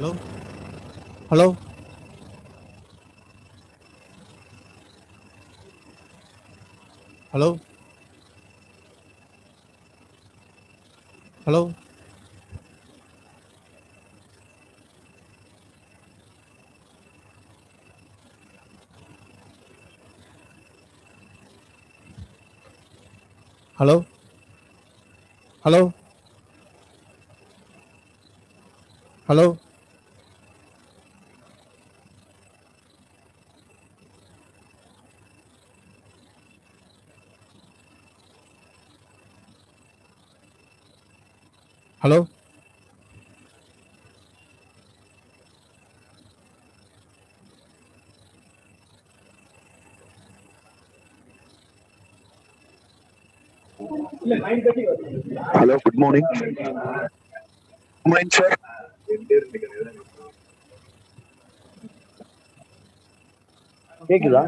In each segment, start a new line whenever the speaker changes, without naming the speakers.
Hello hello hello hello hello hello hello hello
Hello, good morning. Good morning, sir.
கேக்குதா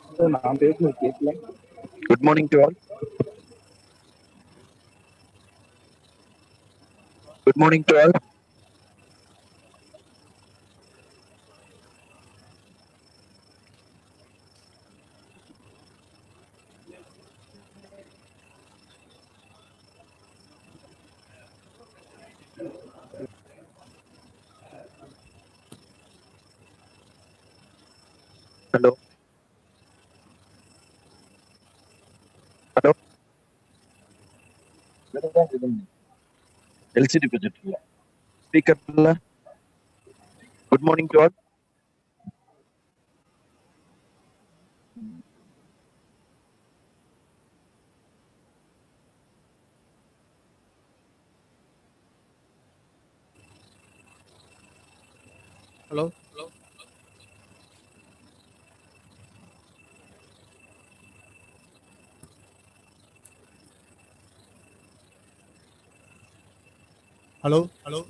sir நான் பேசுறது கேட்கல.
Good morning to all. Good morning to all. Hello. Hello. LCD project. Speaker. Good morning to all.
Hello hello hello hello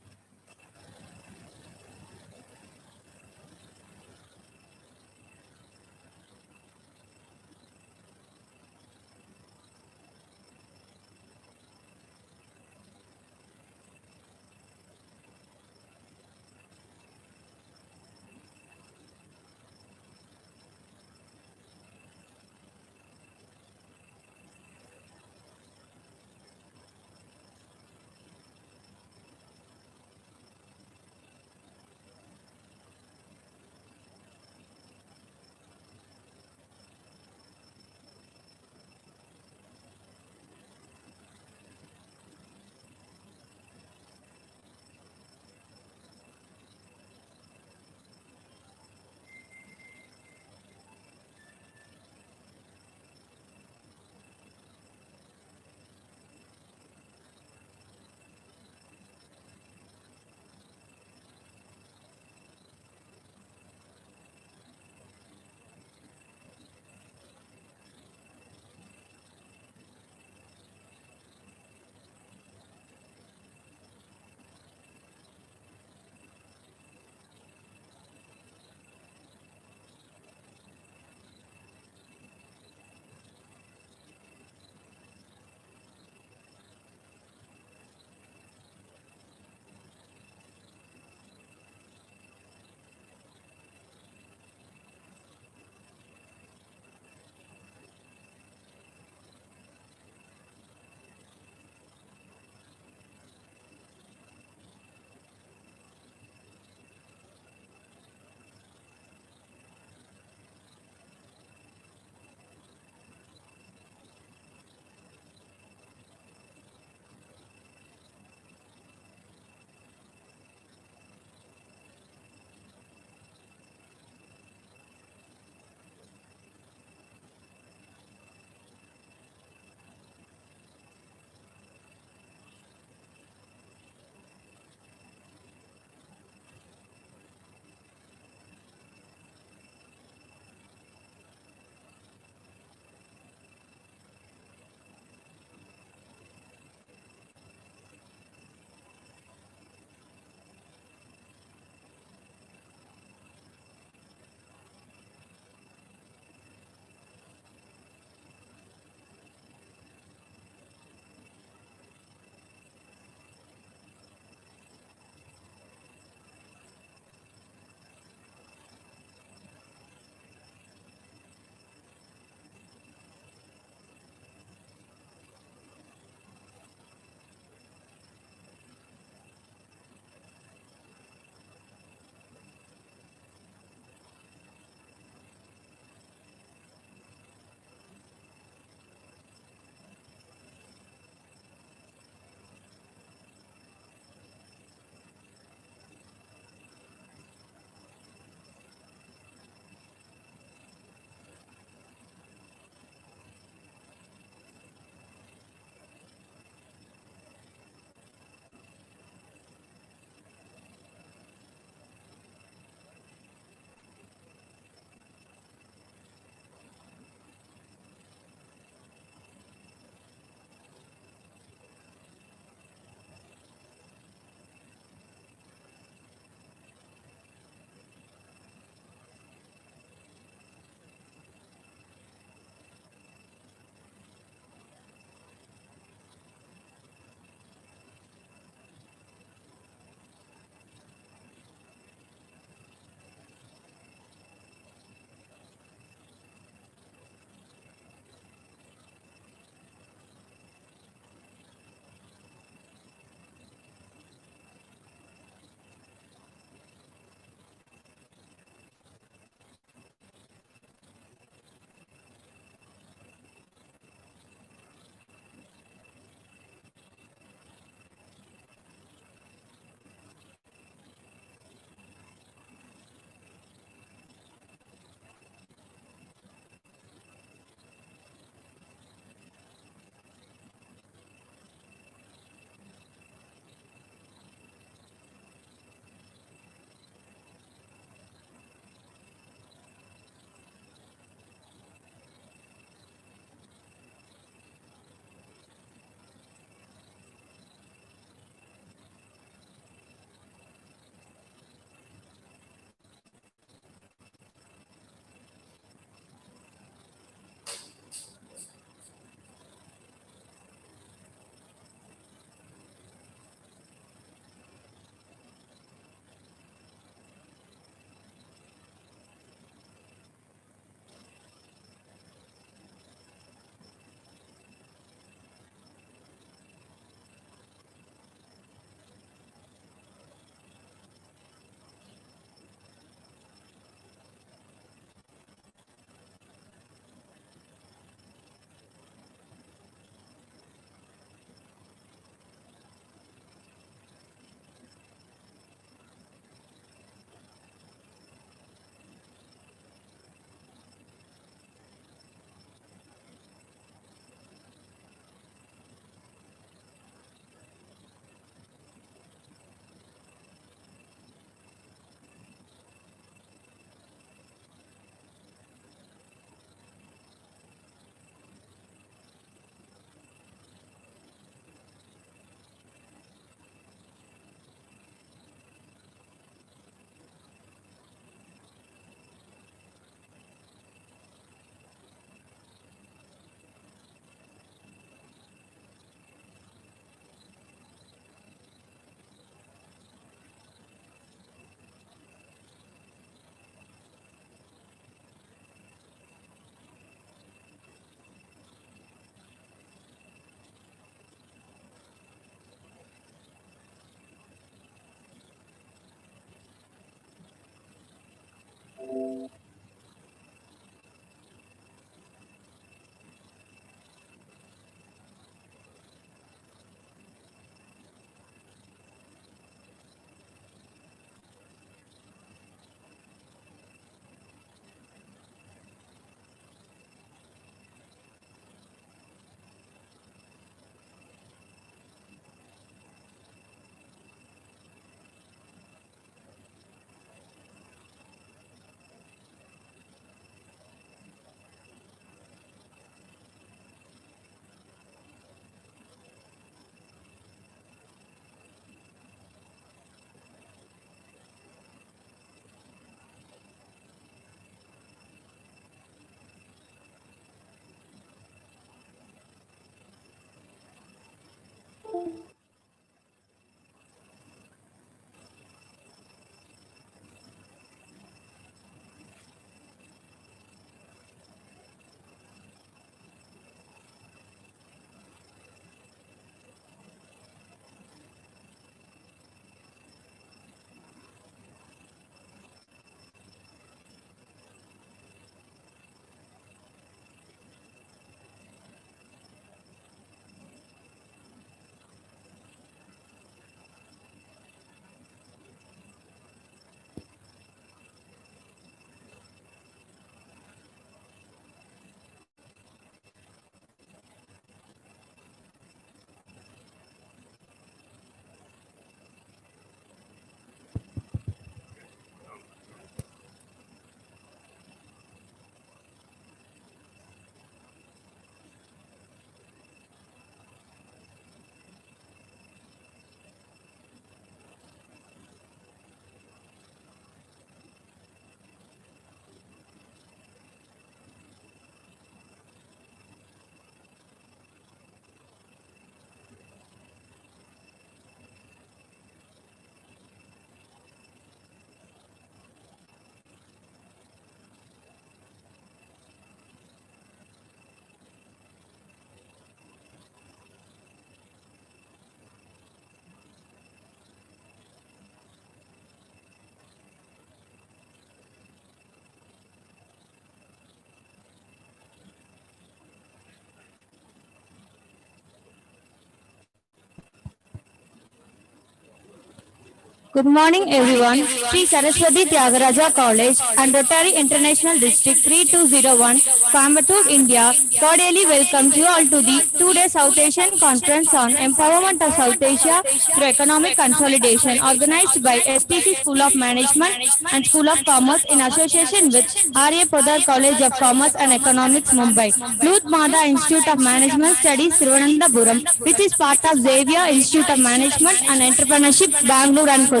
Good morning, everyone. Sri Saraswati Tyagaraja College and Rotary International District 3201, Coimbatore, India, cordially welcomes you all to the two-day South Asian Conference on Empowerment of South Asia through Economic Consolidation, organized by STC School of Management and School of Commerce in association with R.A. Podar College of Commerce and Economics, Mumbai, Luth Mada Institute of Management Studies, Thiruvananthapuram, which is part of Xavier Institute of Management and Entrepreneurship, Bangalore and Kochi.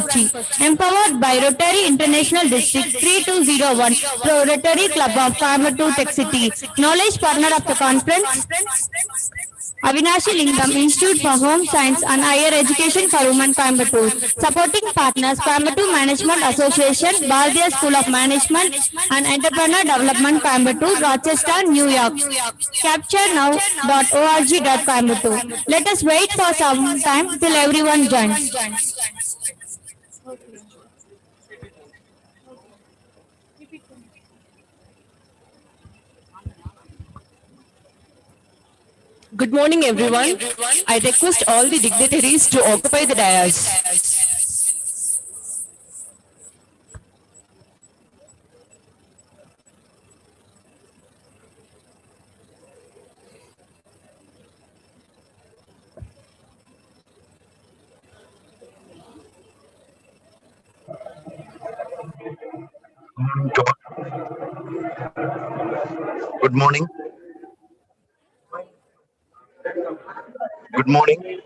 Empowered by Rotary International District 3201, Pro Rotary Club of Coimbatore Tech City. Knowledge partner of the conference, Avinashi Lingam Institute for Home Science and Higher Education for Women, Coimbatore. Supporting partners, Coimbatore Management Association, Bharatiya School of Management and Entrepreneur Development, Coimbatore, Rochester, New York. CaptureNow.org.Coimbatore. Let us wait for some time till everyone joins.
Good morning, everyone. I request all the dignitaries to occupy the dais.
Good morning. Good morning.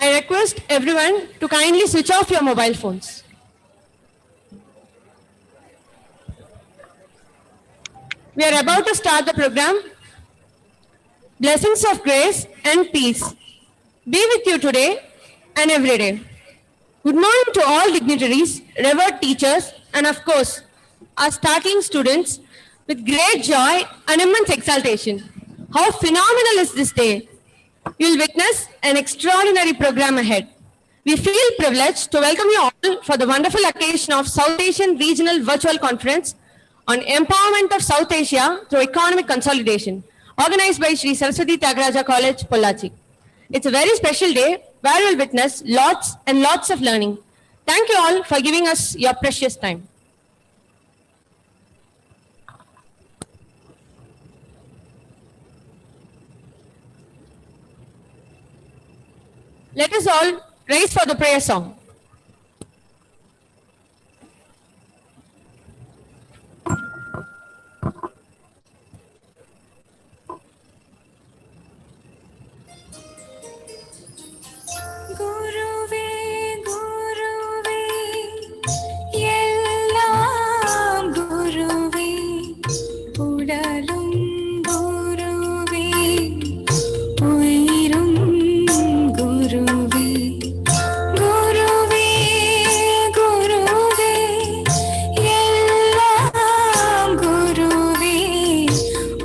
I request everyone to kindly switch off your mobile phones. We are about to start the program. Blessings of grace and peace be with you today and every day. Good morning to all dignitaries, revered teachers, and of course, our starting students with great joy and immense exaltation. How phenomenal is this day! You will witness an extraordinary program ahead. We feel privileged to welcome you all for the wonderful occasion of South Asian Regional Virtual Conference on Empowerment of South Asia through Economic Consolidation, organized by Sri Saraswati Tyagaraja College, Pollachi. It's a very special day where we'll witness lots and lots of learning. Thank you all for giving us your precious time. Let us all rise for the prayer song.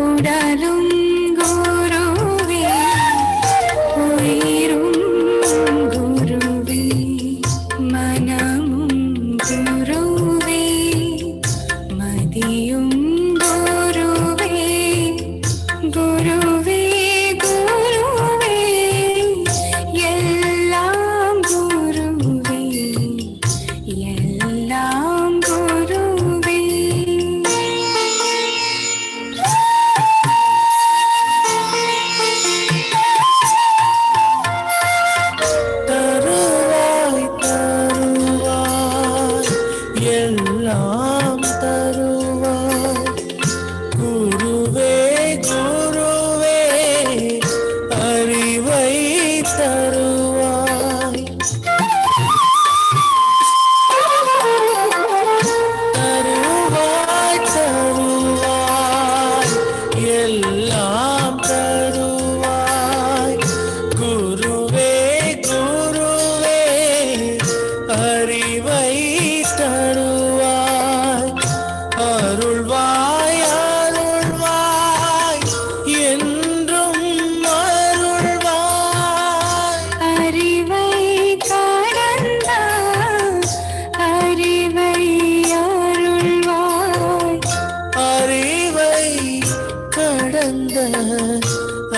உடலும் கடந்த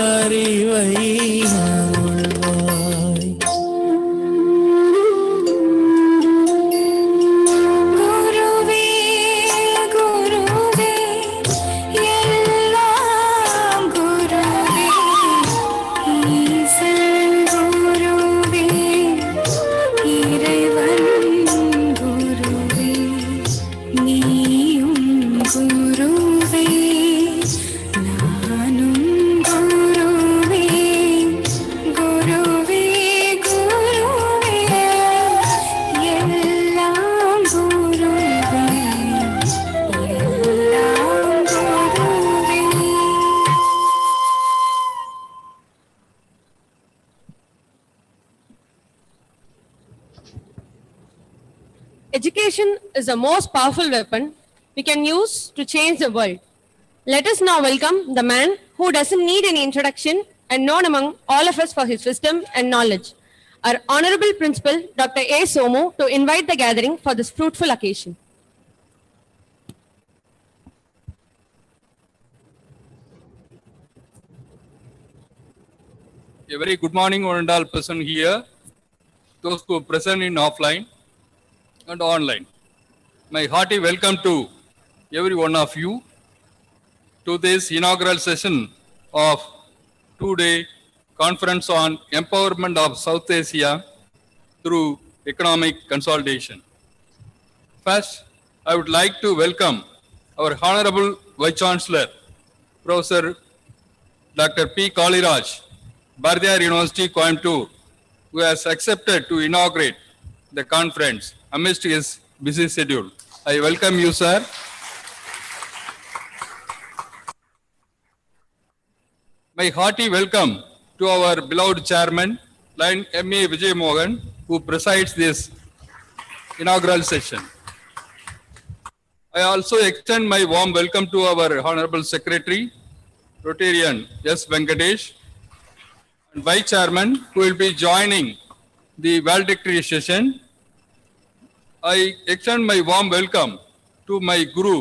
அறிவை அருள்வாய்.
குருவே குருவே எல்லாம் குருவே ஈசன் குருவே இறைவன் குருவே நீயும் குருவே நானும் குருவே குருவே குருவே எல்லாம் குருவே எல்லாம் குருவே.
Education is the most powerful weapon we can use to change the world. Let us now welcome the man who doesn't need any introduction and known among all of us for his wisdom and knowledge, our Honorable Principal, Dr. A. Somu, to invite the gathering for this fruitful occasion.
A very good morning, one and all present here, those who are present in offline and online. My hearty welcome to every one of you to this inaugural session of two-day conference on empowerment of South Asia through economic consolidation. First, I would like to welcome our Honorable Vice Chancellor, Professor Dr. P. Kaliraj, Bardiyar University, Coimbatore, who has accepted to inaugurate the conference amidst his busy schedule. I welcome you, sir. My hearty welcome to our beloved chairman, Line M.A. Vijay Mohan, who presides this inaugural session. I also extend my warm welcome to our Honorable Secretary, Rotarian S. Venkatesh, and Vice Chairman, who will be joining the valedictory session. I extend my warm welcome to my guru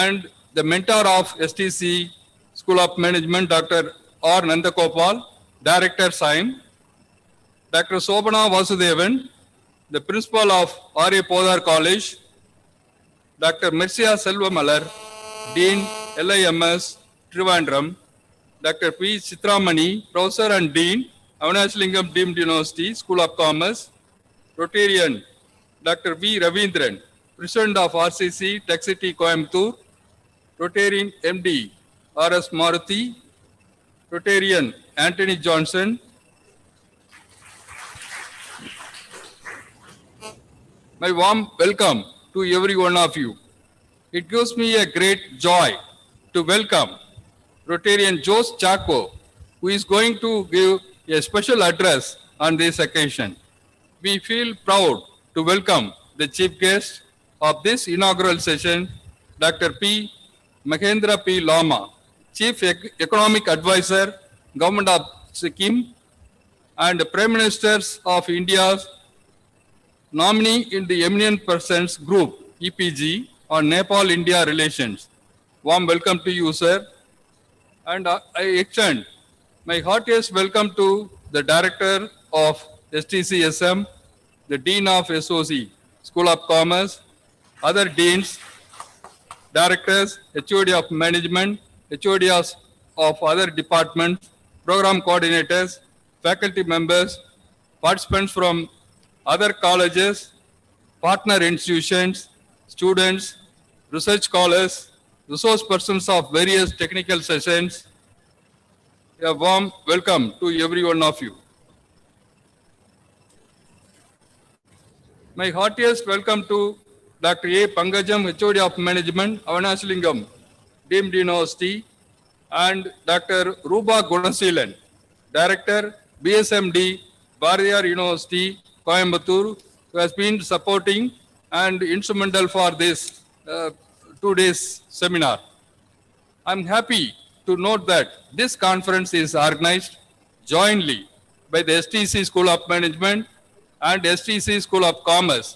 and the mentor of STC School of Management, Dr. R. Nandakopal, Director SIME, Dr. Sobana Vasudevan, the Principal of R.A. Podar College, Dr. Mercia Selvamalar, Dean LIMS, Trivandrum, Dr. P. Chitramani, Professor and Dean, Avanachalingam Deemed University, School of Commerce, Rotarian, Dr. V. Ravindran, President of RCC, Tech City, Coimbatore, Rotarian MD, R.S. Maruti, Rotarian Anthony Johnson. My warm welcome to every one of you. It gives me a great joy to welcome Rotarian Jose Chaco, who is going to give a special address on this occasion. We feel proud to welcome the chief guest of this inaugural session, Dr. P. Mahendra P. Lama, Chief Economic Advisor, Government of Sikkim, and Prime Minister of India's nominee in the Eminent Persons Group, EPG, on Nepal-India relations. Warm welcome to you, sir. And I extend my heartiest welcome to the Director of STCSM, the Dean of SOC, School of Commerce, other Deans, Directors, HOD of Management, HODs of other departments, Program Coordinators, faculty members, participants from other colleges, partner institutions, students, research scholars, resource persons of various technical sessions. A warm welcome to every one of you. My heartiest welcome to Dr. A. Pangajam, HOD of Management, Avanachalingam Deemed University, and Dr. Ruba Gunasilan, Director, BSMD, Bardiyar University, Coimbatore, who has been supporting and instrumental for this 2 days seminar. I'm happy to note that this conference is organized jointly by the STC School of Management and STC School of Commerce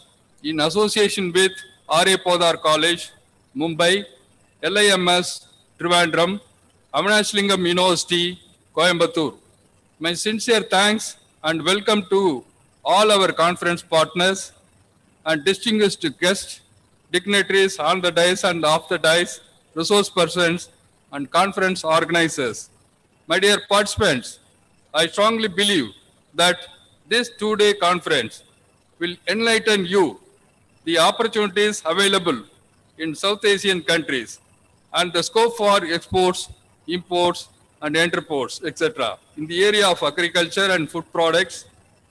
in association with R.A. Podar College, Mumbai, LIMS, Trivandrum, Avanashlingam University, Coimbatore. My sincere thanks and welcome to all our conference partners and distinguished guests, dignitaries on the dais and off the dais, resource persons, and conference organizers. My dear participants, I strongly believe that this two-day conference will enlighten you the opportunities available in South Asian countries and the scope for exports, imports, and entreports, etc. in the area of agriculture and food products,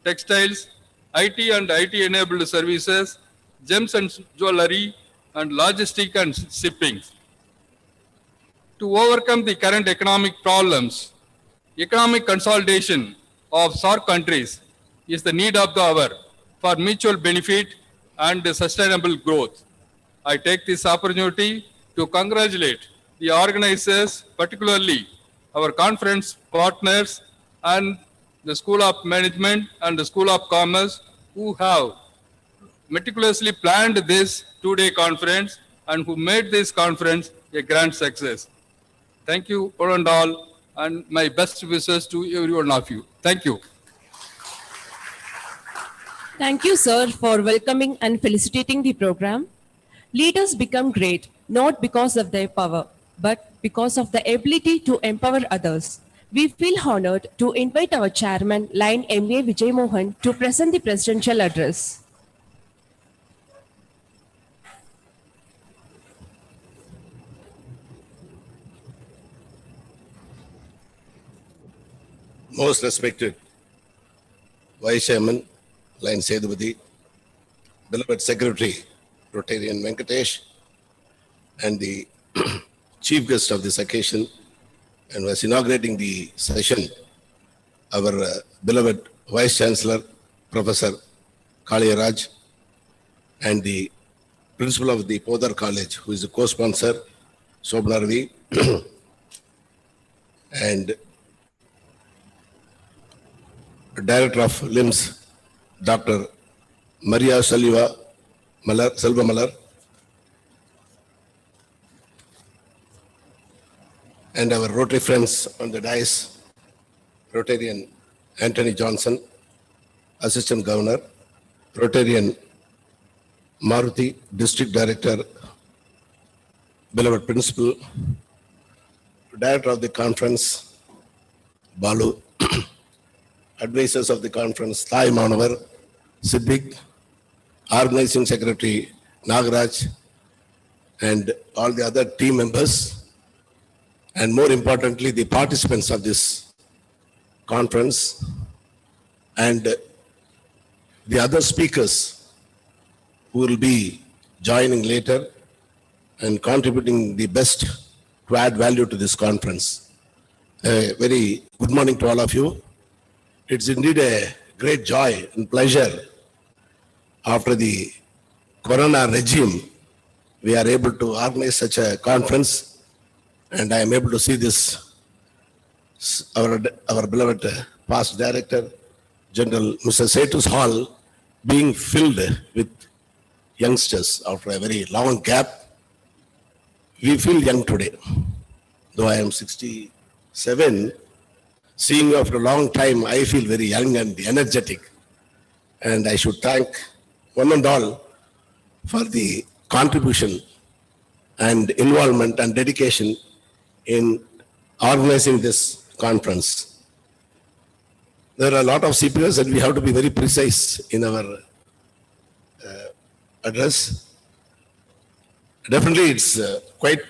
textiles, IT and IT-enabled services, gems and jewelry, and logistics and shipping. To overcome the current economic problems, economic consolidation of SAARC countries is the need of the hour for mutual benefit and sustainable growth. I take this opportunity to congratulate the organizers, particularly our conference partners and the School of Management and the School of Commerce, who have meticulously planned this two-day conference and who made this conference a grand success. Thank you, one and all, and my best wishes to every one of you. Thank you.
Thank you, sir, for welcoming and felicitating the program. Leaders become great, not because of their power, but because of the ability to empower others. We feel honored to invite our chairman, Line M.A. Vijay Mohan, to present the presidential address.
Most respected Vice Chairman, Line Sedupati, beloved Secretary, Rotarian Venkatesh, and the chief guest of this occasion, and was inaugurating the session, our beloved Vice Chancellor, Professor Kaliyaraj, and the Principal of the Podar College, who is the co-sponsor, Sobnarvi, and Director of LIMS, Dr. Maria Selva Malar, and our Rotary friends on the dais, Rotarian Anthony Johnson, Assistant Governor, Rotarian Maruti, District Director, beloved Principal, Director of the conference, Balu, advisors of the conference, Thai Manavar, Siddiq, Organizing Secretary, Nagaraj, and all the other team members, and more importantly, the participants of this conference, and the other speakers who will be joining later and contributing the best to add value to this conference. A very good morning to all of you. It's indeed a great joy and pleasure after the Corona regime, we are able to organize such a conference, and I am able to see this, our beloved past director, General Mr. Setu's Hall, being filled with youngsters after a very long gap. We feel young today. Though I am 67, seeing you after a long time, I feel very young and energetic. And I should thank one and all for the contribution and involvement and dedication in organizing this conference. There are a lot of CPOs and we have to be very precise in our address. Definitely it's quite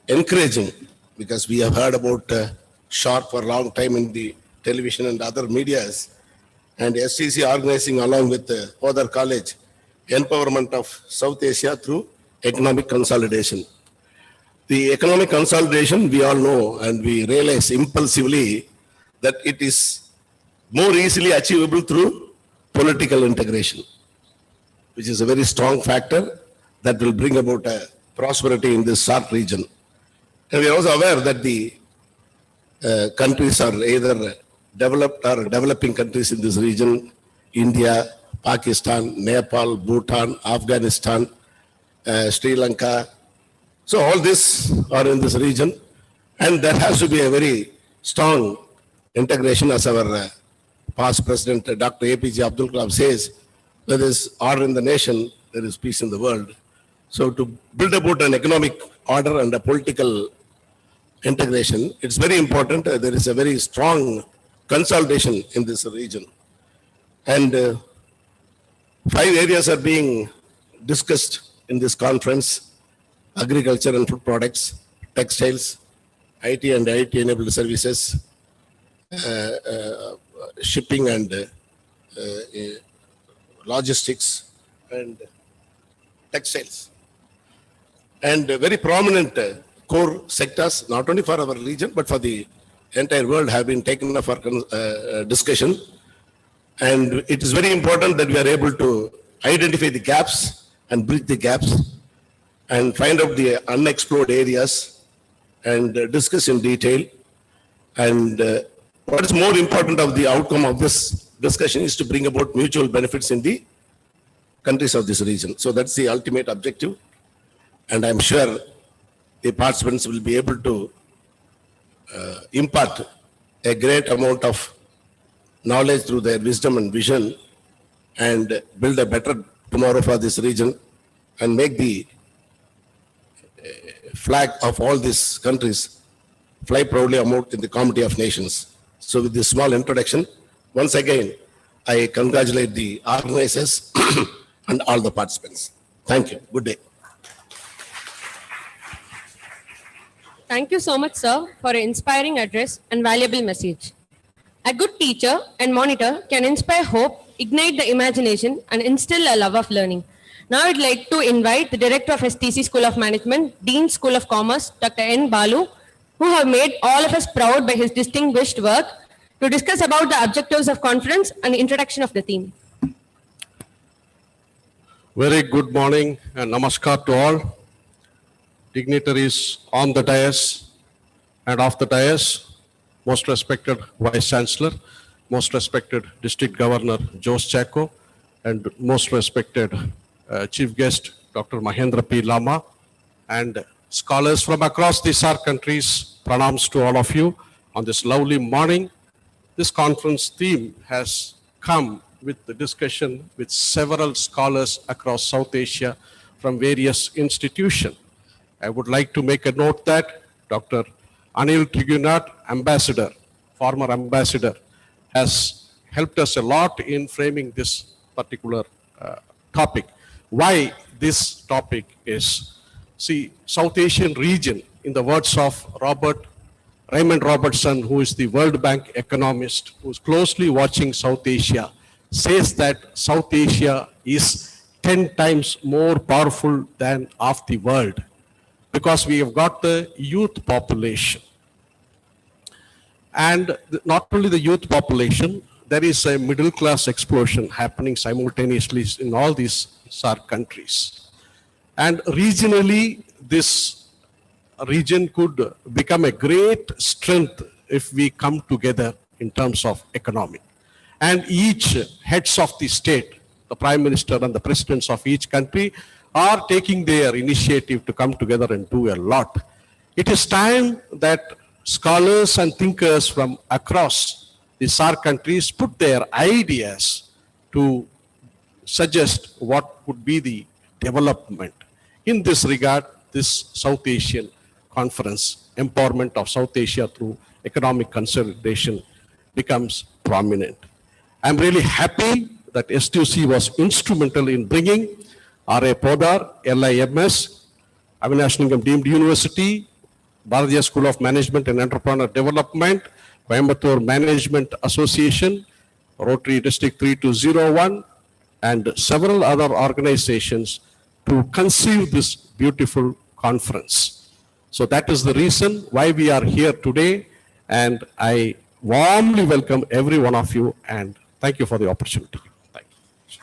encouraging because we have heard about SHARP for a long time in the television and other medias, and STC organizing along with Podar College, empowerment of South Asia through economic consolidation. The economic consolidation, we all know and we realize impulsively that it is more easily achievable through political integration, which is a very strong factor that will bring about a prosperity in this SAARC region. And we are also aware that the countries are either developed or developing countries in this region, India, Pakistan, Nepal, Bhutan, Afghanistan, Sri Lanka. So all this are in this region. And there has to be a very strong integration, as our past president, Dr. APJ Abdul Kalam says, where there is order in the nation, there is peace in the world. So to build about an economic order and a political integration, it's very important. There is a very strong consolidation in this region. And 5 areas are being discussed in this conference: agriculture and food products, textiles, IT and IT-enabled services, shipping and logistics, and textiles. And very prominent core sectors, not only for our region, but for the entire world, have been taken up for discussion. And it is very important that we are able to identify the gaps and bridge the gaps and find out the unexplored areas and discuss in detail. And what is more important of the outcome of this discussion is to bring about mutual benefits in the countries of this region. So that's the ultimate objective. And I'm sure the participants will be able to impart a great amount of knowledge through their wisdom and vision and build a better tomorrow for this region and make the flag of all these countries fly proudly among in the community of nations. So with this small introduction, once again, I congratulate the organizers and all the participants. Thank you. Good day.
Thank you so much, sir, for an inspiring address and valuable message. A good teacher and monitor can inspire hope, ignite the imagination, and instill a love of learning. Now I'd like to invite the Director of STC School of Management, Dean School of Commerce, Dr. N. Balu, who have made all of us proud by his distinguished work, to discuss about the objectives of conference and the introduction of the theme.
Very good morning and namaskar to all. Dignitaries on the dais and off the dais, most respected Vice Chancellor, most respected District Governor Jose Chacko, and most respected Chief Guest Dr. Mahendra P. Lama, and scholars from across the SAARC countries, pranams to all of you on this lovely morning. This conference theme has come with the discussion with several scholars across South Asia from various institutions. I would like to make a note that Dr. Anil Trigunath, ambassador, former ambassador, has helped us a lot in framing this particular topic. Why this topic is, see, South Asian region, in the words of Raymond Robertson, who is the World Bank economist, who is closely watching South Asia, says that South Asia is 10 times more powerful than of the world, because we have got the youth population. And not only the youth population, there is a middle class explosion happening simultaneously in all these SAARC countries. And regionally, this region could become a great strength if we come together in terms of economy. And each heads of the state, the Prime Minister and the presidents of each country, are taking their initiative to come together and do a lot. It is time that scholars and thinkers from across the SAARC countries put their ideas to suggest what would be the development. In this regard, this South Asian conference, empowerment of South Asia through economic consolidation, becomes prominent. I'm really happy that STC was instrumental in bringing R.A. Podar, LIMS, Avinashlingam Deemed University, Bharatiya School of Management and Entrepreneur Development, Coimbatore Management Association, Rotary District 3201, and several other organizations to conceive this beautiful conference. So that is the reason why we are here today, and I warmly welcome every one of you, and thank you for the opportunity. Thank you.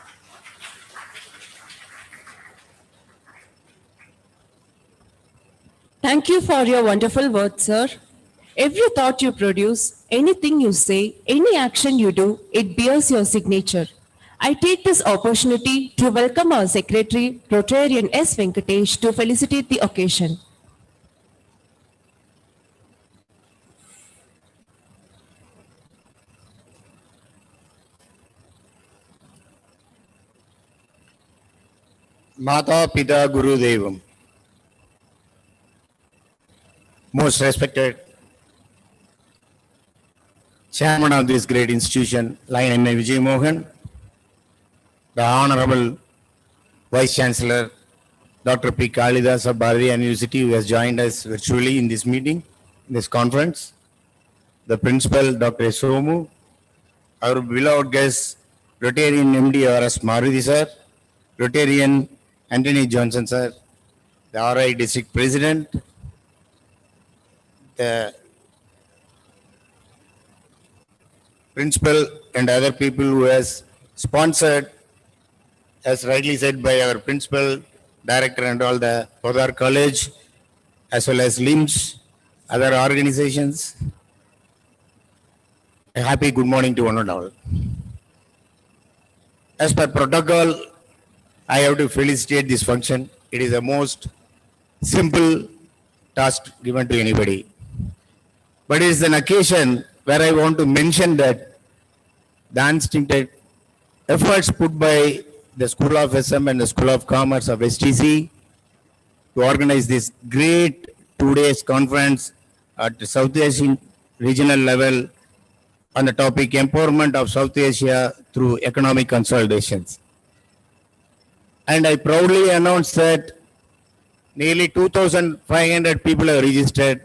Thank you for your wonderful words, sir. Every thought you produce, anything you say, any action you do, it bears your signature. I take this opportunity to welcome our Secretary, Rotarian S. Venkatesh, to felicitate the occasion.
Mata Pita Guru Devam. Most respected Chairman of this great institution, Lion M.A. Vijay Mohan, the Honorable Vice Chancellor, Dr. P. Kalidas of Bharatiya University, who has joined us virtually in this meeting, in this conference, the Principal, Dr. Somu, our beloved guest, Rotarian MD R.S. Maruthi sir, Rotarian Anthony Johnson sir, the RI District President, the Principal and other people who has sponsored, as rightly said by our Principal, Director and all the Podar College, as well as LIMS, other organizations. A happy good morning to one and all. As per protocol, I have to felicitate this function. It is the most simple task given to anybody. But it is an occasion where I want to mention that the unstinted efforts put by the School of SM and the School of Commerce of STC to organize this great 2 days conference at the South Asian regional level on the topic empowerment of South Asia through economic consolidations. And I proudly announce that nearly 2,500 people have registered,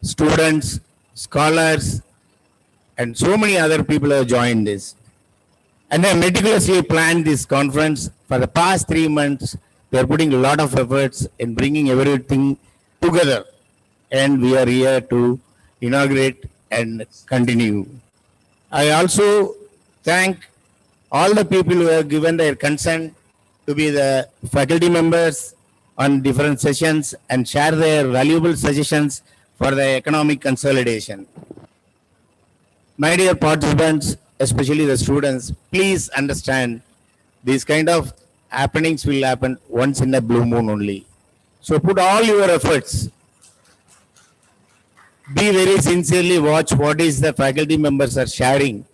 students, scholars, and so many other people have joined this. And they meticulously planned this conference for the past 3 months. They are putting a lot of efforts in bringing everything together. And we are here to inaugurate and continue. I also thank all the people who have given their consent to be the faculty members on different sessions and share their valuable suggestions for the economic consolidation. My dear participants, especially the students, please understand these kind of happenings will happen once in a blue moon only. So put all your efforts. Be very sincerely watch what is the faculty members are sharing,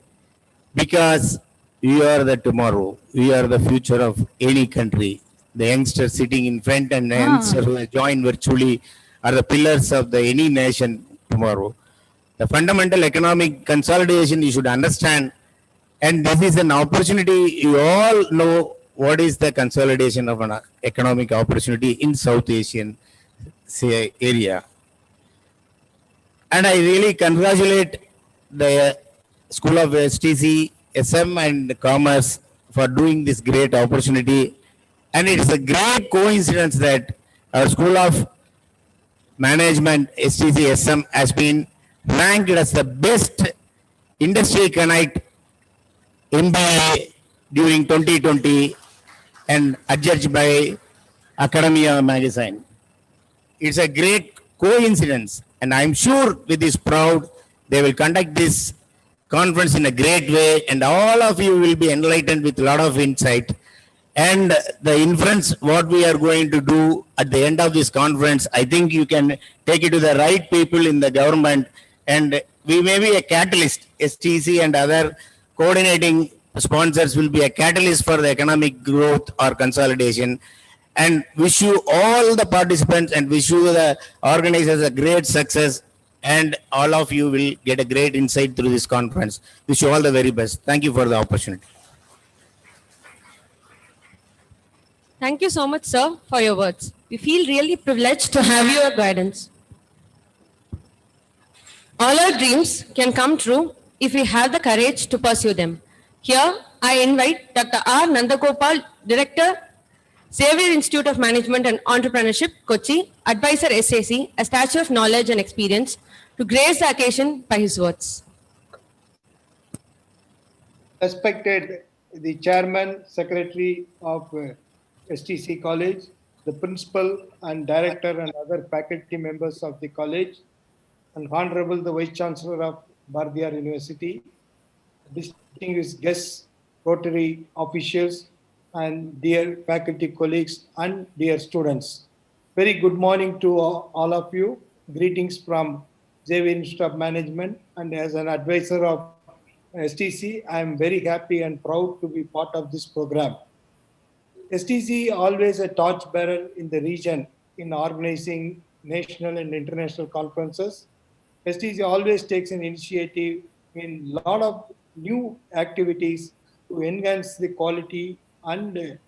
because you are the tomorrow. You are the future of any country. The youngsters sitting in front and the youngsters who join virtually are the pillars of the any nation tomorrow. The fundamental economic consolidation you should understand, and this is an opportunity. You all know what is the consolidation of an economic opportunity in South Asian area. And I really congratulate the School of STC, SM and Commerce for doing this great opportunity. And it is a great coincidence that our School of Management, STC, SM has been ranked as the best industry connect MBA during 2020 and adjudged by Academia magazine. It's a great coincidence, and I'm sure with this proud, they will conduct this conference in a great way, and all of you will be enlightened with a lot of insight. And the inference, what we are going to do at the end of this conference, I think you can take it to the right people in the government, and we may be a catalyst. STC and other coordinating sponsors will be a catalyst for the economic growth or consolidation. And wish you all the participants and wish you the organizers a great success, and all of you will get a great insight through this conference. Wish you all the very best. Thank you for the opportunity.
Thank you so much, sir, for your words. We feel really privileged to have your guidance. All our dreams can come true if we have the courage to pursue them. Here, I invite Dr. R. Nandagopal, Director, Xavier Institute of Management and Entrepreneurship, Kochi, Advisor SAC, a statue of knowledge and experience, to grace the occasion by his words.
Respected the Chairman, Secretary of STC College, the Principal and Director and other faculty members of the college, and Honorable the Vice Chancellor of Bharatiya University, distinguished guests, Rotary officials, and dear faculty colleagues and dear students. Very good morning to all of you. Greetings from Xavier Institute of Management, and as an advisor of STC, I am very happy and proud to be part of this program. STC always a torchbearer in the region in organizing national and international conferences. STC always takes an initiative in a lot of new activities to enhance the quality and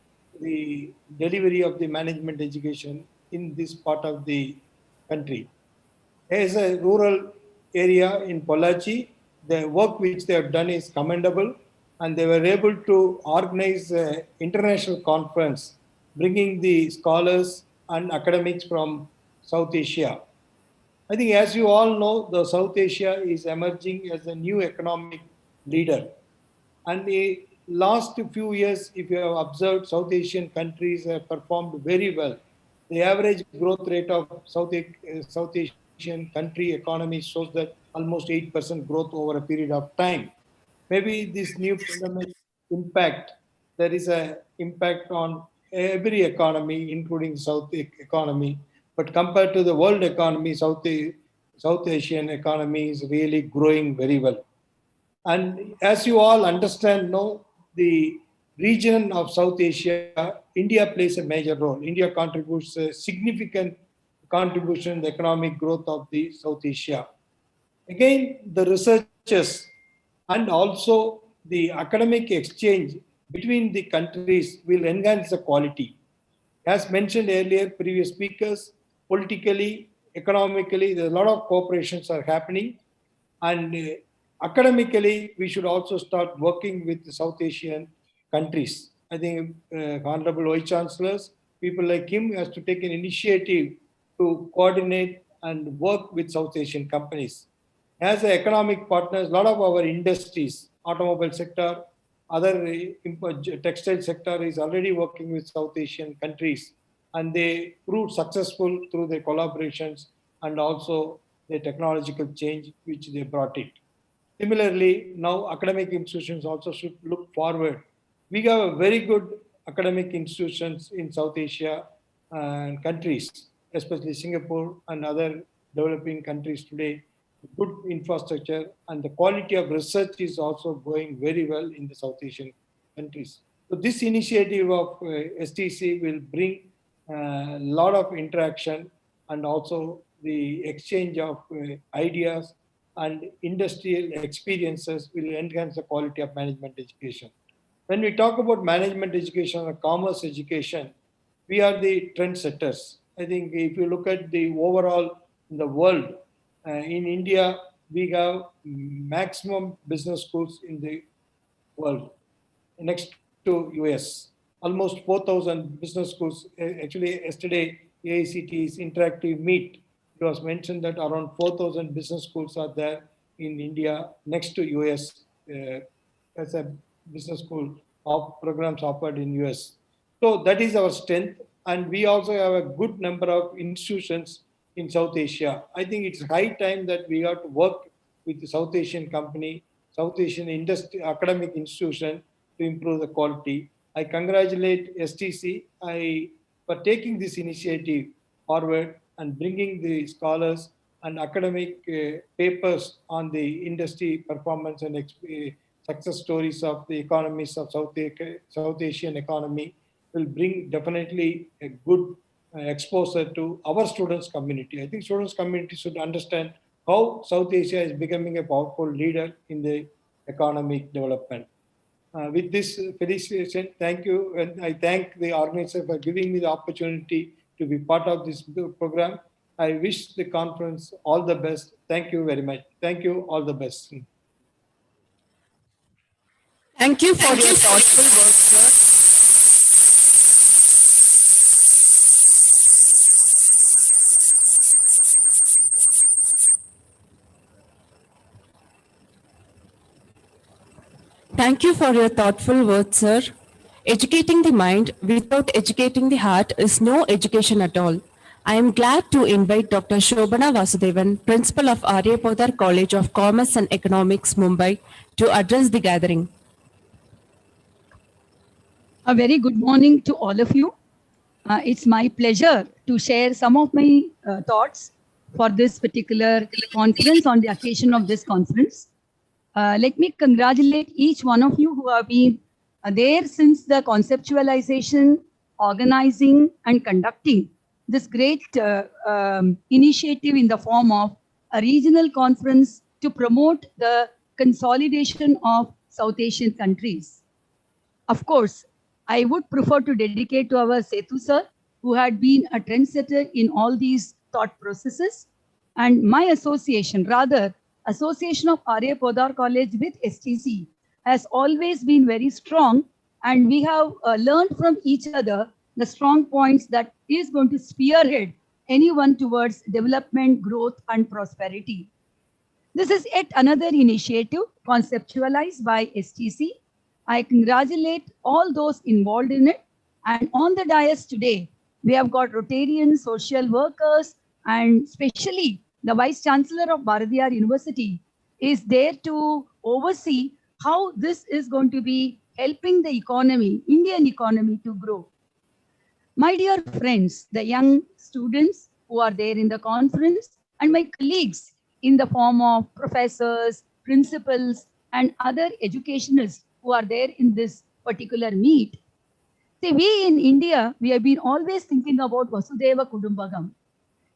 the delivery of the management education in this part of the country. As a rural area in Pollachi, the work which they have done is commendable, and they were able to organize an international conference, bringing the scholars and academics from South Asia. I think, as you all know, the South Asia is emerging as a new economic leader. And the last few years, if you have observed, South Asian countries have performed very well. The average growth rate of South Asian country economy shows that almost 8% growth over a period of time. Maybe this new pandemic impact, there is an impact on every economy, including South economy. But compared to the world economy, South Asian economy is really growing very well. And as you all understand, the region of South Asia, India plays a major role. India contributes a significant contribution in the economic growth of the South Asia. Again, the researchers and also the academic exchange between the countries will enhance the quality. As mentioned earlier, previous speakers, politically, economically, there's a lot of cooperations are happening. And academically, we should also start working with the South Asian countries. I think Honorable Vice Chancellors, people like him has to take an initiative to coordinate and work with South Asian companies. As economic partners, a lot of our industries, automobile sector, other textile sector is already working with South Asian countries, and they proved successful through their collaborations and also the technological change which they brought it. Similarly, now academic institutions also should look forward. We have a very good academic institutions in South Asia and countries, especially Singapore and other developing countries today. Good infrastructure and the quality of research is also going very well in the South Asian countries. So this initiative of STC will bring a lot of interaction and also the exchange of ideas and industrial experiences will enhance the quality of management education. When we talk about management education or commerce education, we are the trendsetters. I think if you look at the overall in the world, in India, we have maximum business schools in the world, next to US. Almost 4,000 business schools. Actually, yesterday, AICT's interactive meet, it was mentioned that around 4,000 business schools are there in India, next to US, as a business school of programs offered in US. So that is our strength. And we also have a good number of institutions in South Asia. I think it's high time that we have to work with the South Asian company, South Asian industry, academic institution to improve the quality. I congratulate STC for taking this initiative forward and bringing the scholars and academic papers on the industry performance and success stories of the economies of South Asian economy will bring definitely a good exposure to our students community. I think students community should understand how South Asia is becoming a powerful leader in the economic development. With this felicitation, thank you, and I thank the organizer for giving me the opportunity to be part of this program. I wish the conference all the best. Thank you very much. Thank you, all the best.
Thank you for your thoughtful words, sir.
Thank you for your thoughtful words, sir. Educating the mind without educating the heart is no education at all. I am glad to invite Dr. Shobana Vasudevan, Principal of Aryapodar College of Commerce and Economics, Mumbai, to address the gathering.
A very good morning to all of you. It's my pleasure to share some of my thoughts for this particular conference on the occasion of this conference. Let me congratulate each one of you who have been there since the conceptualization, organizing, and conducting this great initiative in the form of a regional conference to promote the consolidation of South Asian countries. Of course, I would prefer to dedicate to our Setu sir, who had been a trendsetter in all these thought processes. And my association, rather, Association of Arya Podar College with STC has always been very strong. And we have learned from each other the strong points that is going to spearhead anyone towards development, growth, and prosperity. This is yet another initiative conceptualized by STC. I congratulate all those involved in it. And on the dais today, we have got Rotarians, social workers, and especially the Vice Chancellor of Bharatiyar University is there to oversee how this is going to be helping the economy, Indian economy, to grow. My dear friends, the young students who are there in the conference, and my colleagues in the form of professors, principals, and other educationists who are there in this particular meet. See, we in India, we have been always thinking about Vasudeva Kudumbakam.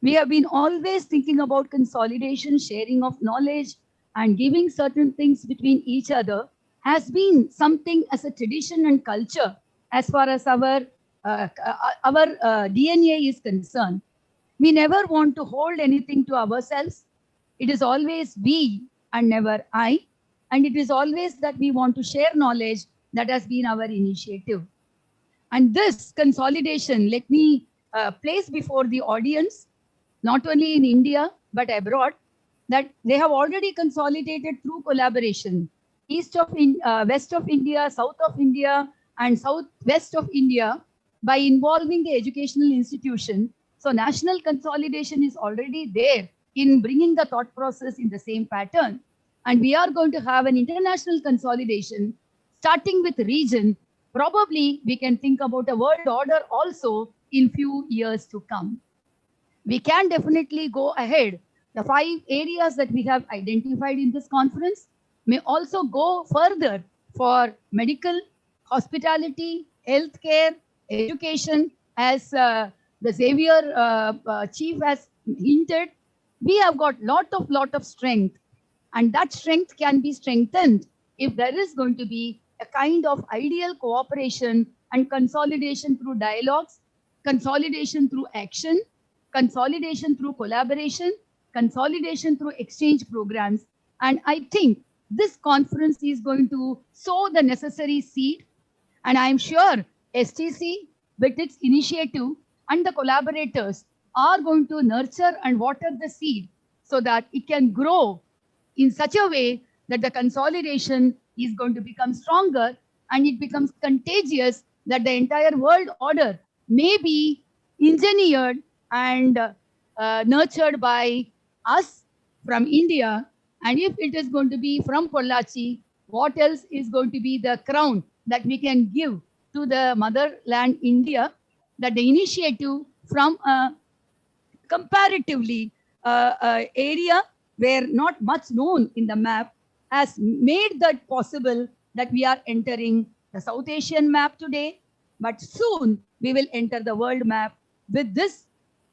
We have been always thinking about consolidation, sharing of knowledge, and giving certain things between each other has been something as a tradition and culture as far as our DNA is concerned. We never want to hold anything to ourselves. It is always we and never I. And it is always that we want to share knowledge. That has been our initiative. And this consolidation, let me place before the audience, not only in India, but abroad, that they have already consolidated through collaboration. West of India, south of India, and southwest of India by involving the educational institution. So national consolidation is already there in bringing the thought process in the same pattern. And we are going to have an international consolidation starting with region. Probably we can think about a world order also in few years to come. We can definitely go ahead. The 5 areas that we have identified in this conference may also go further for medical, hospitality, healthcare, education, as the Xavier chief has hinted. We have got lot of strength, and that strength can be strengthened if there is going to be a kind of ideal cooperation and consolidation through dialogues, consolidation through action, consolidation through collaboration, consolidation through exchange programs. And I think this conference is going to sow the necessary seed. And I'm sure STC, with its initiative and the collaborators, are going to nurture and water the seed so that it can grow in such a way that the consolidation is going to become stronger and it becomes contagious, that the entire world order may be engineered and nurtured by us from India. And if it is going to be from Pollachi, what else is going to be the crown that we can give to the motherland India, that the initiative from a comparatively area where not much known in the map has made that possible, that we are entering the South Asian map today, but soon we will enter the world map. With this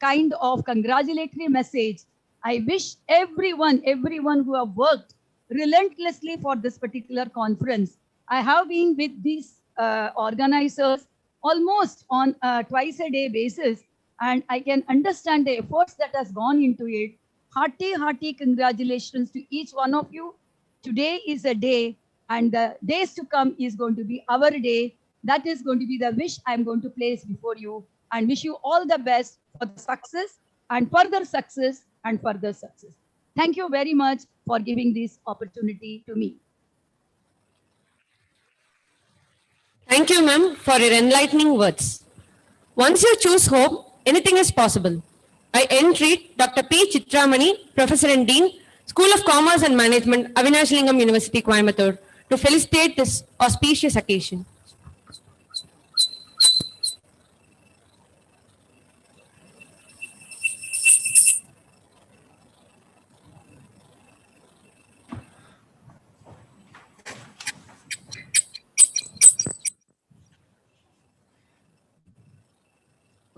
kind of congratulatory message, I wish everyone who have worked relentlessly for this particular conference. I have been with these organizers almost on a twice-a-day basis, and I can understand the efforts that has gone into it. Hearty congratulations to each one of you. Today is a day, and the days to come is going to be our day. That is going to be the wish I'm going to place before you, and wish you all the best for the success and further success and further success. Thank you very much for giving this opportunity to me.
Thank you, ma'am, for your enlightening words. Once you choose hope, anything is possible. I entreat Dr. P. Chitramani, Professor and Dean, School of Commerce and Management, Avinashalingam University, Coimbatore, to felicitate this auspicious occasion.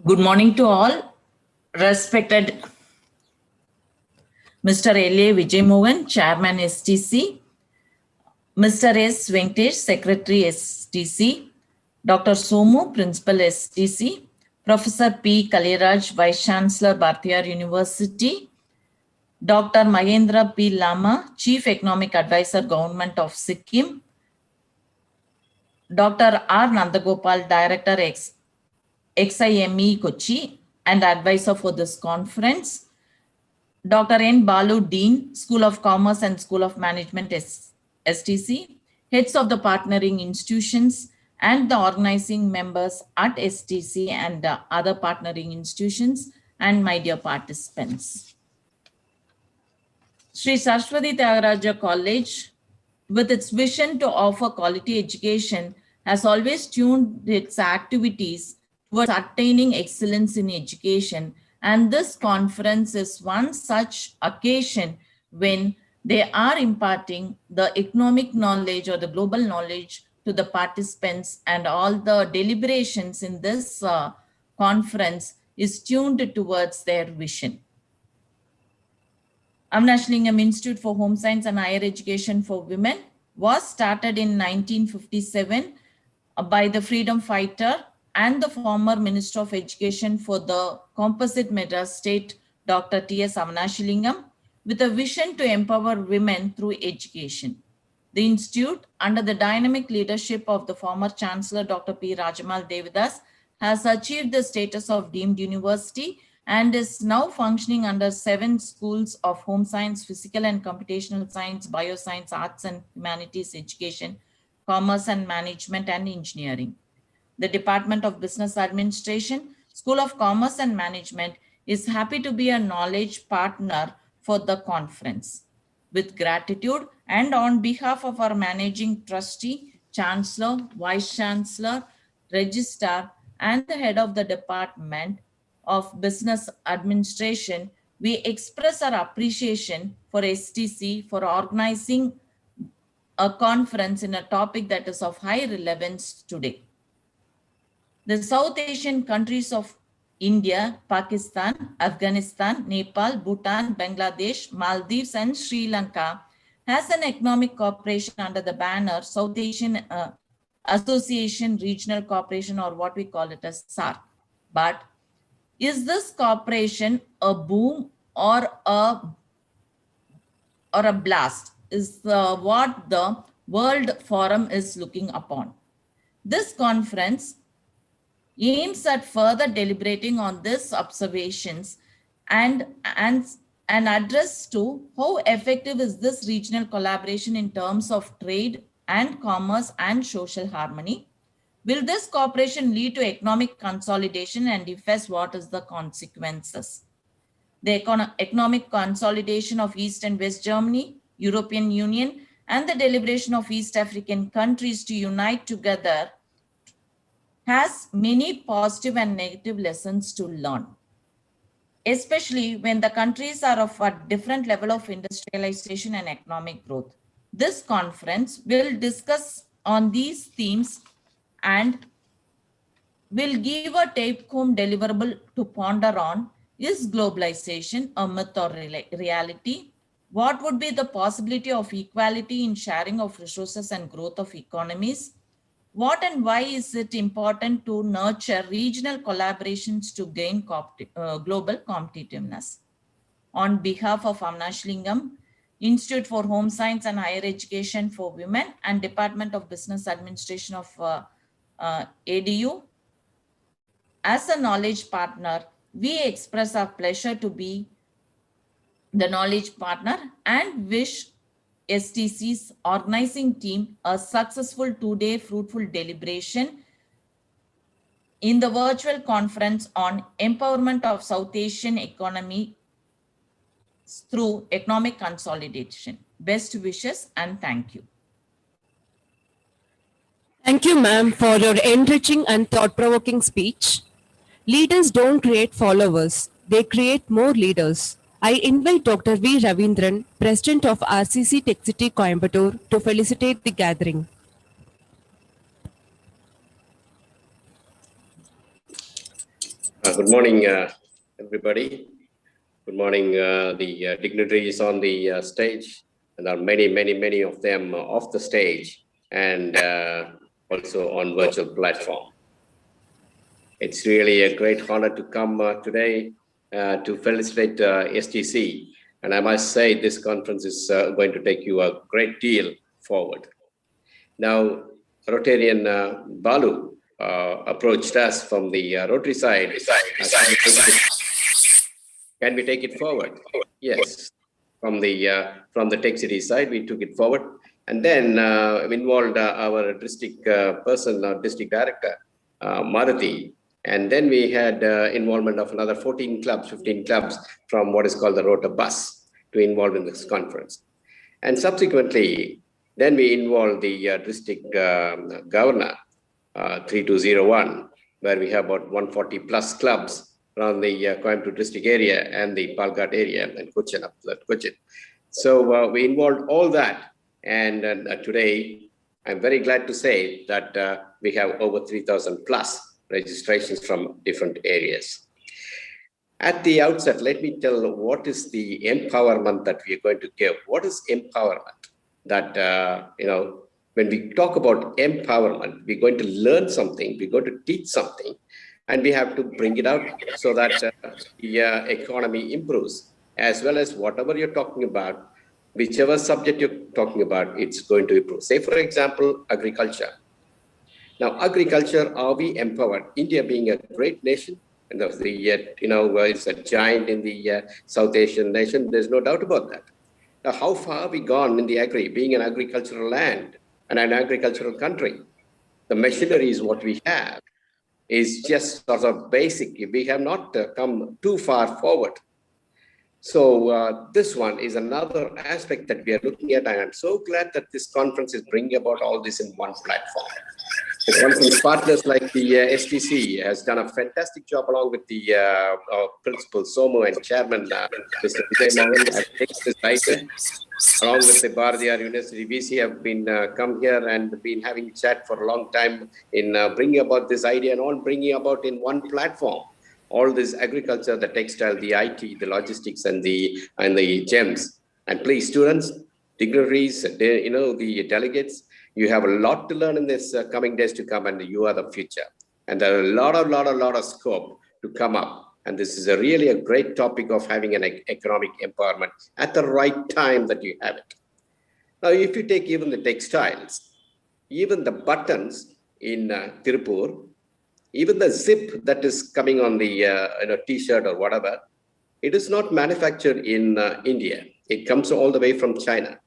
Good morning to all. Respected Mr. L.A. Vijay Mohan, Chairman STC, Mr. S. Venkatesh, Secretary STC, Dr. Somu, Principal STC, Professor P. Kaliraj, Vice Chancellor, Bhartiyar University, Dr. Mahendra P. Lama, Chief Economic Advisor, Government of Sikkim, Dr. R. Nandagopal, Director XIME Kochi and advisor for this conference, Dr. N. Balu, Dean, School of Commerce and School of Management, STC, heads of the partnering institutions and the organizing members at STC and other partnering institutions, and my dear participants. Sri Saraswati Tyagaraja College, with its vision to offer quality education, has always tuned its activities towards attaining excellence in education, and this conference is one such occasion when they are imparting the economic knowledge or the global knowledge to the participants, and all the deliberations in this conference is tuned towards their vision. Avnashlingam Institute for Home Science and Higher Education for Women was started in 1957 by the freedom fighter and the former Minister of Education for the composite Madras state, Dr. T.S. Avnashlingam, with a vision to empower women through education. The institute, under the dynamic leadership of the former Chancellor, Dr. P. Rajamal Devidas, has achieved the status of deemed university and is now functioning under 7 schools of home science, physical and computational science, bioscience, arts and humanities education, commerce and management and engineering. The Department of Business Administration, School of Commerce and Management is happy to be a knowledge partner for the conference. With gratitude and on behalf of our managing trustee, chancellor, vice chancellor, registrar, and the head of the Department of Business Administration, we express our appreciation for STC for organizing a conference in a topic that is of high relevance today. The South Asian countries of India, Pakistan, Afghanistan, Nepal, Bhutan, Bangladesh, Maldives, and Sri Lanka has an economic cooperation under the banner South Asian Association Regional Cooperation, or what we call it as SARC. But is this cooperation a boom or a blast? Is what the World Forum is looking upon. This conference aims at further deliberating on these observations and address to how effective is this regional collaboration in terms of trade and commerce and social harmony. Will this cooperation lead to economic consolidation, and if yes, what is the consequences? The economic consolidation of East and West Germany, European Union, and the deliberation of East African countries to unite together has many positive and negative lessons to learn, especially when the countries are of a different level of industrialization and economic growth. This conference will discuss on these themes and will give a take-home deliverable to ponder on. Is globalization a myth or reality? What would be the possibility of equality in sharing of resources and growth of economies? What and why is it important to nurture regional collaborations to gain global competitiveness? On behalf of Avnashlingam Institute for Home Science and Higher Education for Women and Department of Business Administration of ADU, as a knowledge partner, we express our pleasure to be the knowledge partner and wish STC's organizing team a successful 2-day fruitful deliberation in the virtual conference on empowerment of South Asian economy through economic consolidation. Best wishes and thank you.
Thank you, ma'am, for your enriching and thought-provoking speech. Leaders don't create followers, they create more leaders. I invite Dr. V. Ravindran, President of RCC Tech City, Coimbatore, to felicitate the gathering.
Good morning, everybody. Good morning, the dignitaries on the stage, and there are many of them off the stage and also on virtual platform. It's really a great honor to come today to felicitate STC, and I must say this conference is going to take you a great deal forward. Now, Rotarian Balu approached us from the Rotary side. Can we take it forward? Yes. From the Tech City side, we took it forward, and then we involved our district person, district director, Maruti, and then we had involvement of another 14 clubs, 15 clubs from what is called the Rota Bus to involve in this conference, and subsequently, then we involved the district governor, 3201, where we have about 140 plus clubs around the Coimbatore district area and the Palghat area and Cochin. So we involved all that. And today, I'm very glad to say that we have over 3,000 plus registrations from different areas. At the outset, let me tell what is the empowerment that we are going to give. What is empowerment? That, when we talk about empowerment, we're going to learn something, we're going to teach something, and we have to bring it out so that the economy improves, as well as whatever you're talking about, whichever subject you're talking about, it's going to improve. Say, for example, agriculture. Now, agriculture, are we empowered? India being a great nation, and it's a giant in the South Asian nation, there's no doubt about that. Now, how far have we gone in the being an agricultural land and an agricultural country? The machinery is what we have. Is just sort of basic. We have not come too far forward. So this one is another aspect that we are looking at, and I'm so glad that this conference is bringing about all this in one platform. The conference partners like the STC has done a fantastic job along with the principal Somu and chairman Mr. Vijay Mohan have taken this idea. Along with the Bharatiyar University VC have been come here and been having chat for a long time in bringing about this idea and all bringing about in one platform. All this agriculture, the textile, the IT, the logistics, and the gems. And please, students, dignitaries, the delegates, you have a lot to learn in this coming days to come, and you are the future. And there are a lot of scope to come up. And this is really a great topic of having an economic empowerment at the right time that you have it. Now, if you take even the textiles, even the buttons in Tirupur, even the zip that is coming on the t-shirt or whatever, it is not manufactured in India. It comes all the way from China.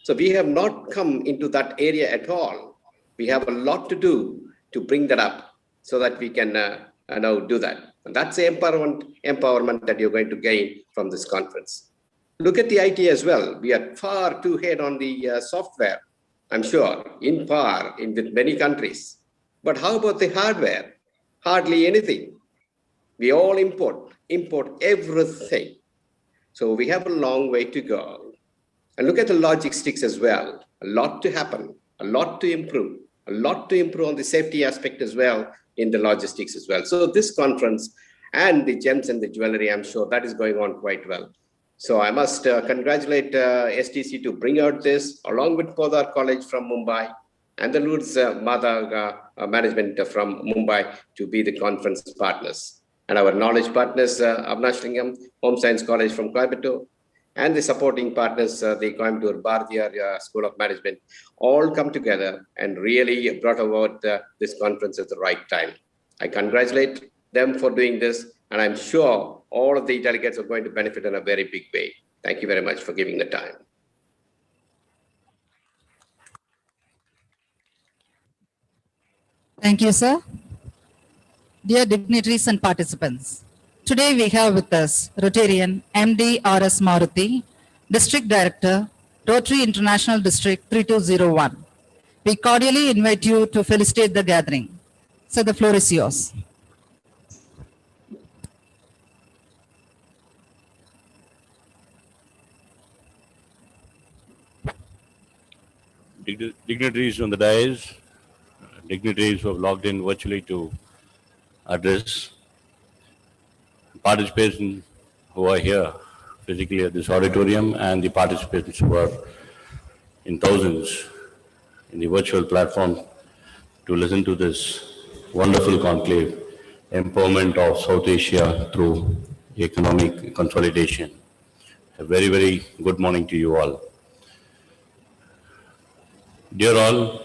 So we have not come into that area at all. We have a lot to do to bring that up so that we can now do that. And that's the empowerment that you're going to gain from this conference. Look at the IT as well. We are far too ahead on the software, I'm sure, in par with many countries. But how about the hardware? Hardly anything. We all import everything. So we have a long way to go. And look at the logistics as well. A lot to happen, a lot to improve on the safety aspect as well in the logistics as well. So this conference and the gems and the jewelry, I'm sure that is going on quite well. So I must congratulate STC to bring out this along with Podar College from Mumbai and the Lourdes Mother Management from Mumbai to be the conference partners. And our knowledge partners, Avnashlingam, Home Science College from Coimbatore, and the supporting partners, the Coimbatore Bharatiyar School of Management, all come together and really brought about this conference at the right time. I congratulate them for doing this, and I'm sure all of the delegates are going to benefit in a very big way. Thank you very much for giving the time.
Thank you, sir. Dear dignitaries and participants, today we have with us Rotarian MD R.S. Maruti, District Director, Rotary International District 3201. We cordially invite you to felicitate the gathering. So the floor is yours.
Dignitaries on the dais, dignitaries who have logged in virtually to address, participants who are here physically at this auditorium and the participants who are in thousands in the virtual platform to listen to this wonderful conclave, empowerment of South Asia through economic consolidation. A very, very good morning to you all. Dear all,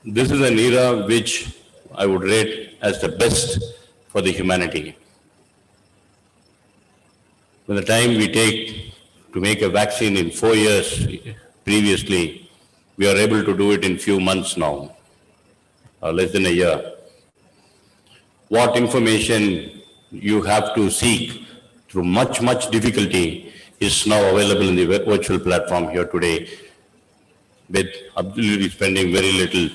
this is an era which I would rate as the best for the humanity. By the time we take to make a vaccine in 4 years previously, we are able to do it in few months now, or less than a year. What information you have to seek through much difficulty is now available in the virtual platform here today, with absolutely spending very little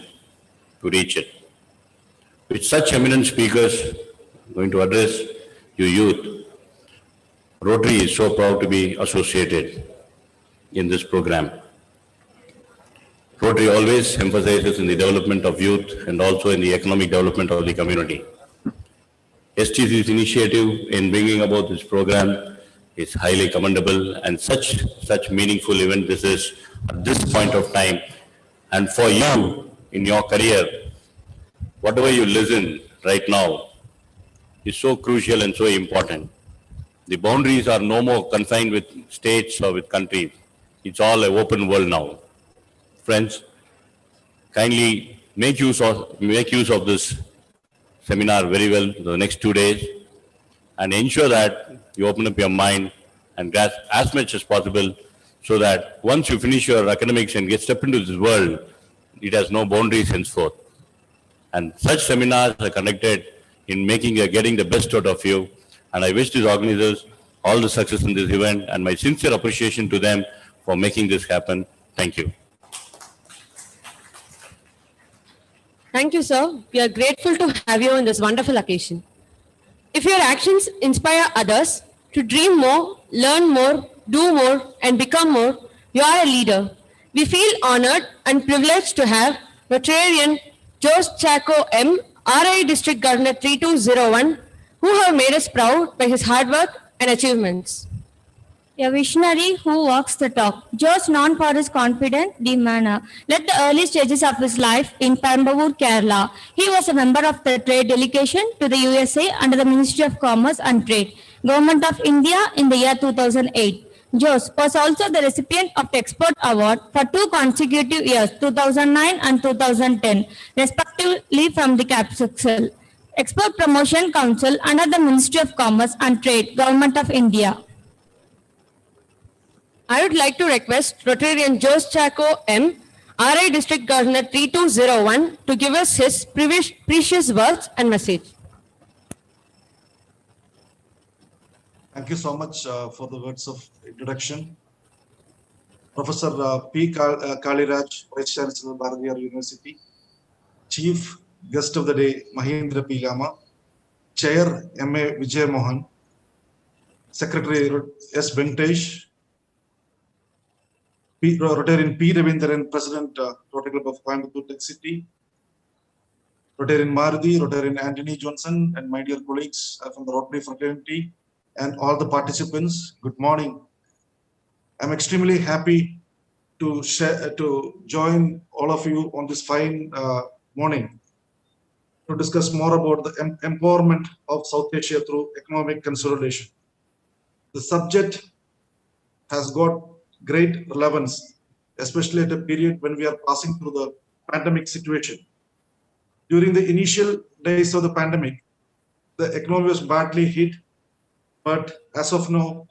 to reach it. With such eminent speakers going to address you youth, Rotary is so proud to be associated in this program. Rotary always emphasizes in the development of youth and also in the economic development of the community. STC's initiative in bringing about this program is highly commendable, and such meaningful event this is at this point of time. And for you in your career, whatever you listen right now is so crucial and so important. The boundaries are no more confined with states or with countries. It's all an open world now. Friends, kindly make use of this seminar very well the next 2 days, and ensure that you open up your mind and grasp as much as possible, so that once you finish your academics and step into this world, it has no boundaries henceforth. And such seminars are conducted in getting the best out of you. And I wish these organizers all the success in this event, and my sincere appreciation to them for making this happen. Thank you.
Thank you, sir. We are grateful to have you on this wonderful occasion. If your actions inspire others to dream more, learn more, do more, and become more, you are a leader. We feel honored and privileged to have Rotarian Jose Chaco M, RI District Governor 3201, who have made us proud by his hard work and achievements.
A visionary who walks the talk. Joe's known for his confident demeanor. Led the early stages of his life in Perambur, Kerala. He was a member of the trade delegation to the USA under the Ministry of Commerce and Trade, Government of India in the year 2008. Jose was also the recipient of the Export Award for 2 consecutive years, 2009 and 2010, respectively from the Capsule Export Promotion Council under the Ministry of Commerce and Trade, Government of India.
I would like to request Rotarian Jose Chaco M, RI District Governor 3201, to give us his precious words and message.
Thank you so much for the words of introduction. Professor P. Kaliraj, Vice Chancellor, Bharatiyar University. Chief Guest of the Day, Mahindra P. Lama. Chair, M.A. Vijay Mohan. Secretary, S. Venkatesh. Rotarian P. Ravindran, President, Rotary Club of Coimbatore Tech City. Rotarian Maruti, Rotarian Anthony Johnson, and my dear colleagues from the Rotary fraternity, and all the participants, good morning. I'm extremely happy to join all of you on this fine morning to discuss more about the empowerment of South Asia through economic consolidation. The subject has got great relevance, especially at a period when we are passing through the pandemic situation. During the initial days of the pandemic, the economy was badly hit, but as of now,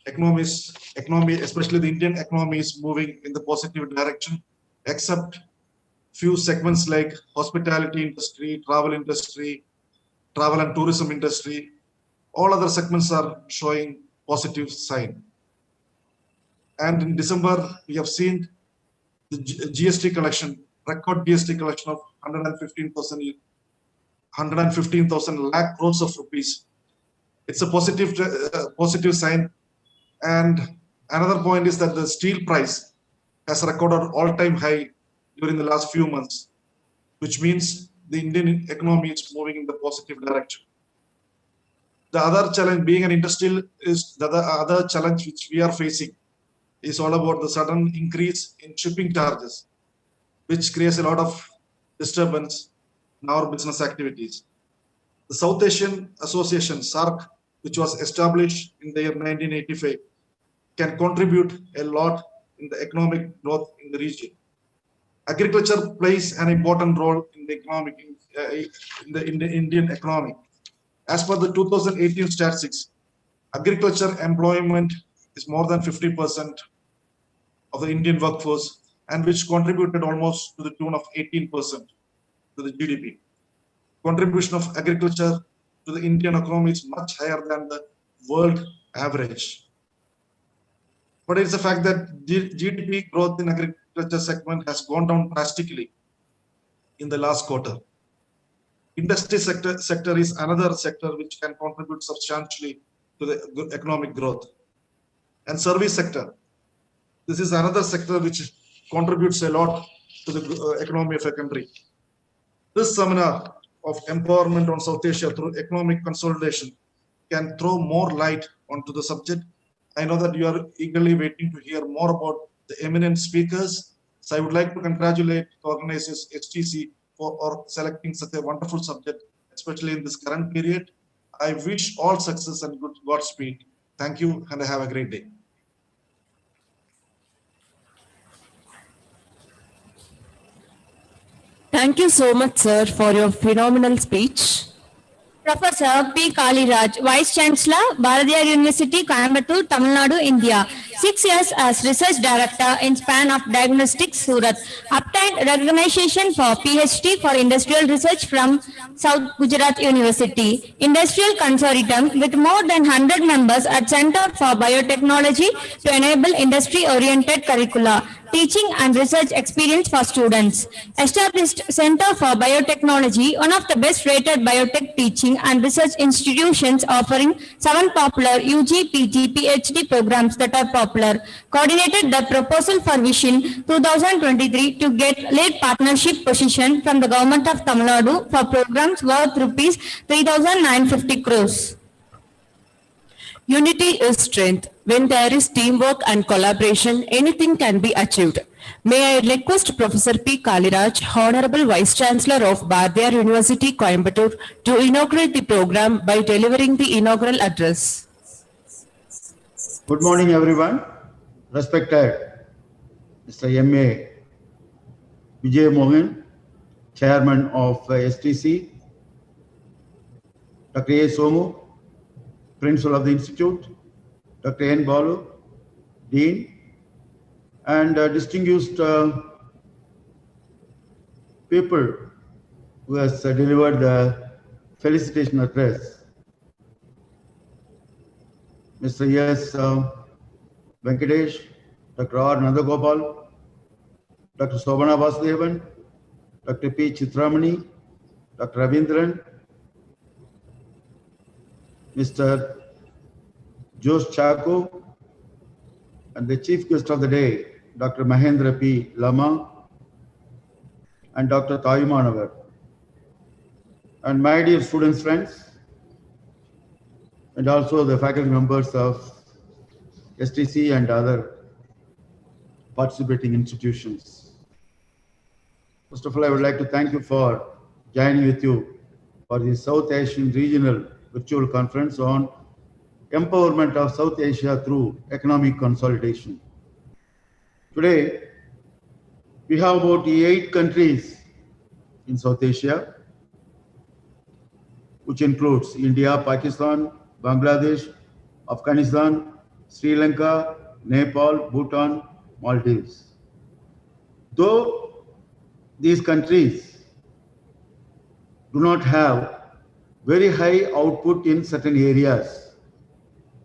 economy, especially the Indian economy, is moving in the positive direction, except few segments like hospitality industry, travel and tourism industry. All other segments are showing positive sign. And in December, we have seen the GST collection, record GST collection of 115,000 lakh crores of rupees. It's a positive sign. And another point is that the steel price has recorded all-time high during the last few months, which means the Indian economy is moving in the positive direction. The other challenge, being an industrial, is the other challenge which we are facing is all about the sudden increase in shipping charges, which creates a lot of disturbance in our business activities. The South Asian Association, SAARC, which was established in the year 1985, can contribute a lot in the economic growth in the region. Agriculture plays an important role in the economic, in the Indian economy. As per the 2018 statistics, agriculture employment is more than 50% of the Indian workforce, and which contributed almost to the tune of 18% to the GDP. Contribution of agriculture to the Indian economy is much higher than the world average. But it's a fact that GDP growth in agriculture segment has gone down drastically in the last quarter. Industry sector is another sector which can contribute substantially to the economic growth. And service sector, this is another sector which contributes a lot to the economy of a country. This seminar of empowerment on South Asia through economic consolidation can throw more light onto the subject. I know that you are eagerly waiting to hear more about the eminent speakers. So I would like to congratulate the organizers STC for selecting such a wonderful subject, especially in this current period. I wish all success and good Godspeed. Thank you and have a great day.
Thank you so much, sir, for your phenomenal speech.
Professor P. Kaliraj, Vice Chancellor, Bharatiyar University, Coimbatore, Tamil Nadu, India. 6 years as Research Director in span of Diagnostics, Surat. Obtained recognition for PhD for Industrial Research from South Gujarat University. Industrial Consortium with more than 100 members at Center for Biotechnology to enable industry-oriented curricula. Teaching and research experience for students. Established Center for Biotechnology, one of the best rated biotech teaching and research institutions offering 7 popular UG, PG, PhD programs that are popular. Coordinated the proposal for Vision 2023 to get lead partnership position from the Government of Tamil Nadu for programs worth rupees 3,950 crores.
Unity is strength. When there is teamwork and collaboration, anything can be achieved. May I request Professor P. Kaliraj, Honorable Vice Chancellor of Bharatiyar University, Coimbatore, to inaugurate the program by delivering the inaugural address.
Good morning, everyone. Respected Mr. M.A. Vijay Mohan, Chairman of STC, Dr. A. Somu, Principal of the Institute, Dr. N. Balu, Dean, and distinguished people who has delivered the felicitation address. Mr. S. Venkatesh, Dr. R. Nandagopal, Dr. Sobhana Vasudevan, Dr. P. Chitramani, Dr. Ravindran, Mr. Jose Chaco, and the chief guest of the day, Dr. Mahendra P. Lama, and Dr. Tayumanavar. And my dear students, friends, and also the faculty members of STC and other participating institutions. First of all, I would like to thank you for joining with you for the South Asian Regional Virtual Conference on Empowerment of South Asia through Economic Consolidation. Today, we have about 8 countries in South Asia, which includes India, Pakistan, Bangladesh, Afghanistan, Sri Lanka, Nepal, Bhutan, Maldives. Though these countries do not have very high output in certain areas,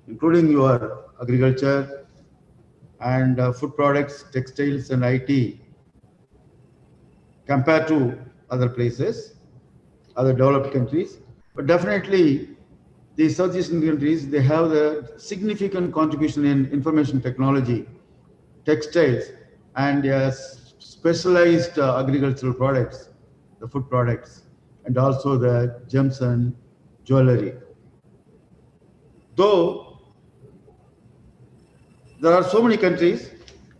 including your agriculture and food products, textiles and IT, compared to other places, other developed countries. But definitely, the South Asian countries, they have the significant contribution in information technology, textiles, and specialized agricultural products, the food products, and also the gems and jewelry. Though there are so many countries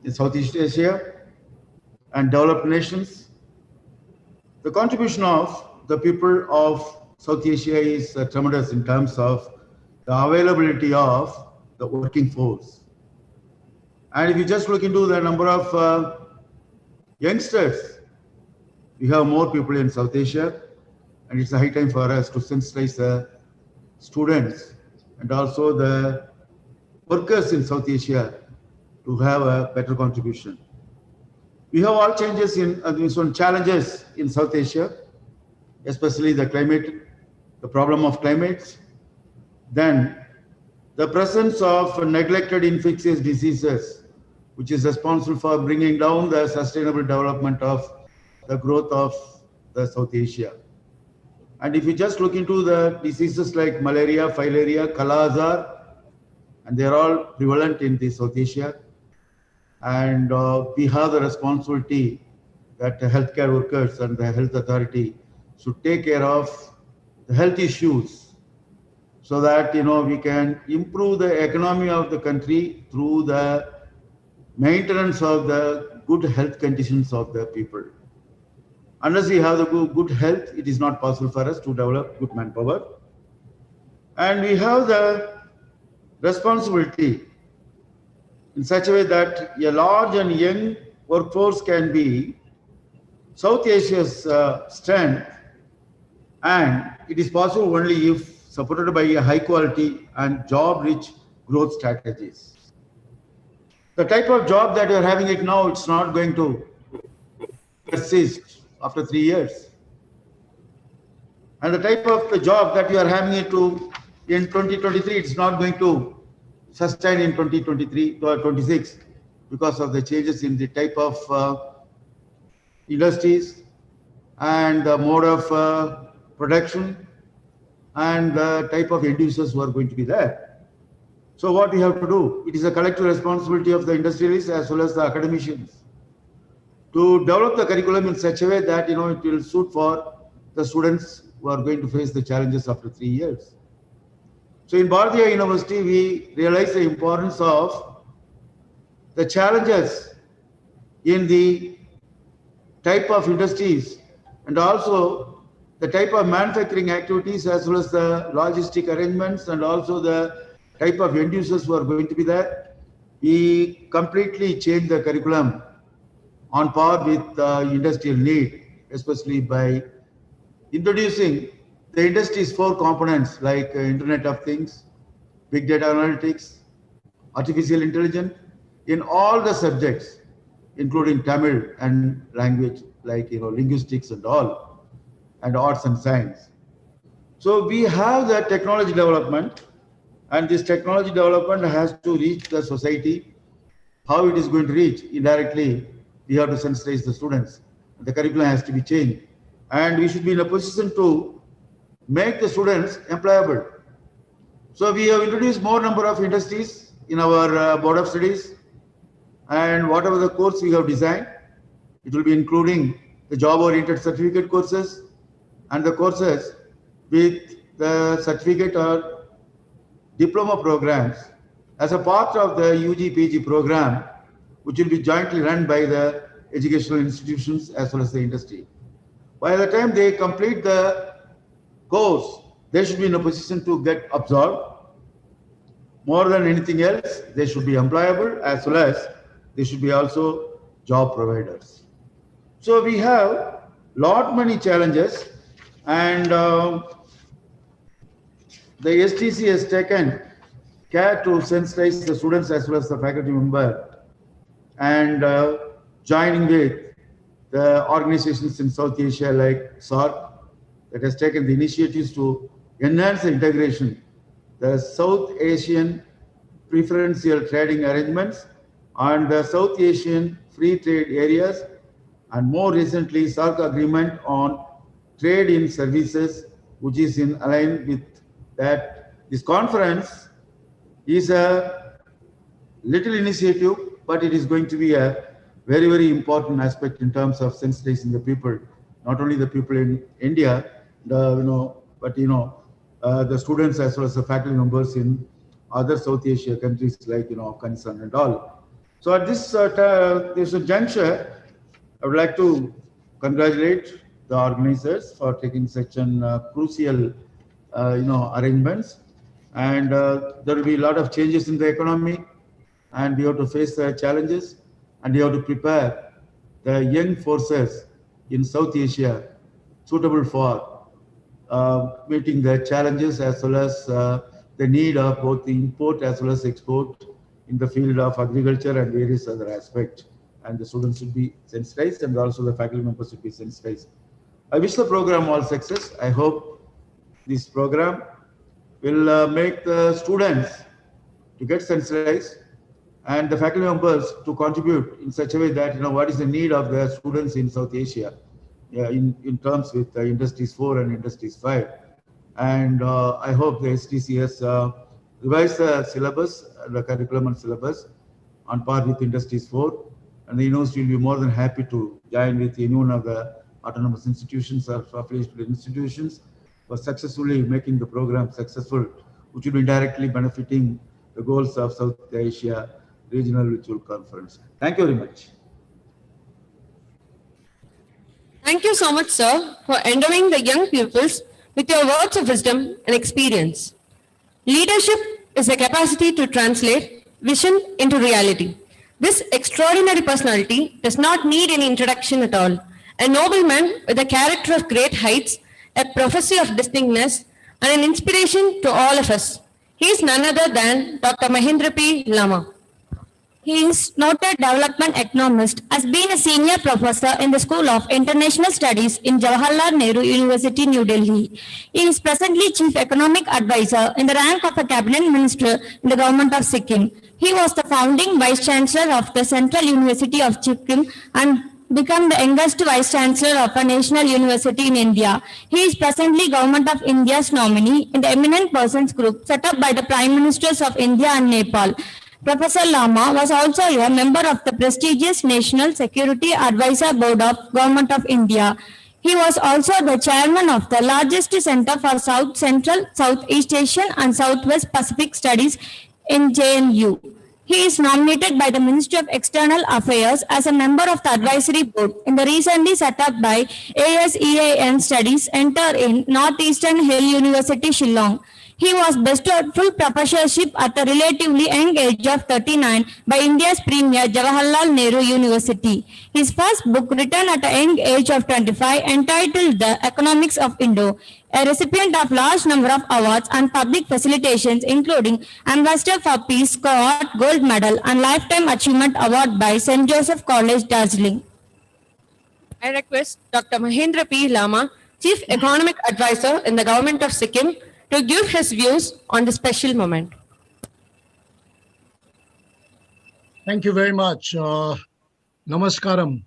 in Southeast Asia and developed nations, the contribution of the people of South Asia is tremendous in terms of the availability of the working force. And if you just look into the number of youngsters, we have more people in South Asia, and it's a high time for us to sensitize the students and also the workers in South Asia to have a better contribution. We have all changes in some challenges in South Asia, especially the climate, the problem of climate, then the presence of neglected infectious diseases, which is responsible for bringing down the sustainable development of the growth of the South Asia. And if you just look into the diseases like malaria, filaria, Kala-Azar, and they're all prevalent in the South Asia. And we have the responsibility that the healthcare workers and the health authority should take care of the health issues so that, we can improve the economy of the country through the maintenance of the good health conditions of the people. Unless we have the good health, it is not possible for us to develop good manpower. And we have the responsibility in such a way that a large and young workforce can be South Asia's strength, and it is possible only if supported by a high quality and job-rich growth strategies. The type of job that you are having it now, it's not going to persist after 3 years. And the type of the job that you are having it to in 2023, it's not going to sustain in 2023 or 26 because of the changes in the type of industries and the mode of production and the type of end users who are going to be there. So what we have to do, it is a collective responsibility of the industrialists as well as the academicians to develop the curriculum in such a way that, it will suit for the students who are going to face the challenges after 3 years. So in Bharatiya University, we realize the importance of the challenges in the type of industries and also the type of manufacturing activities as well as the logistic arrangements and also the type of end users who are going to be there. We completely change the curriculum on par with the industrial need, especially by introducing the industry's 4 components like Internet of Things, Big Data Analytics, Artificial Intelligence in all the subjects, including Tamil and language like linguistics and all, and arts and science. So we have the technology development, and this technology development has to reach the society. How it is going to reach? Indirectly, we have to sensitize the students. The curriculum has to be changed, and we should be in a position to make the students employable. So we have introduced more number of industries in our board of studies, and whatever the course we have designed, it will be including the job-oriented certificate courses and the courses with the certificate or diploma programs as a part of the UG PG program, which will be jointly run by the educational institutions as well as the industry. By the time they complete the course, they should be in a position to get absorbed. More than anything else, they should be employable as well as they should be also job providers. So we have lot many challenges, and the STC has taken care to sensitize the students as well as the faculty member, and joining with the organizations in South Asia like SAARC that has taken the initiatives to enhance the integration, the South Asian preferential trading arrangements and the South Asian free trade areas, and more recently SAARC agreement on trade in services, which is in line with that. This conference is a little initiative, but it is going to be a very, very important aspect in terms of sensitizing the people, not only the people in India, but the students as well as the faculty members in other South Asia countries like, Afghanistan and all. So at this juncture, I would like to congratulate the organizers for taking such an crucial, arrangements. And there will be a lot of changes in the economy, and we have to face the challenges, and we have to prepare the young forces in South Asia suitable for meeting the challenges as well as the need of both the import as well as export in the field of agriculture and various other aspects. And the students should be sensitized, and also the faculty members should be sensitized. I wish the program all success. I hope this program will make the students to get sensitized and the faculty members to contribute in such a way that, what is the need of the students in South Asia in terms with Industries 4 and Industries 5. And I hope the STC has revised the syllabus, the curriculum and syllabus on par with Industries 4. And the university will be more than happy to join with any one of the autonomous institutions or affiliated institutions for successfully making the program successful, which will be directly benefiting the goals of South Asia Regional Virtual Conference. Thank you very much.
Thank you so much, sir, for endowing the young pupils with your words of wisdom and experience. Leadership is the capacity to translate vision into reality. This extraordinary personality does not need any introduction at all. A nobleman with a character of great heights, a prophecy of distinctness, and an inspiration to all of us. He is none other than Dr. Mahendra P. Lama.
He is noted development economist, has been a senior professor in the School of International Studies in Jawaharlal Nehru University, New Delhi. He is presently Chief Economic Advisor in the rank of a Cabinet Minister in the Government of Sikkim. He was the founding Vice Chancellor of the Central University of Sikkim and become the youngest Vice Chancellor of a national university in India. He is presently Government of India's nominee in the Eminent Persons Group set up by the Prime Ministers of India and Nepal. Professor Lama was also a member of the prestigious National Security Advisor Board of Government of India. He was also the chairman of the largest Center for South Central, Southeast Asian and Southwest Pacific Studies in JNU. He is nominated by the Ministry of External Affairs as a member of the advisory board in the recently set up by ASEAN Studies Center in Northeastern Hill University, Shillong. He was bestowed full professorship at a relatively young age of 39 by India's premier Jawaharlal Nehru University. His first book, written at a young age of 25, entitled The Economics of Indo, a recipient of large number of awards and public facilitations, including Ambassador for Peace, Cohort, Gold Medal, and Lifetime Achievement Award by St. Joseph College, Darjeeling.
I request Dr. Mahendra P. Lama, Chief Economic Advisor in the Government of Sikkim, to give his views on the special moment.
Thank you very much. Namaskaram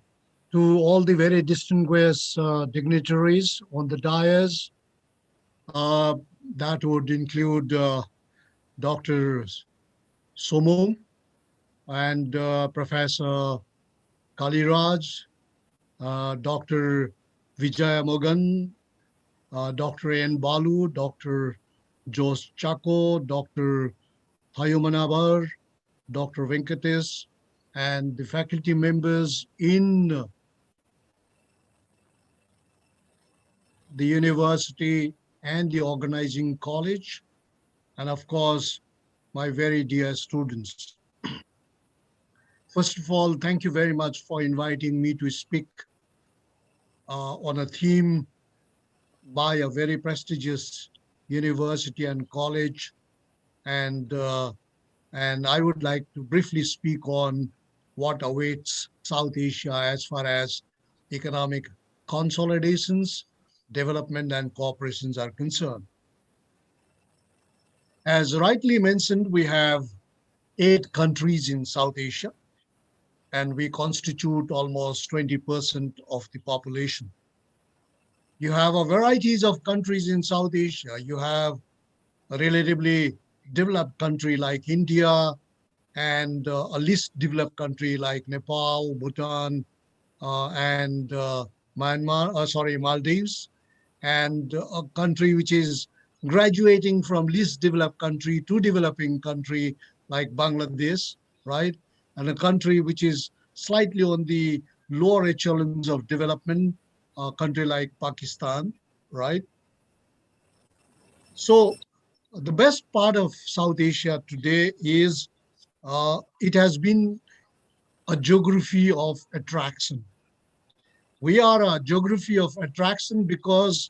to all the very distinguished dignitaries on the dais. That would include Dr. Somu and Professor Kaliraj, Dr. Vijaya Mogan, Dr. N. Balu, Dr. Jose Chaco, Dr. Thayumanabar, Dr. Venkatesh, and the faculty members in the university and the organizing college, and of course, my very dear students. First of all, thank you very much for inviting me to speak on a theme by a very prestigious university and college, and I would like to briefly speak on what awaits South Asia as far as economic consolidations, development, and cooperations are concerned. As rightly mentioned, we have 8 countries in South Asia, and we constitute almost 20% of the population. You have a varieties of countries in South Asia. You have a relatively developed country like India, and a least developed country like Nepal, Bhutan, and Maldives, and a country which is graduating from least developed country to developing country like Bangladesh, right? And a country which is slightly on the lower echelons of development, a country like Pakistan, right? So the best part of South Asia today is it has been a geography of attraction. We are a geography of attraction because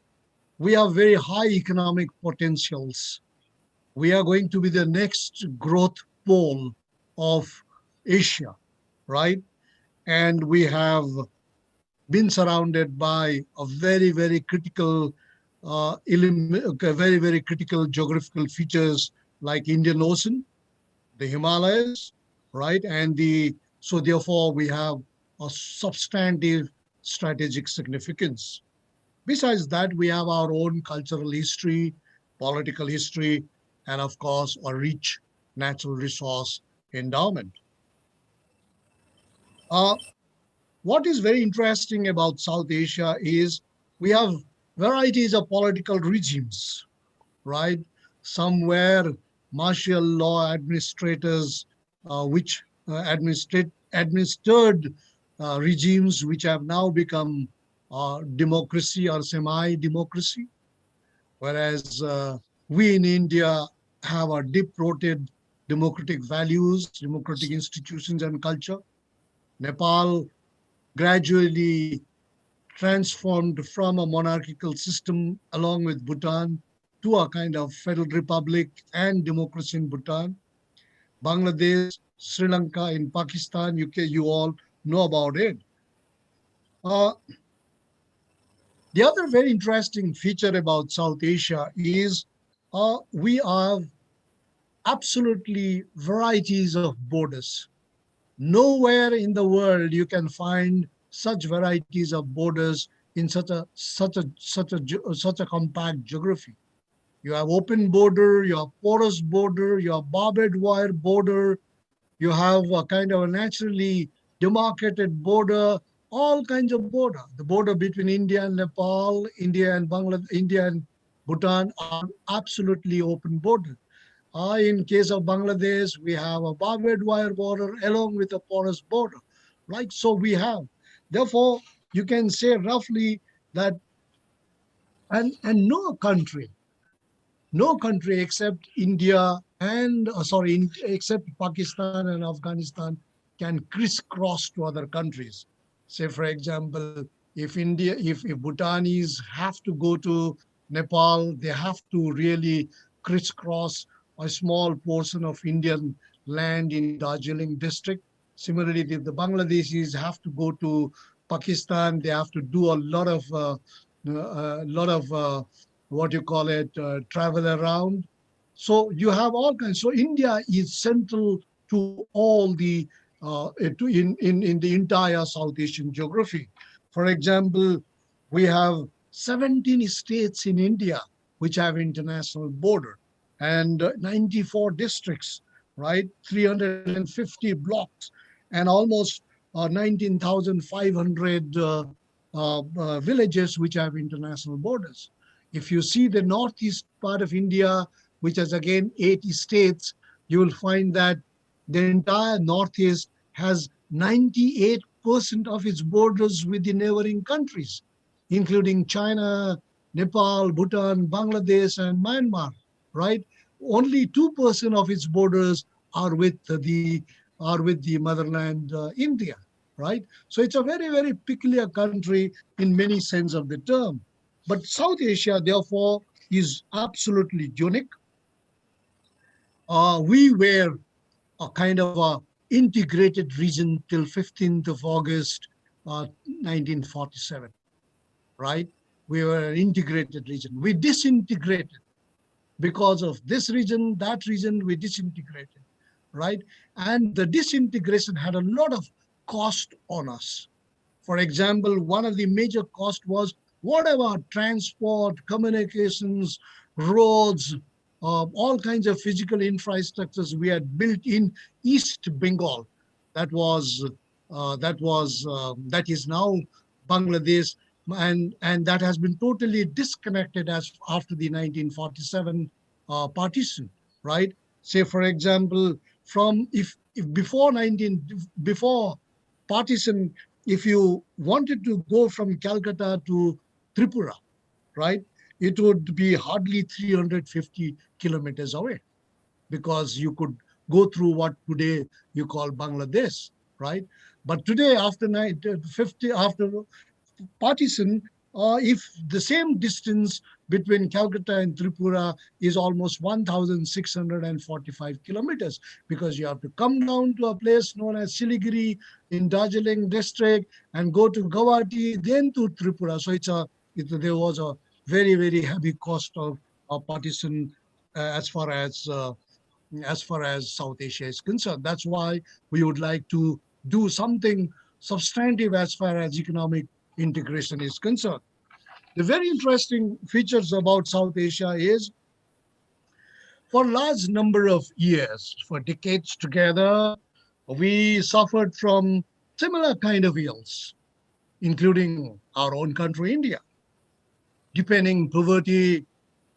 we have very high economic potentials. We are going to be the next growth pole of Asia, right? And we have been surrounded by a very, very critical, very critical geographical features like Indian Ocean, the Himalayas, right? So therefore we have a substantive strategic significance. Besides that, we have our own cultural history, political history, and of course, a rich natural resource endowment. What is very interesting about South Asia is we have varieties of political regimes, right? Somewhere martial law administrators, which administered regimes which have now become democracy or semi-democracy, whereas we in India have a deep-rooted democratic values, democratic institutions and culture. Nepal gradually transformed from a monarchical system along with Bhutan to a kind of federal republic and democracy in Bhutan. Bangladesh, Sri Lanka, in Pakistan, UK, you all know about it. The other very interesting feature about South Asia is we have absolutely varieties of borders. Nowhere in the world you can find such varieties of borders in such a compact geography. You have open border, you have porous border, you have barbed wire border, you have a kind of a naturally demarcated border, all kinds of border. The border between India and Nepal, India and Bangladesh, India and Bhutan are absolutely open border. In case of Bangladesh, we have a barbed wire border along with a porous border, right? So we have. Therefore, you can say roughly that, and no country except India and, except Pakistan and Afghanistan can crisscross to other countries. Say, for example, if Bhutanese have to go to Nepal, they have to really crisscross a small portion of Indian land in Darjeeling district. Similarly, if the Bangladeshis have to go to Pakistan, they have to do a lot of travel around. So you have all kinds. So India is central to all the in the entire South Asian geography. For example, we have 17 states in India which have international border, and 94 districts, right? 350 blocks, and almost 19,500 villages which have international borders. If you see the northeast part of India, which has again 80 states, you will find that the entire northeast has 98% of its borders with the neighboring countries, including China, Nepal, Bhutan, Bangladesh, and Myanmar, right? Only 2% of its borders are with the motherland, India, right? So it's a very, very peculiar country in many sense of the term. But South Asia, therefore, is absolutely unique. We were a kind of a integrated region till 15th of August, 1947, right? We were an integrated region. We disintegrated because of this region, that region, we disintegrated, right? And the disintegration had a lot of cost on us. For example, one of the major costs was whatever transport, communications, roads, all kinds of physical infrastructures we had built in East Bengal. That is now Bangladesh. and that has been totally disconnected as after the 1947 partition, right? Say, for example, from if before partition, if you wanted to go from Calcutta to Tripura, right, it would be hardly 350 kilometers away, because you could go through what today you call Bangladesh, right? But today, after 50, after partition, if the same distance between Calcutta and Tripura is almost 1,645 kilometers, because you have to come down to a place known as Siliguri in Darjeeling district and go to Guwahati, then to Tripura. So there was a very, very heavy cost of partition as far as South Asia is concerned. That's why we would like to do something substantive as far as economic integration is concerned. The very interesting features about South Asia is, for a large number of years, for decades together, we suffered from similar kind of ills, including our own country, India. Deepening poverty,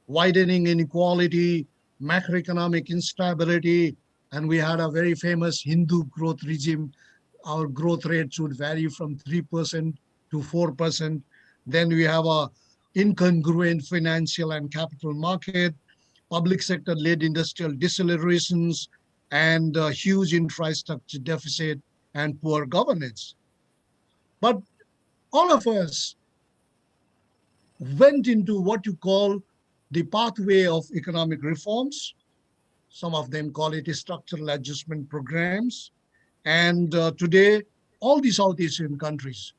widening inequality, macroeconomic instability, and we had a very famous Hindu growth regime. Our growth rates would vary from 3% to 4%. Then we have a incongruent financial and capital market, public sector-led industrial decelerations, and a huge infrastructure deficit and poor governance. But all of us went into what you call the pathway of economic reforms. Some of them call it structural adjustment programs. And today, all the South Asian countries,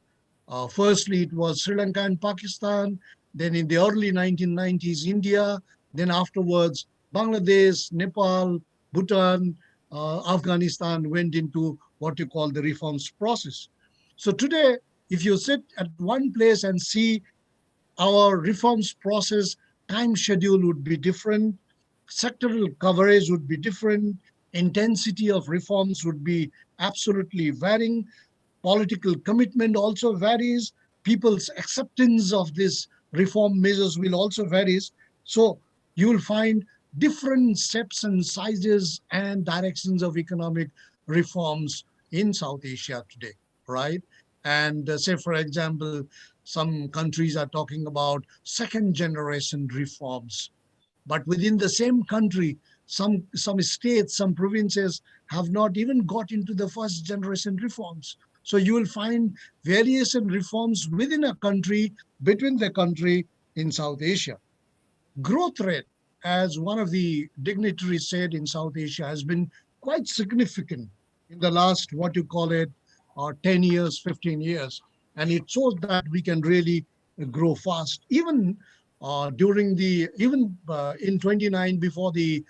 firstly, it was Sri Lanka and Pakistan, then in the early 1990s, India, then afterwards, Bangladesh, Nepal, Bhutan, Afghanistan went into what you call the reforms process. So today, if you sit at one place and see our reforms process, time schedule would be different, sectoral coverage would be different, intensity of reforms would be absolutely varying, political commitment also varies, people's acceptance of these reform measures will also varies. So you will find different steps and sizes and directions of economic reforms in South Asia today, right? And say, for example, some countries are talking about second generation reforms. But within the same country, some states, some provinces have not even got into the first generation reforms. So you will find variation reforms within a country, between the country in South Asia. Growth rate, as one of the dignitaries said in South Asia, has been quite significant in the last, what you call it, 10 years, 15 years. And it shows that we can really grow fast. Even in 29, before the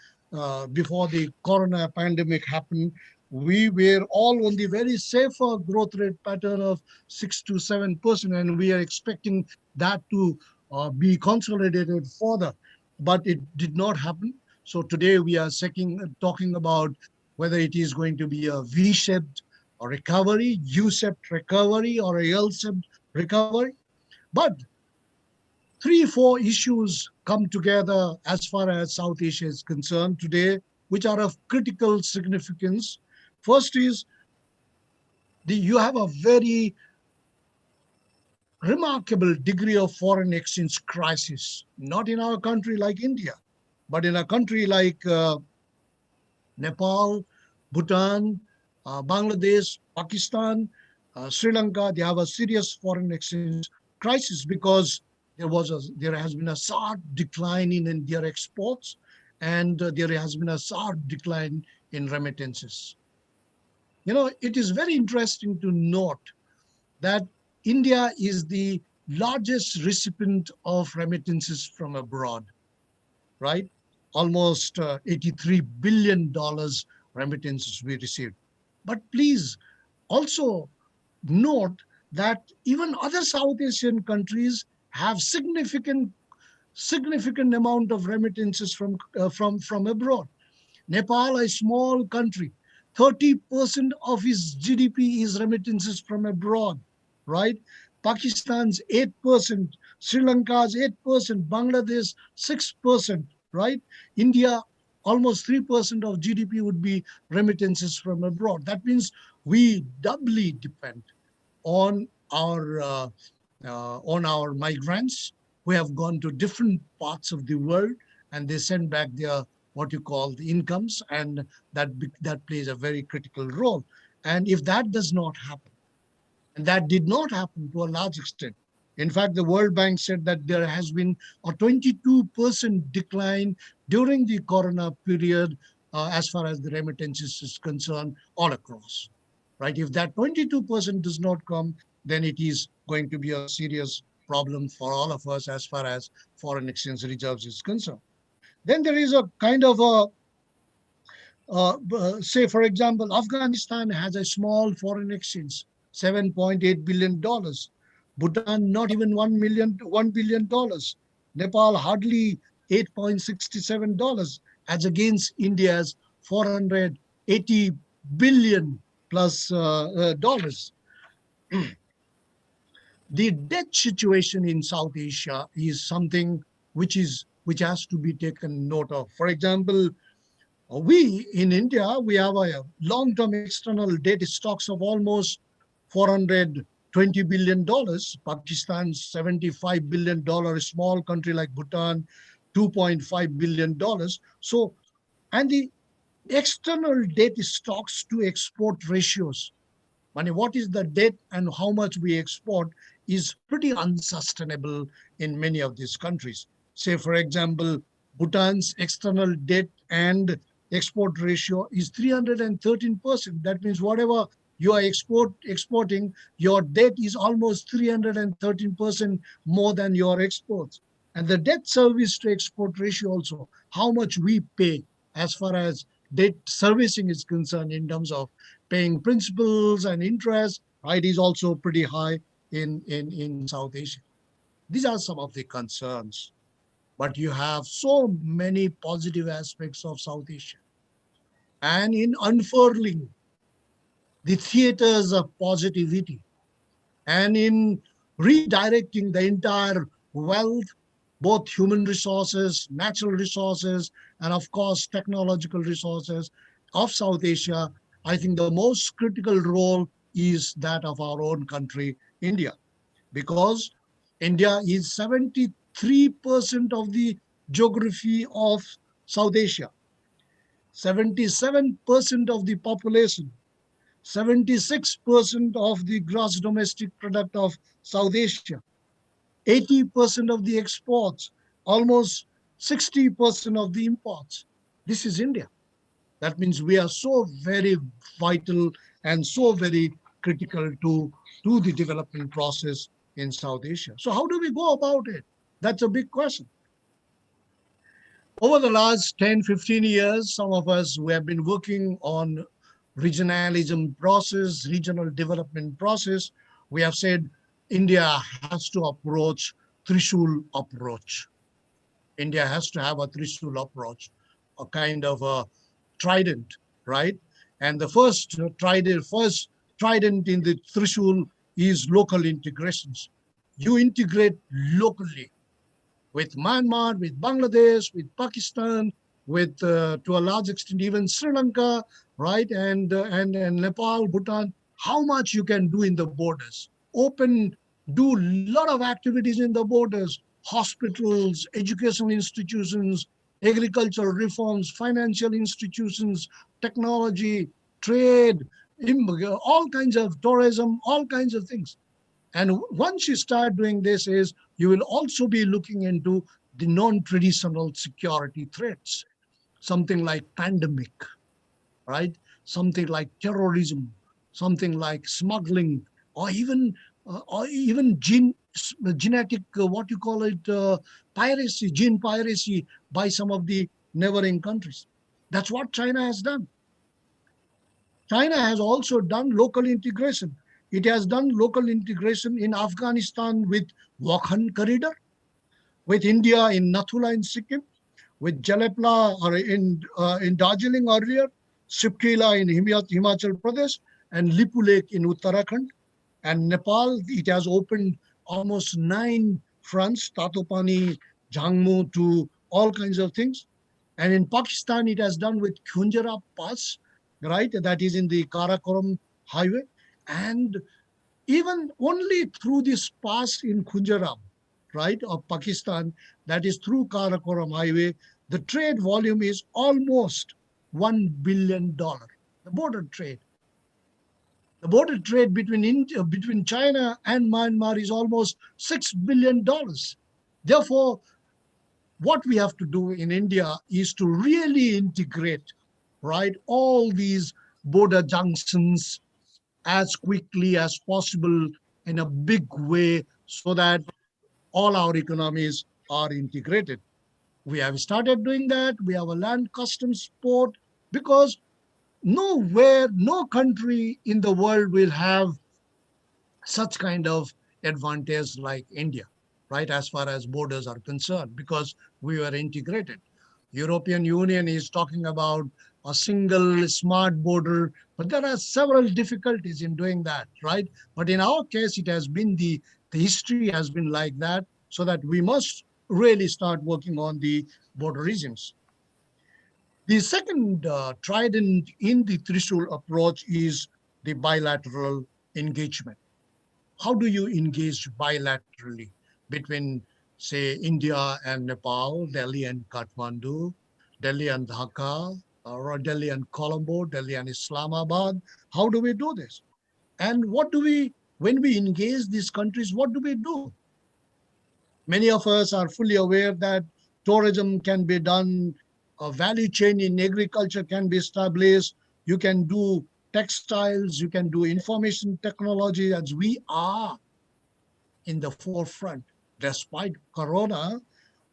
corona pandemic happened, we were all on the very safer growth rate pattern of 6 to 7%, and we are expecting that to be consolidated further, but it did not happen. So today we are talking about whether it is going to be a V-shaped recovery, U-shaped recovery, or a L-shaped recovery. But 3-4 issues come together as far as South Asia is concerned today, which are of critical significance. First is you have a very remarkable degree of foreign exchange crisis, not in our country like India, but in a country like Nepal, Bhutan, Bangladesh, Pakistan, Sri Lanka. They have a serious foreign exchange crisis because there has been a sharp decline in their exports, and there has been a sharp decline in remittances. You know, it is very interesting to note that India is the largest recipient of remittances from abroad, right? Almost $83 billion remittances we received. But please also note that even other South Asian countries have significant amount of remittances from abroad. Nepal, a small country, 30% of its GDP is remittances from abroad, right? Pakistan's 8%, Sri Lanka's 8%, Bangladesh 6%, right? India, almost 3% of GDP would be remittances from abroad. That means we doubly depend on our migrants who have gone to different parts of the world, and they send back their what you call the incomes, and that plays a very critical role. And if that does not happen, and that did not happen to a large extent. In fact, the World Bank said that there has been a 22% decline during the corona period as far as the remittances is concerned all across, right? If that 22% does not come, then it is going to be a serious problem for all of us as far as foreign exchange reserves is concerned. Then there is a kind of a say, for example, Afghanistan has a small foreign exchange, $7.8 billion. Bhutan, not even $1 billion. Nepal, hardly $8.67, as against India's $480 billion plus dollars. The debt situation in South Asia is something which has to be taken note of. For example, we in India, we have a long-term external debt stocks of almost $420 billion. Pakistan's $75 billion, a small country like Bhutan, $2.5 billion. So, and the external debt stocks to export ratios, what is the debt and how much we export, is pretty unsustainable in many of these countries. Say, for example, Bhutan's external debt and export ratio is 313%. That means whatever you are exporting, your debt is almost 313% more than your exports. And the debt service to export ratio also, how much we pay as far as debt servicing is concerned in terms of paying principals and interest, right, is also pretty high in South Asia. These are some of the concerns. But you have so many positive aspects of South Asia. And in unfurling the theaters of positivity and in redirecting the entire wealth, both human resources, natural resources, and of course, technological resources of South Asia, I think the most critical role is that of our own country, India, because India is 73% of the geography of South Asia, 77% of the population, 76% of the gross domestic product of South Asia, 80% of the exports, almost 60% of the imports. This is India. That means we are so very vital and so very critical to the development process in South Asia. So how do we go about it? That's a big question. Over the last 10, 15 years, some of us who have been working on regionalism process, regional development process, we have said India has to approach Trishul approach. India has to have a Trishul approach, a kind of a trident, right? And the first trident in the Trishul is local integrations. You integrate locally with Myanmar, with Bangladesh, with Pakistan, with to a large extent even Sri Lanka, right? And Nepal, Bhutan. How much you can do in the borders? Do a lot of activities in the borders, hospitals, educational institutions, agricultural reforms, financial institutions, technology, trade, all kinds of tourism, all kinds of things. And once you start doing this, you will also be looking into the non-traditional security threats, something like pandemic, right? Something like terrorism, something like smuggling, or even genetic, piracy, gene piracy by some of the neighboring countries. That's what China has done. China has also done local integration. It has done local integration in Afghanistan with Wakhan corridor, with India in Nathula in Sikkim, with Jalepla or in Darjeeling earlier, Shipkila in Himachal Pradesh, and Lipu Lake in Uttarakhand. And Nepal, it has opened almost 9 fronts, Tatopani, Jangmu, to all kinds of things. And in Pakistan, it has done with Khunjara Pass, right? That is in the Karakoram highway. And even only through this pass in Khunjaram, right, of Pakistan, that is through Karakoram highway, the trade volume is almost $1 billion, the border trade. The border trade between China and Myanmar is almost $6 billion. Therefore, what we have to do in India is to really integrate, right, all these border junctions as quickly as possible in a big way so that all our economies are integrated. We have started doing that. We have a land customs port because nowhere, no country in the world will have such kind of advantage like India, right, as far as borders are concerned, because we were integrated. European Union is talking about a single smart border, but there are several difficulties in doing that, right? But in our case, it has been the history has been like that, so that we must really start working on the border regions. The second trident in the Trishul approach is the bilateral engagement. How do you engage bilaterally between, say, India and Nepal, Delhi and Kathmandu, Delhi and Dhaka, or Delhi and Colombo, Delhi and Islamabad? How do we do this? And what do we, when we engage these countries, what do we do? Many of us are fully aware that tourism can be done, a value chain in agriculture can be established, you can do textiles, you can do information technology, as we are in the forefront. Despite Corona,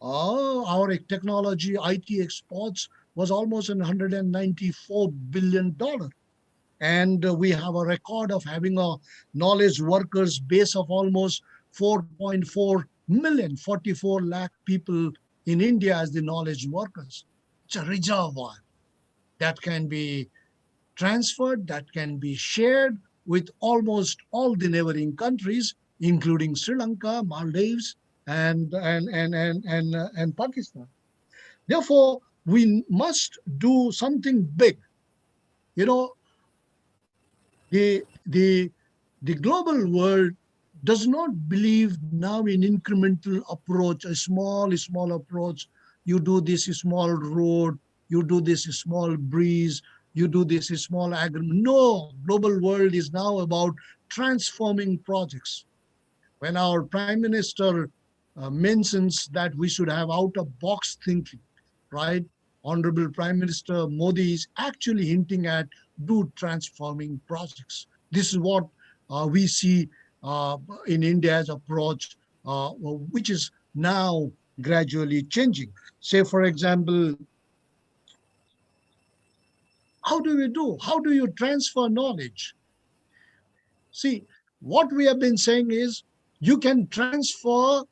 our technology, IT exports was almost $194 billion. And we have a record of having a knowledge workers base of almost 4.4 million, 44 lakh people in India as the knowledge workers. It's a reservoir that can be transferred, that can be shared with almost all the neighboring countries, including Sri Lanka, Maldives, and Pakistan. Therefore, we must do something big. You know, the global world does not believe now in incremental approach, a small approach. You do this small road, you do this small breeze, you do this small agreement. No, global world is now about transforming projects. When our Prime Minister mentions that we should have out-of-box thinking, right? Honorable Prime Minister Modi is actually hinting at do transforming projects. This is what we see in India's approach, which is now gradually changing. Say, for example, how do we do? How do you transfer knowledge? See, what we have been saying is you can transfer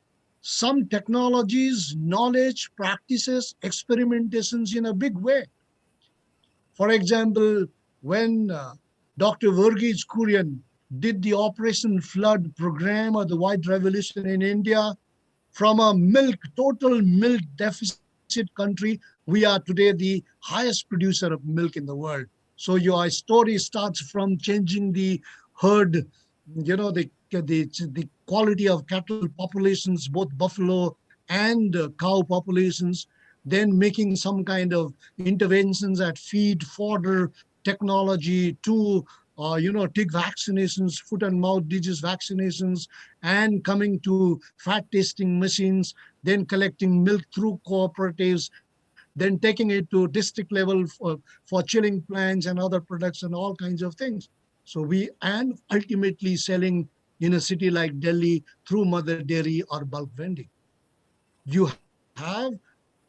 some technologies, knowledge, practices, experimentations in a big way. For example, when Dr. Verghese Kurian did the Operation Flood program or the White Revolution in India, from a total milk deficit country, we are today the highest producer of milk in the world. So your story starts from changing the herd, you know, the quality of cattle populations, both buffalo and cow populations, then making some kind of interventions at feed, fodder, technology to take vaccinations, foot and mouth disease vaccinations, and coming to fat testing machines, then collecting milk through cooperatives, then taking it to district level for chilling plants and other products and all kinds of things. So and ultimately selling in a city like Delhi through mother dairy or bulk vending. You have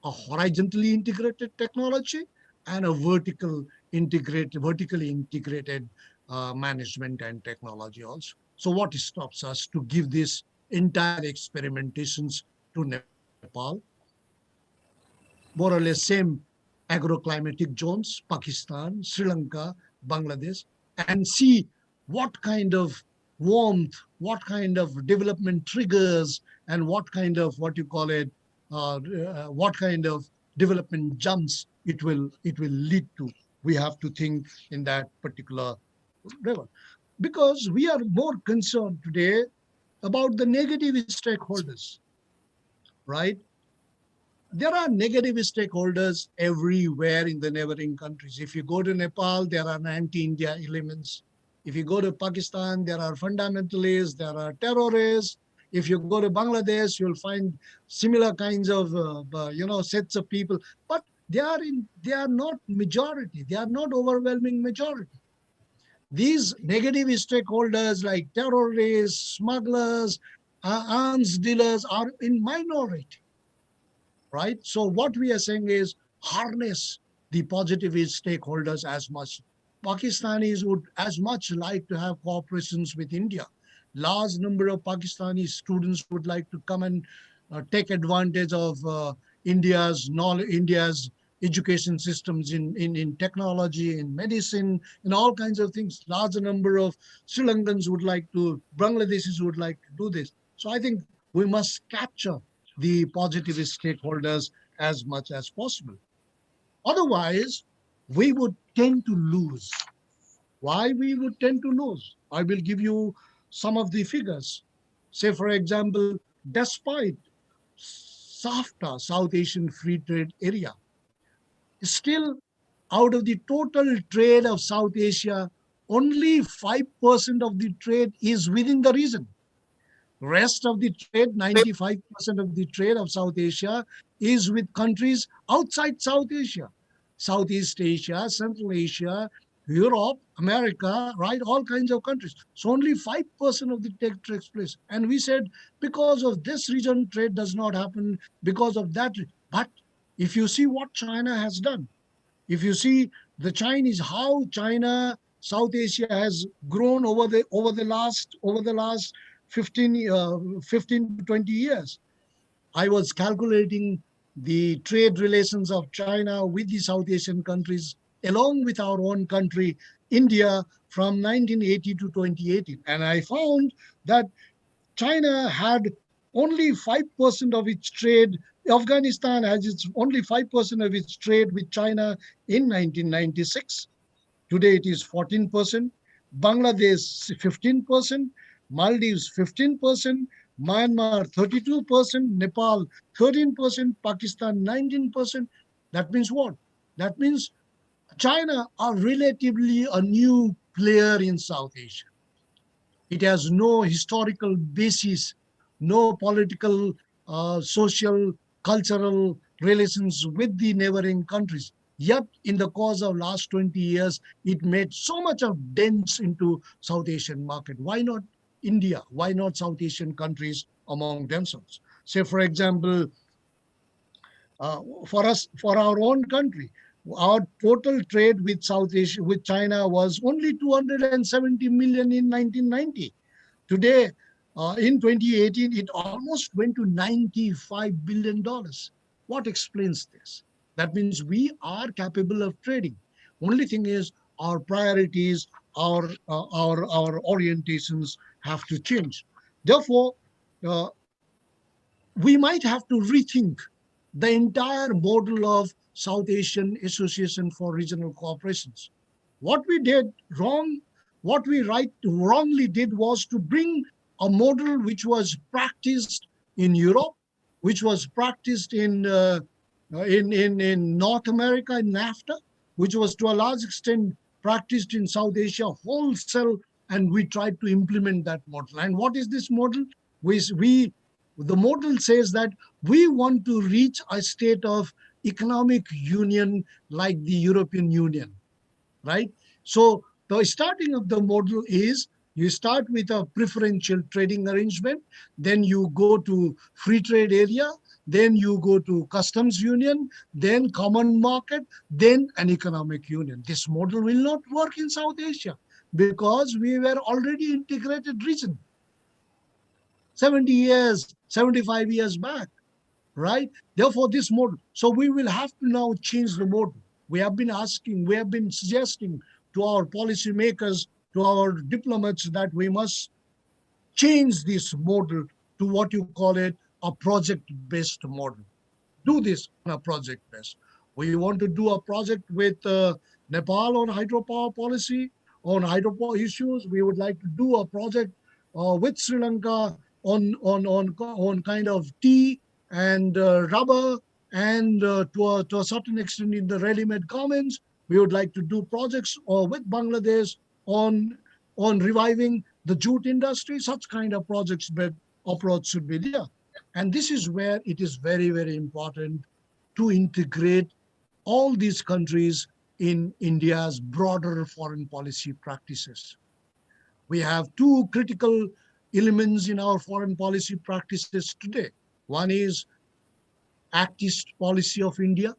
a horizontally integrated technology and a vertically integrated management and technology also. So what stops us to give this entire experimentations to Nepal? More or less same agroclimatic zones, Pakistan, Sri Lanka, Bangladesh, and see what kind of warmth, what kind of development triggers, and what kind of, what you call it, what kind of development jumps it will lead to. We have to think in that particular level, because we are more concerned today about the negative stakeholders, right? There are negative stakeholders everywhere in the neighboring countries. If you go to Nepal, there are anti-India elements. If you go to Pakistan, there are fundamentalists, there are terrorists. If you go to Bangladesh, you'll find similar kinds of, sets of people. But they are not majority. They are not overwhelming majority. These negative stakeholders like terrorists, smugglers, arms dealers are in minority, right? So what we are saying is harness the positive stakeholders as much. Pakistanis would as much like to have cooperations with India. Large number of Pakistani students would like to come and take advantage of India's knowledge, India's education systems in technology, in medicine, in all kinds of things. Large number of Sri Lankans would like to, Bangladeshis would like to do this. So I think we must capture the positive stakeholders as much as possible. Otherwise, we would tend to lose. Why we would tend to lose? I will give you some of the figures. Say, for example, despite SAFTA, South Asian Free Trade Area, still out of the total trade of South Asia, only 5% of the trade is within the region. Rest of the trade, 95% of the trade of South Asia is with countries outside South Asia. Southeast Asia, Central Asia, Europe, America, right? All kinds of countries. So only 5% of the trade takes place. And we said, because of this region, trade does not happen, because of that. But if you see what China has done, if you see the Chinese, how China, South Asia has grown over the last 15 to 20 years. I was calculating the trade relations of China with the South Asian countries, along with our own country, India, from 1980 to 2018. And I found that China had only 5% of its trade. Afghanistan has only 5% of its trade with China in 1996. Today it is 14%. Bangladesh 15%. Maldives 15%, Myanmar 32%, Nepal 13%, Pakistan 19%. That means what? That means China are relatively a new player in South Asia. It has no historical basis, no political, social, cultural relations with the neighboring countries. Yet, in the course of last 20 years, it made so much of dents into South Asian market. Why not India? Why not South Asian countries among themselves? Say, for example, for our own country, our total trade with South Asia, with China was only 270 million in 1990. Today, in 2018, it almost went to $95 billion. What explains this? That means we are capable of trading. Only thing is our priorities, our orientations have to change. Therefore, we might have to rethink the entire model of South Asian Association for Regional Cooperations. What we did wrong, what we wrongly did was to bring a model which was practiced in Europe, which was practiced in North America, in NAFTA, which was to a large extent practiced in South Asia wholesale, and we tried to implement that model. And what is this model? The model says that we want to reach a state of economic union like the European Union, right? So the starting of the model is you start with a preferential trading arrangement, then you go to free trade area, then you go to customs union, then common market, then an economic union. This model will not work in South Asia because we were already integrated region 70 years, 75 years back, right? Therefore, this model. So we will have to now change the model. We have been asking, we have been suggesting to our policymakers, to our diplomats that we must change this model to what you call it a project-based model. Do this on a project base. We want to do a project with Nepal on hydropower policy, on hydropower issues. We would like to do a project with Sri Lanka on kind of tea and rubber, and to a certain extent in the ready-made garments. We would like to do projects with Bangladesh on reviving the jute industry. Such kind of projects but approach should be there. And this is where it is very, very important to integrate all these countries in India's broader foreign policy practices. We have two critical elements in our foreign policy practices today. One is Act-East policy of India,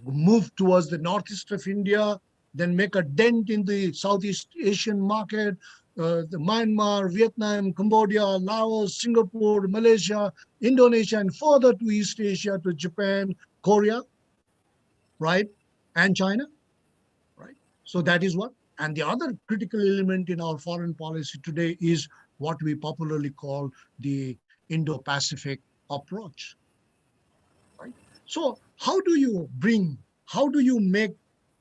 move towards the northeast of India, then make a dent in the Southeast Asian market, the Myanmar, Vietnam, Cambodia, Laos, Singapore, Malaysia, Indonesia, and further to East Asia, to Japan, Korea, right, and China, right? So that is what. And the other critical element in our foreign policy today is what we popularly call the Indo-Pacific approach, right? So how do you make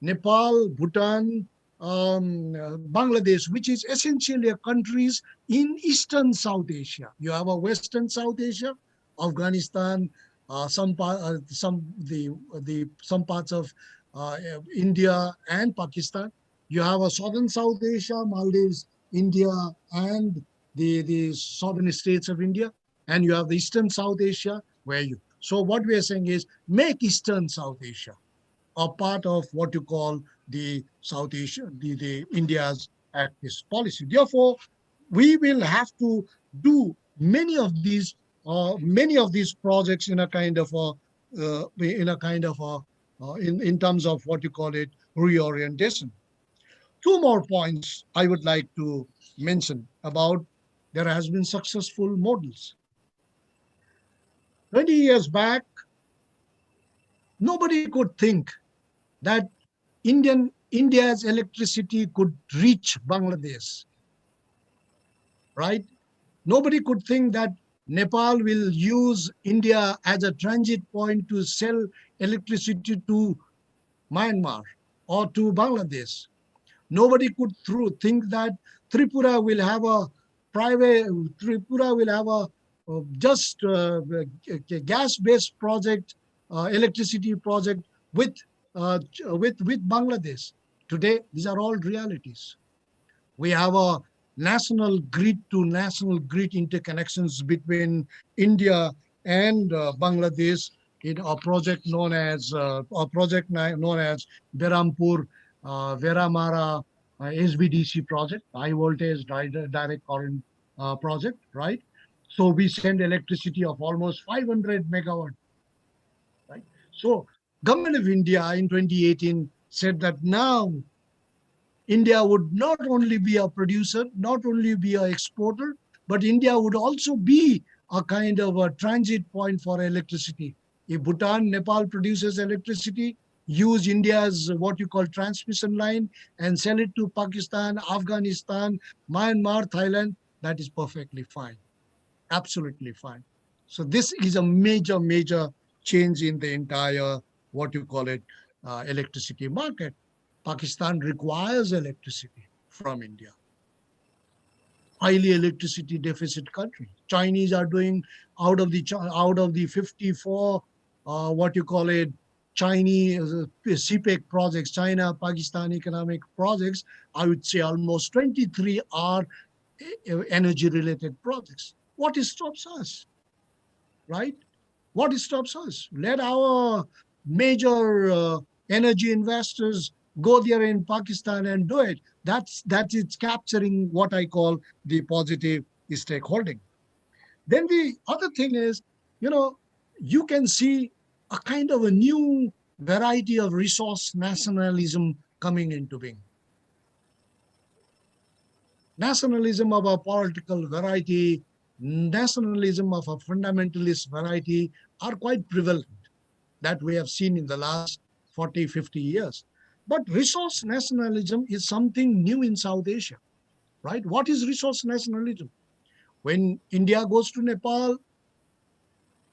Nepal, Bhutan, Bangladesh, which is essentially a countries in Eastern South Asia. You have a Western South Asia, Afghanistan, some parts of India and Pakistan. You have a Southern South Asia, Maldives, India, and the southern states of India. And you have the Eastern South Asia, where you. So what we are saying is make Eastern South Asia a part of what you call the South Asia, the India's Act-East policy. Therefore, we will have to do many of these projects in terms of what you call it reorientation. Two more points I would like to mention about there has been successful models. 20 years back, nobody could think that India's electricity could reach Bangladesh, right? Nobody could think that Nepal will use India as a transit point to sell electricity to Myanmar or to Bangladesh. Nobody could think that Tripura will have a gas-based project, electricity project with Bangladesh. Today, these are all realities. We have a national grid to national grid interconnections between India and Bangladesh in a project known as Berampur Veramara SVDC project, high voltage direct current project, right? So we send electricity of almost 500 megawatt, right? So Government of India in 2018 said that now India would not only be a producer, not only be an exporter, but India would also be a kind of a transit point for electricity. If Bhutan, Nepal produces electricity, use India's what you call transmission line and sell it to Pakistan, Afghanistan, Myanmar, Thailand, that is perfectly fine, absolutely fine. So this is a major, major change in the entire what you call it electricity market. Pakistan requires electricity from India. Highly electricity deficit country. Chinese are doing out of the 54 what you call it Chinese CPEC projects, China Pakistan economic projects. I would say almost 23 are energy related projects. What stops us, right? What stops us? Let our major energy investors go there in Pakistan and do it. That's it's capturing what I call the positive stakeholding. Then the other thing is, you can see a kind of a new variety of resource nationalism coming into being. Nationalism of a political variety, nationalism of a fundamentalist variety are quite prevalent that we have seen in the last 40, 50 years. But resource nationalism is something new in South Asia. right? What is resource nationalism? When India goes to Nepal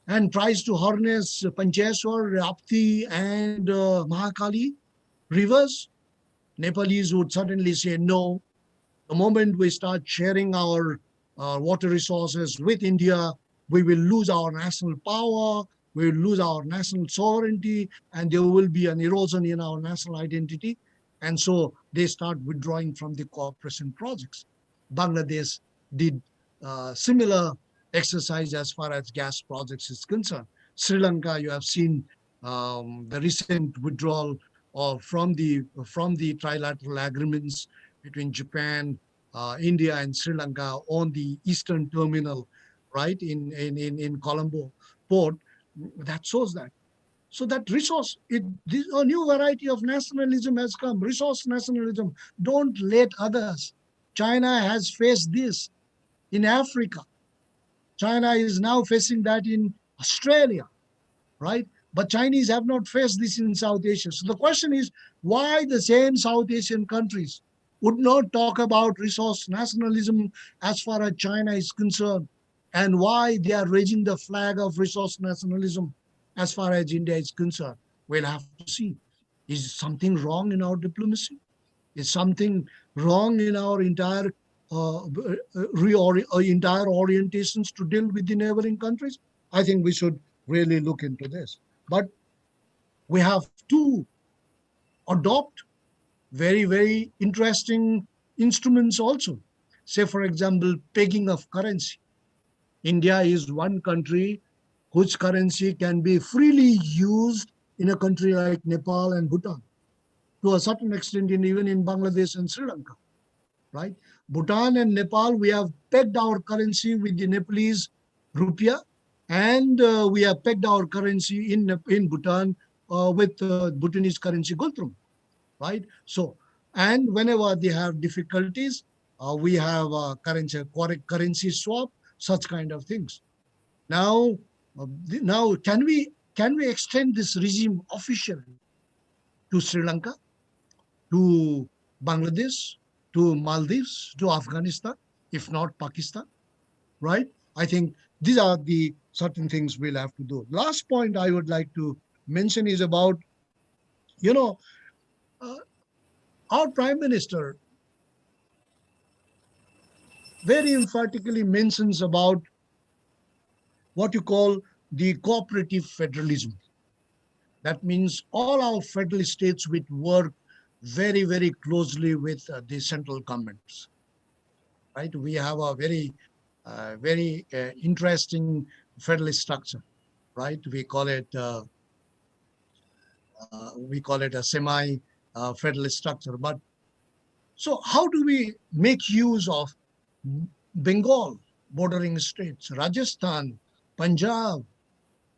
and tries to harness Pancheshwar, Rapti, and Mahakali rivers, Nepalese would suddenly say no. The moment we start sharing our water resources with India, we will lose our national power, we will lose our national sovereignty, and there will be an erosion in our national identity. And so they start withdrawing from the cooperation projects. Bangladesh did similar exercise as far as gas projects is concerned. Sri Lanka, you have seen the recent withdrawal from the trilateral agreements between Japan, India, and Sri Lanka on the eastern terminal, right, in Colombo port. That shows that. So that resource, a new variety of nationalism has come, resource nationalism. Don't let others. China has faced this in Africa. China is now facing that in Australia, right? But Chinese have not faced this in South Asia. So the question is, why the same South Asian countries would not talk about resource nationalism as far as China is concerned, and why they are raising the flag of resource nationalism as far as India is concerned? We'll have to see. Is something wrong in our diplomacy? Is something wrong in our entire entire orientations to deal with the neighboring countries? I think we should really look into this. But we have to adopt very, very interesting instruments also. Say, for example, pegging of currency. India is one country whose currency can be freely used in a country like Nepal and Bhutan, to a certain extent even in Bangladesh and Sri Lanka, right? Bhutan and Nepal, we have pegged our currency with the Nepalese rupiah, and we have pegged our currency in Bhutan with Bhutanese currency gultrum, right? So, and whenever they have difficulties, we have currency swap, such kind of things. Now, can we extend this regime officially to Sri Lanka, to Bangladesh, to Maldives, to Afghanistan, if not Pakistan, right? I think these are the certain things we'll have to do. Last point I would like to mention is about, our Prime Minister very emphatically mentions about what you call the cooperative federalism. That means all our federal states would work very, very closely with the central governments, right? We have a very, very interesting federal structure, right? We call it a semi-federal structure. But so how do we make use of Bengal bordering states, Rajasthan, Punjab,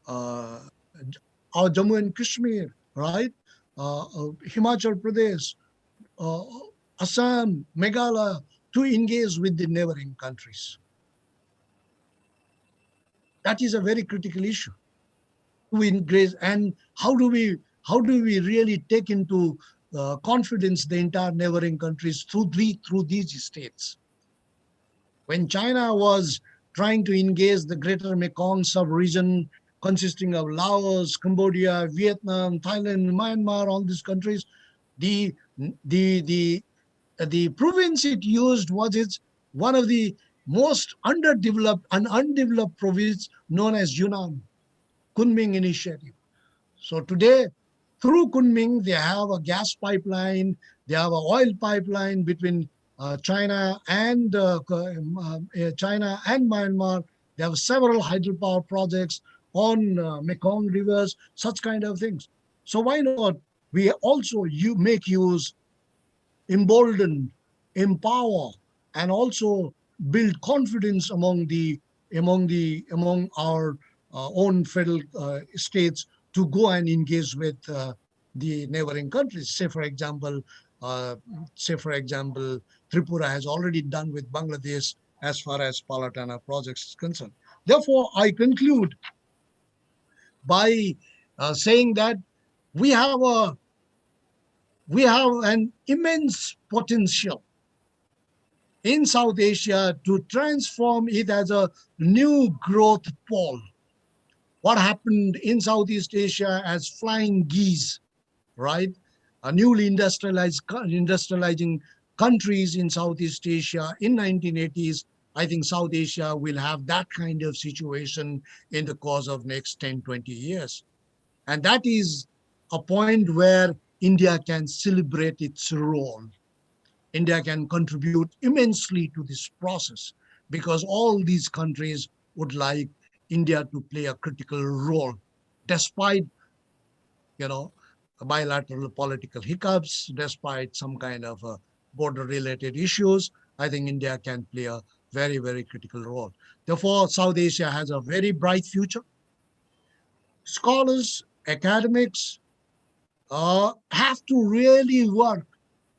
our Jammu and Kashmir, right? Himachal Pradesh, Assam, Meghalaya, to engage with the neighboring countries? That is a very critical issue to engage. And how do we really take into confidence the entire neighboring countries through these states? When China was trying to engage the greater Mekong sub-region consisting of Laos, Cambodia, Vietnam, Thailand, Myanmar, all these countries, the province it used was one of the most underdeveloped and undeveloped province known as Yunnan, Kunming Initiative. So today, through Kunming, they have a gas pipeline, they have an oil pipeline between China and Myanmar. They have several hydropower projects on Mekong rivers, such kind of things. So why not we also make use, embolden, empower, and also build confidence among our own federal states to go and engage with the neighboring countries. Say for example, Tripura has already done with Bangladesh as far as Palatana projects is concerned. Therefore, I conclude by saying that we have an immense potential in South Asia to transform it as a new growth pole. What happened in Southeast Asia as flying geese, right? A newly industrializing countries in Southeast Asia in 1980s. I think South Asia will have that kind of situation in the course of next 10, 20 years. And that is a point where India can celebrate its role. India can contribute immensely to this process because all these countries would like India to play a critical role, despite, bilateral political hiccups, despite some kind of border-related issues. I think India can play a very, very critical role. Therefore, South Asia has a very bright future. Scholars, academics have to really work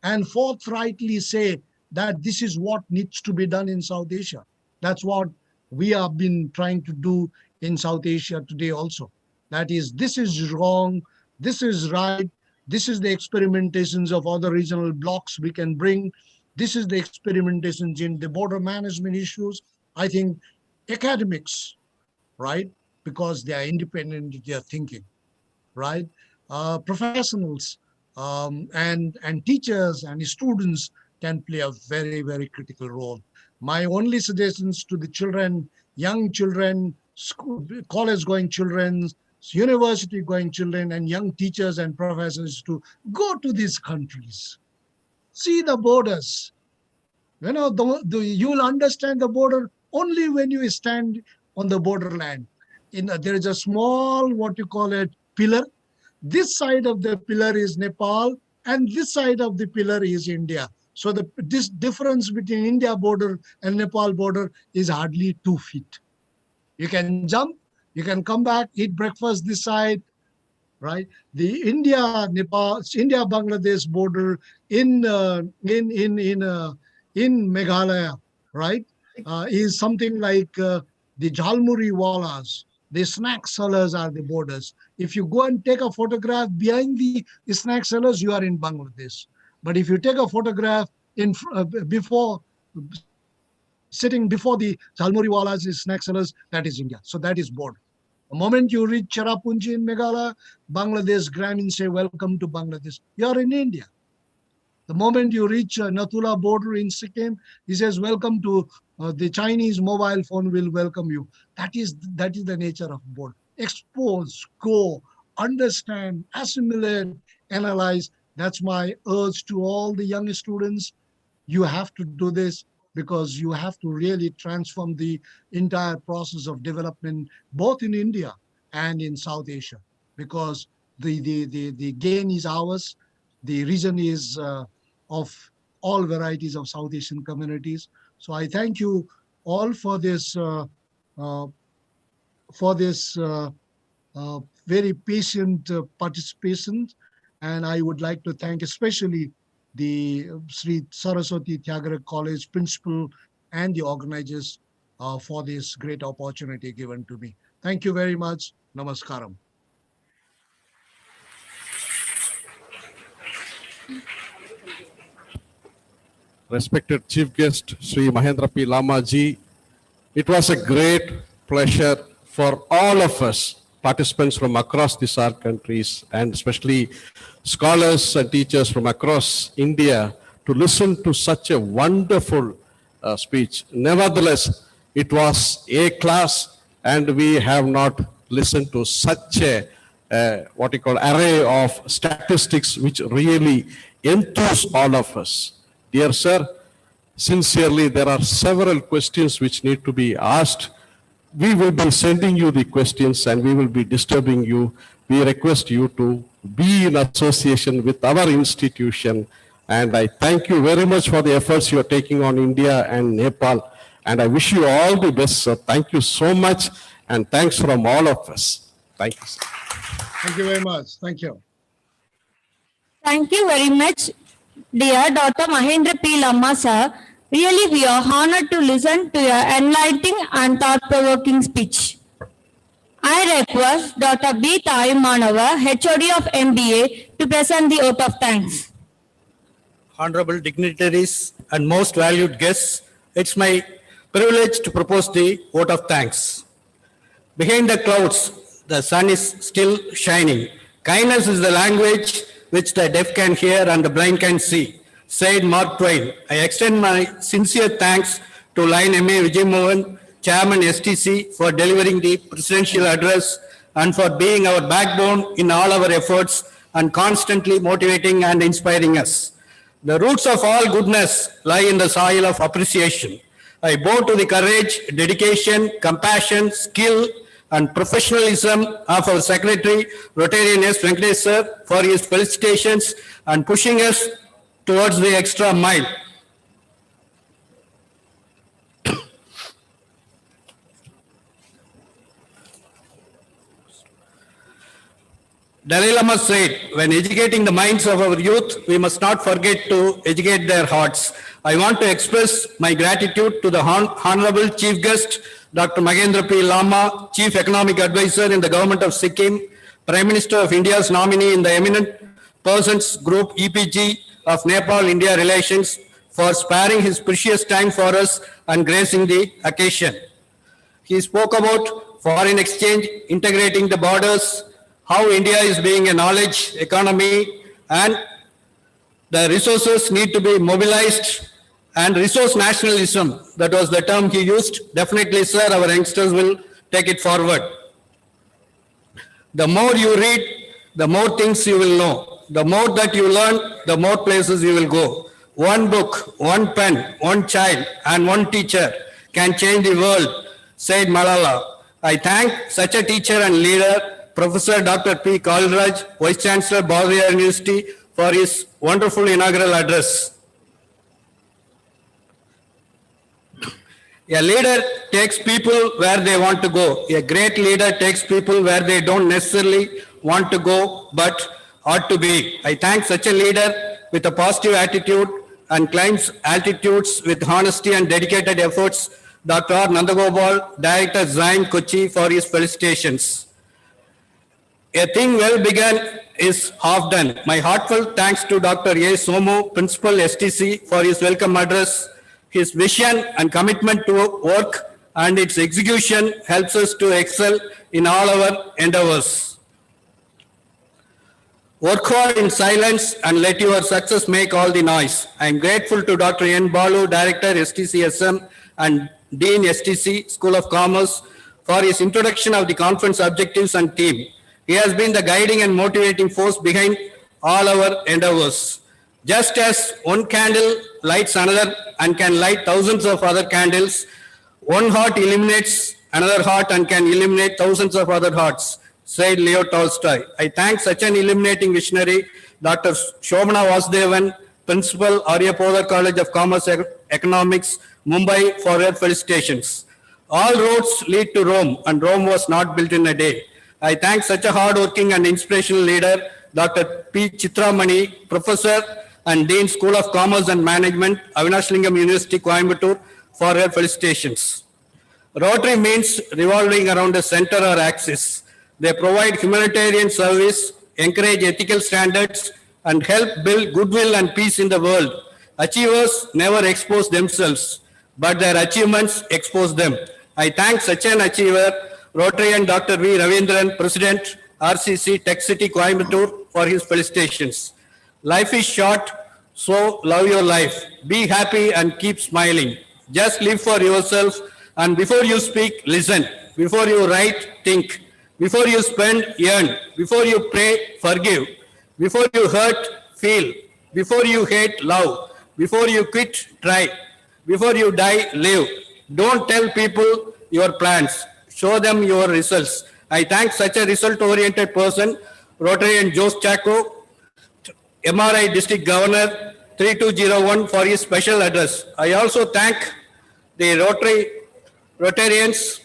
and forthrightly say that this is what needs to be done in South Asia. That's what we have been trying to do in South Asia today also. That is, this is wrong, this is right, this is the experimentations of other regional blocks we can bring, this is the experimentations in the border management issues. I think academics, right, because they are independent in their thinking, right, professionals, and teachers and students can play a very, very critical role. My only suggestions to the children, young children, college-going children, university-going children, and young teachers and professors to go to these countries. See the borders. You'll understand the border only when you stand on the borderland. There is a small, what you call it, pillar. This side of the pillar is Nepal, and this side of the pillar is India. So this difference between India border and Nepal border is hardly 2 feet. You can jump, you can come back, eat breakfast this side, right? The India-Bangladesh border in Meghalaya, right, is something like the Jhalmuri Walas. The snack sellers are the borders. If you go and take a photograph behind the snack sellers, you are in Bangladesh. But if you take a photograph sitting before the Jhalmuri Walas, the snack sellers, that is India. So that is border. The moment you reach Cherrapunji in Meghalaya, Bangladesh Grameen say, welcome to Bangladesh. You are in India. The moment you reach Nathula border in Sikkim, he says, welcome to the Chinese mobile phone will welcome you. That is the nature of border. Expose, go, understand, assimilate, analyze. That's my urge to all the young students. You have to do this because you have to really transform the entire process of development, both in India and in South Asia, because the gain is ours. The region is of all varieties of South Asian communities. So I thank you all for this very patient participation. And I would like to thank especially the Sri Saraswati Tyagaraja College principal and the organizers for this great opportunity given to me. Thank you very much. Namaskaram.
Respected Chief Guest, Sri Mahendra P. Lama ji, it was a great pleasure for all of us, participants from across these our countries, and especially scholars and teachers from across India, to listen to such a wonderful speech. Nevertheless, it was a class, and we have not listened to such a array of statistics which really enthuse all of us. Dear sir, sincerely, there are several questions which need to be asked. We will be sending you the questions and we will be disturbing you. We request you to be in association with our institution. And I thank you very much for the efforts you are taking on India and Nepal. And I wish you all the best, sir. Thank you so much. And thanks from all of us. Thank you, sir.
Thank you very much. Thank you.
Thank you very much, dear Dr. Mahendra P. Lama, sir. Really, we are honored to listen to your enlightening and thought-provoking speech. I request Dr. B. Tayumanava, HOD of MBA, to present the oath of thanks.
honorable dignitaries, and most valued guests, it's my privilege to propose the vote of thanks. Behind the clouds, the sun is still shining. Kindness is the language which the deaf can hear and the blind can see, said Mark Twain. I extend my sincere thanks to Lion M.A. Vijay Mohan, Chairman STC, for delivering the presidential address and for being our backbone in all our efforts and constantly motivating and inspiring us. The roots of all goodness lie in the soil of appreciation. I bow to the courage, dedication, compassion, skill, and professionalism of our Secretary, Rotarian S. Venkatesh sir, for his felicitations and pushing us towards the extra mile. Dalai Lama said, when educating the minds of our youth, we must not forget to educate their hearts. I want to express my gratitude to the Honorable Chief Guest, Dr. Mahendra P. Lama, Chief Economic Advisor in the Government of Sikkim, Prime Minister of India's nominee in the Eminent Persons Group EPG of Nepal-India relations, for sparing his precious time for us and gracing the occasion. He spoke about foreign exchange, integrating the borders, how India is being a knowledge economy, and the resources need to be mobilized, and resource nationalism, that was the term he used. Definitely, sir, our youngsters will take it forward. The more you read, the more things you will know. The more that you learn, the more places you will go. One book, one pen, one child, and one teacher can change the world, said Malala. I thank such a teacher and leader, Professor Dr. P. Kalraj, Vice Chancellor, Bhavia University, for his wonderful inaugural address. A leader takes people where they want to go. A great leader takes people where they don't necessarily want to go, but ought to be. I thank such a leader with a positive attitude and climbs altitudes with honesty and dedicated efforts, Dr. R. Nandagopal, Director Zain Kochi, for his felicitations. A thing well begun is half done. My heartfelt thanks to Dr. A. Somu, Principal STC, for his welcome address. His vision and commitment to work and its execution helps us to excel in all our endeavors. Work hard in silence and let your success make all the noise. I am grateful to Dr. N. Balu, Director STCSM and Dean STC, School of Commerce, for his introduction of the conference objectives and theme. He has been the guiding and motivating force behind all our endeavors. Just as one candle lights another and can light thousands of other candles, one heart illuminates another heart and can illuminate thousands of other hearts, said Leo Tolstoy. I thank such an illuminating visionary, Dr. Shobana Vasudevan, Principal, Aryapodar College of Commerce Economics, Mumbai, for her felicitations. All roads lead to Rome, and Rome was not built in a day. I thank such a hardworking and inspirational leader, Dr. P. Chitramani, Professor and Dean, School of Commerce and Management, Avinash Lingam University, Coimbatore, for her felicitations. Rotary means revolving around a center or axis. They provide humanitarian service, encourage ethical standards, and help build goodwill and peace in the world. Achievers never expose themselves, but their achievements expose them. I thank such an achiever, Rotarian Dr. V. Ravindran, President, RCC, Tech City, Coimbatore, for his felicitations. Life is short, so love your life. Be happy and keep smiling. Just live for yourself, and before you speak, listen. Before you write, think. Before you spend, earn. Before you pray, forgive. Before you hurt, feel. Before you hate, love. Before you quit, try. Before you die, live. Don't tell people your plans. Show them your results. I thank such a result-oriented person, Rotarian Jose Chaco, MRI District Governor 3201, for his special address. I also thank the Rotarians,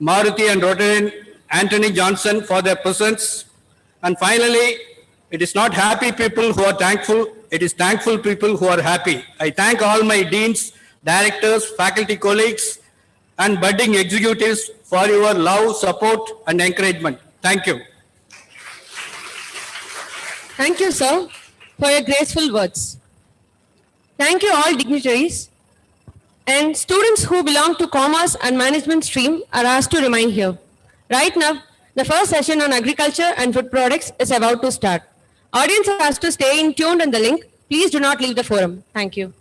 Maruti and Rotarian Anthony Johnson, for their presence. And finally, it is not happy people who are thankful, it is thankful people who are happy. I thank all my deans, directors, faculty colleagues, and budding executives for your love, support, and encouragement. Thank you.
Thank you, sir, for your graceful words. Thank you all dignitaries. And students who belong to commerce and management stream are asked to remain here. Right now, the first session on agriculture and food products is about to start. Audience are asked to stay in tuned on the link. Please do not leave the forum. Thank you.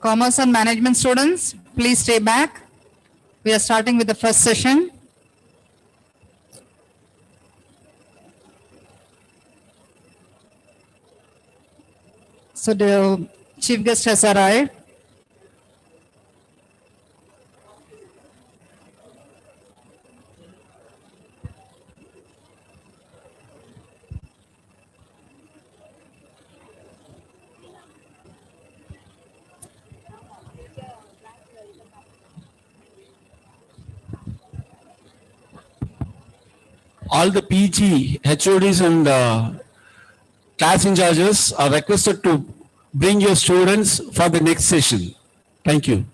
Commerce and management students, please stay back. We are starting with the first session. So the chief guest has arrived.
All the PG, HODs and class in charges are requested to bring your students for the next session. Thank you.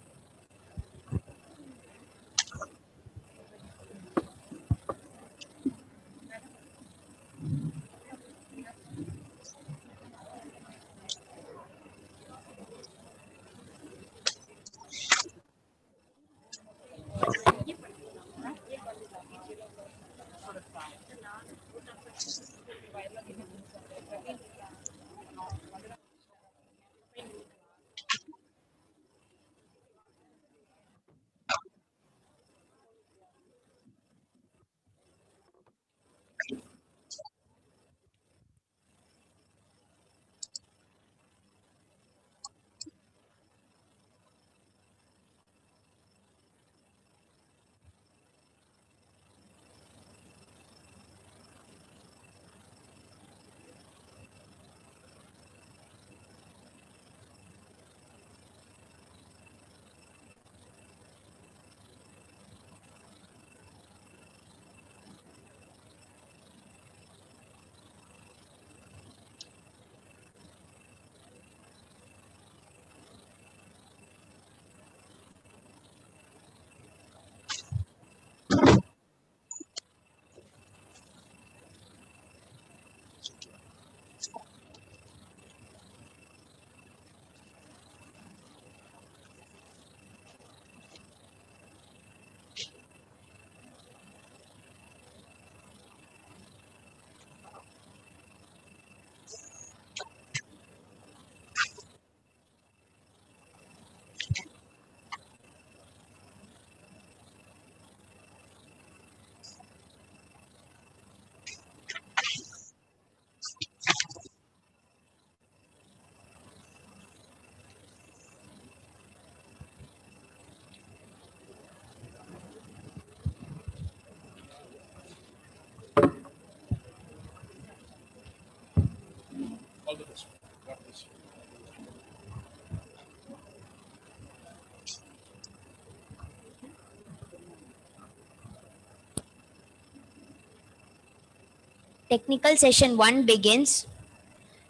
Technical session 1 begins.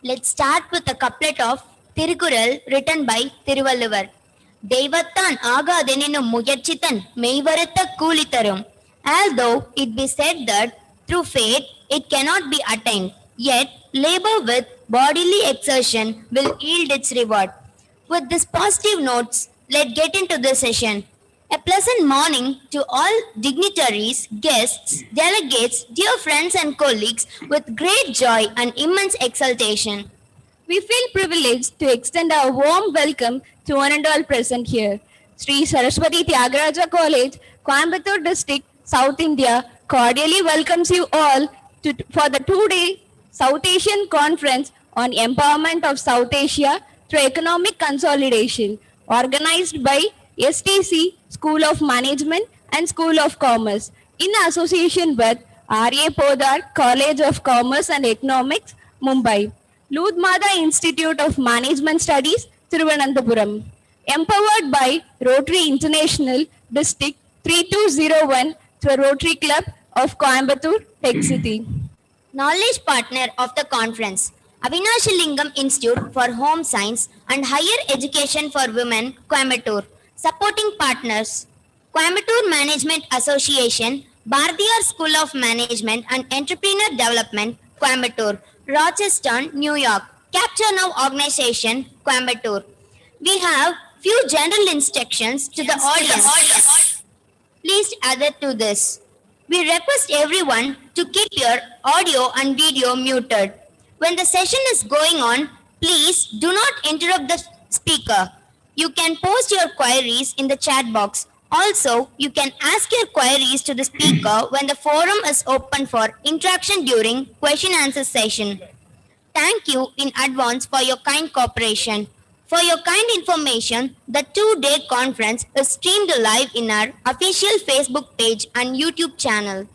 Let's start with a couplet of Tirukural written by Thiruvalluvar. தெய்வத்தான் ஆகாதெனினும் முயற்சித்தன் மெய்வருத்த கூலி தரும். Although it be said that through faith it cannot be attained, yet labor with bodily exertion will yield its reward. With these positive notes, let's get into this session. A pleasant morning to all dignitaries, guests, delegates, dear friends and colleagues with great joy and immense exultation.
We feel privileged to extend our warm welcome to one and all present here. Sri Saraswati Tyagaraja College, Coimbatore District, South India, cordially welcomes you all for the two-day South Asian Conference on Empowerment of South Asia through Economic Consolidation, organized by STC, School of Management and School of Commerce, in association with R.A. Podar, College of Commerce and Economics, Mumbai. Ludmada Institute of Management Studies, Thiruvananthapuram. Empowered by Rotary International District 3201 through Rotary Club of Coimbatore, Tech City.
Knowledge partner of the conference, Avinashalingam Institute for Home Science and Higher Education for Women, Coimbatore. Supporting partners, Coimbatore Management Association, Bardiyar School of Management and Entrepreneur Development, Coimbatore. Rochester, New York. Capture Now Organization, Coimbatore. We have few general instructions to the audience. Please adhere to this. We request everyone to keep your audio and video muted. When the session is going on, please do not interrupt the speaker. You can post your queries in the chat box. Also, you can ask your queries to the speaker when the forum is open for interaction during question answer session. Thank you in advance for your kind cooperation. For your kind information, the two-day conference is streamed live in our official Facebook page and YouTube channel.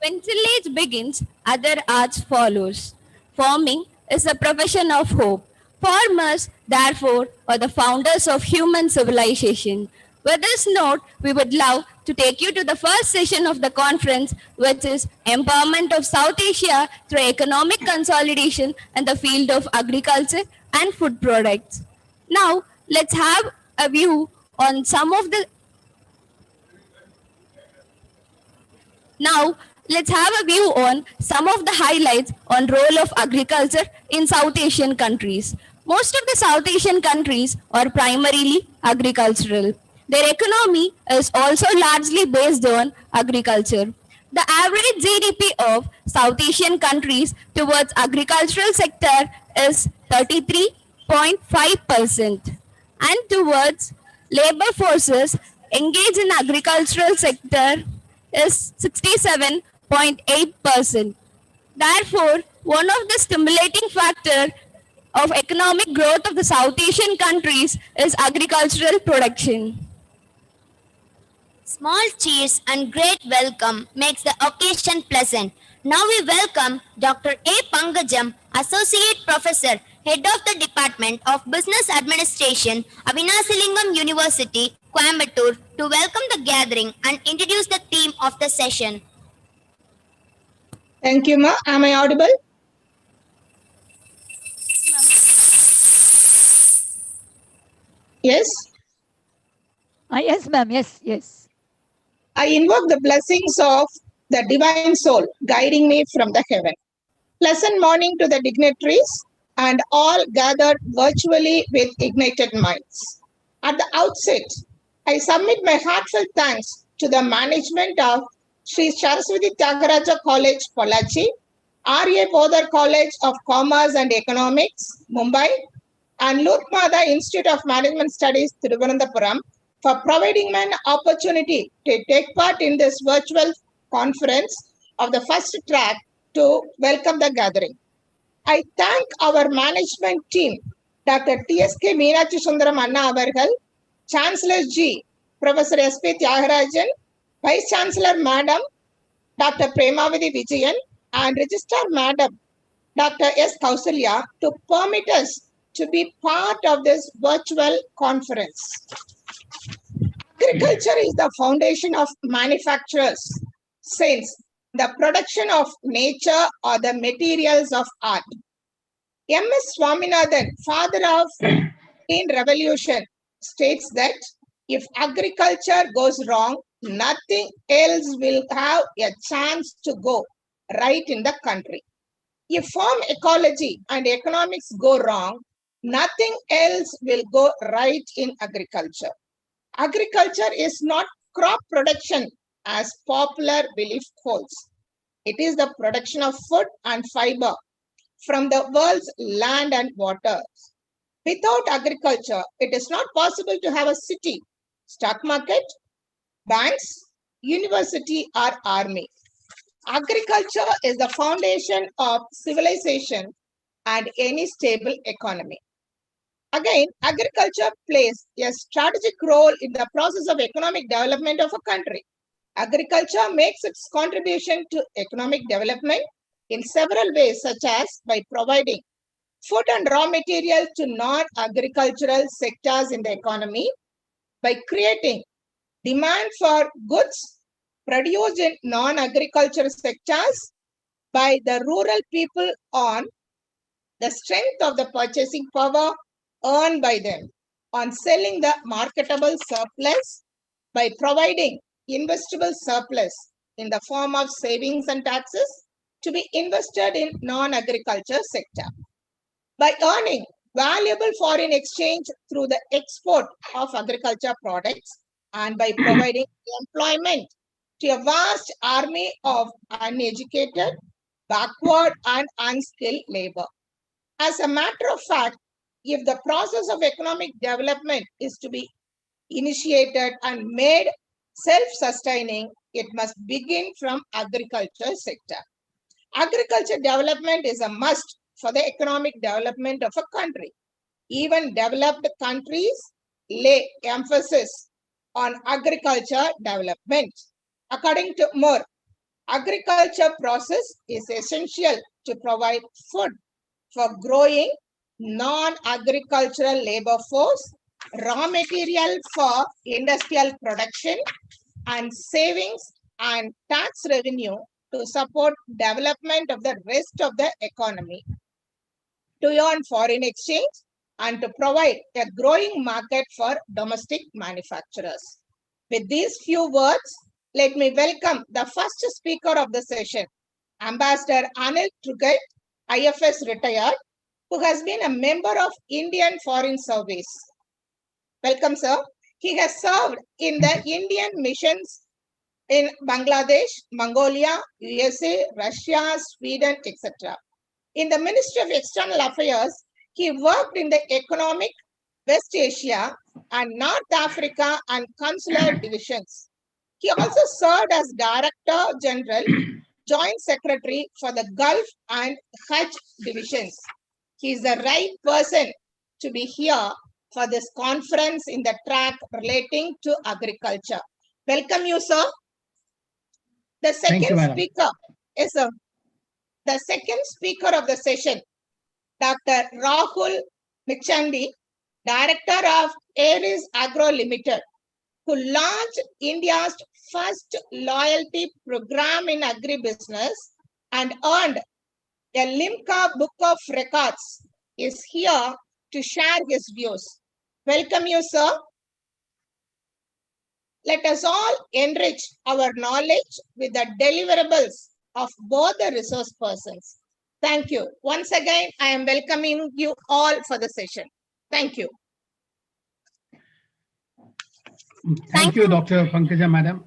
When tillage begins, other arts follows. Farming is a profession of hope. Farmers, therefore, are the founders of human civilization. With this note, we would love to take you to the first session of the conference, which is Empowerment of South Asia through Economic Consolidation in the field of agriculture and food products. Now, let's have a view on some of the highlights on role of agriculture in South Asian countries. Most of the South Asian countries are primarily agricultural. Their economy is also largely based on agriculture. The average GDP of South Asian countries towards agricultural sector is 33.5%, and towards labor forces engaged in agricultural sector is 67.8%. Therefore, one of the stimulating factors of economic growth of the South Asian countries is agricultural production.
Small cheers and great welcome makes the occasion pleasant. Now we welcome Dr. A. Pangajam, Associate Professor, Head of the Department of Business Administration, Avinasilingam University, Coimbatore, to welcome the gathering and introduce the theme of the session.
Thank you, Ma. Am I audible? Yes?
Yes, ma'am. Yes.
I invoke the blessings of the divine soul guiding me from the heaven. Pleasant morning to the dignitaries and all gathered virtually with ignited minds. At the outset, I submit my heartfelt thanks to the management of Sri Saraswati Tyagaraja College, Pollachi, R.A. Podar College of Commerce and Economics, Mumbai, and Ludmada Institute of Management Studies, Thiruvananthapuram, for providing me an opportunity to take part in this virtual conference of the first track to welcome the gathering. I thank our management team, Dr. T.S.K. Meenachi Sundaram Anna Avargal, Chancellor G. Professor S.P. Tyagarajan, Vice Chancellor Madam Dr. Premavati Vijayan, and Registrar Madam Dr. S. Kausalya to permit us to be part of this virtual conference. Agriculture is the foundation of manufacturers, since the production of nature or the materials of art. M.S. Swaminathan, father of Green Revolution, states that if agriculture goes wrong, nothing else will have a chance to go right in the country. If farm ecology and economics go wrong, nothing else will go right in agriculture. Agriculture is not crop production as popular belief holds. It is the production of food and fiber from the world's land and waters. Without agriculture, it is not possible to have a city, stock market, banks, university, or army. Agriculture is the foundation of civilization and any stable economy. Again, agriculture plays a strategic role in the process of economic development of a country. Agriculture makes its contribution to economic development in several ways, such as by providing food and raw material to non-agricultural sectors in the economy, by creating demand for goods produced in non-agricultural sectors by the rural people on the strength of the purchasing power earned by them, on selling the marketable surplus by providing investable surplus in the form of savings and taxes to be invested in non-agriculture sector, by earning valuable foreign exchange through the export of agriculture products, and by providing employment to a vast army of uneducated, backward and unskilled labor. As a matter of fact, if the process of economic development is to be initiated and made self-sustaining, it must begin from agriculture sector. Agriculture development is a must for the economic development of a country. Even developed countries lay emphasis on agriculture development. According to Moore, agriculture process is essential to provide food for growing non-agricultural labor force, raw material for industrial production, and savings and tax revenue to support development of the rest of the economy, to earn foreign exchange, and to provide a growing market for domestic manufacturers. With these few words, let me welcome the first speaker of the session, Ambassador Anil Trugai, IFS retired, who has been a member of Indian Foreign Service. Welcome, sir. He has served in the Indian missions in Bangladesh, Mongolia, USA, Russia, Sweden, etc. In the Ministry of External Affairs, he worked in the Economic, West Asia, and North Africa and Consular divisions. He also served as Director General, Joint Secretary for the Gulf and Hajj divisions. He is the right person to be here for this conference in the track relating to agriculture. Welcome you, sir. The second speaker is the second speaker of the session, Dr. Rahul Michandi, Director of Aries Agro Limited, who launched India's first loyalty program in agribusiness and earned a Limca Book of Records, is here to share his views. Welcome you, sir. Let us all enrich our knowledge with the deliverables of both the resource persons. Thank you. Once again, I am welcoming you all for the session. Thank you.
Thank you, Dr. Pankaja, Madam,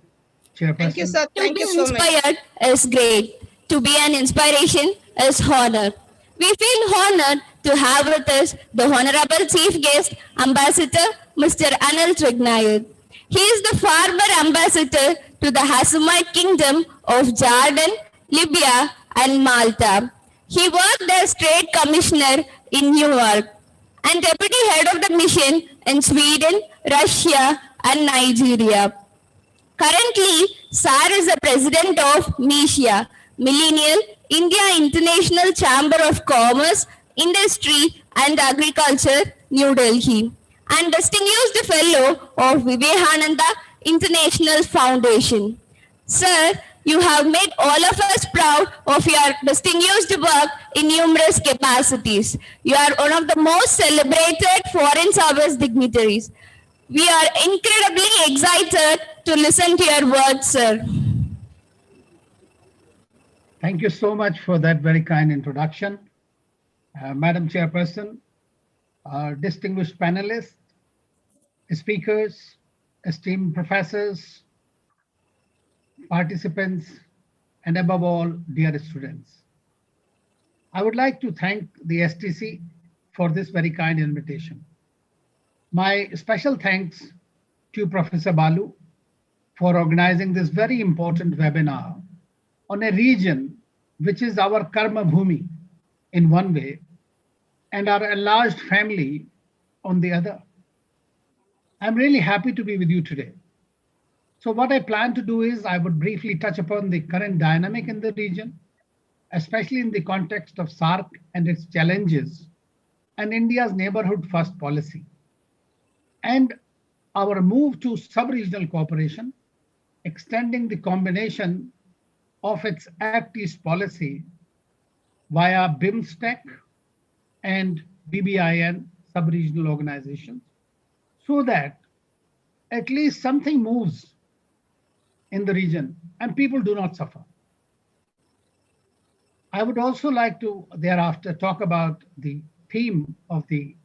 Chairperson.
Thank you, sir. Thank you so much.
To be inspired is great. To be an inspiration is honor. We feel honored to have with us the Honorable Chief Guest, Ambassador Mr. Anil Trugai. He is the former ambassador to the Hashemite Kingdom of Jordan, Libya, and Malta. He worked as Trade Commissioner in New York and Deputy Head of the Mission in Sweden, Russia, and Nigeria. Currently, Sir is the President of MISIA, Millennial India International Chamber of Commerce, Industry and Agriculture, New Delhi, and Distinguished Fellow of Vivekananda International Foundation. Sir, you have made all of us proud of your distinguished work in numerous capacities. You are one of the most celebrated foreign service dignitaries. We are incredibly excited to listen to your words, sir.
Thank you so much for that very kind introduction. Madam Chairperson, distinguished panelists, speakers, esteemed professors, participants, and above all, dear students. I would like to thank the STC for this very kind invitation. My special thanks to Professor Balu for organizing this very important webinar on a region which is our karma bhumi in one way and our enlarged family on the other. I'm really happy to be with you today. So what I plan to do is I would briefly touch upon the current dynamic in the region, especially in the context of SAARC and its challenges and India's neighborhood first policy, and our move to sub-regional cooperation, extending the combination of its Act East policy via BIMSTEC and BBIN sub-regional organizations, so that at least something moves in the region and people do not suffer. I would also like to thereafter talk about the theme of the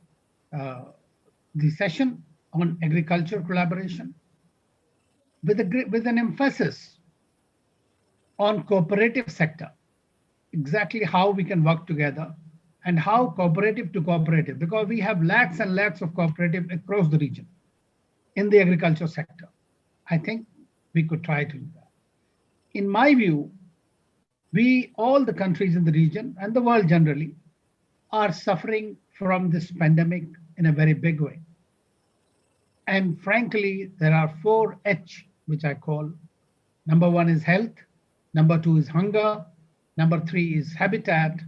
session on agriculture collaboration with an emphasis on cooperative sector, exactly how we can work together and how cooperative to cooperative, because we have lakhs and lakhs of cooperative across the region in the agriculture sector. I think we could try to do that. In my view, all the countries in the region and the world generally are suffering from this pandemic in a very big way. And frankly, there are 4 H, which I call. Number 1 is health, number 2 is hunger, number 3 is habitat,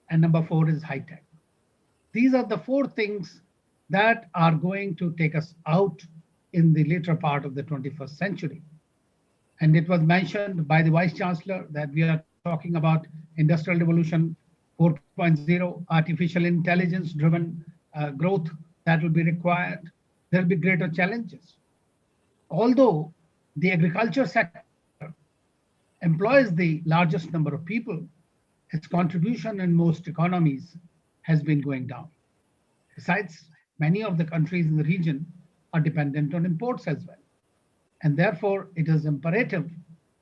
and number 4 is high tech. These are the 4 things that are going to take us out in the later part of the 21st century. And it was mentioned by the Vice Chancellor that we are talking about Industrial Revolution 4.0, artificial intelligence driven growth that will be required. There will be greater challenges. Although the agriculture sector employs the largest number of people, its contribution in most economies has been going down. Besides, many of the countries in the region are dependent on imports as well. And therefore, it is imperative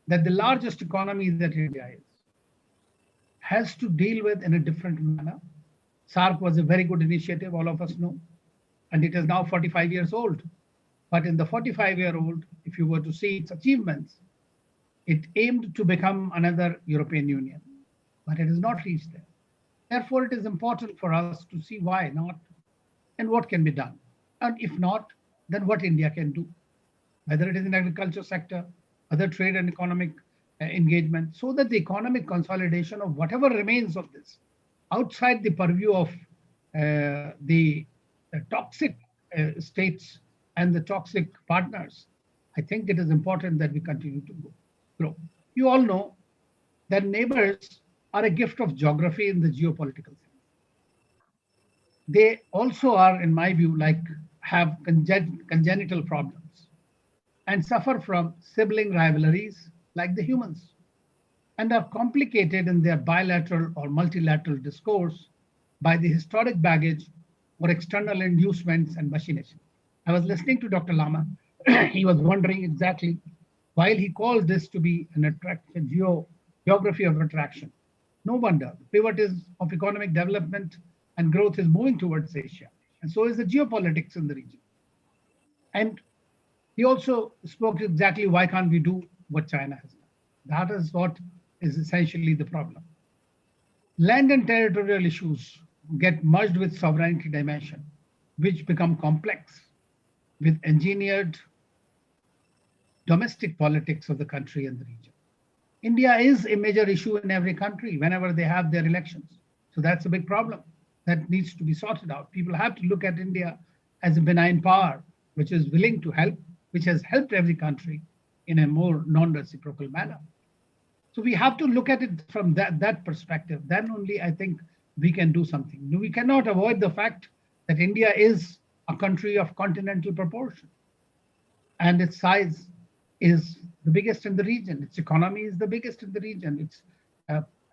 that the largest economy that India is has to deal with in a different manner. SAARC was a very good initiative, all of us know, and it is now 45 years old. But in the 45-year-old, if you were to see its achievements, it aimed to become another European Union, but it has not reached there. Therefore, it is important for us to see why not and what can be done. And if not, then what India can do, whether it is in agriculture sector, other trade and economic engagement, so that the economic consolidation of whatever remains of this outside the purview of the toxic states and the toxic partners, I think it is important that we continue to grow. You all know that neighbors are a gift of geography in the geopolitical sense. They also are, in my view, have congenital problems and suffer from sibling rivalries like the humans, and are complicated in their bilateral or multilateral discourse by the historic baggage or external inducements and machination. I was listening to Dr. Lama. He was wondering exactly, while he calls this to be an attraction, geography of attraction. No wonder, the pivot is of economic development and growth is moving towards Asia. And so is the geopolitics in the region. And he also spoke exactly why can't we do what China has done. That is what is essentially the problem. Land and territorial issues get merged with sovereignty dimension, which become complex with engineered domestic politics of the country and the region. India is a major issue in every country whenever they have their elections. So that's a big problem that needs to be sorted out. People have to look at India as a benign power, which is willing to help, which has helped every country in a more non-reciprocal manner. So we have to look at it from that perspective. Then only I think we can do something. We cannot avoid the fact that India is a country of continental proportion, and its size is the biggest in the region. Its economy is the biggest in the region. Its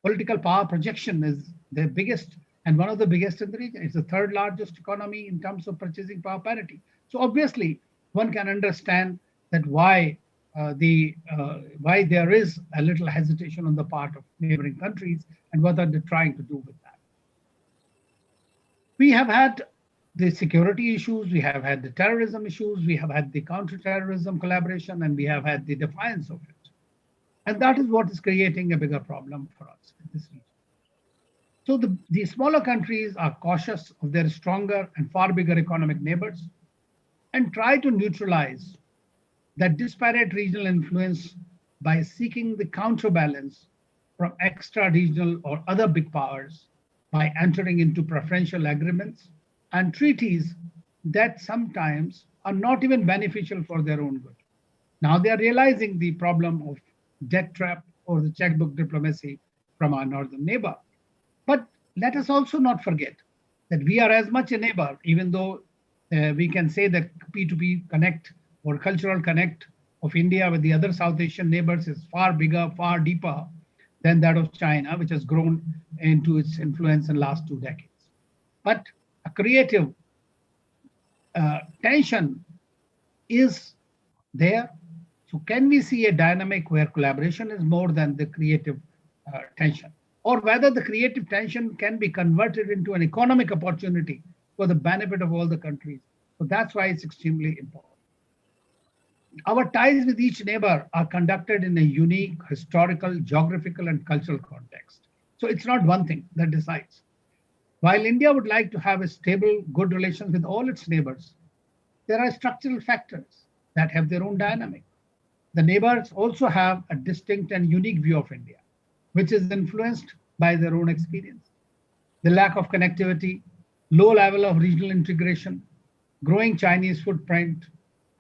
political power projection is the biggest and one of the biggest in the region. It's the 3rd largest economy in terms of purchasing power parity. So obviously, one can understand that why there is a little hesitation on the part of neighboring countries and what are they trying to do with that. We have had the security issues, we have had the terrorism issues, we have had the counterterrorism collaboration, and we have had the defiance of it. And that is what is creating a bigger problem for us in this region. So the smaller countries are cautious of their stronger and far bigger economic neighbors and try to neutralize that disparate regional influence by seeking the counterbalance from extra-regional or other big powers by entering into preferential agreements and treaties that sometimes are not even beneficial for their own good. Now they are realizing the problem of debt trap or the checkbook diplomacy from our northern neighbor. But let us also not forget that we are as much a neighbor, even though we can say that P2P connect or cultural connect of India with the other South Asian neighbors is far bigger, far deeper than that of China, which has grown into its influence in the last 2 decades. But a creative tension is there. So can we see a dynamic where collaboration is more than the creative tension? Or whether the creative tension can be converted into an economic opportunity for the benefit of all the countries. So that's why it's extremely important. Our ties with each neighbor are conducted in a unique historical, geographical, and cultural context. So it's not one thing that decides. While India would like to have a stable, good relations with all its neighbors, there are structural factors that have their own dynamic. The neighbors also have a distinct and unique view of India, which is influenced by their own experience. The lack of connectivity, low level of regional integration, growing Chinese footprint,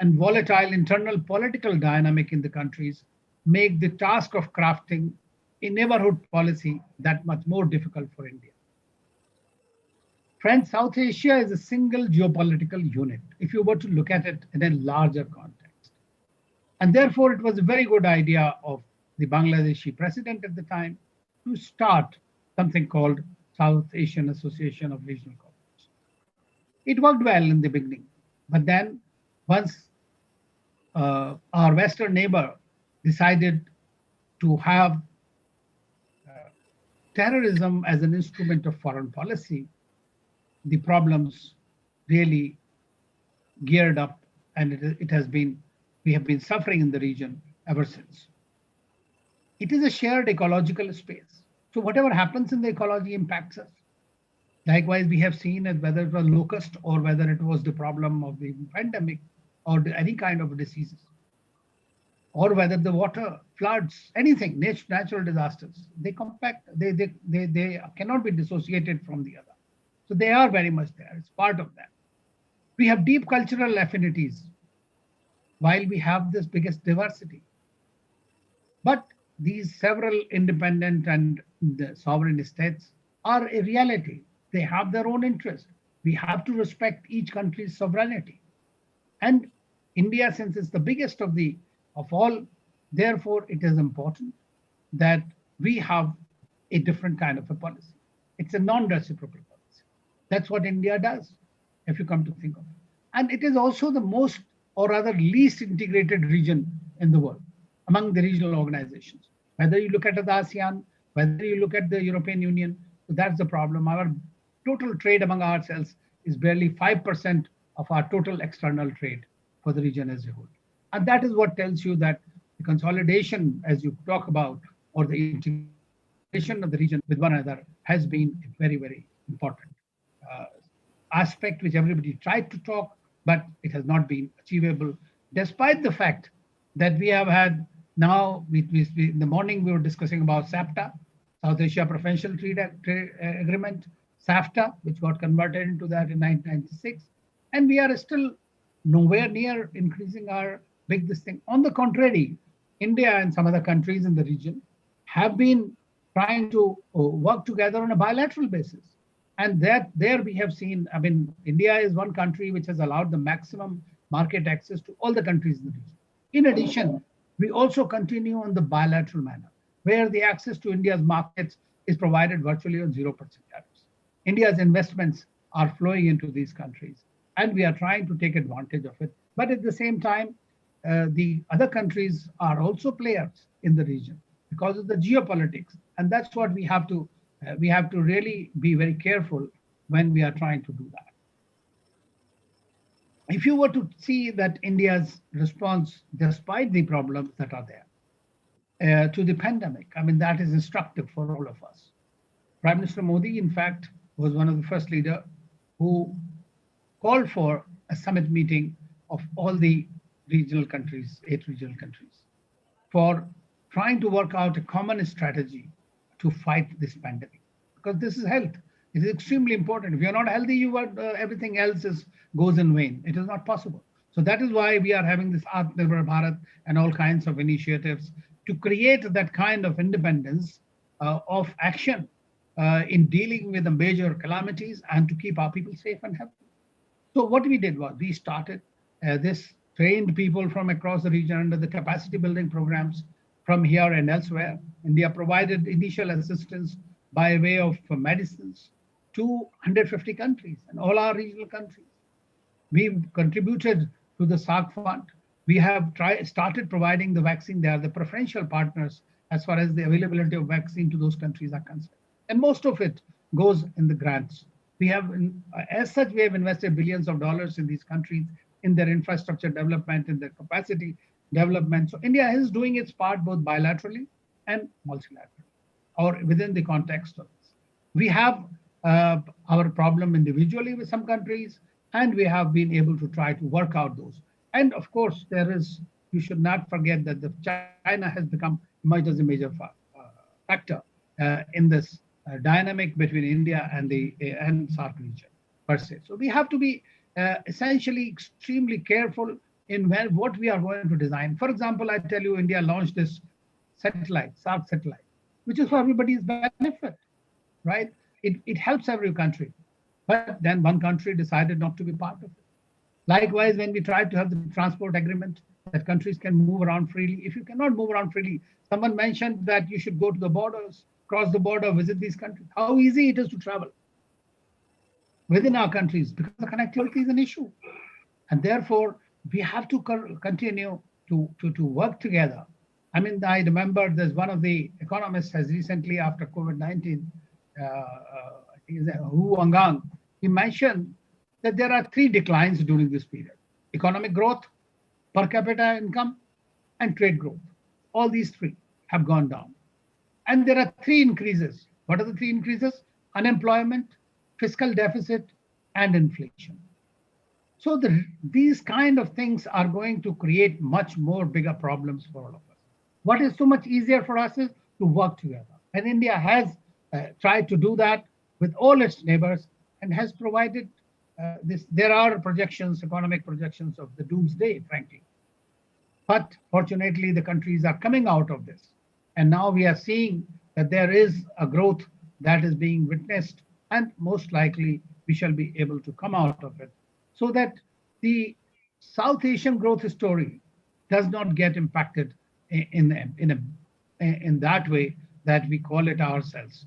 and volatile internal political dynamic in the countries make the task of crafting a neighborhood policy that much more difficult for India. Friends, South Asia is a single geopolitical unit, if you were to look at it in a larger context. And therefore, it was a very good idea of the Bangladeshi president at the time to start something called South Asian Association of Regional Cooperation. It worked well in the beginning, but then once our Western neighbor decided to have terrorism as an instrument of foreign policy, the problems really geared up, and we have been suffering in the region ever since. It is a shared ecological space. So whatever happens in the ecology impacts us. Likewise, we have seen that whether it was locust or whether it was the problem of the pandemic or any kind of diseases, or whether the water, floods, anything, natural disasters, they cannot be dissociated from the other. So they are very much there. It's part of that. We have deep cultural affinities while we have this biggest diversity. But these several independent and the sovereign states are a reality. They have their own interest. We have to respect each country's sovereignty. And India, since it's the biggest of all, therefore it is important that we have a different kind of a policy. It's a non-reciprocal policy. That's what India does, if you come to think of it. And it is also the most, or rather least integrated region in the world among the regional organizations. Whether you look at the ASEAN, whether you look at the European Union, so that's the problem. Our total trade among ourselves is barely 5% of our total external trade for the region as a whole. And that is what tells you that the consolidation, as you talk about, or the integration of the region with one another has been a very, very important aspect which everybody tried to talk, but it has not been achievable, despite the fact that we have had now, in the morning we were discussing about SAFTA, South Asia Preferential Trade Agreement, SAFTA, which got converted into that in 1996, and we are still nowhere near increasing our big this thing. On the contrary, India and some other countries in the region have been trying to work together on a bilateral basis. And there we have seen, India is one country which has allowed the maximum market access to all the countries in the region. In addition, we also continue on the bilateral manner, where the access to India's markets is provided virtually on 0% tariffs. India's investments are flowing into these countries, and we are trying to take advantage of it. But at the same time, the other countries are also players in the region because of the geopolitics, and that's what we have to really be very careful when we are trying to do that. If you were to see that India's response, despite the problems that are there, to the pandemic, I mean, that is instructive for all of us. Prime Minister Modi, in fact, was one of the first leaders who called for a summit meeting of all the regional countries, 8 regional countries, for trying to work out a common strategy to fight this pandemic. Because this is health. It is extremely important. If you're not healthy, everything else goes in vain. It is not possible. So that is why we are having this Atmanirbhar Bharat and all kinds of initiatives to create that kind of independence of action in dealing with the major calamities and to keep our people safe and healthy. So what we did was we started this, trained people from across the region under the capacity building programs from here and elsewhere. India provided initial assistance by way of medicines to 150 countries and all our regional countries. We contributed to the SARC fund. We have started providing the vaccine. They are the preferential partners as far as the availability of vaccine to those countries are concerned. And most of it goes in the grants. We have, as such, we have invested billions of dollars in these countries, in their infrastructure development, in their capacity development. So India is doing its part both bilaterally and multilaterally, or within the context of this. We have our problem individually with some countries, and we have been able to try to work out those. And of course, you should not forget that China has emerged as a major factor in this dynamic between India and the SARC region per se. So we have to be essentially extremely careful in what we are going to design. For example, I tell you, India launched this satellite, SARC satellite, which is for everybody's benefit, right? It helps every country. But then one country decided not to be part of it. Likewise, when we tried to have the transport agreement that countries can move around freely, if you cannot move around freely, someone mentioned that you should go to the borders, cross the border, visit these countries. How easy it is to travel within our countries, because the connectivity is an issue. And therefore, we have to continue to work together. I mean, I remember there's one of the economists has recently, after COVID-19, Hu Wangang, he mentioned that there are 3 declines during this period: economic growth, per capita income, and trade growth. All these 3 have gone down. And there are 3 increases. What are the 3 increases? Unemployment, fiscal deficit, and inflation. So these kind of things are going to create much more bigger problems for all of us. What is so much easier for us is to work together. And India has tried to do that with all its neighbors and has provided this. There are projections, economic projections of the doomsday, frankly. But fortunately, the countries are coming out of this. And now we are seeing that there is a growth that is being witnessed, and most likely we shall be able to come out of it, so that the South Asian growth story does not get impacted in that way that we call it ourselves.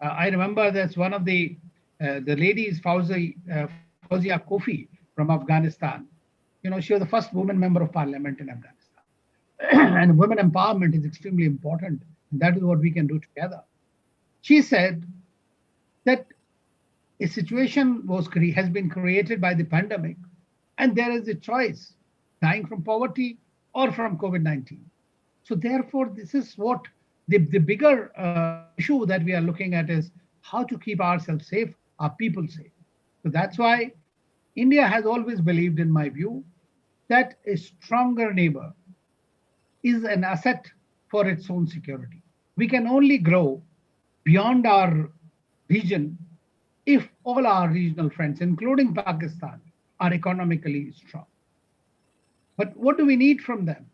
I remember that's one of the ladies, Fawzia Kofi from Afghanistan. You know, she was the first woman member of parliament in Afghanistan. And women empowerment is extremely important. And that is what we can do together. She said that a situation has been created by the pandemic, and there is a choice: dying from poverty or from COVID-19. So therefore, this is what the bigger issue that we are looking at is how to keep ourselves safe, our people safe. So that's why India has always believed, in my view, that a stronger neighbor is an asset for its own security. We can only grow beyond our region if all our regional friends, including Pakistan, are economically strong. But what do we need from them?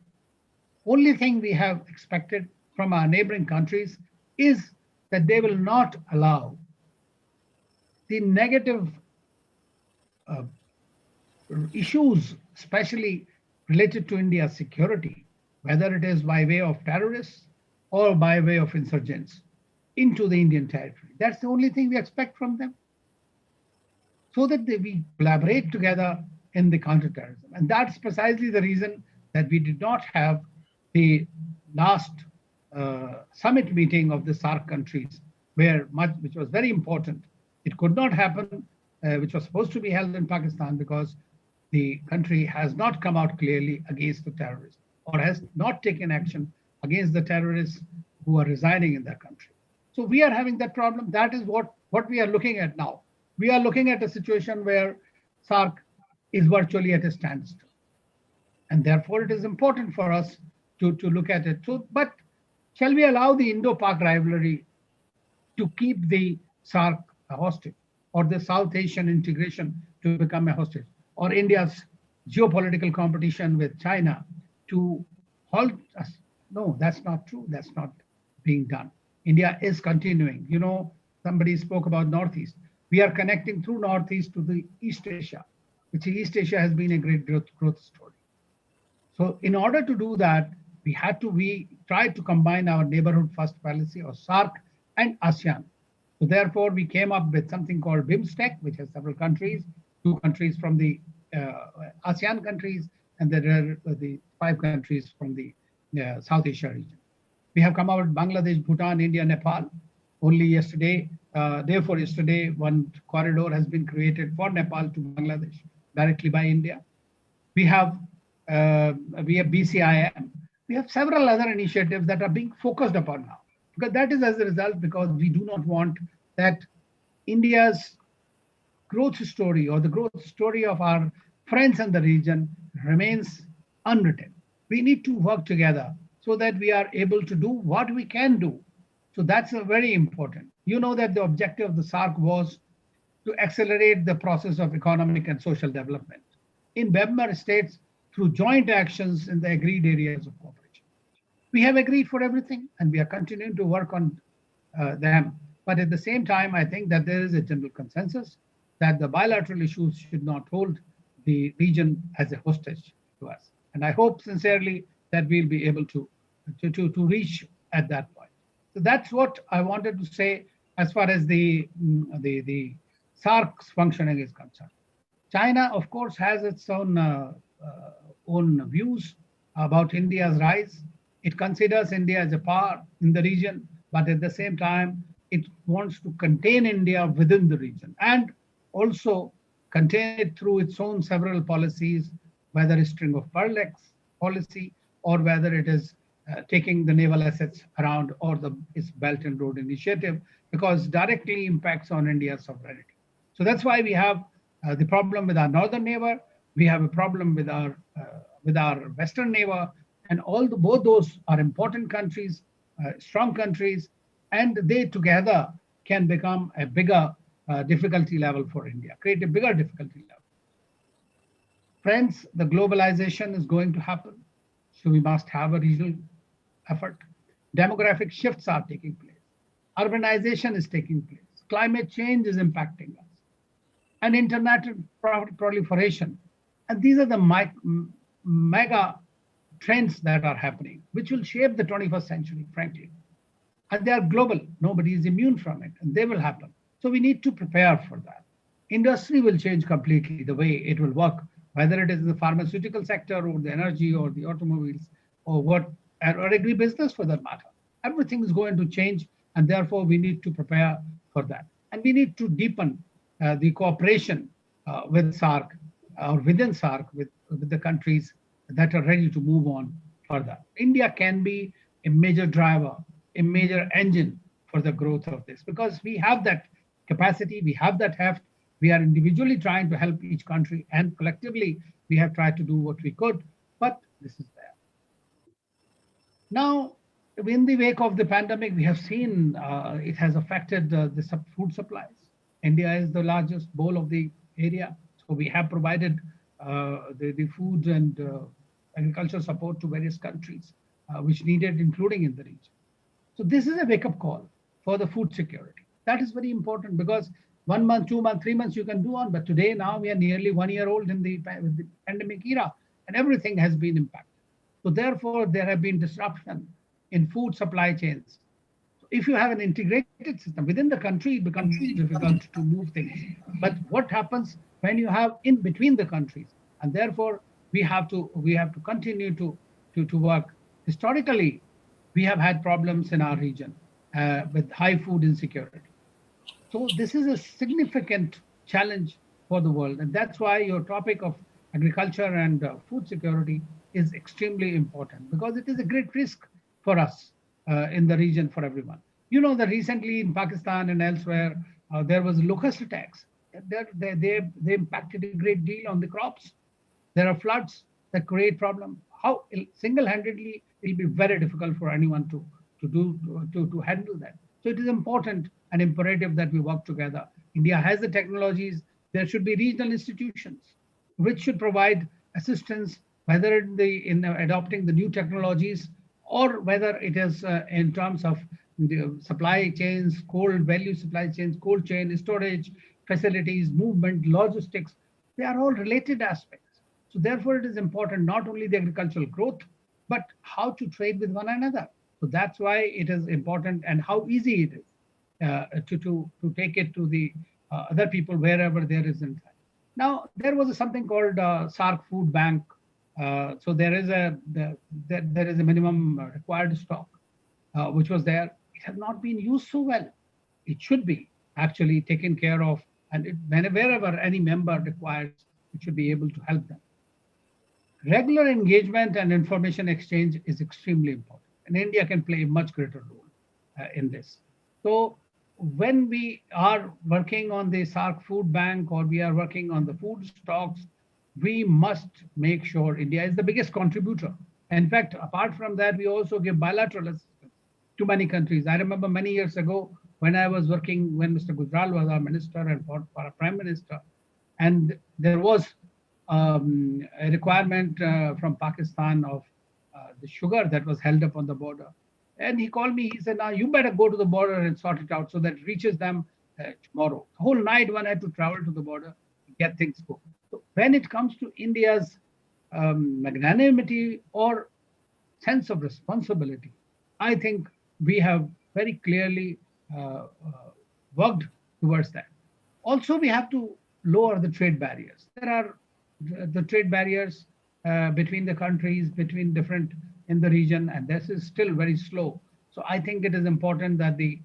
Only thing we have expected from our neighboring countries is that they will not allow the negative issues, especially related to India's security, whether it is by way of terrorists or by way of insurgents, into the Indian territory. That's the only thing we expect from them, so that we collaborate together in the counterterrorism. And that's precisely the reason that we did not have the last summit meeting of the SAARC countries, which was very important. It could not happen, which was supposed to be held in Pakistan, because the country has not come out clearly against the terrorists, or has not taken action against the terrorists who are residing in that country. So we are having that problem. That is what we are looking at now. We are looking at a situation where SAARC is virtually at a standstill. And therefore, it is important for us to look at it. So, but shall we allow the Indo-Pak rivalry to keep the SAARC a hostage, or the South Asian integration to become a hostage, or India's geopolitical competition with China to halt us? No, that's not true. That's not being done. India is continuing. You know, somebody spoke about Northeast. We are connecting through Northeast to the East Asia, which East Asia has been a great growth story. So in order to do that, we tried to combine our neighborhood first policy of SAARC and ASEAN. So therefore, we came up with something called BIMSTEC, which has several countries, 2 countries from the ASEAN countries, and there are the 5 countries from the South Asia region. We have come out with Bangladesh, Bhutan, India, Nepal. Only yesterday, therefore yesterday, one corridor has been created for Nepal to Bangladesh directly by India. We have BCIM. We have several other initiatives that are being focused upon now, because that is as a result, because we do not want that India's growth story, or the growth story of our friends in the region, remains unwritten. We need to work together so that we are able to do what we can do. So that's very important. You know that the objective of the SAARC was to accelerate the process of economic and social development in member states through joint actions in the agreed areas of cooperation. We have agreed for everything, and we are continuing to work on them. But at the same time, I think that there is a general consensus that the bilateral issues should not hold the region as a hostage to us. And I hope sincerely that we'll be able to reach at that point. So that's what I wanted to say as far as the SAARC's functioning is concerned. China, of course, has its own views about India's rise. It considers India as a power in the region, but at the same time, it wants to contain India within the region, and also contain it through its own several policies, whether it's string of pearl policy, or whether it is taking the naval assets around, or its Belt and Road Initiative, because directly impacts on India's sovereignty. So that's why we have the problem with our northern neighbor. We have a problem with our western neighbor, and both those are important countries, strong countries, and they together can become a bigger difficulty level for India, create a bigger difficulty level. Friends, the globalization is going to happen, so we must have a regional effort. Demographic shifts are taking place. Urbanization is taking place. Climate change is impacting us. And internet proliferation. And these are the mega trends that are happening, which will shape the 21st century, frankly. And they are global. Nobody is immune from it, and they will happen. So we need to prepare for that. Industry will change completely the way it will work, whether it is the pharmaceutical sector, or the energy, or the automobiles, or agribusiness for that matter. Everything is going to change, and therefore we need to prepare for that. And we need to deepen the cooperation with SAARC, or within SAARC, with the countries that are ready to move on further. India can be a major driver, a major engine for the growth of this, because we have that capacity, we have that heft. We are individually trying to help each country, and collectively we have tried to do what we could, but this is there. Now, in the wake of the pandemic, we have seen it has affected the food supplies. India is the largest bowl of the area, so we have provided the food and agricultural support to various countries which needed, including in the region. So this is a wake-up call for the food security. That is very important, because 1 month, 2 months, 3 months you can do on, but today now we are nearly 1 year old in the pandemic era, and everything has been impacted. So therefore, there have been disruption in food supply chains. So if you have an integrated system within the country, it becomes difficult to move things. But what happens when you have in between the countries? And therefore, we have to continue to work. Historically, we have had problems in our region with high food insecurity. So this is a significant challenge for the world, and that's why your topic of agriculture and food security is extremely important, because it is a great risk for us in the region, for everyone. You know that recently in Pakistan and elsewhere, there was locust attacks. They impacted a great deal on the crops. There are floods that create problem. How single-handedly it'll be very difficult for anyone to handle that. So it is important and imperative that we work together. India has the technologies. There should be regional institutions which should provide assistance, whether in adopting the new technologies, or whether it is in terms of the supply chains, cold value supply chains, cold chain, storage facilities, movement, logistics. They are all related aspects. So therefore, it is important not only the agricultural growth, but how to trade with one another. So that's why it is important, and how easy it is to take it to the other people wherever there is interest. Now, there was something called SARC Food Bank. So there is a minimum required stock, which was there. It has not been used so well. It should be actually taken care of, and wherever any member requires, it should be able to help them. Regular engagement and information exchange is extremely important, and India can play a much greater role in this. So when we are working on the SARC Food Bank, or we are working on the food stocks, we must make sure India is the biggest contributor. In fact, apart from that, we also give bilateral assistance to many countries. I remember many years ago when I was working, when Mr. Gujral was our minister and for our prime minister, and there was a requirement from Pakistan of the sugar that was held up on the border. And he called me, he said, now you better go to the border and sort it out so that it reaches them tomorrow. The whole night one had to travel to the border to get things going. So when it comes to India's magnanimity or sense of responsibility, I think we have very clearly worked towards that. Also, we have to lower the trade barriers. There are the trade barriers between the countries, between different in the region, and this is still very slow. So I think it is important that the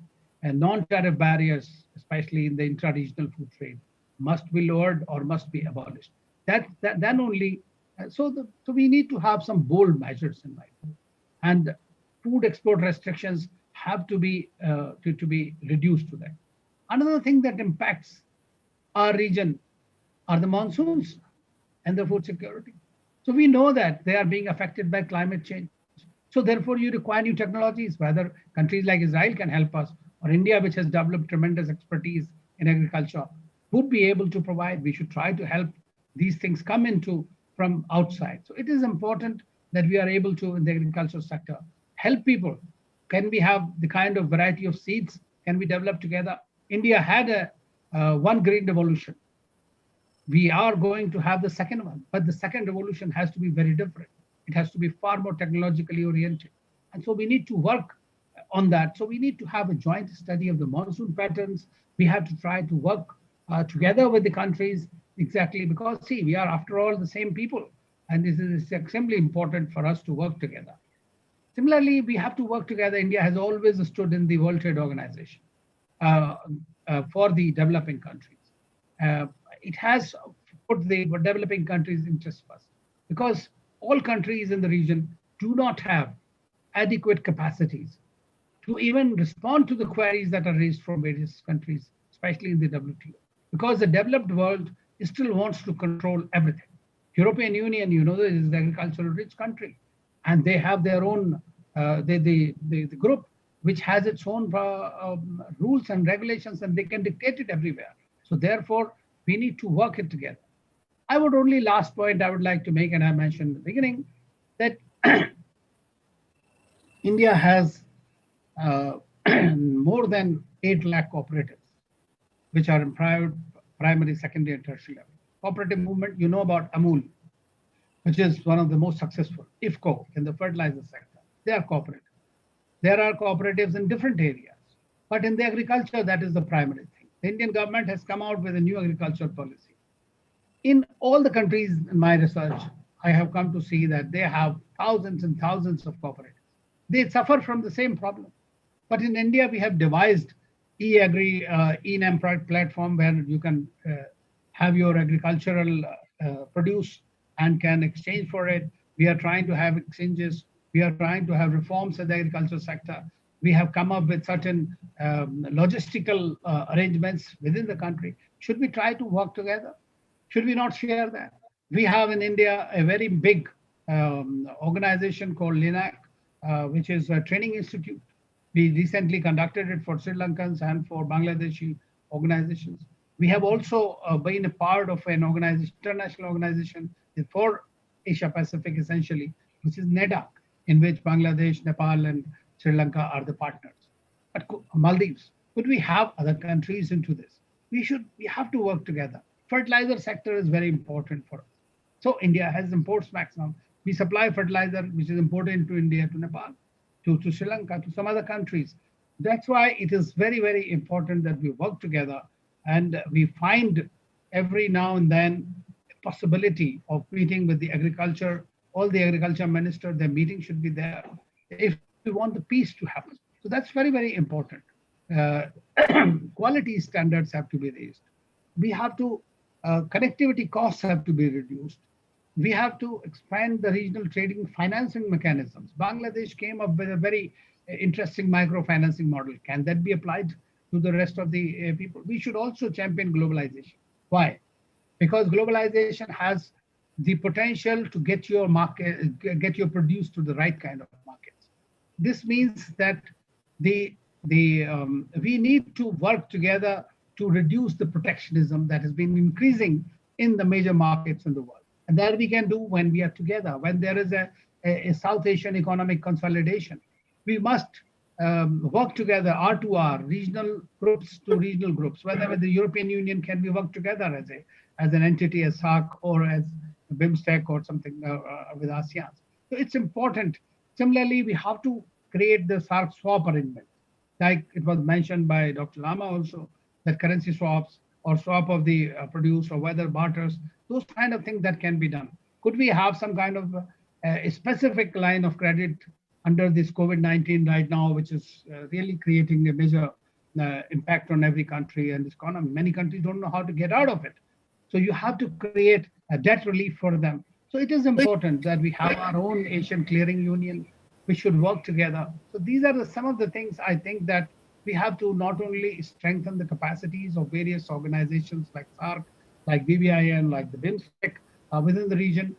non-tariff barriers, especially in the intra-regional food trade, must be lowered or must be abolished. Then only, so we need to have some bold measures in mind. And food export restrictions have to be reduced to that. Another thing that impacts our region are the monsoons and the food security. So we know that they are being affected by climate change. So therefore, you require new technologies, whether countries like Israel can help us, or India, which has developed tremendous expertise in agriculture, would be able to provide. We should try to help these things come into from outside. So it is important that we are able to, in the agriculture sector, help people. Can we have the kind of variety of seeds? Can we develop together? India had a one green revolution. We are going to have the second one, but the second revolution has to be very different. It has to be far more technologically oriented. And so we need to work on that. So we need to have a joint study of the monsoon patterns. We have to try to work together with the countries, exactly, because see, we are after all the same people, and this is extremely important for us to work together. Similarly, we have to work together. India has always stood in the World Trade Organization for the developing countries. It has put the developing countries' interests first, because all countries in the region do not have adequate capacities to even respond to the queries that are raised from various countries, especially in the WTO, because the developed world still wants to control everything. European Union, you know, is an agricultural rich country, and they have their own, the group which has its own rules and regulations, and they can dictate it everywhere. So therefore, we need to work it together. I would only last point I would like to make, and I mentioned in the beginning, that India has more than 8 lakh cooperatives, which are in primary, secondary, and tertiary level. Cooperative movement, you know about Amul, which is one of the most successful, IFCO, in the fertilizer sector. They are cooperative. There are cooperatives in different areas, but in the agriculture, that is the primary thing. The Indian government has come out with a new agricultural policy. In all the countries in my research, I have come to see that they have thousands and thousands of cooperatives. They suffer from the same problem. But in India, we have devised e-agri, e-NAM platform where you can have your agricultural produce and can exchange for it. We are trying to have exchanges. We are trying to have reforms in the agriculture sector. We have come up with certain logistical arrangements within the country. Should we try to work together? Should we not share that? We have in India a very big organization called LINAC, which is a training institute. We recently conducted it for Sri Lankans and for Bangladeshi organizations. We have also been a part of an organization, international organization for Asia Pacific essentially, which is NEDAC, in which Bangladesh, Nepal, and Sri Lanka are the partners. But Maldives, could we have other countries into this? We have to work together. Fertilizer sector is very important for us. So India has imports maximum. We supply fertilizer, which is imported to India, to Nepal, to Sri Lanka, to some other countries. That's why it is very, very important that we work together and we find every now and then a possibility of meeting with the agriculture, all the agriculture minister, their meeting should be there if we want the peace to happen. So that's very, very important. Quality standards have to be raised. We have to, connectivity costs have to be reduced. We have to expand the regional trading financing mechanisms. Bangladesh came up with a very interesting microfinancing model. Can that be applied to the rest of the people? We should also champion globalization. Why? Because globalization has the potential to get your market, get your produce to the right kind of markets. This means that we need to work together to reduce the protectionism that has been increasing in the major markets in the world. And that we can do when we are together, when there is a South Asian economic consolidation. We must work together, R2R, regional groups to regional groups, whether with the European Union can we work together as an entity, as SAARC or as BIMSTEC or something with ASEAN. So it's important. Similarly, we have to create the SAARC swap arrangement. Like it was mentioned by Dr. Lama also, that currency swaps or swap of the produce or weather barters, those kind of things that can be done. Could we have some kind of a specific line of credit under this COVID-19 right now, which is really creating a major impact on every country and this economy? Many countries don't know how to get out of it. So you have to create a debt relief for them. So it is important that we have our own Asian clearing union. We should work together. So these are some of the things I think that we have to not only strengthen the capacities of various organizations like SAARC, like BBIN, like the BIMSTEC within the region,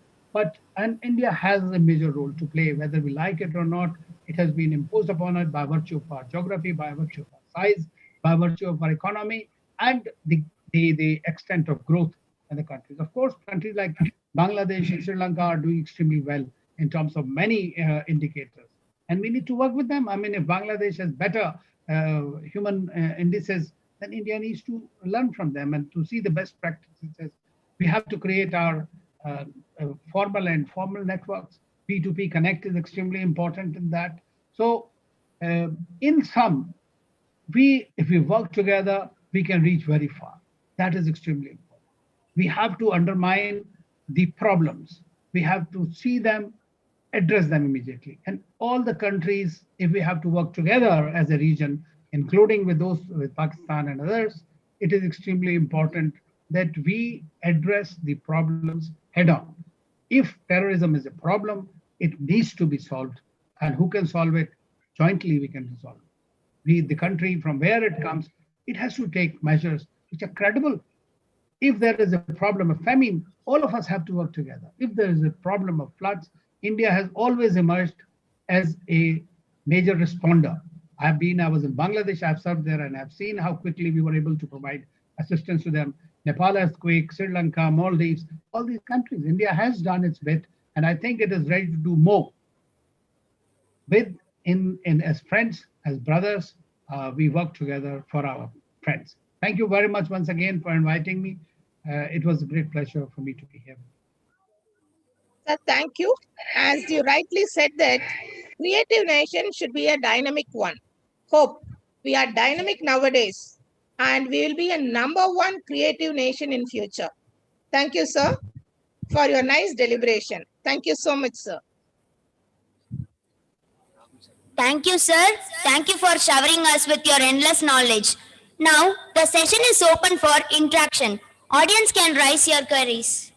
and India has a major role to play, whether we like it or not. It has been imposed upon us by virtue of our geography, by virtue of our size, by virtue of our economy, and the extent of growth in the countries. Of course, countries like Bangladesh and Sri Lanka are doing extremely well in terms of many indicators. And we need to work with them. I mean, if Bangladesh has better human indices, then India needs to learn from them and to see the best practices. We have to create our formal and informal networks. P2P Connect is extremely important in that. So in sum, if we work together, we can reach very far. That is extremely important. We have to undermine the problems. We have to see them, address them immediately. And all the countries, if we have to work together as a region, including with those with Pakistan and others, it is extremely important that we address the problems head on. If terrorism is a problem, it needs to be solved. And who can solve it? Jointly we can resolve it. The country from where it comes, it has to take measures which are credible. If there is a problem of famine, all of us have to work together. If there is a problem of floods, India has always emerged as a major responder. I was in Bangladesh, I've served there, and I've seen how quickly we were able to provide assistance to them. Nepal earthquake, Sri Lanka, Maldives, all these countries, India has done its bit, and I think it is ready to do more. As friends, as brothers, we work together for our friends. Thank you very much once again for inviting me. It was a great pleasure for me to be here.
Sir, thank you. As you rightly said that creative nation should be a dynamic one. Hope we are dynamic nowadays and we will be a #1 creative nation in future. Thank you, sir, for your nice deliberation. Thank you so much, sir.
Thank you, sir. Thank you for showering us with your endless knowledge. Now, the session is open for interaction. Audience can raise your queries.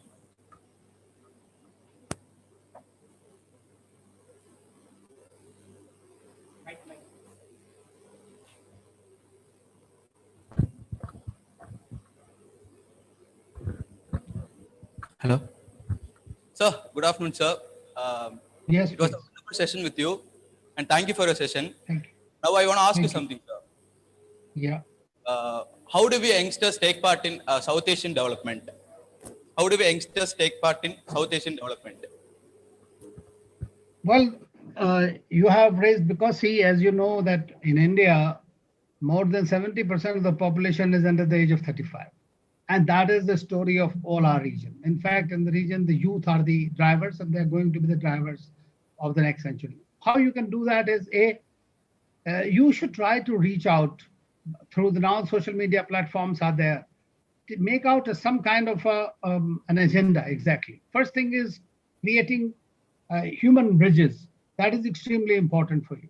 Hello. Sir, good afternoon, sir.
Yes,
it was a wonderful session with you, and thank you for your session.
Thank you.
Now, I want to ask you
Thank you.
something, sir.
Yeah.
How do we youngsters take part in South Asian development? How do we youngsters take part in South Asian development?
Well, you have raised, because see, as you know, that in India, more than 70% of the population is under the age of 35. And that is the story of all our region. In fact, in the region, the youth are the drivers, and they're going to be the drivers of the next century. How you can do that is, you should try to reach out through the now social media platforms are there, to make out some kind of an agenda. Exactly. First thing is creating human bridges. That is extremely important for you.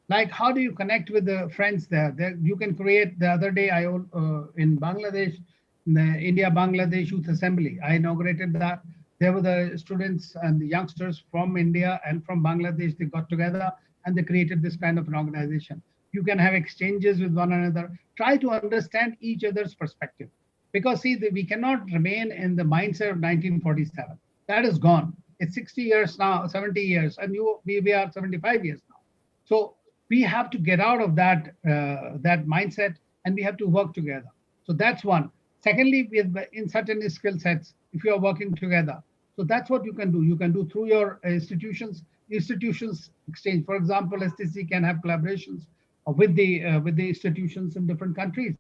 Like, how do you connect with the friends there? You can create. The other day, in Bangladesh, the India-Bangladesh Youth Assembly, I inaugurated that. There were the students and the youngsters from India and from Bangladesh. They got together and they created this kind of an organization. You can have exchanges with one another. Try to understand each other's perspective. Because see, we cannot remain in the mindset of 1947. That is gone. It's 60 years now, 70 years, and we are 75 years now. So we have to get out of that mindset, and we have to work together. So that's one. Secondly, in certain skill sets, if you are working together, so that's what you can do. You can do through your institutions exchange. For example, STC can have collaborations with the institutions in different countries.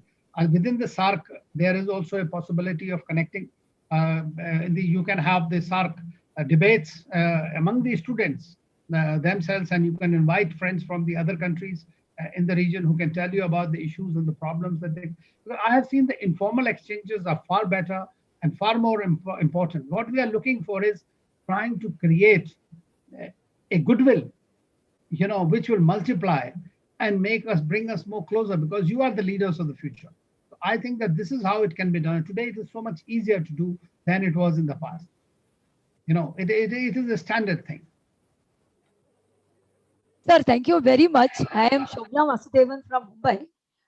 Within the SARC, there is also a possibility of connecting. You can have the SARC debates among the students themselves, and you can invite friends from the other countries in the region who can tell you about the issues and the problems that they. I have seen the informal exchanges are far better and far more important. What we are looking for is trying to create a goodwill, which will multiply and bring us more closer, because you are the leaders of the future. So I think that this is how it can be done. Today, it is so much easier to do than it was in the past. It is a standard thing.
Sir, thank you very much. I am Shobna Vasudevan from Mumbai.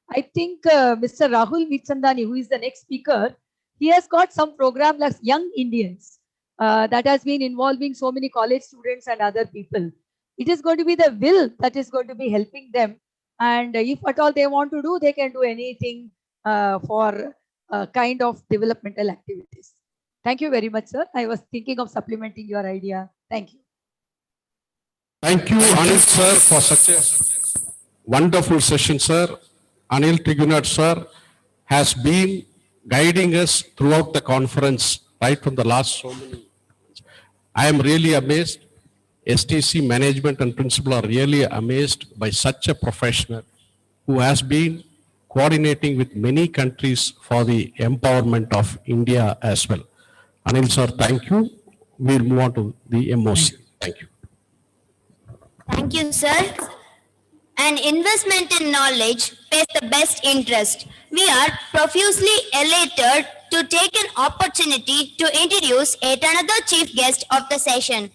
I think Mr. Rahul Michandani, who is the next speaker, he has got some program like Young Indians that has been involving so many college students and other people. It is going to be the will that is going to be helping them. And if at all they want to do, they can do anything for kind of developmental activities. Thank you very much, sir. I was thinking of supplementing your idea. Thank you.
Thank you, Anil sir, for such a wonderful session, sir. Anil Trigunath sir has been guiding us throughout the conference right from the last so many. I am really amazed. STC management and principal are really amazed by such a professional who has been coordinating with many countries for the empowerment of India as well. Anil sir, thank you. We'll move on to the MOC. Thank you.
Thank you, sir. An investment in knowledge pays the best interest. We are profusely elated to take an opportunity to introduce yet another chief guest of the session.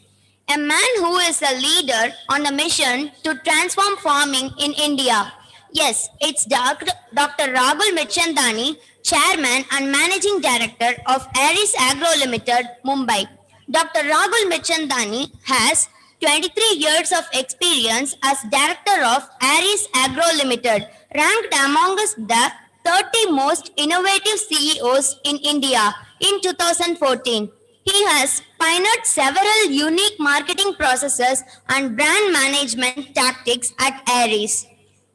A man who is a leader on a mission to transform farming in India. Yes, it's Dr. Rahul Michandani, Chairman and Managing Director of Aries Agro Limited, Mumbai. Dr. Rahul Michandani has 23 years of experience as Director of Aries Agro Limited, ranked amongst the 30 most innovative CEOs in India in 2014. He has pioneered several unique marketing processes and brand management tactics at Aries.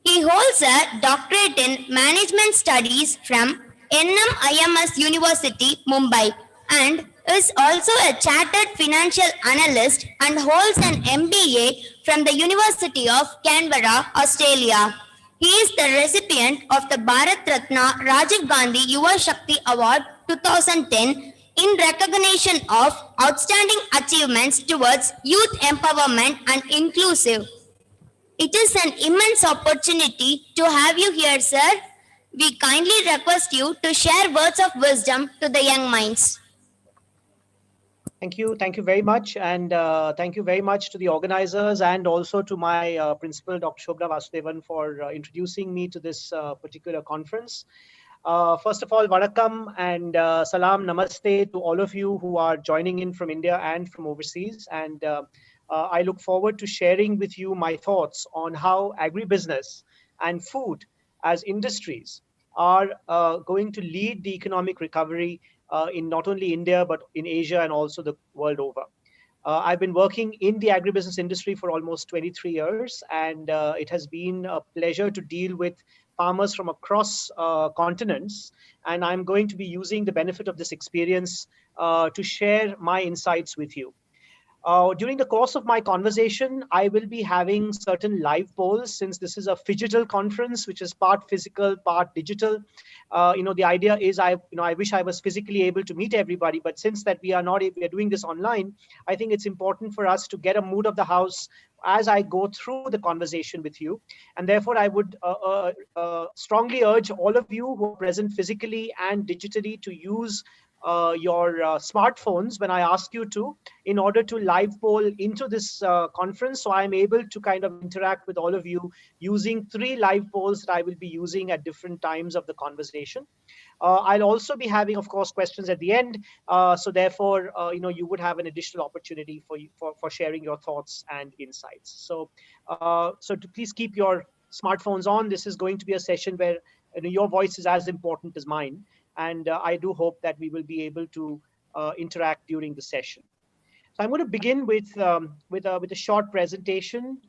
He holds a doctorate in management studies from NMIMS University, Mumbai, and is also a chartered financial analyst and holds an MBA from the University of Canberra, Australia. He is the recipient of the Bharat Ratna Rajiv Gandhi Yuva Shakti Award 2010, in recognition of outstanding achievements towards youth empowerment and inclusive. It is an immense opportunity to have you here, sir. We kindly request you to share words of wisdom to the young minds.
Thank you. Thank you very much. And thank you very much to the organizers and also to my principal, Dr. Shobhra Vasudevan, for introducing me to this particular conference. First of all, Vanakkam and Salam Namaste to all of you who are joining in from India and from overseas. And I look forward to sharing with you my thoughts on how agribusiness and food as industries are going to lead the economic recovery in not only India, but in Asia and also the world over. I've been working in the agribusiness industry for almost 23 years, and it has been a pleasure to deal with farmers from across continents. And I'm going to be using the benefit of this experience to share my insights with you. During the course of my conversation, I will be having certain live polls, since this is a phygital conference, which is part physical, part digital. The idea is I wish I was physically able to meet everybody, but since that we are doing this online, I think it's important for us to get a mood of the house as I go through the conversation with you. And therefore, I would strongly urge all of you who are present physically and digitally to use your smartphones when I ask you to, in order to live poll into this conference. So I'm able to kind of interact with all of you using 3 live polls that I will be using at different times of the conversation. I'll also be having, of course, questions at the end. So therefore, you would have an additional opportunity for sharing your thoughts and insights. So to please keep your smartphones on. This is going to be a session where your voice is as important as mine. And I do hope that we will be able to interact during the session. So I'm going to begin with a short presentation,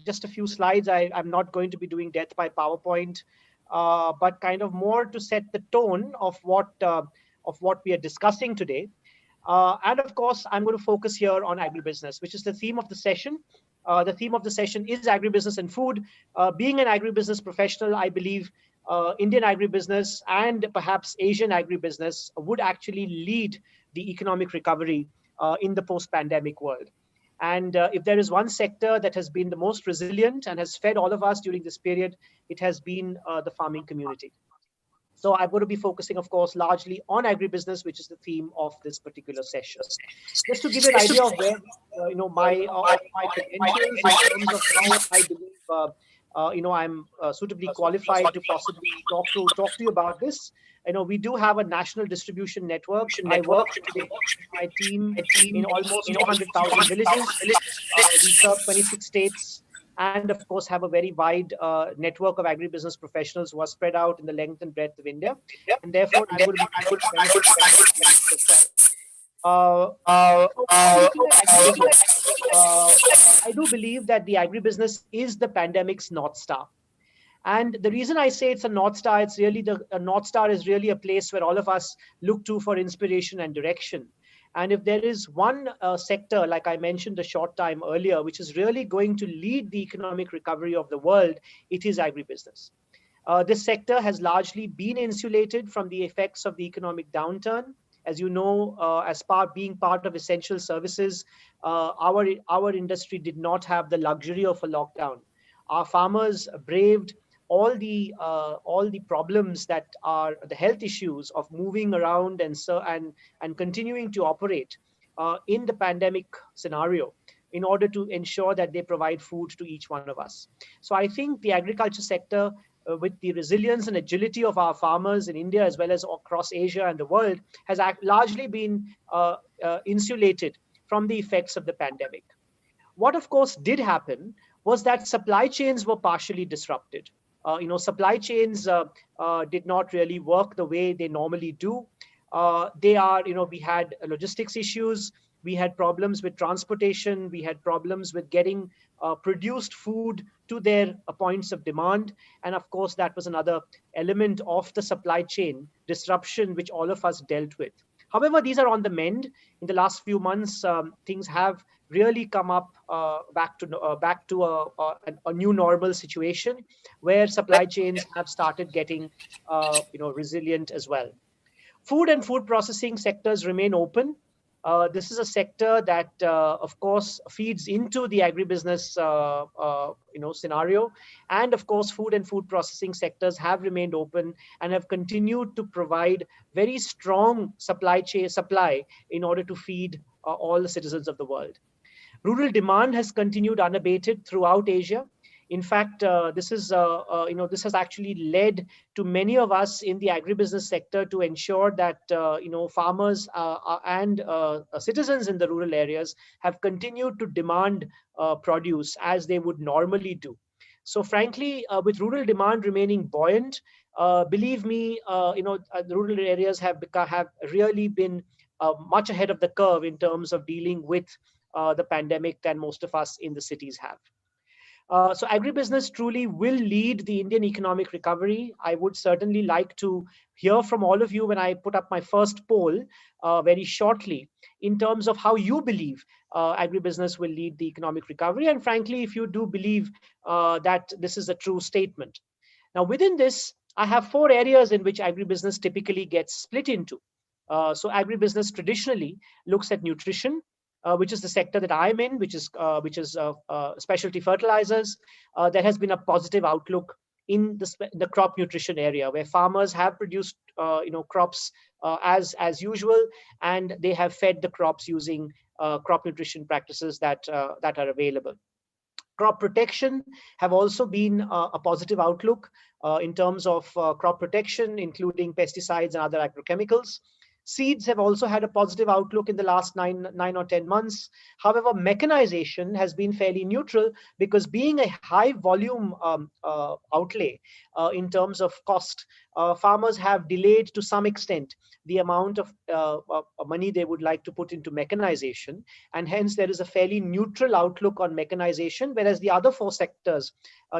just a few slides. I'm not going to be doing death by PowerPoint, but kind of more to set the tone of what we are discussing today. And of course, I'm going to focus here on agribusiness, which is the theme of the session. The theme of the session is agribusiness and food. Being an agribusiness professional, I believe Indian agribusiness and perhaps Asian agribusiness would actually lead the economic recovery in the post-pandemic world. And if there is one sector that has been the most resilient and has fed all of us during this period, it has been the farming community. So I'm going to be focusing, of course, largely on agribusiness, which is the theme of this particular session. Just to give you an idea of where, my credentials in terms of how I believe, I'm suitably qualified to possibly talk to you about this. We do have a national distribution network. I work with my team in almost 200,000 villages. We serve 26 states. And of course, have a very wide network of agribusiness professionals who are spread out in the length and breadth of India. And therefore, I would I do believe that the agribusiness is the pandemic's North Star. And the reason I say it's a North Star, a North Star is really a place where all of us look to for inspiration and direction. And if there is one sector, like I mentioned a short time earlier, which is really going to lead the economic recovery of the world, it is agribusiness. This sector has largely been insulated from the effects of the economic downturn. As you know, being part of essential services, our industry did not have the luxury of a lockdown. Our farmers braved all the problems that are the health issues of moving around and continuing to operate in the pandemic scenario in order to ensure that they provide food to each one of us. So I think the agriculture sector, with the resilience and agility of our farmers in India as well as across Asia and the world, has largely been insulated from the effects of the pandemic. What of course did happen was that supply chains were partially disrupted. Supply chains did not really work the way they normally do. We had logistics issues. We had problems with transportation. We had problems with getting produced food to their points of demand. And of course, that was another element of the supply chain disruption, which all of us dealt with. However, these are on the mend. In the last few months, things have really come up back to a new normal situation where supply chains have started getting resilient as well. Food and food processing sectors remain open. This is a sector that, of course, feeds into the agribusiness, scenario. And of course, food and food processing sectors have remained open and have continued to provide very strong supply in order to feed all the citizens of the world. Rural demand has continued unabated throughout Asia. In fact, this has actually led to many of us in the agribusiness sector to ensure that farmers and citizens in the rural areas have continued to demand produce as they would normally do. So, frankly, with rural demand remaining buoyant, believe me, the rural areas have really been much ahead of the curve in terms of dealing with the pandemic than most of us in the cities have. So agribusiness truly will lead the Indian economic recovery. I would certainly like to hear from all of you when I put up my first poll very shortly in terms of how you believe agribusiness will lead the economic recovery. And frankly, if you do believe that this is a true statement. Now, within this, I have 4 areas in which agribusiness typically gets split into. So agribusiness traditionally looks at nutrition, which is the sector that I'm in, which is specialty fertilizers. There has been a positive outlook in the crop nutrition area, where farmers have produced crops as usual, and they have fed the crops using crop nutrition practices that are available. Crop protection have also been a positive outlook in terms of crop protection, including pesticides and other agrochemicals. Seeds have also had a positive outlook in the last 9 or 10 months. However, mechanization has been fairly neutral because being a high volume outlay in terms of cost, farmers have delayed to some extent the amount of money they would like to put into mechanization. And hence there is a fairly neutral outlook on mechanization, whereas the other 4 sectors,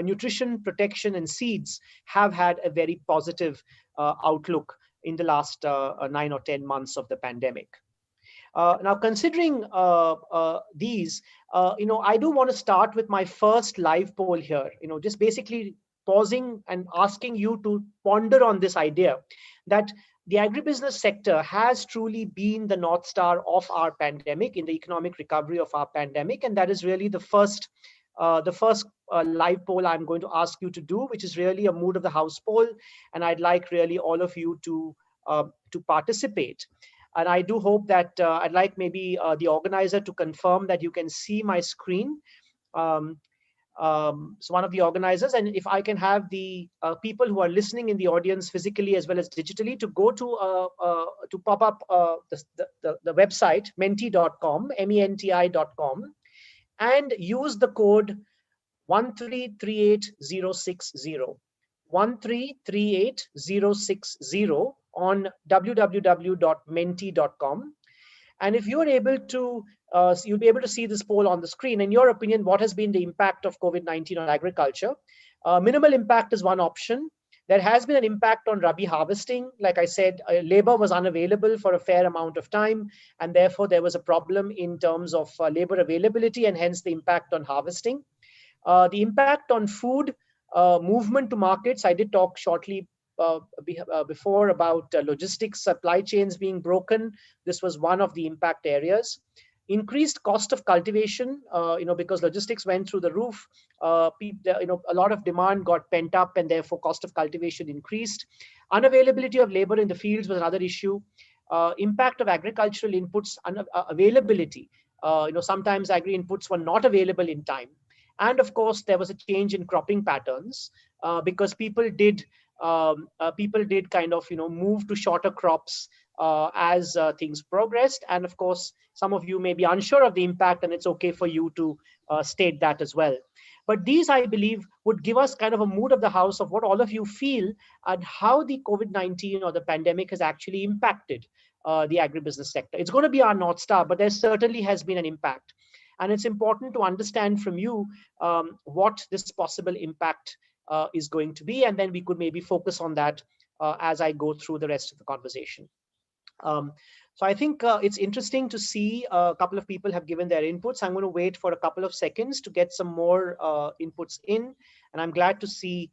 nutrition, protection, and seeds, have had a very positive outlook in the last 9 or 10 months of the pandemic. Now, considering these, I do want to start with my first live poll here, just basically pausing and asking you to ponder on this idea that the agribusiness sector has truly been the North Star of our pandemic, in the economic recovery of our pandemic. And that is really the first live poll I'm going to ask you to do, which is really a mood of the house poll. And I'd like really all of you to participate. And I do hope that I'd like maybe the organizer to confirm that you can see my screen. So one of the organizers, and if I can have the people who are listening in the audience physically as well as digitally to go to pop up the website menti.com, menti.com, and use the code 1338060, 1338060 on www.menti.com. And if you're able to, you'll be able to see this poll on the screen. In your opinion, what has been the impact of COVID-19 on agriculture? Minimal impact is one option. There has been an impact on Rabi harvesting. Like I said, labor was unavailable for a fair amount of time, and therefore there was a problem in terms of labor availability, and hence the impact on harvesting. The impact on food, movement to markets. I did talk shortly before about logistics, supply chains being broken. This was one of the impact areas. Increased cost of cultivation, because logistics went through the roof. A lot of demand got pent up, and therefore cost of cultivation increased. Unavailability of labor in the fields was another issue. Impact of agricultural inputs availability. Sometimes agri inputs were not available in time. And of course, there was a change in cropping patterns because people did kind of move to shorter crops as things progressed. And of course, some of you may be unsure of the impact, and it's okay for you to state that as well. But these, I believe, would give us kind of a mood of the house of what all of you feel and how the COVID-19 or the pandemic has actually impacted the agribusiness sector. It's going to be our North Star, but there certainly has been an impact. And it's important to understand from you what this possible impact is going to be. And then we could maybe focus on that as I go through the rest of the conversation. So I think it's interesting to see a couple of people have given their inputs. I'm going to wait for a couple of seconds to get some more inputs in. And I'm glad to see,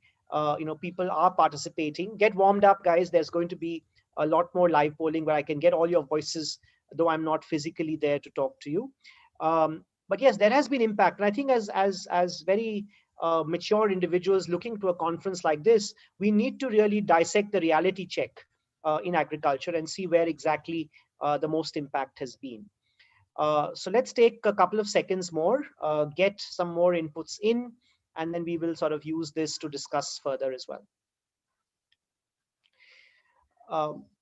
people are participating. Get warmed up, guys. There's going to be a lot more live polling where I can get all your voices, though I'm not physically there to talk to you. But yes, there has been impact. And I think as very mature individuals looking to a conference like this, we need to really dissect the reality check in agriculture and see where exactly the most impact has been. So let's take a couple of seconds more, get some more inputs in, and then we will sort of use this to discuss further as well.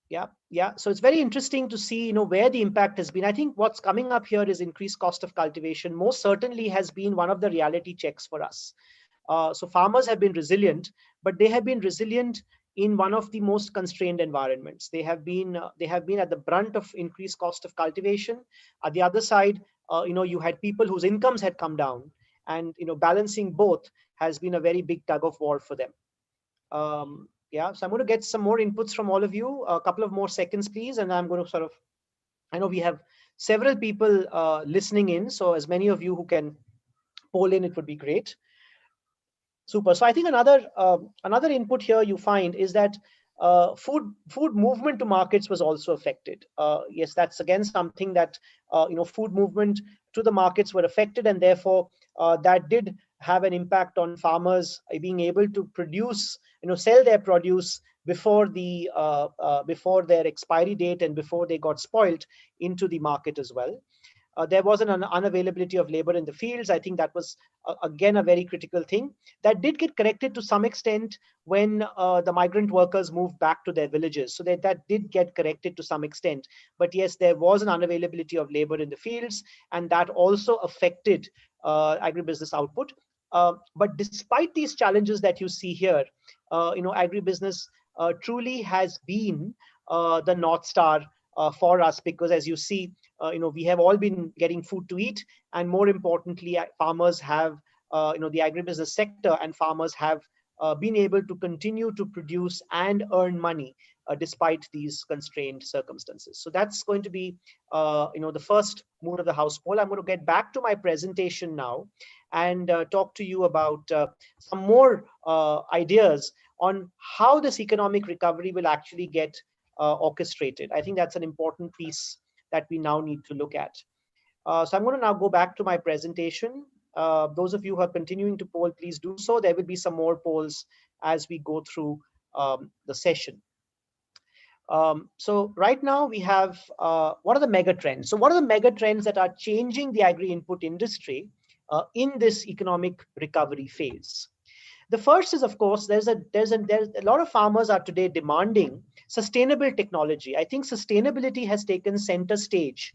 Yeah. So it's very interesting to see, where the impact has been. I think what's coming up here is increased cost of cultivation. Most certainly has been one of the reality checks for us. So farmers have been resilient, but they have been resilient in one of the most constrained environments. They have been at the brunt of increased cost of cultivation. At the other side, you had people whose incomes had come down, and balancing both has been a very big tug of war for them. Yeah, so I'm going to get some more inputs from all of you. A couple of more seconds, please, and I'm going to I know we have several people listening in, so as many of you who can poll in, it would be great. Super. So I think another input here you find is that food movement to markets was also affected. Yes, that's again something that food movement to the markets were affected, and therefore that did have an impact on farmers being able to produce, sell their produce before their expiry date and before they got spoiled into the market as well. There was an unavailability of labor in the fields. I think that was, again, a very critical thing. That did get corrected to some extent when the migrant workers moved back to their villages. So that did get corrected to some extent. But yes, there was an unavailability of labor in the fields, and that also affected agribusiness output. But despite these challenges that you see here, agribusiness truly has been the North Star for us, because as you see, we have all been getting food to eat, and more importantly, farmers have, the agribusiness sector and farmers have been able to continue to produce and earn money despite these constrained circumstances. So that's going to be, the first mood of the house poll. I'm going to get back to my presentation now and talk to you about some more ideas on how this economic recovery will actually get orchestrated. I think that's an important piece that we now need to look at. So I'm going to now go back to my presentation. Those of you who are continuing to poll, please do so. There will be some more polls as we go through the session. So right now we have, what are the mega trends? So what are the mega trends that are changing the agri-input industry in this economic recovery phase? The first is, of course, there's a lot of farmers are today demanding sustainable technology. I think sustainability has taken center stage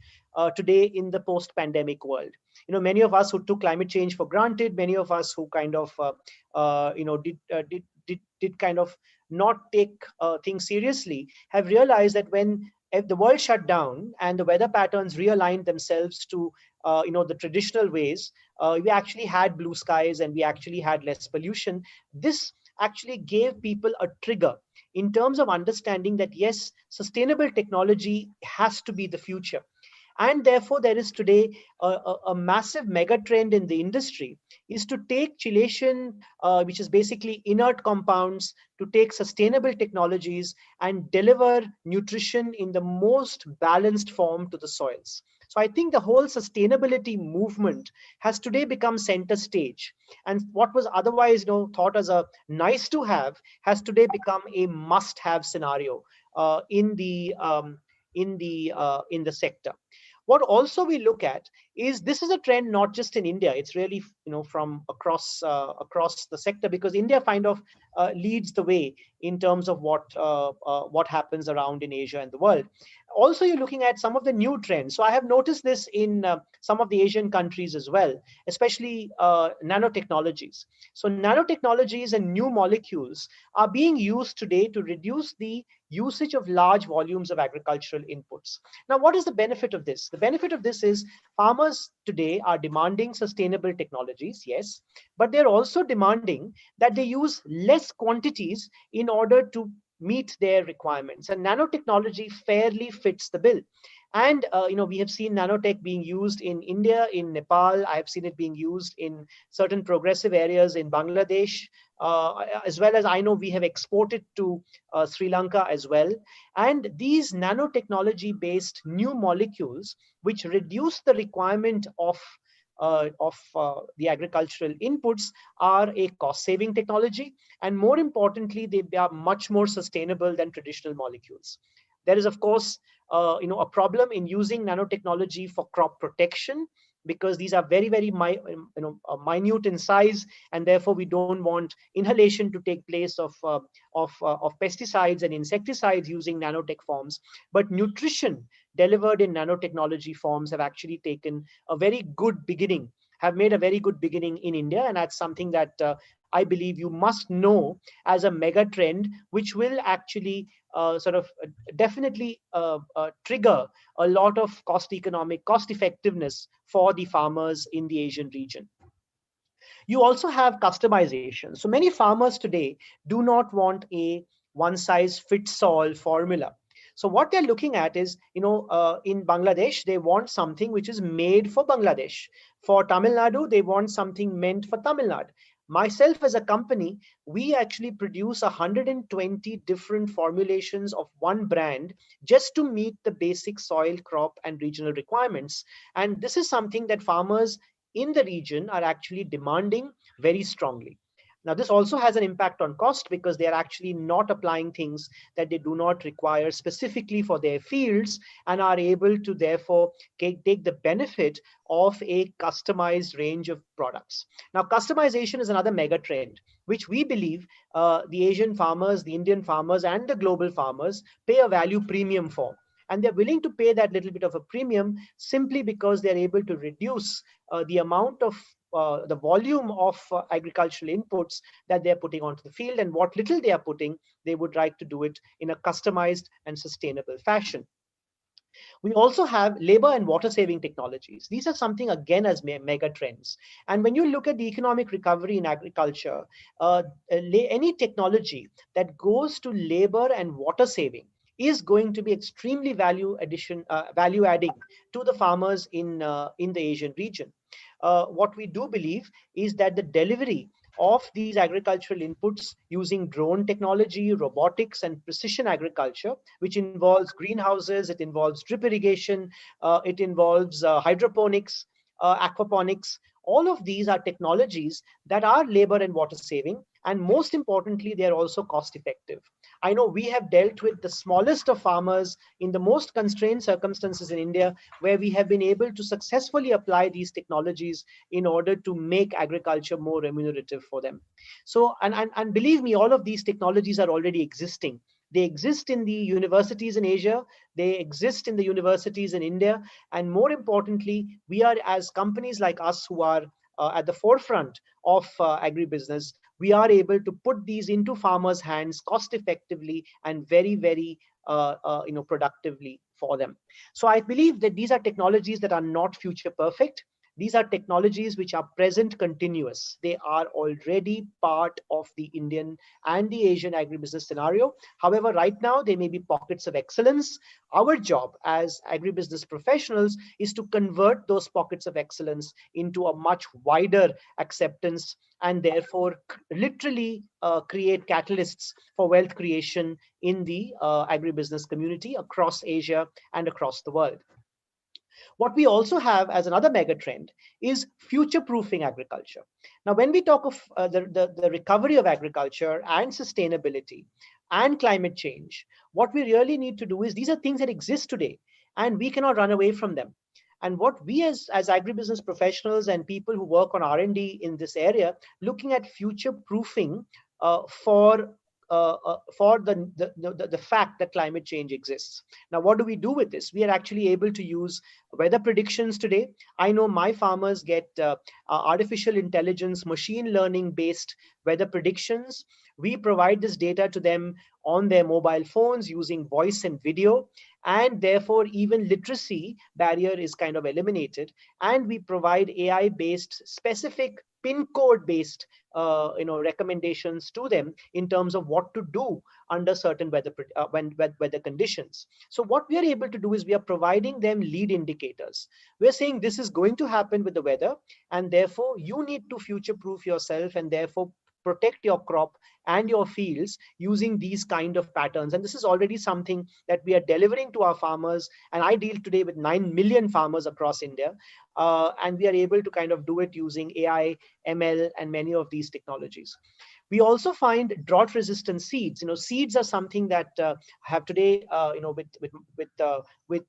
today in the post-pandemic world. Many of us who took climate change for granted, many of us who kind of, did kind of not take things seriously, have realized that when the world shut down and the weather patterns realigned themselves to the traditional ways, we actually had blue skies and we actually had less pollution. This actually gave people a trigger in terms of understanding that yes, sustainable technology has to be the future. And therefore, there is today a massive mega trend in the industry is to take chelation, which is basically inert compounds, to take sustainable technologies and deliver nutrition in the most balanced form to the soils. So I think the whole sustainability movement has today become center stage. And what was otherwise thought as a nice to have has today become a must have scenario in the sector. What also we look at is this is a trend not just in India, it's really from across the sector, because India kind of leads the way in terms of what happens around in Asia and the world. Also, you're looking at some of the new trends. So I have noticed this in some of the Asian countries as well, especially nanotechnologies. So nanotechnologies and new molecules are being used today to reduce the usage of large volumes of agricultural inputs. Now, what is the benefit of this? The benefit of this is farmers today are demanding sustainable technologies, yes, but they're also demanding that they use less quantities in order to meet their requirements. And nanotechnology fairly fits the bill. And we have seen nanotech being used in India, in Nepal. I have seen it being used in certain progressive areas in Bangladesh, as well as I know we have exported to Sri Lanka as well. And these nanotechnology-based new molecules, which reduce the requirement of the agricultural inputs, are a cost-saving technology, and more importantly, they are much more sustainable than traditional molecules. There is, of course, a problem in using nanotechnology for crop protection, because these are very, very minute in size, and therefore we don't want inhalation to take place of pesticides and insecticides using nanotech forms. But nutrition delivered in nanotechnology forms have actually taken a very good beginning, have made a very good beginning in India, and that's something that I believe you must know as a mega trend, which will actually definitely trigger a lot of cost effectiveness for the farmers in the Asian region. You also have customization. So many farmers today do not want a one-size-fits-all formula. So what they're looking at is, in Bangladesh, they want something which is made for Bangladesh. For Tamil Nadu, they want something meant for Tamil Nadu. Myself as a company, we actually produce 120 different formulations of one brand just to meet the basic soil, crop, and regional requirements. And this is something that farmers in the region are actually demanding very strongly. Now, this also has an impact on cost, because they are actually not applying things that they do not require specifically for their fields, and are able to therefore take the benefit of a customized range of products. Now, customization is another mega trend, which we believe the Asian farmers, the Indian farmers, and the global farmers pay a value premium for. And they're willing to pay that little bit of a premium simply because they're able to reduce the amount of the volume of agricultural inputs that they're putting onto the field, and what little they are putting, they would like to do it in a customized and sustainable fashion. We also have labor and water saving technologies. These are something again as mega trends. And when you look at the economic recovery in agriculture, any technology that goes to labor and water saving is going to be extremely value adding to the farmers in the Asian region. What we do believe is that the delivery of these agricultural inputs using drone technology, robotics, and precision agriculture, which involves greenhouses, it involves drip irrigation, it involves hydroponics, aquaponics. All of these are technologies that are labor and water saving, and most importantly, they are also cost effective. I know we have dealt with the smallest of farmers in the most constrained circumstances in India, where we have been able to successfully apply these technologies in order to make agriculture more remunerative for them. So, and believe me, all of these technologies are already existing. They exist in the universities in Asia, they exist in the universities in India, and more importantly, we are, as companies like us who are at the forefront of agribusiness, we are able to put these into farmers' hands cost effectively and very, very productively for them. So I believe that these are technologies that are not future perfect. These are technologies which are present continuous. They are already part of the Indian and the Asian agribusiness scenario. However, right now, there may be pockets of excellence. Our job as agribusiness professionals is to convert those pockets of excellence into a much wider acceptance, and therefore literally create catalysts for wealth creation in the agribusiness community across Asia and across the world. What we also have as another mega trend is future-proofing agriculture. Now, when we talk of the recovery of agriculture and sustainability and climate change, what we really need to do is, these are things that exist today, and we cannot run away from them. And what we as agribusiness professionals and people who work on R&D in this area, looking at future-proofing for the fact that climate change exists. Now, what do we do with this? We are actually able to use weather predictions today. I know my farmers get artificial intelligence, machine learning based weather predictions. We provide this data to them on their mobile phones using voice and video, and therefore even literacy barrier is kind of eliminated. And we provide AI based specific pin code based recommendations to them in terms of what to do under certain weather conditions. So what we are able to do is we are providing them lead indicators. We're saying this is going to happen with the weather, and therefore you need to future proof yourself and therefore protect your crop and your fields using these kind of patterns. And this is already something that we are delivering to our farmers. And I deal today with 9 million farmers across India. And we are able to kind of do it using AI, ML, and many of these technologies. We also find drought resistant seeds. Seeds are something that have today, with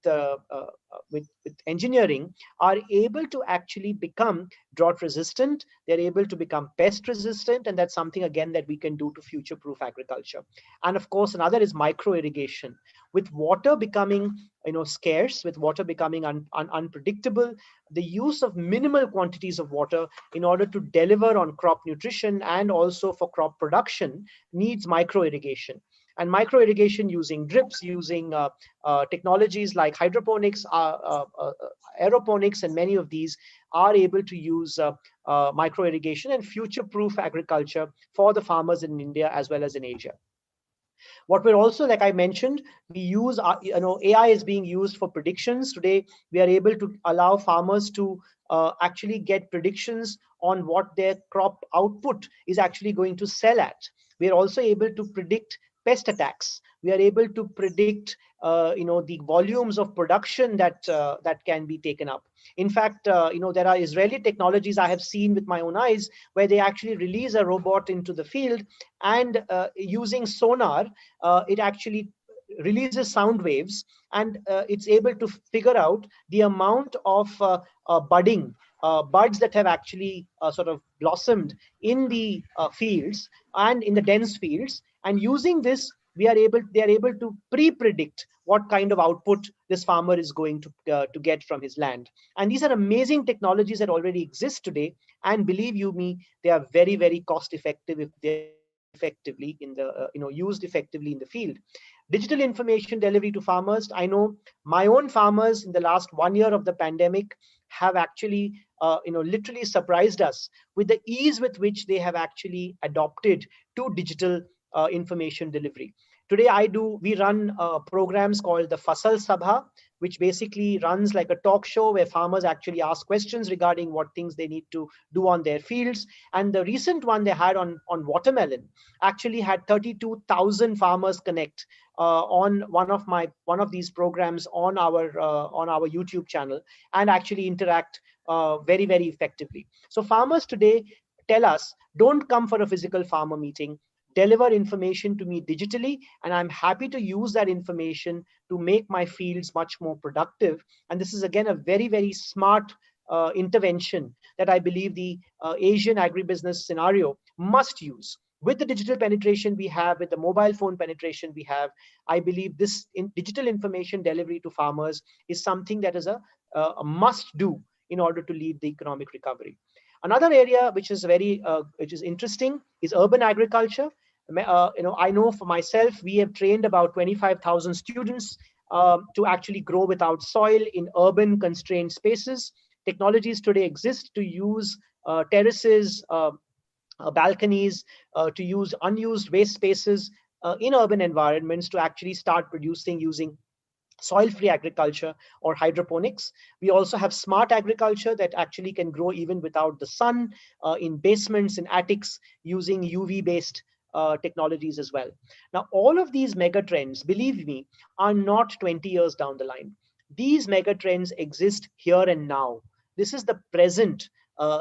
engineering, are able to actually become drought resistant. They're able to become pest resistant, and that's something again that we can do to future proof agriculture. And of course, another is micro irrigation. With water becoming scarce, with water becoming unpredictable, the use of minimal quantities of water in order to deliver on crop nutrition and also for crop production needs micro irrigation. And micro irrigation using drips, using technologies like hydroponics, aeroponics, and many of these are able to use micro irrigation and future proof agriculture for the farmers in India as well as in Asia. What we're also, like I mentioned, we use, AI is being used for predictions. Today, we are able to allow farmers to actually get predictions on what their crop output is actually going to sell at. We are also able to predict pest attacks. We are able to predict, the volumes of production that can be taken up. In fact, there are Israeli technologies I have seen with my own eyes where they actually release a robot into the field, and using sonar, it actually releases sound waves, and it's able to figure out the amount of budding buds that have actually sort of blossomed in the fields and in the dense fields. And using this, they are able to pre-predict what kind of output this farmer is going to get from his land. And these are amazing technologies that already exist today. And believe you me, they are very, very cost effective if they're effectively in the used effectively in the field. Digital information delivery to farmers. I know my own farmers in the last 1 year of the pandemic have actually literally surprised us with the ease with which they have actually adopted to digital information delivery. Today, we run programs called the Fasal Sabha, which basically runs like a talk show where farmers actually ask questions regarding what things they need to do on their fields. And the recent one they had on watermelon actually had 32,000 farmers connect on one of these programs on our YouTube channel and actually interact very, very effectively. So farmers today tell us, don't come for a physical farmer meeting. Deliver information to me digitally, and I'm happy to use that information to make my fields much more productive. And this is again a very, very smart intervention that I believe the Asian agribusiness scenario must use. With the digital penetration we have, with the mobile phone penetration we have, I believe this digital information delivery to farmers is something that is a must do in order to lead the economic recovery. Another area which is interesting is urban agriculture. I know for myself, we have trained about 25,000 students to actually grow without soil in urban constrained spaces. Technologies today exist to use terraces, balconies, to use unused waste spaces in urban environments to actually start producing using soil-free agriculture or hydroponics. We also have smart agriculture that actually can grow even without the sun in basements, in attics, using UV-based technologies as well. Now, all of these mega trends, believe me, are not 20 years down the line. These mega trends exist here and now. This is the present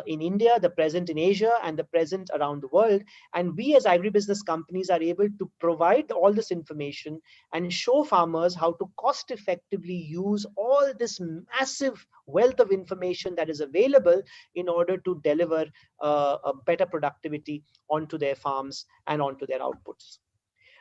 in India, the present in Asia, and the present around the world. And we as agribusiness companies are able to provide all this information and show farmers how to cost effectively use all this massive wealth of information that is available in order to deliver a better productivity onto their farms and onto their outputs.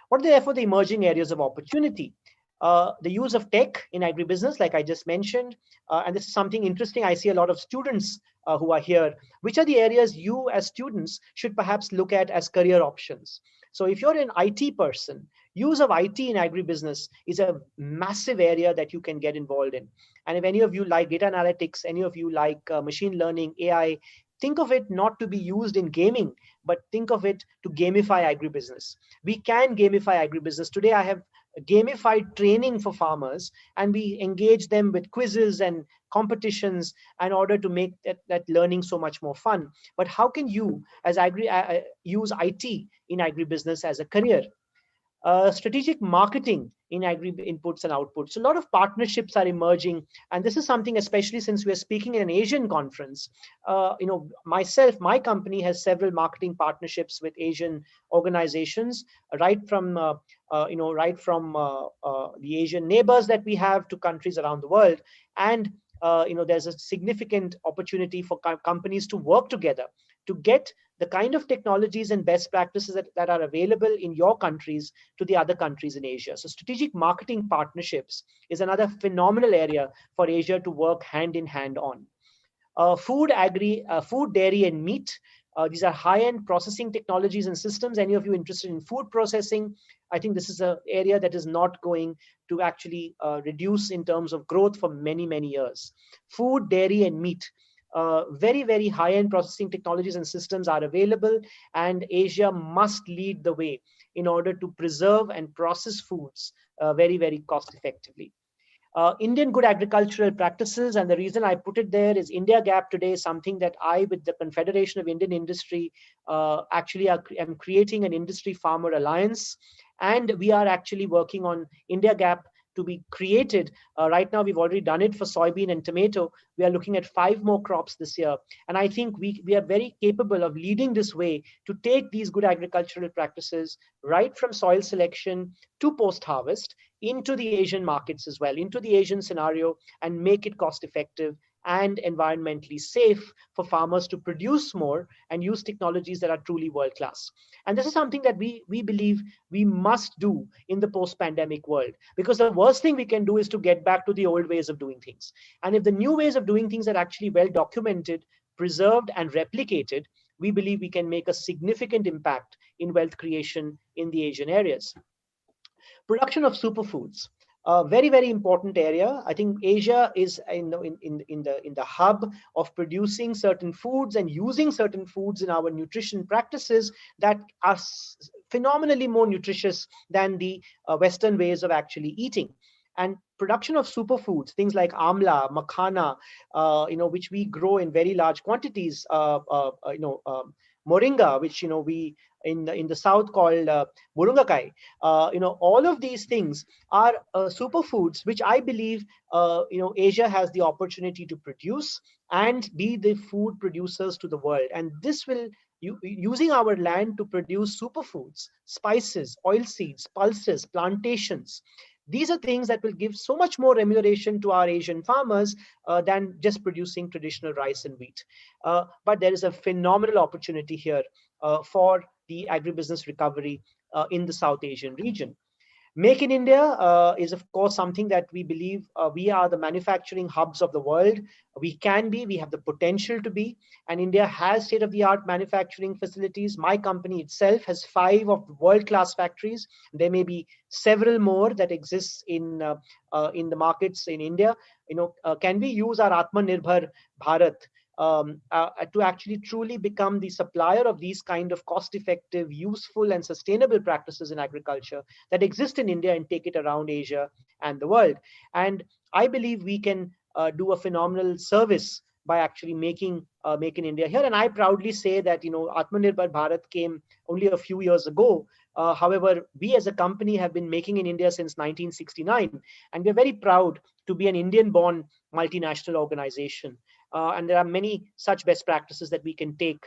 What are therefore the emerging areas of opportunity? The use of tech in agribusiness, like I just mentioned, and this is something interesting. I see a lot of students who are here. Which are the areas you as students should perhaps look at as career options? So if you're an IT person, use of IT in agribusiness is a massive area that you can get involved in. And if any of you like data analytics, any of you like machine learning, AI, think of it not to be used in gaming, but think of it to gamify agribusiness. We can gamify agribusiness. Today, I have gamified training for farmers, and we engage them with quizzes and competitions in order to make that learning so much more fun. But how can you, as use IT in agribusiness as a career? Strategic marketing in agri inputs and outputs. So a lot of partnerships are emerging, and this is something, especially since we are speaking in an Asian conference. My company has several marketing partnerships with Asian organizations, right from the Asian neighbors that we have to countries around the world, and there's a significant opportunity for companies to work together to get the kind of technologies and best practices that are available in your countries to the other countries in Asia. So strategic marketing partnerships is another phenomenal area for Asia to work hand in hand on. Food, dairy, and meat. These are high-end processing technologies and systems. Any of you interested in food processing, I think this is an area that is not going to actually reduce in terms of growth for many, many years. Food, dairy, and meat. Very, very high-end processing technologies and systems are available, and Asia must lead the way in order to preserve and process foods very, very cost effectively. Indian good agricultural practices, and the reason I put it there is India Gap today is something that I, with the Confederation of Indian Industry, am creating an industry farmer alliance, and we are actually working on India Gap to be created. Right now, we've already done it for soybean and tomato. We are looking at 5 more crops this year. And I think we are very capable of leading this way to take these good agricultural practices right from soil selection to post-harvest into the Asian markets as well, into the Asian scenario, and make it cost effective and environmentally safe for farmers to produce more and use technologies that are truly world-class. And this is something that we believe we must do in the post-pandemic world, because the worst thing we can do is to get back to the old ways of doing things. And if the new ways of doing things are actually well documented, preserved, and replicated, we believe we can make a significant impact in wealth creation in the Asian areas. Production of superfoods. A very, very important area. I think Asia is in the hub of producing certain foods and using certain foods in our nutrition practices that are phenomenally more nutritious than the Western ways of actually eating. And production of superfoods, things like amla, makhana, which we grow in very large quantities, moringa, which we in the south called murungakai. All of these things are superfoods, which I believe Asia has the opportunity to produce and be the food producers to the world. And this will, using our land to produce superfoods, spices, oilseeds, pulses, plantations. These are things that will give so much more remuneration to our Asian farmers than just producing traditional rice and wheat. But there is a phenomenal opportunity here for the agribusiness recovery in the South Asian region. Make in India is, of course, something that we believe we are the manufacturing hubs of the world. We can be, we have the potential to be, and India has state-of-the-art manufacturing facilities. My company itself has 5 of the world-class factories. There may be several more that exist in the markets in India. Can we use our Atmanirbhar Bharat to actually truly become the supplier of these kind of cost-effective, useful, and sustainable practices in agriculture that exist in India and take it around Asia and the world? And I believe we can do a phenomenal service by actually making Make in India here. And I proudly say that Atmanirbhar Bharat came only a few years ago. However, we as a company have been making in India since 1969, and we're very proud to be an Indian-born multinational organization. And there are many such best practices that we can take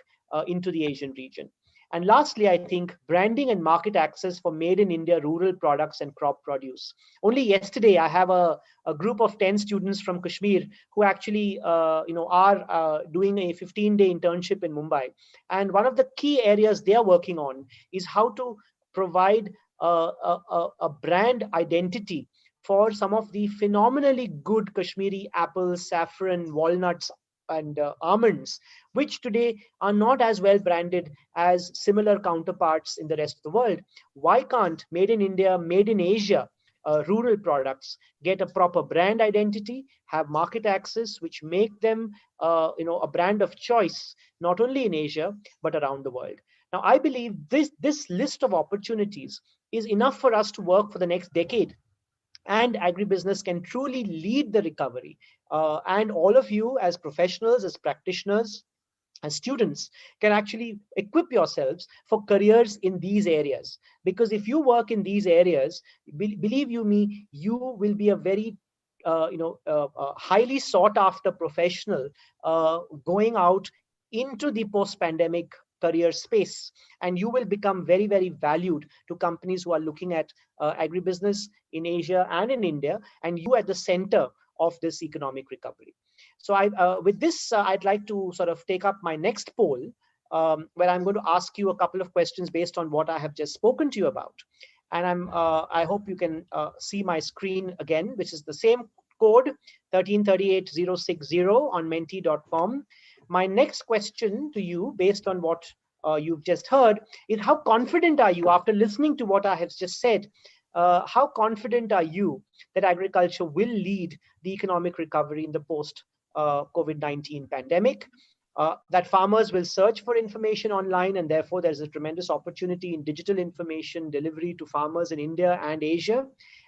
into the Asian region. And lastly, I think branding and market access for made in India rural products and crop produce. Only yesterday, I have a group of 10 students from Kashmir who actually are doing a 15-day internship in Mumbai. And one of the key areas they are working on is how to provide a brand identity for some of the phenomenally good Kashmiri apples, saffron, walnuts, and almonds, which today are not as well branded as similar counterparts in the rest of the world. Why can't Made in India, Made in Asia rural products get a proper brand identity, have market access, which make them a brand of choice, not only in Asia, but around the world. Now, I believe this list of opportunities is enough for us to work for the next decade. And agribusiness can truly lead the recovery. And all of you as professionals, as practitioners, as students can actually equip yourselves for careers in these areas. Because if you work in these areas, believe you me, you will be a very highly sought after professional going out into the post-pandemic career space, and you will become very, very valued to companies who are looking at agribusiness in Asia and in India, and you at the center of this economic recovery. So with this, I'd like to sort of take up my next poll, where I'm going to ask you a couple of questions based on what I have just spoken to you about. And I hope you can see my screen again, which is the same code 1338060 on menti.com. My next question to you, based on what you've just heard, is how confident are you after listening to what I have just said? How confident are you that agriculture will lead the economic recovery in the post COVID-19 pandemic? That farmers will search for information online, and therefore there's a tremendous opportunity in digital information delivery to farmers in India and Asia,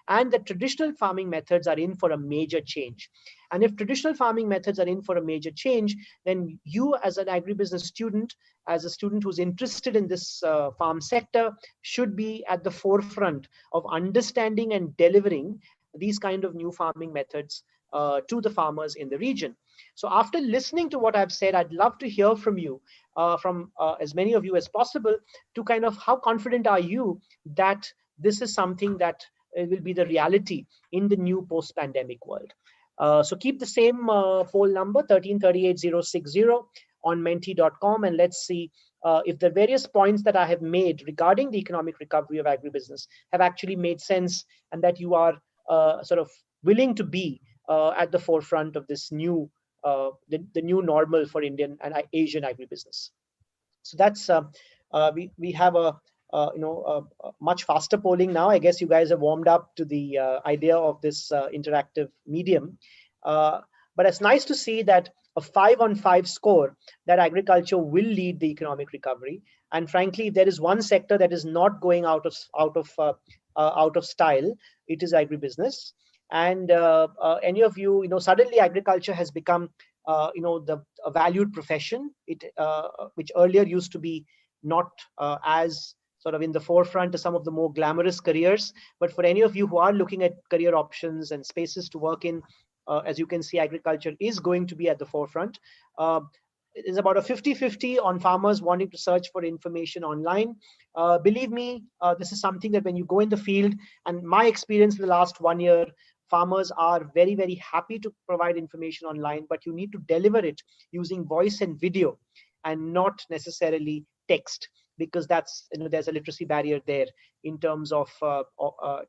and the traditional farming methods are in for a major change. And if traditional farming methods are in for a major change, then you as an agribusiness student, as a student who's interested in this farm sector, should be at the forefront of understanding and delivering these kind of new farming methods to the farmers in the region. So after listening to what I've said, I'd love to hear from you, from as many of you as possible, to kind of how confident are you that this is something that will be the reality in the new post-pandemic world. So keep the same poll number 1338060 on menti.com, and let's see if the various points that I have made regarding the economic recovery of agribusiness have actually made sense, and that you are sort of willing to be at the forefront of this new the new normal for Indian and Asian agribusiness. So that's we have a much faster polling now. I guess you guys have warmed up to the idea of this interactive medium. But it's nice to see that a 5-on-5 score that agriculture will lead the economic recovery. And frankly, if there is one sector that is not going out of style, it is agribusiness. And any of you, suddenly agriculture has become, a valued profession. Which earlier used to be not as sort of in the forefront of some of the more glamorous careers. But for any of you who are looking at career options and spaces to work in, as you can see, agriculture is going to be at the forefront. It is about a 50-50 on farmers wanting to search for information online. Believe me, this is something that when you go in the field, and my experience in the last 1 year, farmers are very, very happy to provide information online, but you need to deliver it using voice and video and not necessarily text, because that's, there's a literacy barrier there in terms of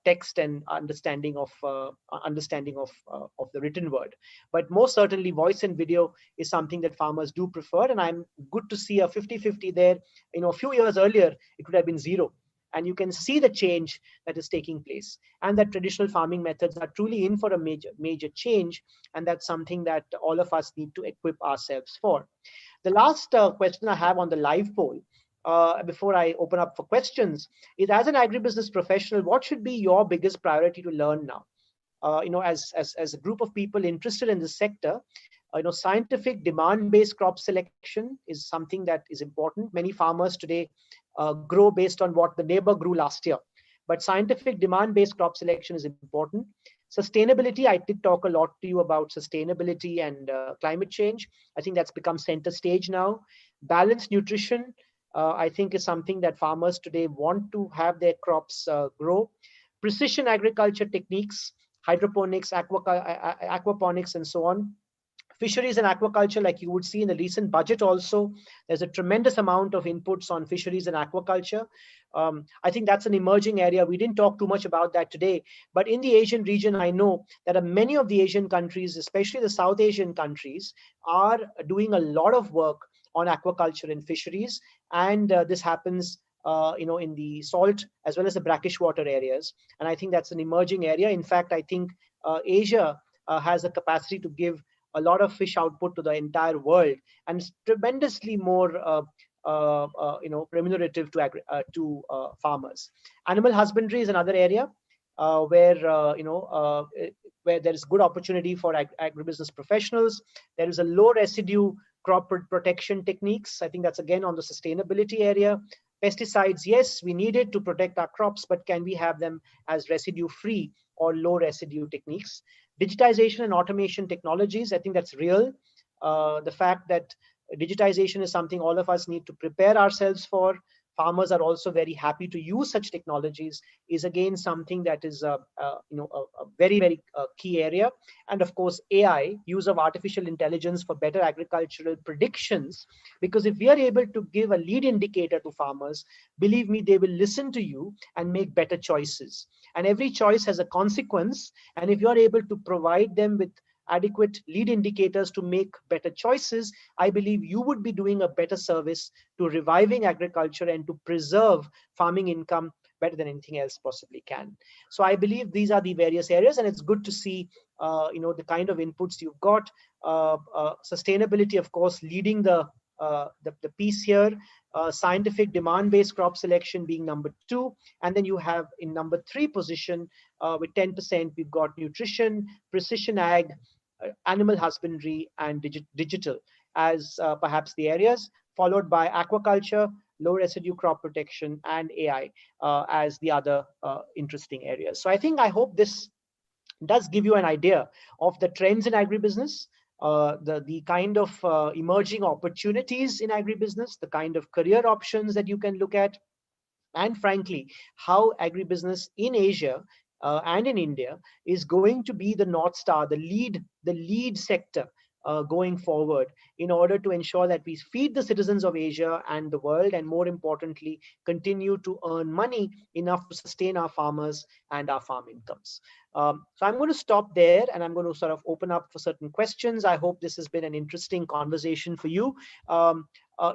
text and understanding of the written word. But most certainly voice and video is something that farmers do prefer, and I'm good to see a 50-50 there. A few years earlier it would have been 0, and you can see the change that is taking place, and that traditional farming methods are truly in for a major change, and that's something that all of us need to equip ourselves for. The last question I have on the live poll, before I open up for questions, is, as an agribusiness professional, what should be your biggest priority to learn now? As a group of people interested in this sector, scientific demand-based crop selection is something that is important. Many farmers today grow based on what the neighbor grew last year, but scientific demand-based crop selection is important. Sustainability, I did talk a lot to you about sustainability and climate change. I think that's become center stage now. Balanced nutrition, I think, is something that farmers today want to have their crops grow. Precision agriculture techniques, hydroponics, aquaponics, and so on. Fisheries and aquaculture, like you would see in the recent budget also, there's a tremendous amount of inputs on fisheries and aquaculture. I think that's an emerging area. We didn't talk too much about that today, but in the Asian region, I know that many of the Asian countries, especially the South Asian countries, are doing a lot of work on aquaculture and fisheries. And this happens in the salt as well as the brackish water areas. And I think that's an emerging area. In fact, I think Asia has the capacity to give a lot of fish output to the entire world, and it's tremendously more remunerative to farmers. Animal husbandry is another area where there is good opportunity for agribusiness professionals. There is a low residue crop protection techniques. I think that's again on the sustainability area. Pesticides, yes, we need it to protect our crops, but can we have them as residue-free or low residue techniques? Digitization and automation technologies, I think that's real. The fact that digitization is something all of us need to prepare ourselves for. Farmers are also very happy to use such technologies, is again something that is a very, very key area. And of course, AI, use of artificial intelligence for better agricultural predictions, because if we are able to give a lead indicator to farmers, believe me, they will listen to you and make better choices. And every choice has a consequence. And if you're able to provide them with adequate lead indicators to make better choices, I believe you would be doing a better service to reviving agriculture and to preserve farming income better than anything else possibly can. So I believe these are the various areas, and it's good to see the kind of inputs you've got. Sustainability, of course, leading the piece here. Scientific demand-based crop selection being number 2, and then you have in number 3 position with 10%, we've got nutrition, precision ag, animal husbandry, and digital as perhaps the areas, followed by aquaculture, low residue crop protection, and AI as the other interesting areas. So I hope this does give you an idea of the trends in agribusiness, the kind of emerging opportunities in agribusiness, the kind of career options that you can look at, and frankly, how agribusiness in Asia and in India is going to be the North Star, the lead sector going forward, in order to ensure that we feed the citizens of Asia and the world, and more importantly, continue to earn money enough to sustain our farmers and our farm incomes. So I'm going to stop there, and I'm going to sort of open up for certain questions. I hope this has been an interesting conversation for you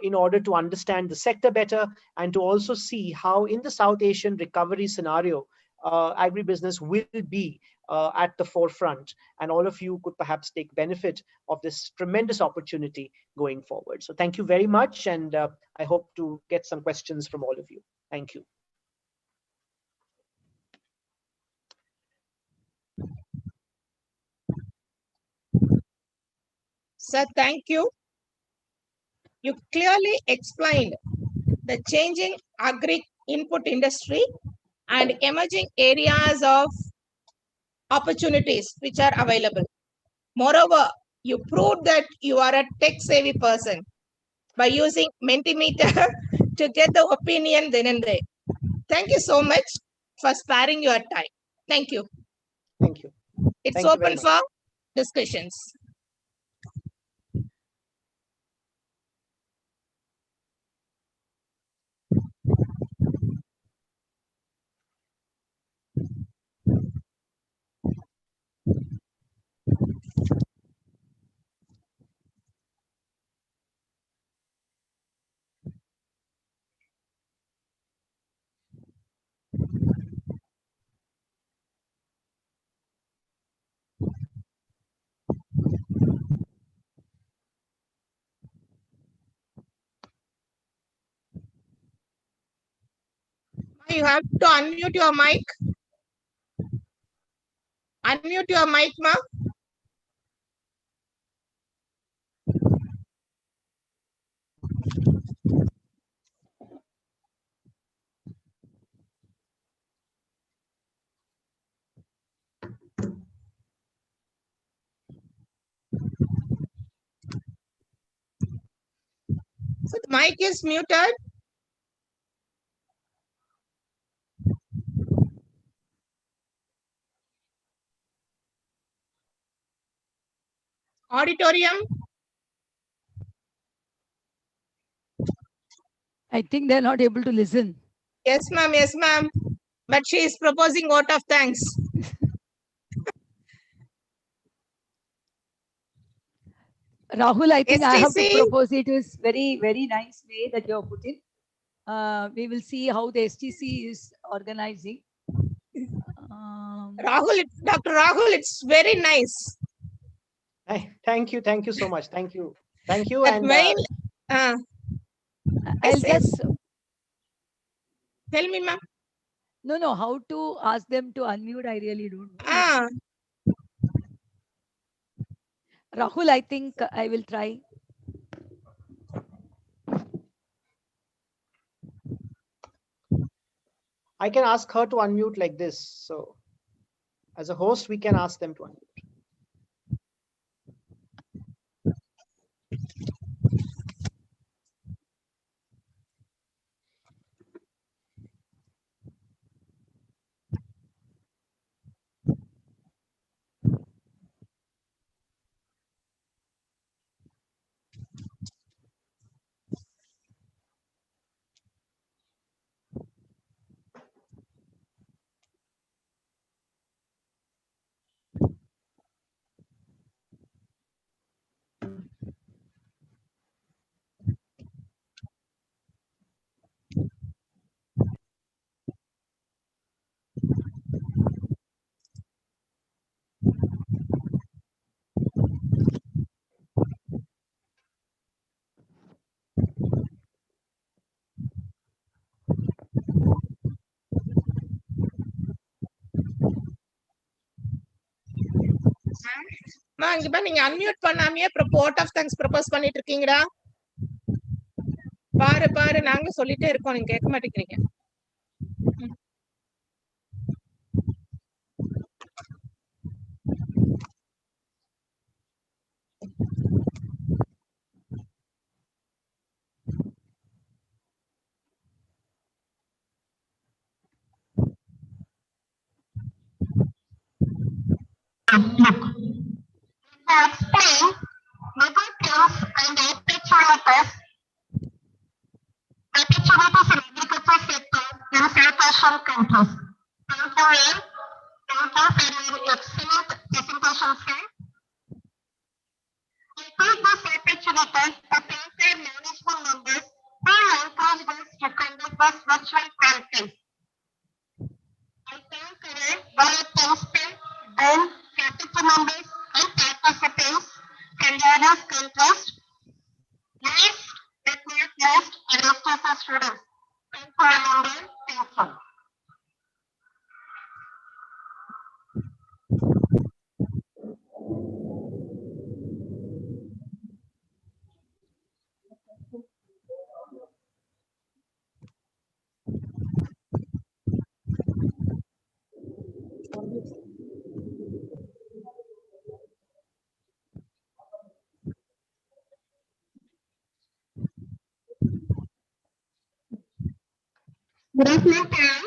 in order to understand the sector better, and to also see how in the South Asian recovery scenario, agribusiness will be at the forefront, and all of you could perhaps take benefit of this tremendous opportunity going forward. So thank you very much, and I hope to get some questions from all of you. Thank you.
Sir, thank you. You clearly explained the changing agri-input industry and emerging areas of opportunities which are available. Moreover, you proved that you are a tech-savvy person by using Mentimeter to get the opinion then and there. Thank you so much for sparing your time. Thank you.
Thank you.
It's
Thank you
open
very much.
for discussions. You have to unmute your mic. Unmute your mic, ma. So the mic is muted. Auditorium.
I think they're not able to listen.
Yes, ma'am. Yes, ma'am. But she is proposing vote of thanks.
Rahul, I think I have to
STC.
propose it is very, very nice way that you have put in. We will see how the STC is organizing.
Dr. Rahul, it's very nice.
Thank you so much. Thank you.
That
And
I'll just
tell me, ma'am.
No, how to ask them to unmute, I really don't know. Rahul, I think I will try.
I can ask her to unmute like this. So as a host, we can ask them to unmute.
நீங்க unmute பண்ணாமையே அப்புறம் vote of thanks propose பண்ணிட்டு இருக்கீங்கடா. பாரு நாங்க சொல்லிட்டே இருக்கோம், நீங்க கேட்க மாட்டேங்கிறீங்க.
Explain negatives and opportunities in agriculture sector in South Asian countries. Thank you for your excellent presentation, sir. I take this opportunity to thank our management members who encouraged us to conduct this virtual conference. I thank our well-attended and faculty members and participants from various countries. Last but not least, our STC students. Thank you, Ananda. Thank you. Good afternoon, Karen.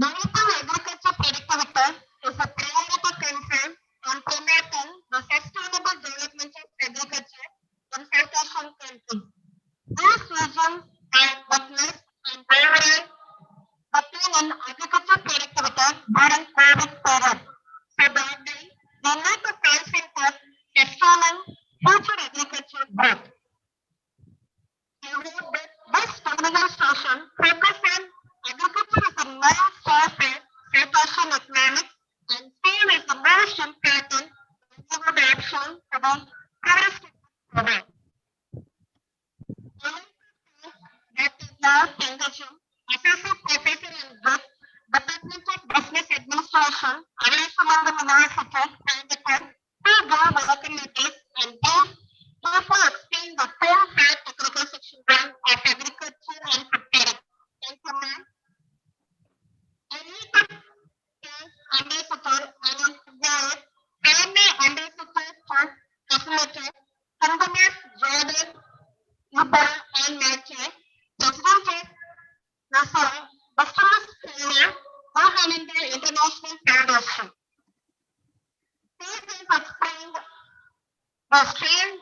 Developing agriculture productivity is a priority concern on promoting the sustainable development of agriculture in South Asian countries. These regions are witnessed an overall decline in agriculture productivity during COVID period. So thereby, we need to concentrate sustaining future agriculture growth. I hope that this demonstration focus on agriculture as a main source of South Asian economics and seen as the most important livelihood option for the tourist program. Dr. Lal Tengacham, Associate Professor in Book, Department of Business Administration, Alashamandam University, Coimbatore, who gave welcome notice and gave careful explain the full fact technical section 1 of agriculture and food product. Thank you, ma'am. I need to thank Ambassador Anand Gawad, former Ambassador for Cosmetic, Kingdom Jordan, Yuba and Nature, President of NASA, Business Kenya, Mohananda International Foundation. These have explained the strange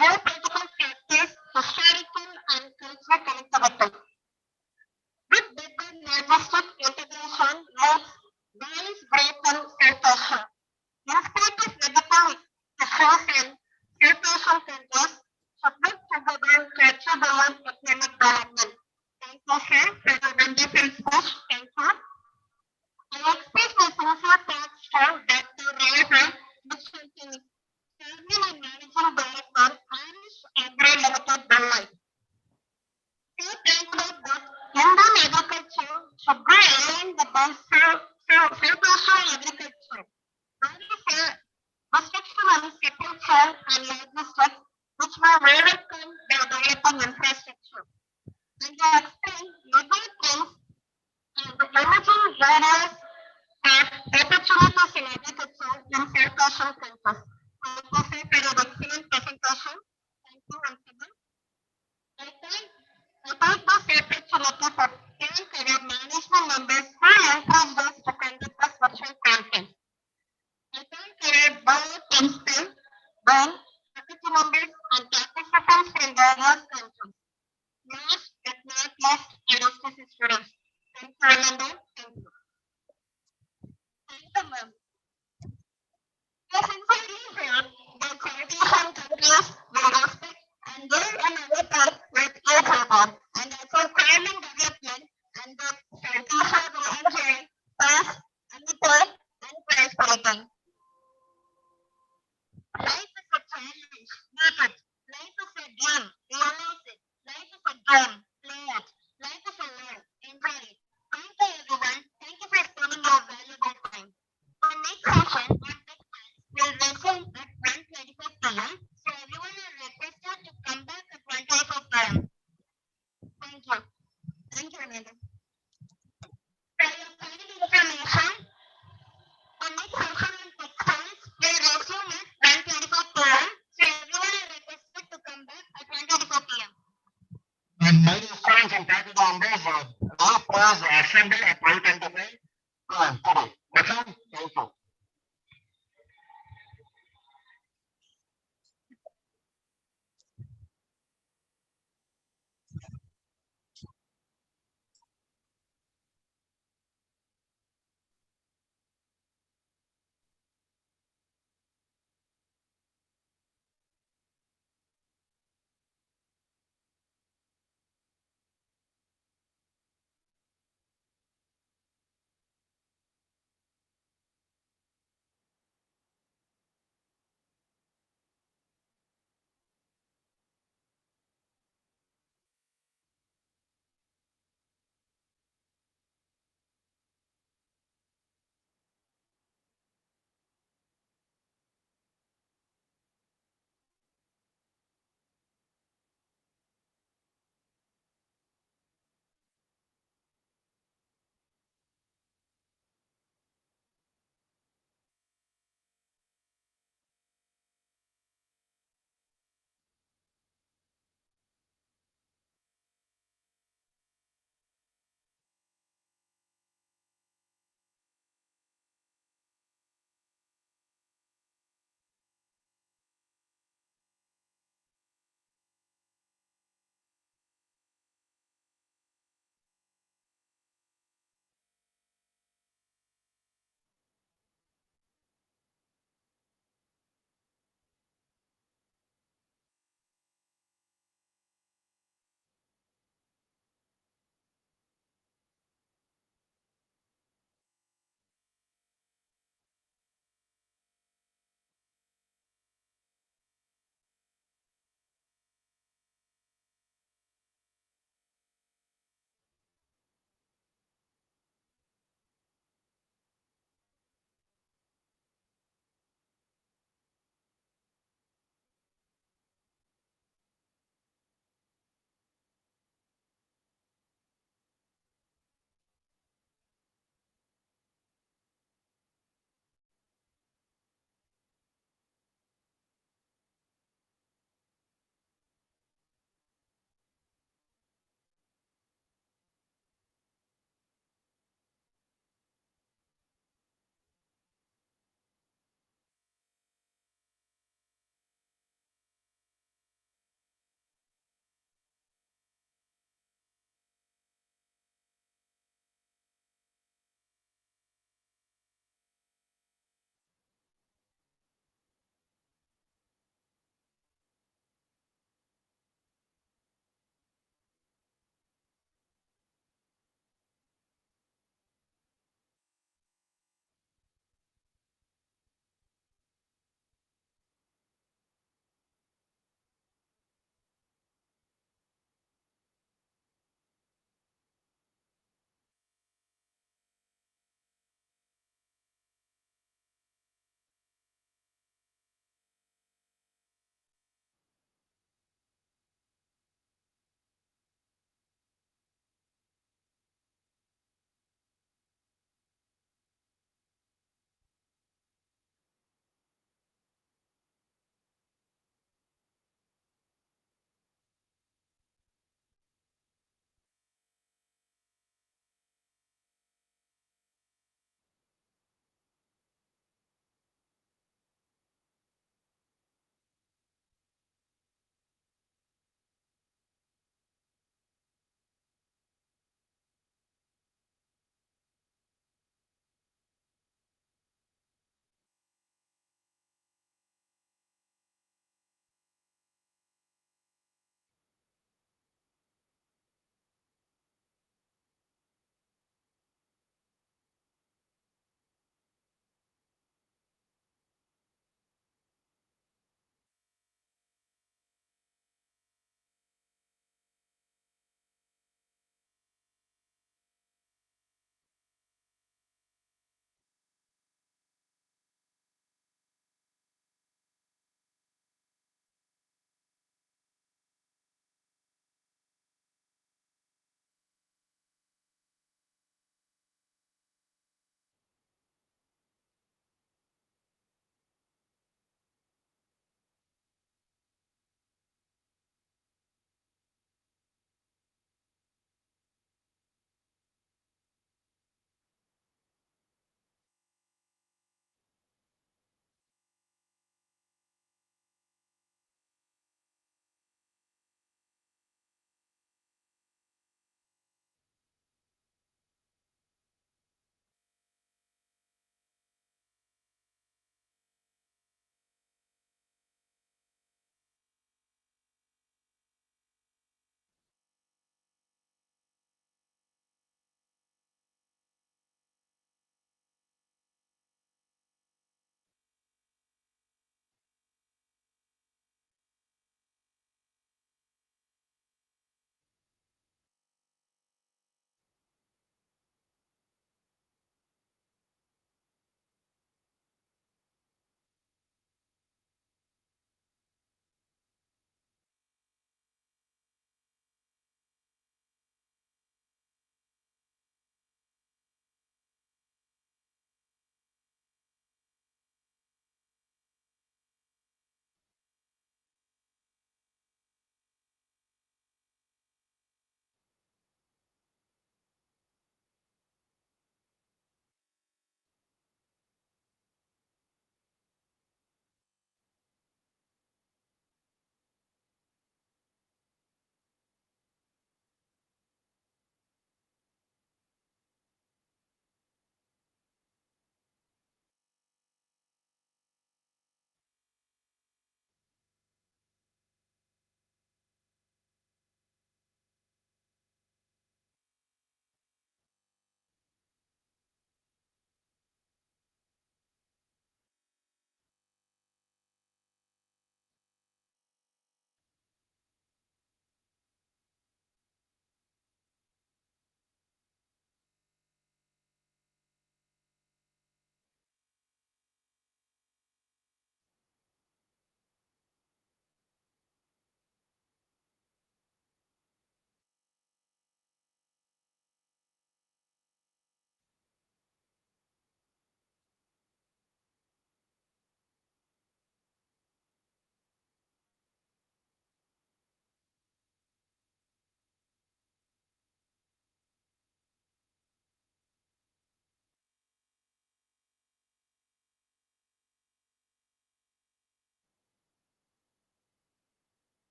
geopolitical factors, historical and cultural connectivity. With deeper linguistic integration makes these great in South Asia. In spite of negative issues in South Asian countries, should look together to achieve the youth economic development. Thank you, sir, for the wonderful speech. Thank you. I express my sincere thanks to Dr. Rahul, Chairman and Managing Director, Irish Agro Limited, Mumbai. He pointed out that Indian agriculture should be aligned with the South Asian agriculture. There is a restriction on supply chain and logistics, which may overcome the developing infrastructure. And they explained mobile trends and the emerging areas of opportunities in agriculture in South Asian countries. Thank you, sir, for your excellent presentation. Thank you once again. I take this opportunity to thank our management members who encouraged us to conduct this virtual conference. I thank our board principal, Ben, faculty members, and participants from various countries. Last but not least, our STC students. Thank you, Ananda. Thank you. Thank you, ma'am. I sincerely hope that South Asian countries will respect and live in our part with each other, and also common development, and that South Asia will enjoy peace, unity, and prosperity. Life is a challenge. Make it. Life is a game. Realize it. Life is a game. Play it. Life is a love. Enjoy it. Thank you, everyone. Thank you for spending your valuable time. The next session on Tech will resume at 1:25 p.m. So everyone is requested to come back at 1:25 p.m. Thank you. Thank you, Ananda. For your kind information, the next session on textiles will resume at 1:25 p.m. So everyone is requested to come back at 1:25 p.m. And my students and faculty members all pause assembly at 1:25 p.m. today. That's all. Thank you.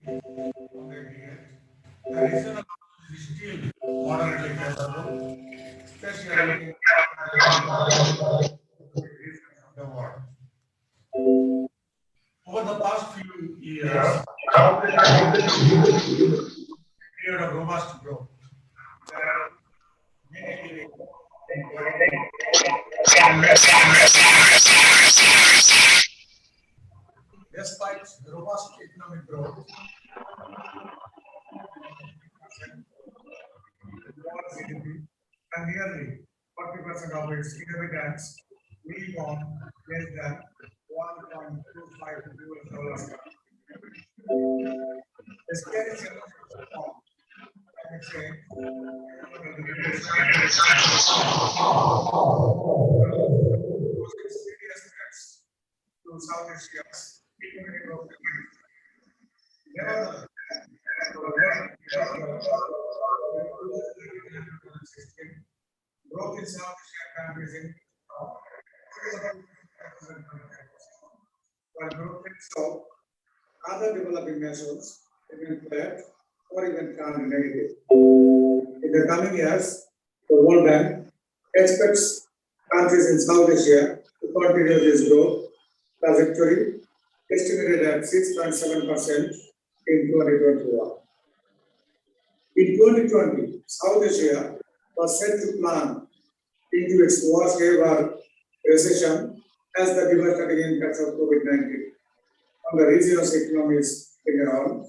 The reason of this is still moderately favorable, especially in the world. Over the past few years, period of robust growth. Despite robust economic growth, GDP, and nearly 40% of its inhabitants live on less than $1.25 The scale is of climate change, serious threats to South Asia's economic growth. Growth in South Asian countries in while growth in South, other developing nations remain flat or even turn negative. In the coming years, the World Bank expects countries in South Asia to continue this growth trajectory, estimated at 6.7% in 2021. In 2020, South Asia was set to plunge into its worst ever recession as the devastating impacts of COVID-19 on the region's economies in around,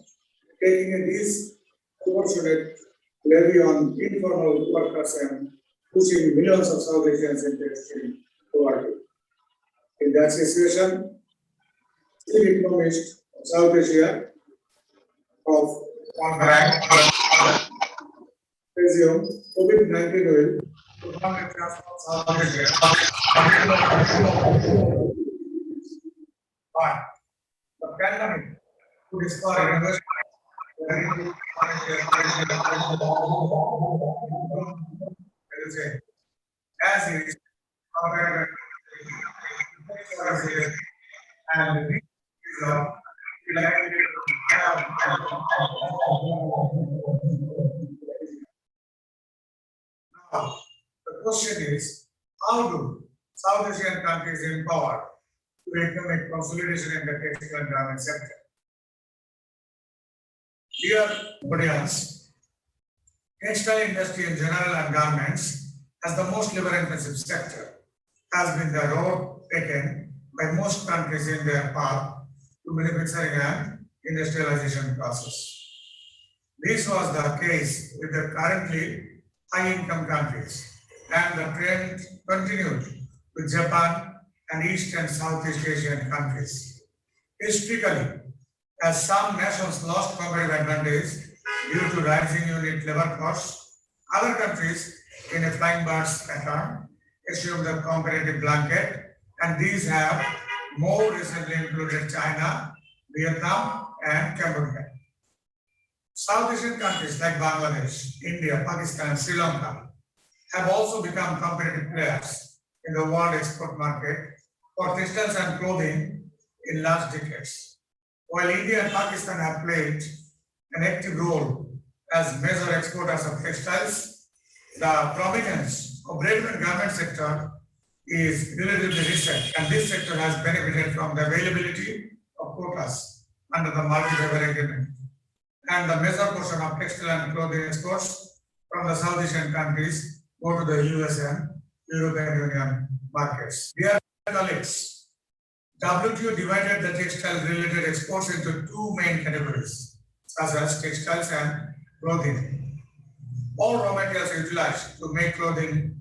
taking a disproportionate levy on informal workers and pushing millions of South Asians into extreme poverty. In that situation, chief economist of South Asia of World Bank presume COVID-19 will profoundly transform South Asia. But the pandemic could spur innovation as is and now, the question is, how do South Asian countries empower to economic consolidation in the textile and garment sector? Dear audience, textile industry in general and garments as the most labor-intensive sector has been the road taken by most countries in their path to manufacturing and industrialization process. This was the case with the currently high-income countries, and the trend continued with Japan and East and Southeast Asian countries. Historically, as some nations lost competitive advantage due to rising unit labor costs, other countries in a flying birds pattern assumed the competitive blanket, and these have more recently included China, Vietnam, and Cambodia. South Asian countries like Bangladesh, India, Pakistan, and Sri Lanka have also become competitive players in the world export market for textiles and clothing in last decades. While India and Pakistan have played an active role as major exporters of textiles, the prominence of ready-made garment sector is relatively recent, and this sector has benefited from the availability of quotas under the multi-level agreement. And the major portion of textile and clothing exports from the South Asian countries go to the US and European Union markets. Dear colleagues, WTO divided the textile-related exports into two main categories, such as textiles and clothing. All raw materials utilized to make clothing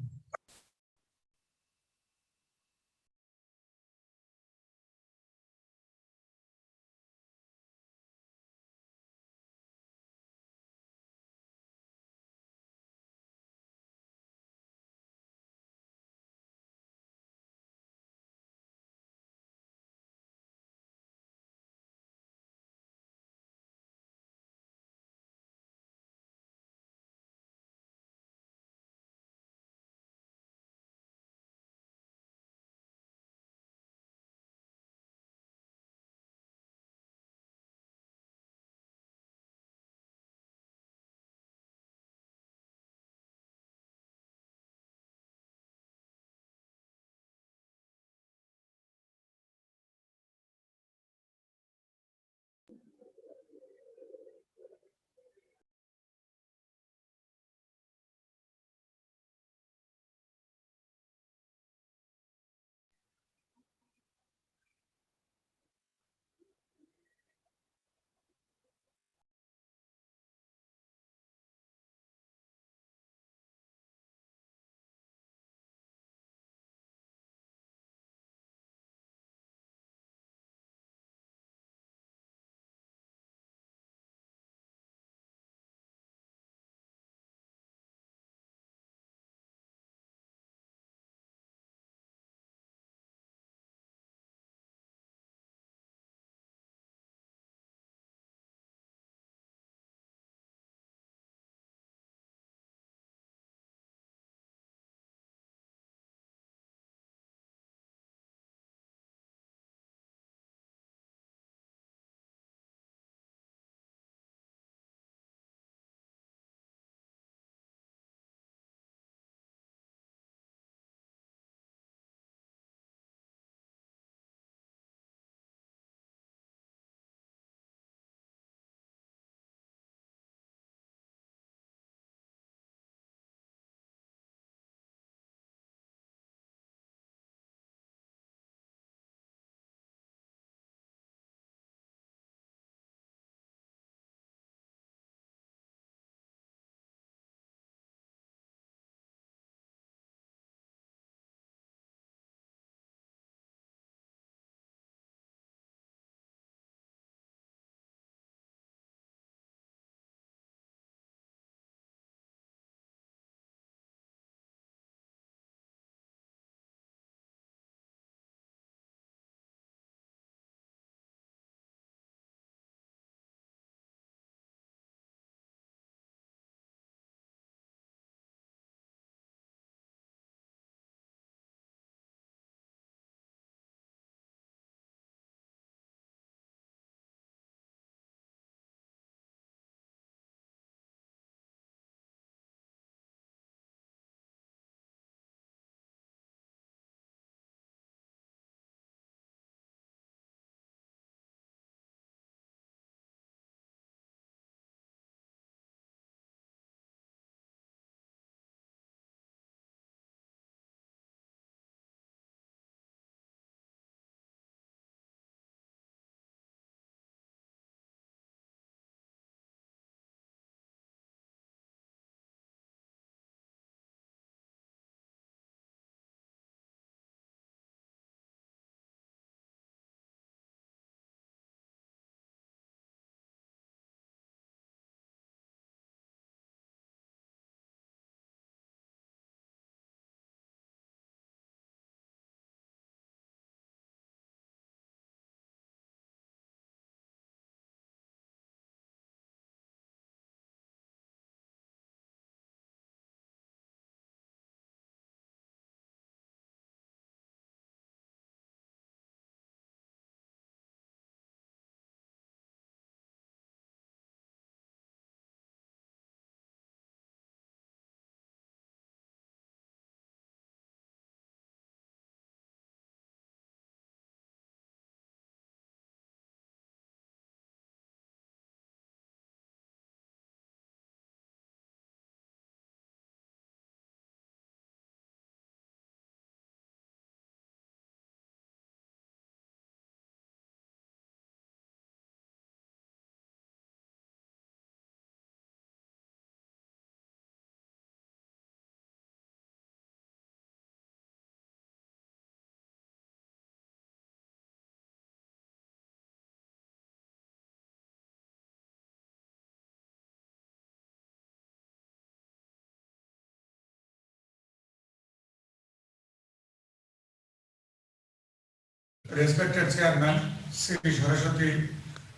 Respected Chairman, Sri Saraswati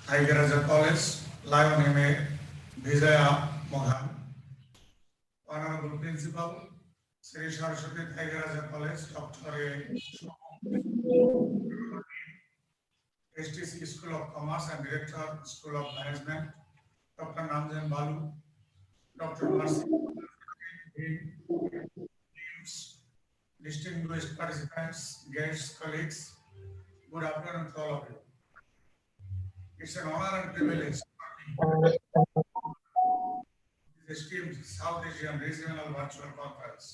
Tigaraja College, Lion M.A. Vijaya Mohan, Honorable Principal, Sri Saraswati Tigaraja College, Dr. A. STC School of Commerce and Director, School of Management, Dr. Namjan Balu, Dr. Mercy, teams, distinguished participants, guests, colleagues, good afternoon to all of you. It's an honor and privilege this esteemed South Asian Regional Virtual Conference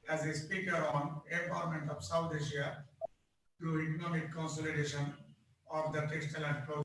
as a speaker on empowerment of South Asia through economic consolidation of the textile and clothing.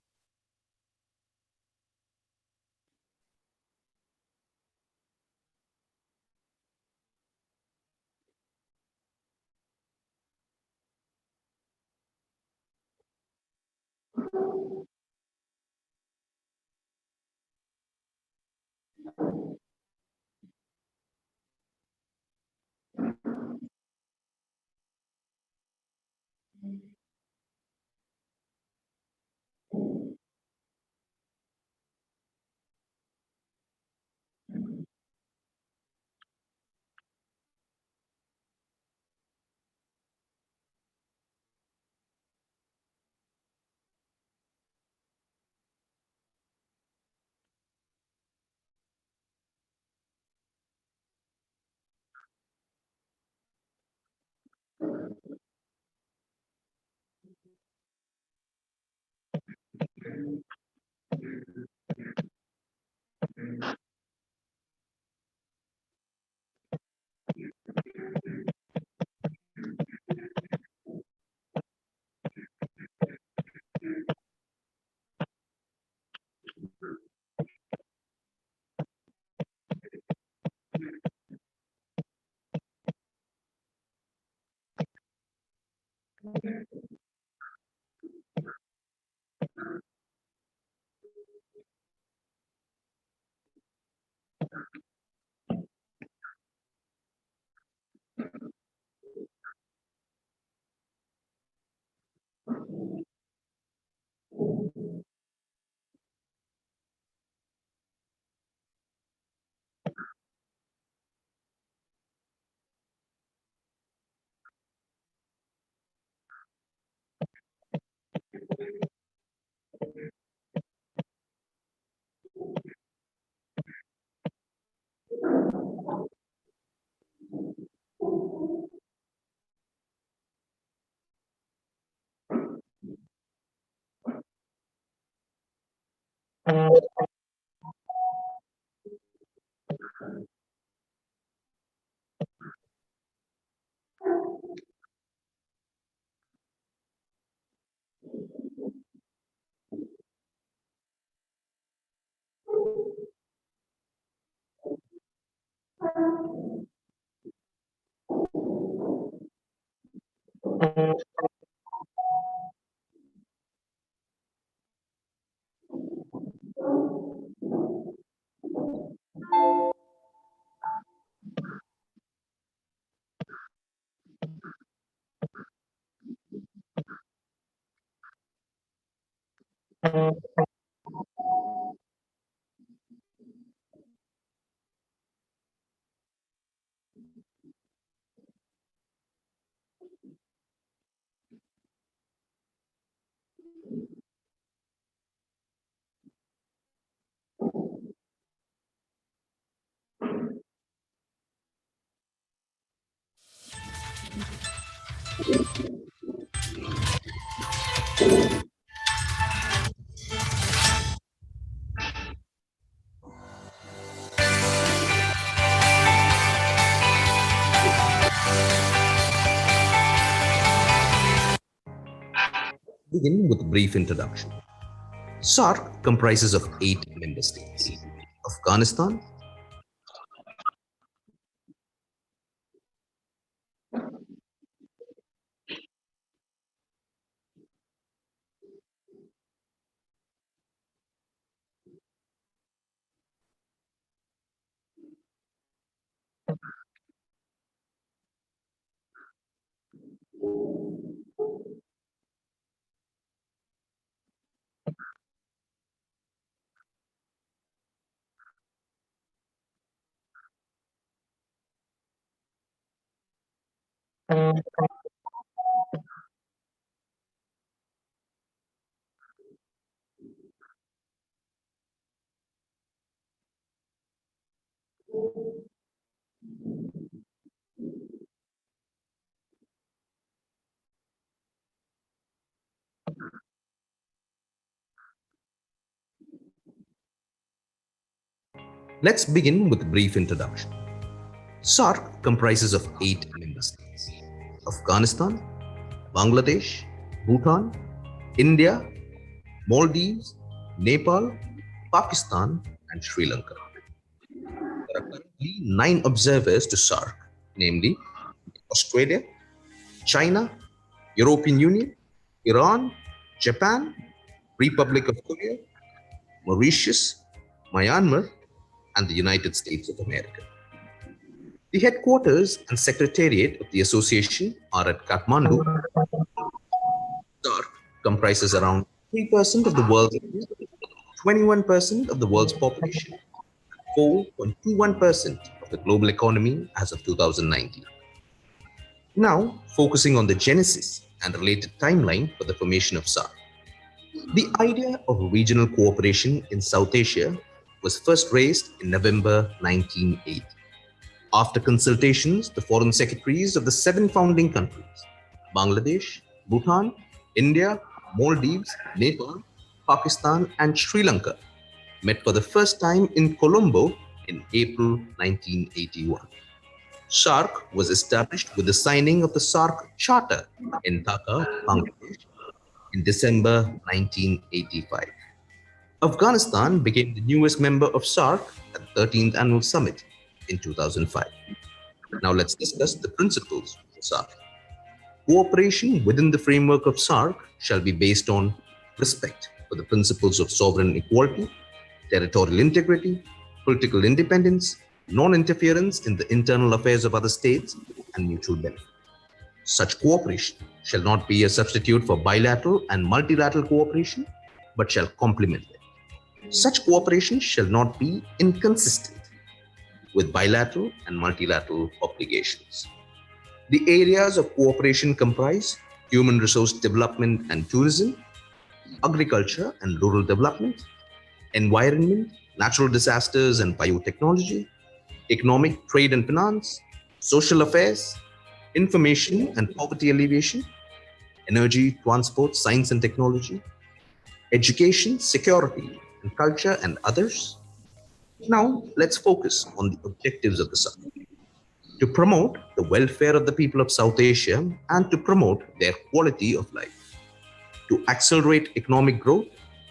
Begin with a brief introduction. SAARC comprises of 8 member states: Afghanistan, Let's begin with a brief introduction. SAARC comprises of 8 member states: Afghanistan, Bangladesh, Bhutan, India, Maldives, Nepal, Pakistan, and Sri Lanka. There are currently 9 observers to SAARC, namely Australia, China, European Union, Iran, Japan, Republic of Korea, Mauritius, Myanmar, and the United States of America. The headquarters and secretariat of the association are at Kathmandu. SAARC comprises around 3% of the world's 21% of the world's population, 4.21% of the global economy as of 2019. Now, focusing on the genesis and related timeline for the formation of SAARC. The idea of regional cooperation in South Asia was first raised in November 1980. After consultations, the foreign secretaries of the 7 founding countries, Bangladesh, Bhutan, India, Maldives, Nepal, Pakistan, and Sri Lanka, met for the first time in Colombo in April 1981. SAARC was established with the signing of the SAARC Charter in Dhaka, Bangladesh, in December 1985. Afghanistan became the newest member of SAARC at the 13th Annual Summit in 2005. Now let's discuss the principles of SAARC. Cooperation within the framework of SAARC shall be based on respect for the principles of sovereign equality, territorial integrity, political independence, non-interference in the internal affairs of other states, and mutual benefit. Such cooperation shall not be a substitute for bilateral and multilateral cooperation, but shall complement them. Such cooperation shall not be inconsistent with bilateral and multilateral obligations. The areas of cooperation comprise human resource development and tourism, agriculture and rural development, environment, natural disasters and biotechnology, economic, trade and finance, social affairs, information and poverty alleviation, energy, transport, science and technology, education, security and culture, and others. Now, let's focus on the objectives of the SAARC. To promote the welfare of the people of South Asia and to promote their quality of life. To accelerate economic growth,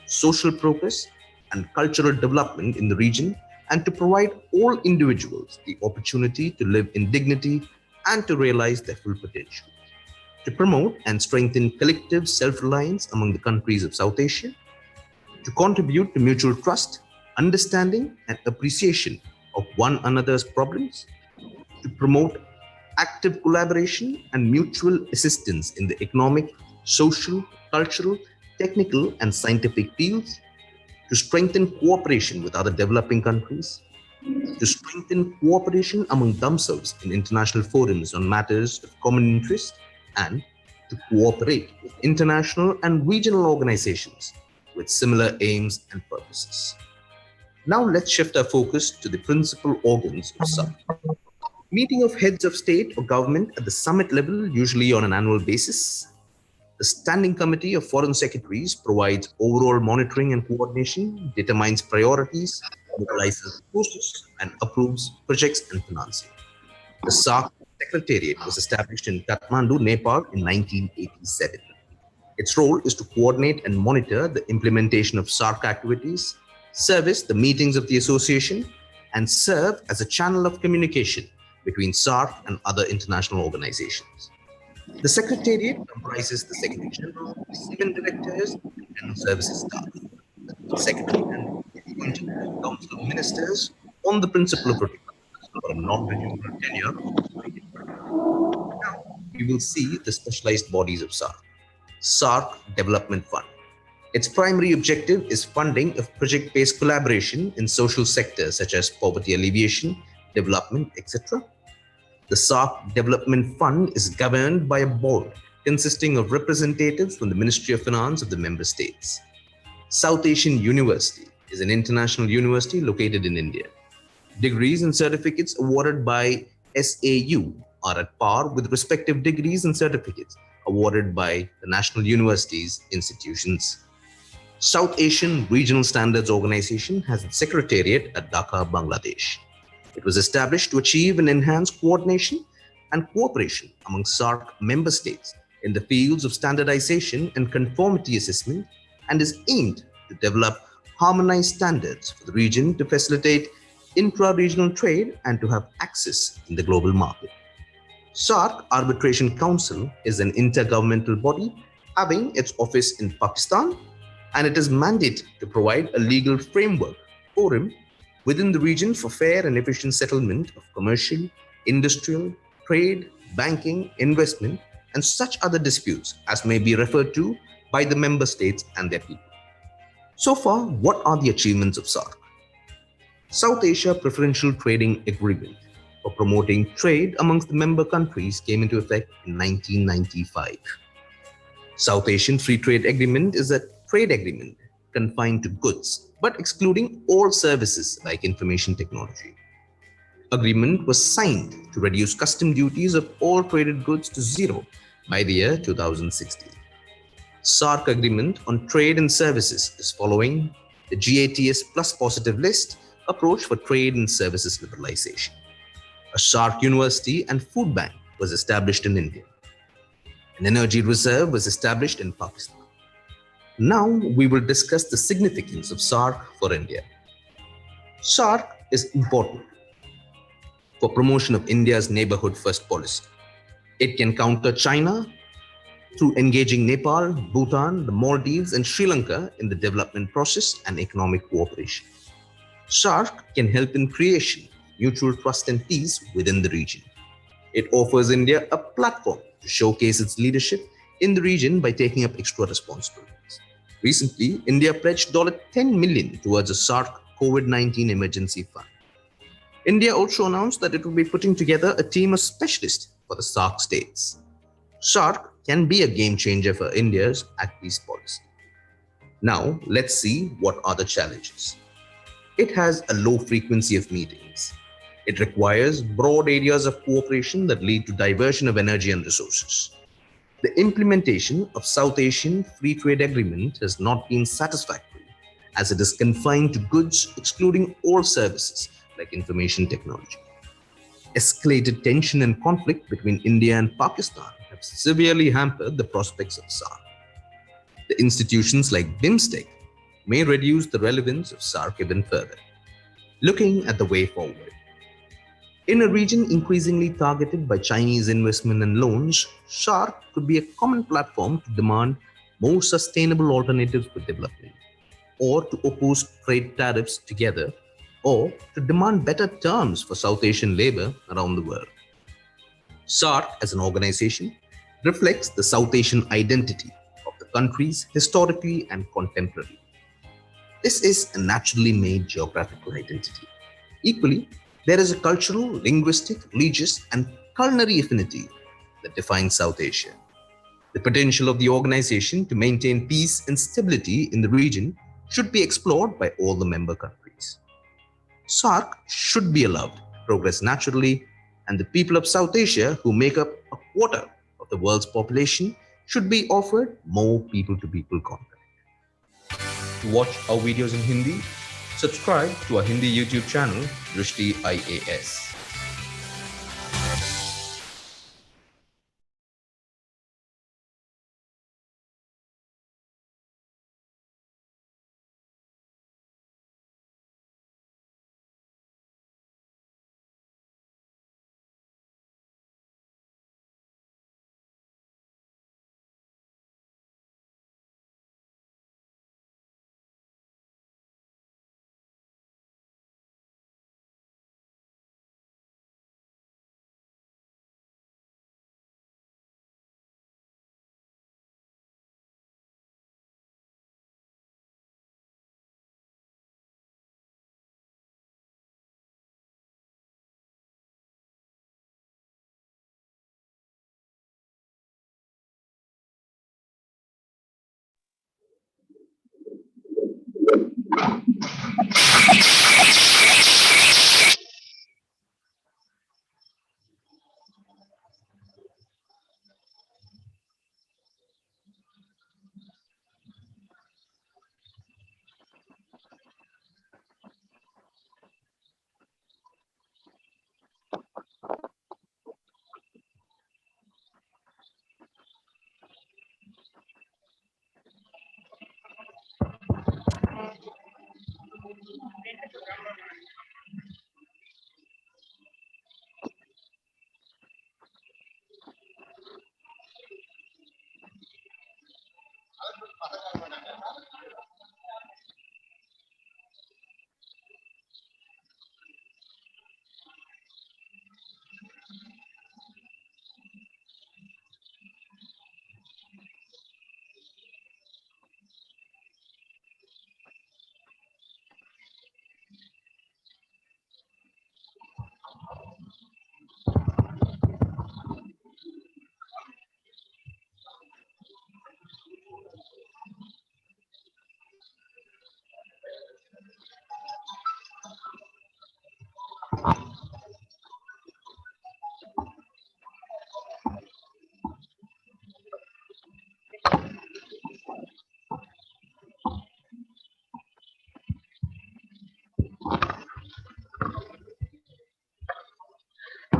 social progress, and cultural development in the region, and to provide all individuals the opportunity to live in dignity and to realize their full potential. To promote and strengthen collective self-reliance among the countries of South Asia. To contribute to mutual trust, understanding, and appreciation of one another's problems. To promote active collaboration and mutual assistance in the economic, social, cultural, technical, and scientific fields. To strengthen cooperation with other developing countries. To strengthen cooperation among themselves in international forums on matters of common interest, and to cooperate with international and regional organizations with similar aims and purposes. Now let's shift our focus to the principal organs of SAARC. Meeting of heads of state or government at the summit level, usually on an annual basis. The Standing Committee of Foreign Secretaries provides overall monitoring and coordination, determines priorities, mobilizes resources, and approves projects and financing. The SAARC Secretariat was established in Kathmandu, Nepal in 1987. Its role is to coordinate and monitor the implementation of SAARC activities, service the meetings of the association, and serve as a channel of communication between SAARC and other international organizations. The Secretariat comprises the Secretary General, 7 directors, and General Services staff. The Secretary and appointed Council of Ministers on the principle of rotation for a non-renewable tenure. Now, we will see the specialized bodies of SAARC. SAARC Development Fund. Its primary objective is funding of project-based collaboration in social sectors such as poverty alleviation, development, etc. The SARC Development Fund is governed by a board consisting of representatives from the Ministry of Finance of the member states. South Asian University is an international university located in India. Degrees and certificates awarded by SAU are at par with respective degrees and certificates awarded by the national universities institutions. South Asian Regional Standards Organization has its secretariat at Dhaka, Bangladesh. It was established to achieve and enhance coordination and cooperation among SARC member states in the fields of standardization and conformity assessment, and is aimed to develop harmonized standards for the region to facilitate intra-regional trade and to have access in the global market. SARC Arbitration Council is an intergovernmental body having its office in Pakistan, and it is mandated to provide a legal framework forum within the region for fair and efficient settlement of commercial, industrial, trade, banking, investment, and such other disputes as may be referred to by the member states and their people. So far, what are the achievements of SARC? South Asia Preferential Trading Agreement for promoting trade amongst the member countries came into effect in 1995. South Asian Free Trade Agreement is a trade agreement confined to goods, but excluding all services like information technology. Agreement was signed to reduce custom duties of all traded goods to zero by the year 2016. SARC Agreement on Trade and Services is following the GATS plus positive list approach for trade and services liberalization. A SARC University and food bank was established in India. An energy reserve was established in Pakistan. Now we will discuss the significance of SARC for India. SARC is important for promotion of India's neighborhood first policy. It can counter China through engaging Nepal, Bhutan, the Maldives, and Sri Lanka in the development process and economic cooperation. SARC can help in creation, mutual trust and peace within the region. It offers India a platform to showcase its leadership in the region by taking up extra responsibilities. Recently, India pledged $10 million towards a SARC COVID-19 emergency fund. India also announced that it will be putting together a team of specialists for the SARC states. SARC can be a game changer for India's Act-East policy. Now, let's see what are the challenges. It has a low frequency of meetings. It requires broad areas of cooperation that lead to diversion of energy and resources. The implementation of South Asian Free Trade Agreement has not been satisfactory, as it is confined to goods excluding all services like information technology. Escalated tension and conflict between India and Pakistan have severely hampered the prospects of SARC. The institutions like BIMSTEC may reduce the relevance of SARC even further. Looking at the way forward. In a region increasingly targeted by Chinese investment and loans, SARC could be a common platform to demand more sustainable alternatives for development, or to oppose trade tariffs together, or to demand better terms for South Asian labor around the world. SARC as an organization reflects the South Asian identity of the countries historically and contemporarily. This is a naturally made geographical identity. Equally, there is a cultural, linguistic, religious, and culinary affinity that defines South Asia. The potential of the organization to maintain peace and stability in the region should be explored by all the member countries. SARC should be allowed to progress naturally, and the people of South Asia, who make up a quarter of the world's population, should be offered more people-to-people contact. To watch our videos in Hindi, subscribe to our Hindi YouTube channel, Drishti IAS.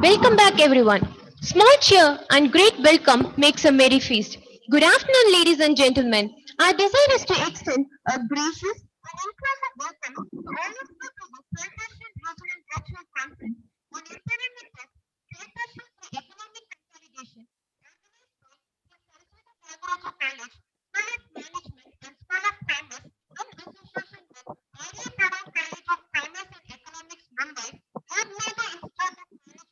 Welcome back, everyone. Small cheer and great welcome makes a merry feast. Good afternoon, ladies and gentlemen. Our desire is to extend a gracious and inclusive welcome to all of you to the Southeastern Regional Virtual Conference on Implementing Partnership for Economic Consolidation, organized by the College, School of Management, and School of Commerce in association with Aryabhatta College of Commerce and Economics, Mumbai, and Mega Institute of Management.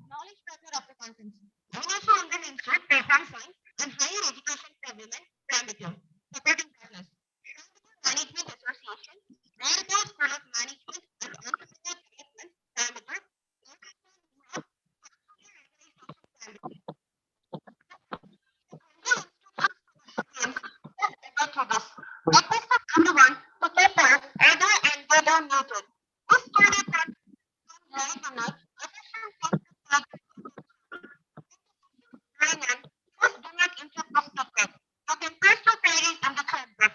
Knowledge partner of the conference. Financial Indian Institute, Program Science, and Higher Education for Women, Coimbatore. Supporting partners. Management Association, Aryabhatta School of Management and Entrepreneurial Development, Coimbatore. Request of everyone to keep our audio and video muted. This study part late at night, please do not interrupt the speaker. You can post your queries in the chat box.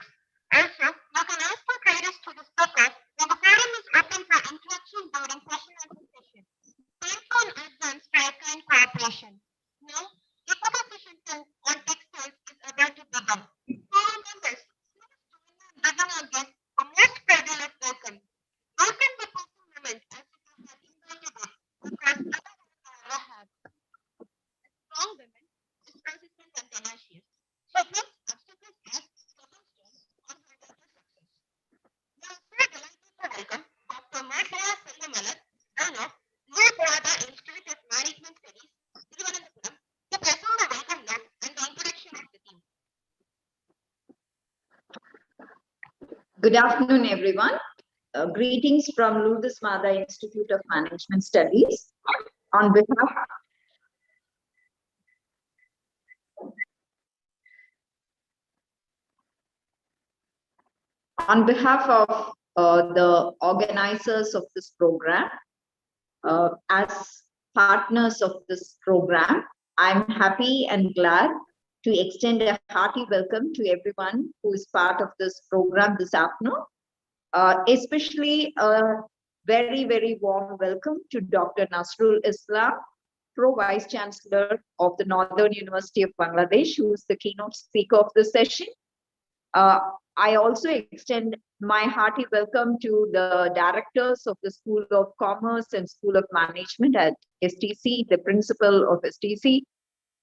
Also, you can ask your queries to the speaker when the forum is open for interaction during question and answer session. Thank you in advance for your kind cooperation. Now, the conversation on textiles is about to begin. Forum members, begin on this, the most privileged welcome. Welcome the person moment as if you have invited us, because others have strong women, is persistent and tenacious. So let's obstacles as stepping stones on her way to success. We are so delighted to welcome Dr. Marshalla Sellamala, owner, New Prada Institute of Management Studies, Thiruvananthapuram, to present the welcome note and the introduction of the team.
Good afternoon, everyone. Greetings from Lourdes Mada Institute of Management Studies. On behalf of the organizers of this program, as partners of this program, I'm happy and glad to extend a hearty welcome to everyone who is part of this program this afternoon. Especially a very, very warm welcome to Dr. Nasrul Islam, Pro Vice Chancellor of the Northern University of Bangladesh, who is the keynote speaker of this session. I also extend my hearty welcome to the directors of the School of Commerce and School of Management at STC, the principal of STC,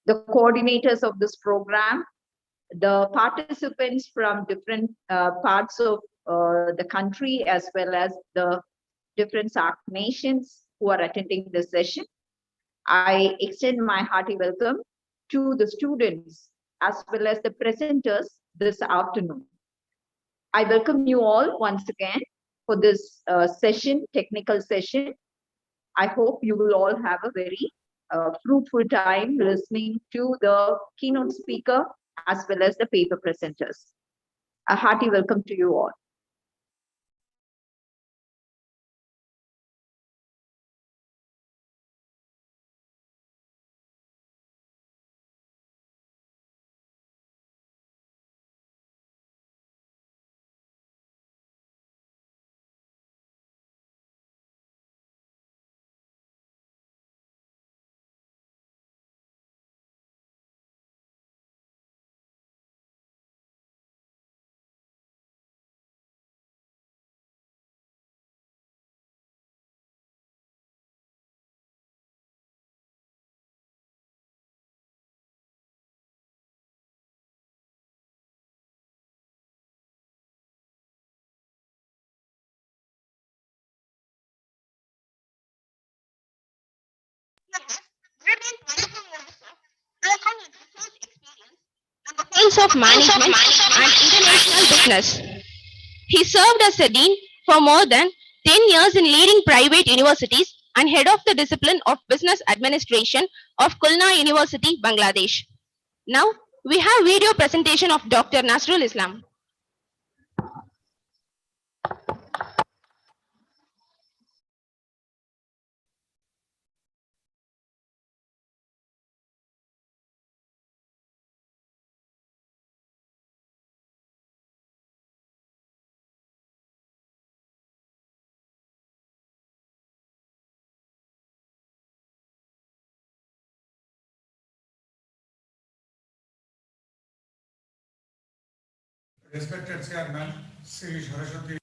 the coordinators of this program, the participants from different parts of the country, as well as the different SAARC nations who are attending this session. I extend my hearty welcome to the students as well as the presenters this afternoon. I welcome you all once again for this session, technical session. I hope you will all have a very fruitful time listening to the keynote speaker as well as the paper presenters. A hearty welcome to you all.
Fields of management and international business. He served as a dean for more than 10 years in leading private universities and head of the discipline of business administration of Khulna University, Bangladesh. Now we have video presentation of Dr. Nasrul Islam.
Respected Chairman, Sri Saraswati.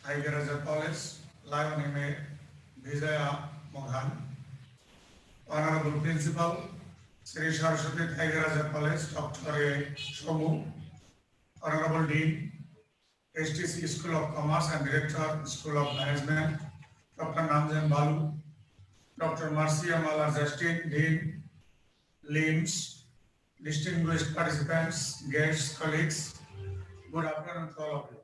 Tigeraja College, Lion MA, Vijaya Mohan, Honorable Principal, Sri Saraswati Tigeraja College, Dr. A. Shomu, Honorable Dean, STC School of Commerce and Director, School of Management, Dr. Namjan Balu, Dr. Marcia Mala Justin, Dean, LIMS, distinguished participants, guests, colleagues, good afternoon to all of you.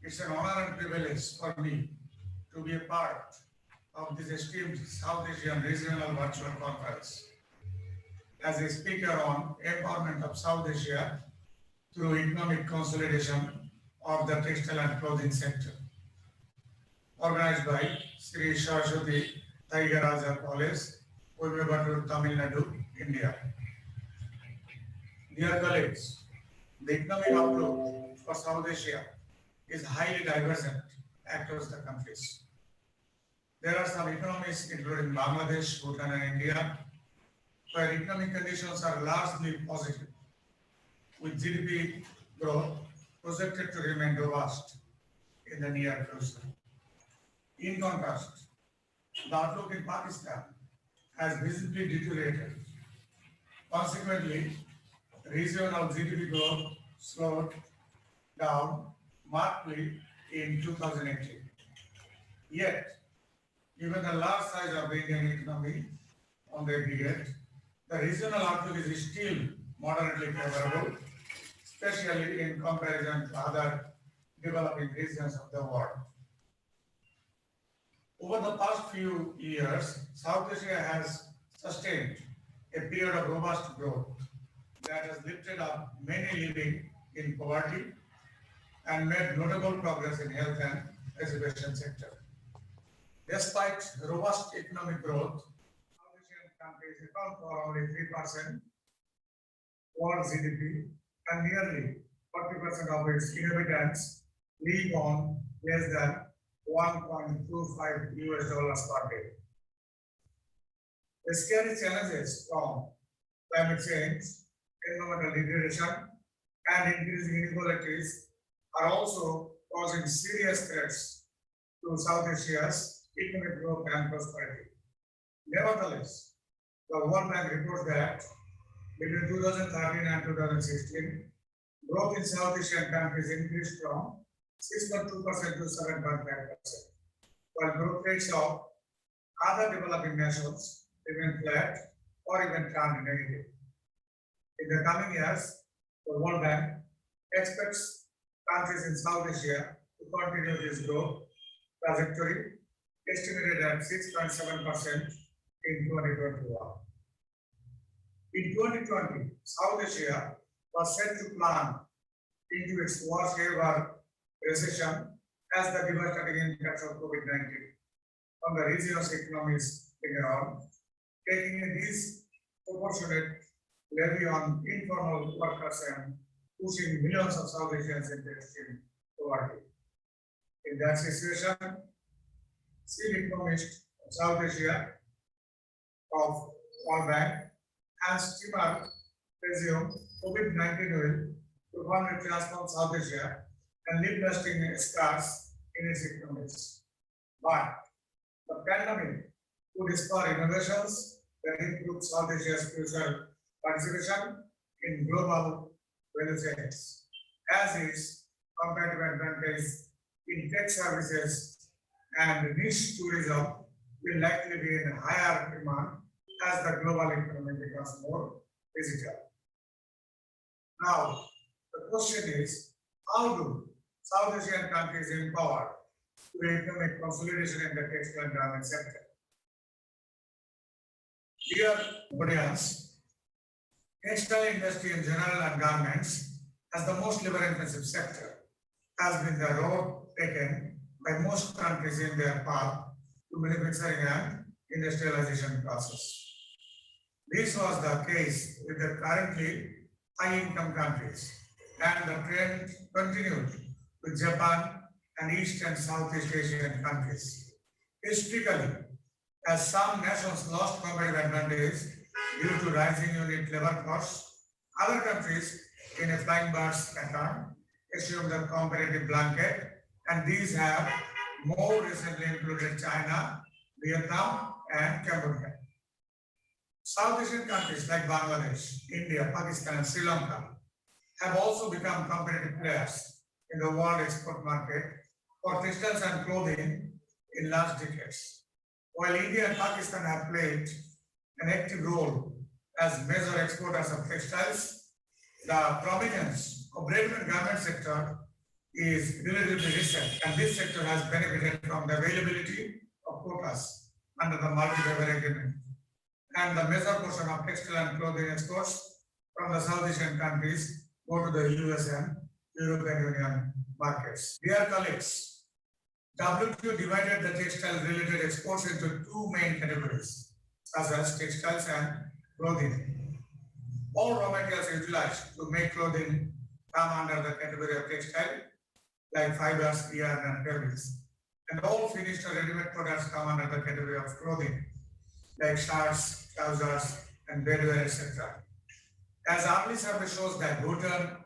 It's an honor and privilege for me to be a part of this esteemed South Asian Regional Virtual Conference as a speaker on empowerment of South Asia through economic consolidation of the textile and clothing sector, organized by Sri Saraswati Tigeraja College, Coimbatore, Tamil Nadu, India. Dear colleagues, the economic outlook for South Asia is highly divergent across the countries. There are some economies, including Bangladesh, Bhutan, and India, where economic conditions are largely positive, with GDP growth projected to remain robust in the near future. In contrast, the outlook in Pakistan has visibly deteriorated. Consequently, regional GDP growth slowed down markedly in 2018. Yet, given the large size of the Indian economy on the aggregate, the regional outlook is still moderately favorable, especially in comparison to other developing regions of the world. Over the past few years, South Asia has sustained a period of robust growth that has lifted up many living in poverty and made notable progress in health and education sector. Despite robust economic growth, South Asian countries account for only 3% world GDP and nearly 40% of its inhabitants live on less than $1.25 per day. The scary challenges from climate change, environmental degradation, and increasing inequalities are also causing serious threats to South Asia's economic growth and prosperity. Nevertheless, the World Bank reports that between 2013 and 2016, growth in South Asian countries increased from 6.2% to 7.5%, while growth rates of other developing nations remain flat or even turn negative. In the coming years, the World Bank expects countries in South Asia to continue this growth trajectory, estimated at 6.7% in 2021. In 2020, South Asia was set to plunge into its worst ever recession as the devastating impacts of COVID-19 on the region's economies linger on, taking a disproportionate levy on informal workers and pushing millions of South Asians into extreme poverty. In that situation, chief economist of South Asia of World Bank Hans Timmer presumed COVID-19 will profoundly transform South Asia and leave lasting scars in its economies. But the pandemic would spur innovations that improve South Asia's future participation in global value chains, as is competitive advantage in tech services and niche tourism will likely be in higher demand as the global economy becomes more digital. Now, the question is, how do South Asian countries empower to economic consolidation in the textile and garment sector? Dear audience, textile industry in general and garments as the most labor-intensive sector has been the road taken by most countries in their path to manufacturing and industrialization process. This was the case with the currently high-income countries, and the trend continued with Japan and East and Southeast Asian countries. Historically, as some nations lost competitive advantage due to rising unit labor costs, other countries in a flying birds pattern assumed the competitive blanket, and these have more recently included China, Vietnam, and Cambodia. South Asian countries like Bangladesh, India, Pakistan, and Sri Lanka have also become competitive players in the world export market for textiles and clothing in last decades. While India and Pakistan have played an active role as major exporters of textiles, the prominence of ready-made garment sector is relatively recent, and this sector has benefited from the availability of quotas under the multi-level agreement. And the major portion of textile and clothing exports from the South Asian countries go to the US and European Union markets. Dear colleagues, WTO divided the textile-related exports into two main categories, such as textiles and clothing. All raw materials utilized to make clothing come under the category of textile, like fibers, yarn, and fabrics. And all finished or ready-made products come under the category of clothing, like shirts, trousers, and bedwear, etc. As early survey shows that Bhutan,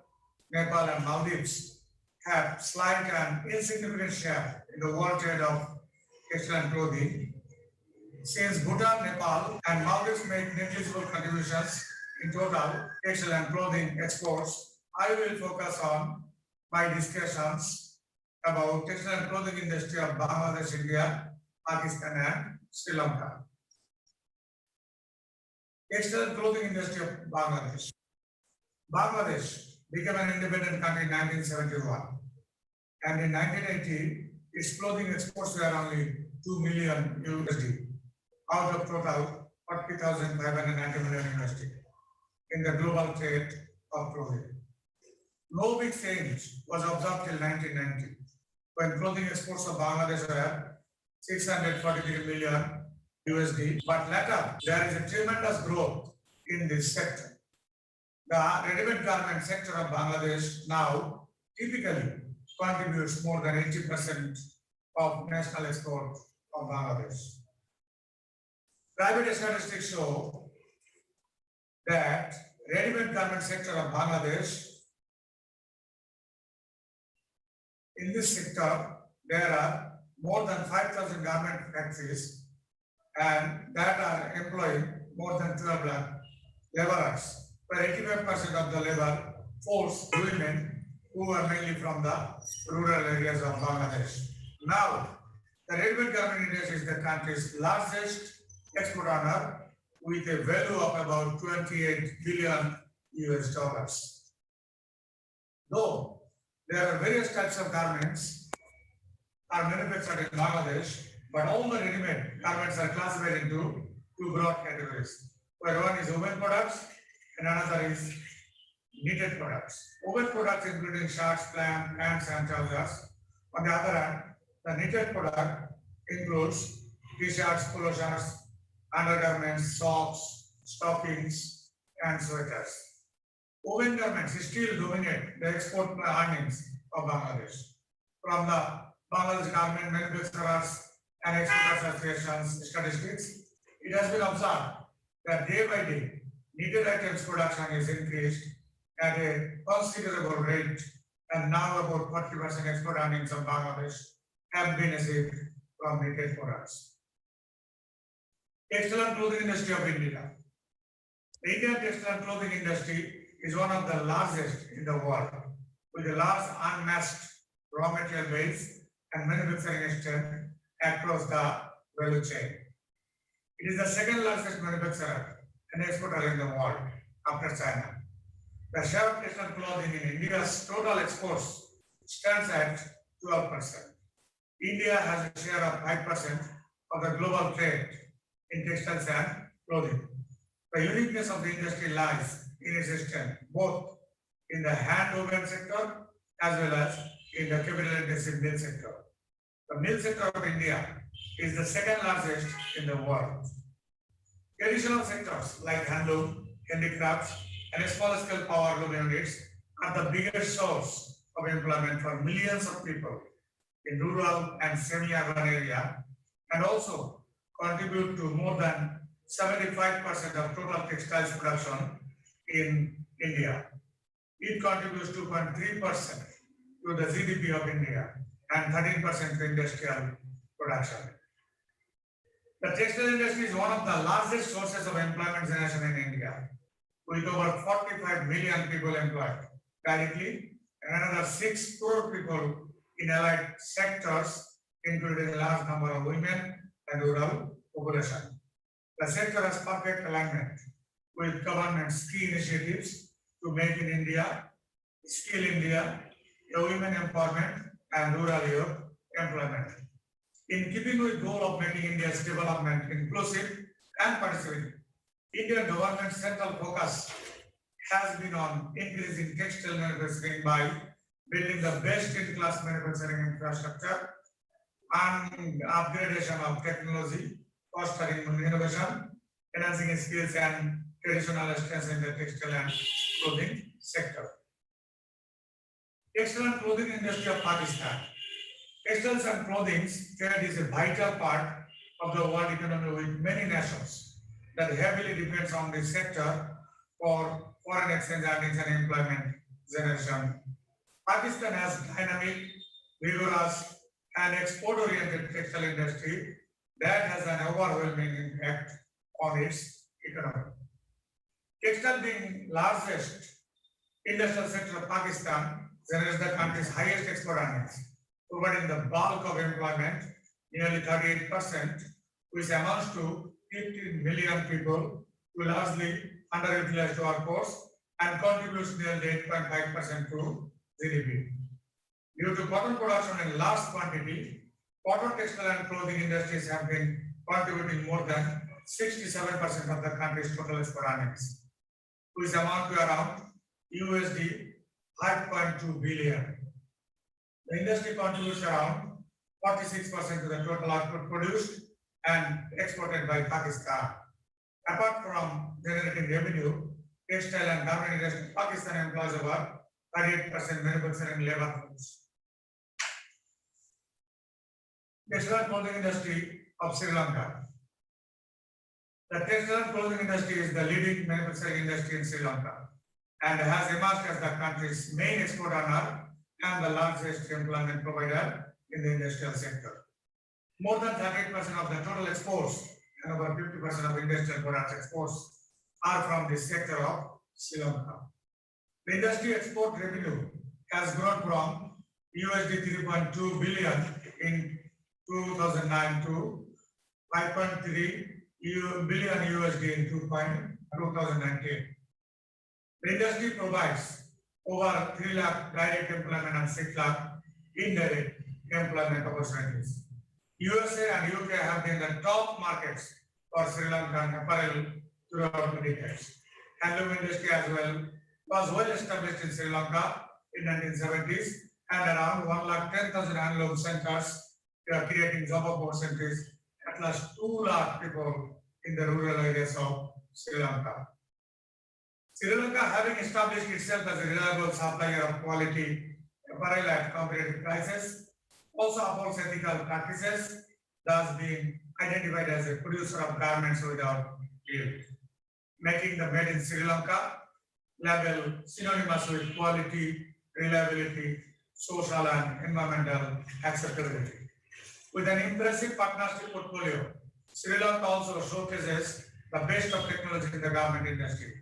Nepal, and Maldives have slight and insignificant share in the world trade of textile and clothing. Since Bhutan, Nepal, and Maldives make negligible contributions in total textile and clothing exports, I will focus on my discussions about textile and clothing industry of Bangladesh, India, Pakistan, and Sri Lanka. Textile and clothing industry of Bangladesh. Bangladesh became an independent country in 1971, and in 1980, its clothing exports were only 2 million USD out of total 40,590 million USD in the global trade of clothing. No big change was observed till 1990, when clothing exports of Bangladesh were 643 million USD, but later there is a tremendous growth in this sector. The ready-made garment sector of Bangladesh now typically contributes more than 80% of national export of Bangladesh. Private statistics show that ready-made garment sector of Bangladesh, in this sector, there are more than 5,000 garment factories and that are employing more than 12 lakh laborers, where 85% of the labor force women who are mainly from the rural areas of Bangladesh. Now, The ready-made garment industry is the country's largest export earner with a value of about 28 billion US dollars. Though there are various types of garments are manufactured in Bangladesh, but all the ready-made garments are classified into two broad categories, where one is woven products and another is knitted products. Woven products including shirts, pants and trousers. On the other hand, the knitted product includes t-shirts, polo shirts, undergarments, socks, stockings, and sweaters. Woven garments still dominate the export earnings of Bangladesh. From the Bangladesh Garment Manufacturers and Exporters Association's statistics, it has been observed that day by day, knitted items production is increased at a considerable rate, and now about 40% export earnings of Bangladesh have been achieved from knitted products. Textile and clothing industry of India. The Indian textile and clothing industry is one of the largest in the world, with a large unmatched raw material base and manufacturing strength across the value chain. It is the second largest manufacturer and exporter in the world after China. The share of textile clothing in India's total exports stands at 12%. India has a share of 5% of the global trade in textiles and clothing. The uniqueness of the industry lies in its strength, both in the hand-woven sector as well as in the capital-intensive mill sector. The mill sector of India is the second largest in the world. Traditional sectors like handloom, handicrafts, and small-scale power loom units are the biggest source of employment for millions of people in rural and semi-urban areas, and also contribute to more than 75% of total textiles production in India. It contributes 2.3% to the GDP of India and 13% to industrial production. The textile industry is one of the largest sources of employment generation in India, with over 45 million people employed directly and another 6 crore people in allied sectors, including a large number of women and rural population. The sector has perfect alignment with government's key initiatives to make in India, skill India, women empowerment, and rural youth employment. In keeping with the goal of making India's development inclusive and participative, Indian government's central focus has been on increasing textile manufacturing by building the best-in-class manufacturing infrastructure and upgradation of technology, fostering innovation, enhancing skills and traditional strengths in the textile and clothing sector. Textile and clothing industry of Pakistan. Textiles and clothing trade is a vital part of the world economy, with many nations that heavily depends on this sector for foreign exchange earnings and employment generation. Pakistan has dynamic, vigorous, and export-oriented textile industry that has an overwhelming impact on its economy. Textile being largest industrial sector of Pakistan generates the country's highest export earnings, providing the bulk of employment, nearly 38%, which amounts to 15 million people, who largely underutilized workforce and contributes nearly 8.5% to GDP. Due to cotton production in large quantity, cotton, textile and clothing industries have been contributing more than 67% of the country's total export earnings, which amount to around USD 5.2 billion. The industry contributes around 46% to the total output produced and exported by Pakistan. Apart from generating revenue, textile and garment industry in Pakistan employs over 38% manufacturing labor force. Textile and clothing industry of Sri Lanka. The textile and clothing industry is the leading manufacturing industry in Sri Lanka and has emerged as the country's main export earner and the largest employment provider in the industrial sector. More than 38% of the total exports and over 50% of industrial products exports are from this sector of Sri Lanka. The industry export revenue has grown from USD 3.2 billion in 2009 to 5.3 billion USD in 2019. The industry provides over 3 lakh direct employment and 6 lakh indirect employment opportunities. USA and UK have been the top markets for Sri Lankan apparel throughout the decades. Handloom industry as well was well established in Sri Lanka in 1970s, and around 110,000 handloom centers creating job opportunities, at least 2 lakh people in the rural areas of Sri Lanka. Sri Lanka, having established itself as a reliable supplier of quality apparel at competitive prices, also upholds ethical practices, thus being identified as a producer of garments without guilt, making the Made in Sri Lanka label synonymous with quality, reliability, social and environmental acceptability. With an impressive partnership portfolio, Sri Lanka also showcases the best of technology in the garment industry,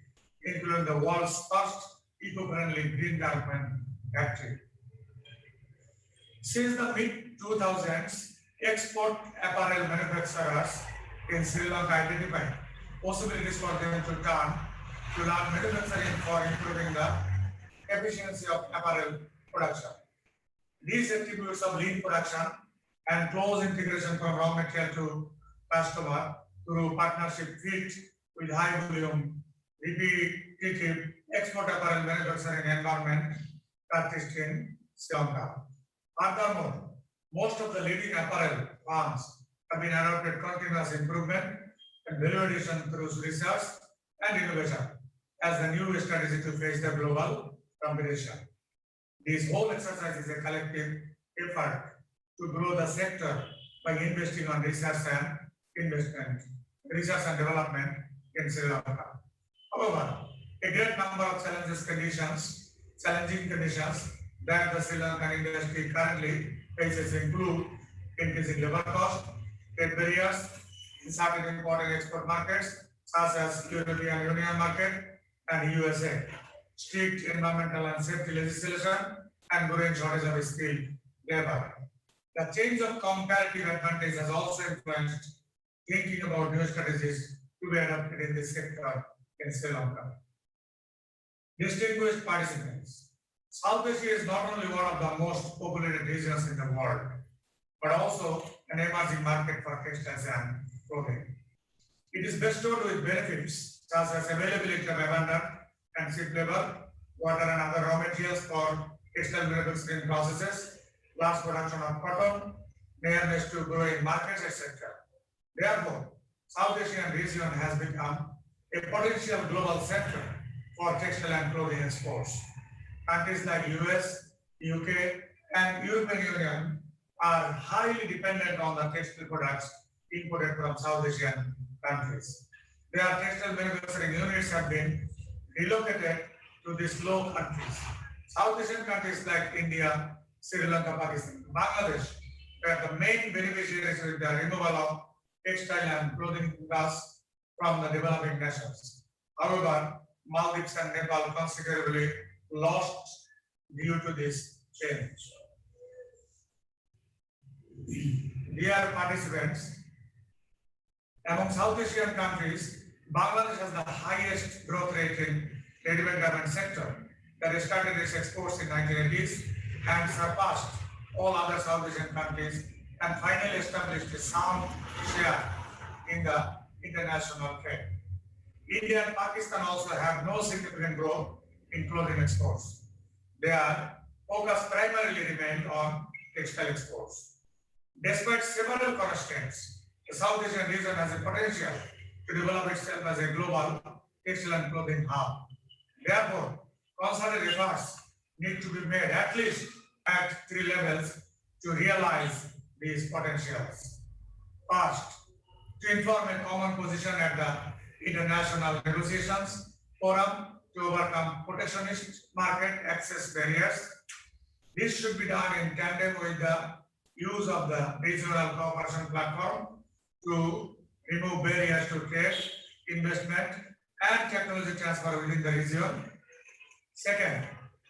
including the world's first eco-friendly green garment factory. Since the mid-2000s, export apparel manufacturers in Sri Lanka identified possibilities for them to turn to learn manufacturing for improving the efficiency of apparel production. These attributes of lean production and close integration from raw material to customer through partnership fit with high volume, repetitive export apparel manufacturing environment practiced in Sri Lanka. Furthermore, most of the leading apparel firms have been adopted continuous improvement and value addition through research and innovation as the new strategy to face the global competition. This whole exercise is a collective effort to grow the sector by investing on research and development in Sri Lanka. However, a great number of challenging conditions that the Sri Lankan industry currently faces include increasing labor cost, trade barriers in certain important export markets such as European Union market and USA, strict environmental and safety legislation, and growing shortage of skilled labor. The change of comparative advantage has also influenced thinking about new strategies to be adopted in this sector in Sri Lanka. Distinguished participants, South Asia is not only one of the most populated regions in the world, but also an emerging market for textiles and clothing. It is bestowed with benefits such as availability of abundant and cheap labor, water and other raw materials for textile manufacturing processes, large production of cotton, nearness to growing markets, etc. Therefore, South Asian region has become a potential global center for textile and clothing exports. Countries like US, UK, and European Union are highly dependent on the textile products imported from South Asian countries. Their textile manufacturing units have been relocated to these low countries. South Asian countries like India, Sri Lanka, Pakistan, Bangladesh were the main beneficiaries with the removal of textile and clothing costs from the developing nations. However, Maldives and Nepal considerably lost due to this change. Dear participants, among South Asian countries, Bangladesh has the highest growth rate in ready-made garment sector that started its exports in 1980s and surpassed all other South Asian countries and finally established a sound share in the international trade. India and Pakistan also have no significant growth in clothing exports. Their focus primarily remained on textile exports. Despite several constraints, the South Asian region has a potential to develop itself as a global textile and clothing hub. Therefore, concerted efforts need to be made at least at 3 levels to realize these potentials. First, to inform a common position at the international negotiations forum to overcome protectionist market access barriers. This should be done in tandem with the use of the regional cooperation platform to remove barriers to trade, investment, and technology transfer within the region. Second,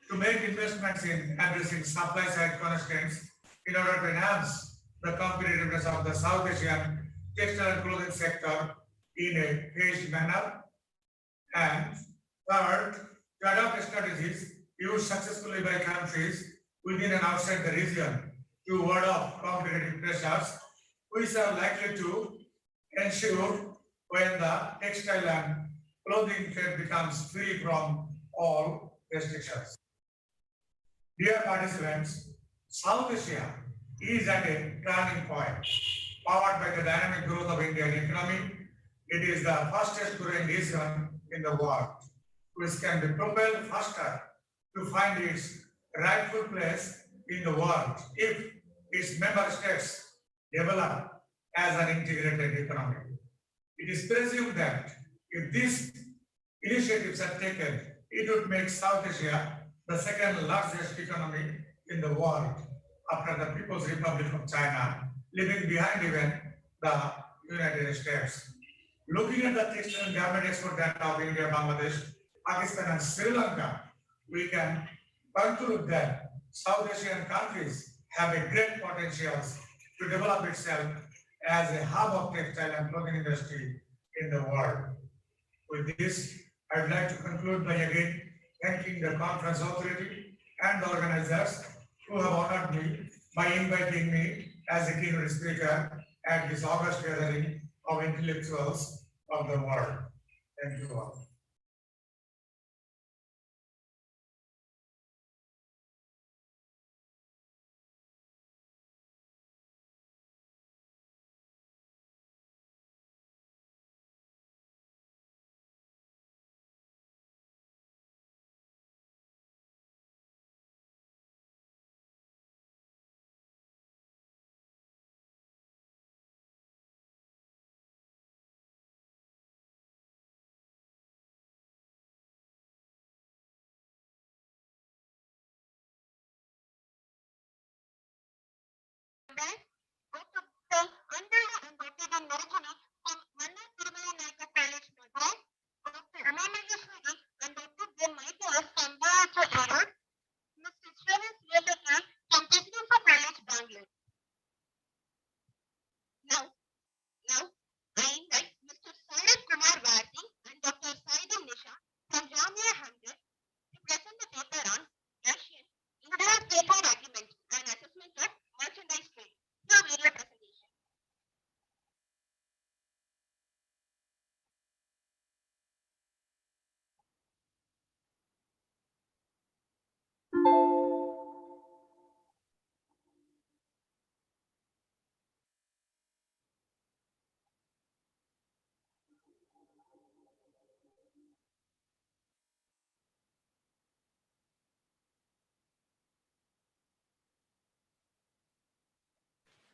to make investments in addressing supply side constraints in order to enhance the competitiveness of the South Asian textile and clothing sector in a phased manner. And third, to adopt strategies used successfully by countries within and outside the region to ward off competitive pressures, which are likely to ensure when the textile and clothing trade becomes free from all restrictions. Dear participants, South Asia is at a turning point. Powered by the dynamic growth of Indian economy, it is the fastest growing region in the world, which can be propelled faster to find its rightful place in the world if its member states develop as an integrated economy. It is presumed that if these initiatives are taken, it would make South Asia the second largest economy in the world after the People's Republic of China, leaving behind even the United States. Looking at the textile and garment export data of India, Bangladesh, Pakistan, and Sri Lanka, we can conclude that South Asian countries have a great potential to develop itself as a hub of textile and clothing industry in the world. With this, I would like to conclude by again thanking the conference authority and the organizers who have honored me by inviting me as a keynote speaker at this August gathering of intellectuals of the world. Thank you all.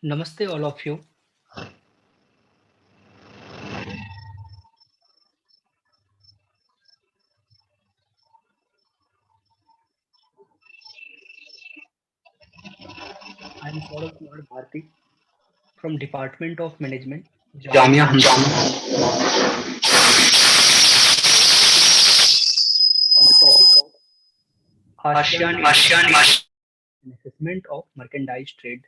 Namaste, all of you. I am Saurabh Kumar Bharti from Department of Management, Jamia on the topic of ASEAN assessment of merchandise trade.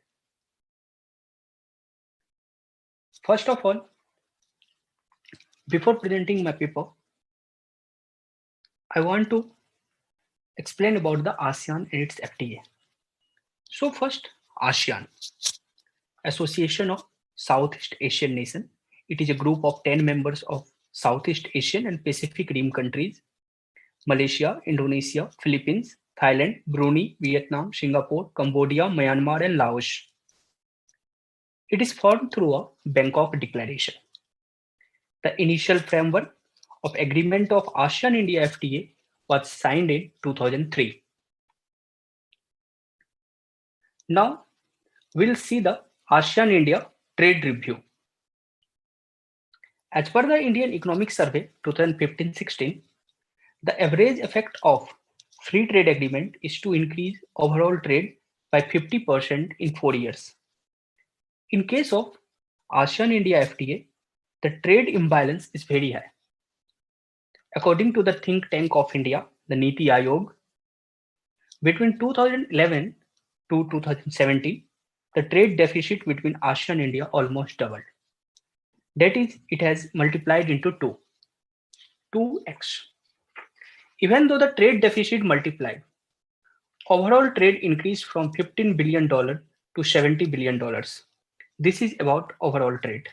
First of all, before presenting my paper, I want to explain about the ASEAN and its FTA. So first, ASEAN, Association of Southeast Asian Nations. It is a group of 10 members of Southeast Asian and Pacific Rim countries: Malaysia, Indonesia, Philippines, Thailand, Brunei, Vietnam, Singapore, Cambodia, Myanmar, and Laos. It is formed through a Bangkok Declaration. The initial framework of agreement of ASEAN-India FTA was signed in 2003. Now, we'll see the ASEAN-India Trade Review. As per the Indian Economic Survey 2015-16, the average effect of free trade agreement is to increase overall trade by 50% in 4 years. In case of ASEAN-India FTA, the trade imbalance is very high. According to the think tank of India, the Niti Aayog, between 2011 to 2017, the trade deficit between ASEAN and India almost doubled. That is, it has multiplied into 2x. Even though the trade deficit multiplied, overall trade increased from $15 billion to $70 billion. This is about overall trade.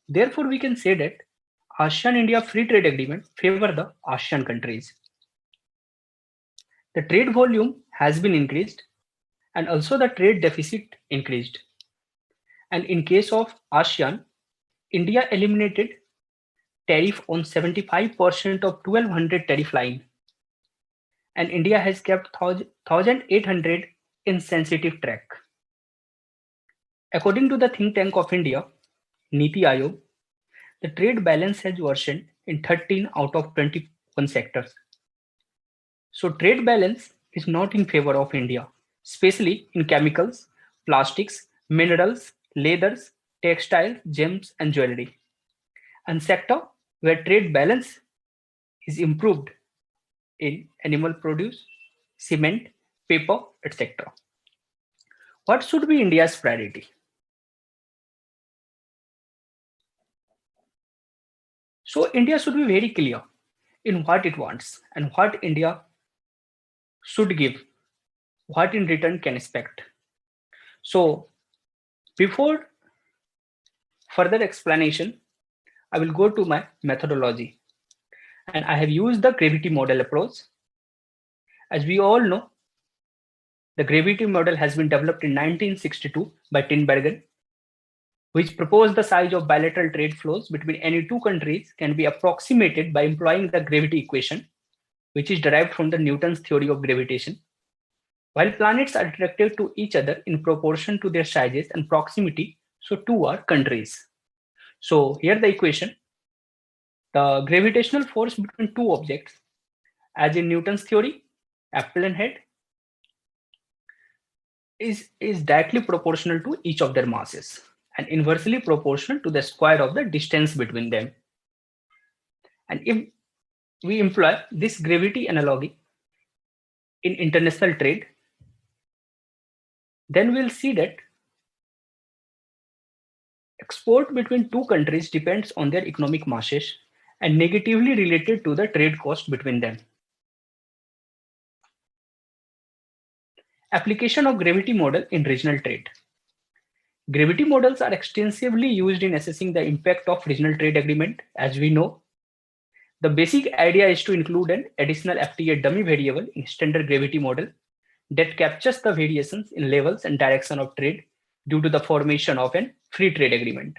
Therefore, we can say that ASEAN-India Free Trade Agreement favor the ASEAN countries. The trade volume has been increased and also the trade deficit increased. And in case of ASEAN, India eliminated tariff on 75% of 1200 tariff line. And India has kept 1800 in sensitive track. According to the think tank of India, Niti Aayog, the trade balance has worsened in 13 out of 21 sectors. So trade balance is not in favor of India, especially in chemicals, plastics, minerals, leathers, textiles, gems, and jewelry. And sector where trade balance is improved in animal produce, cement, paper, etc. What should be India's priority? So India should be very clear in what it wants and what India should give, what in return can expect. So before further explanation, I will go to my methodology. And I have used the gravity model approach. As we all know, the gravity model has been developed in 1962 by Tinbergen, which proposed the size of bilateral trade flows between any two countries can be approximated by employing the gravity equation, which is derived from the Newton's theory of gravitation. While planets are attracted to each other in proportion to their sizes and proximity, so two are countries. So here the equation, the gravitational force between two objects, as in Newton's theory, apple and head, is directly proportional to each of their masses and inversely proportional to the square of the distance between them. And if we employ this gravity analogy in international trade, then we'll see that export between two countries depends on their economic masses and negatively related to the trade cost between them. Application of gravity model in regional trade. Gravity models are extensively used in assessing the impact of regional trade agreement. As we know, the basic idea is to include an additional FTA dummy variable in standard gravity model that captures the variations in levels and direction of trade due to the formation of an free trade agreement.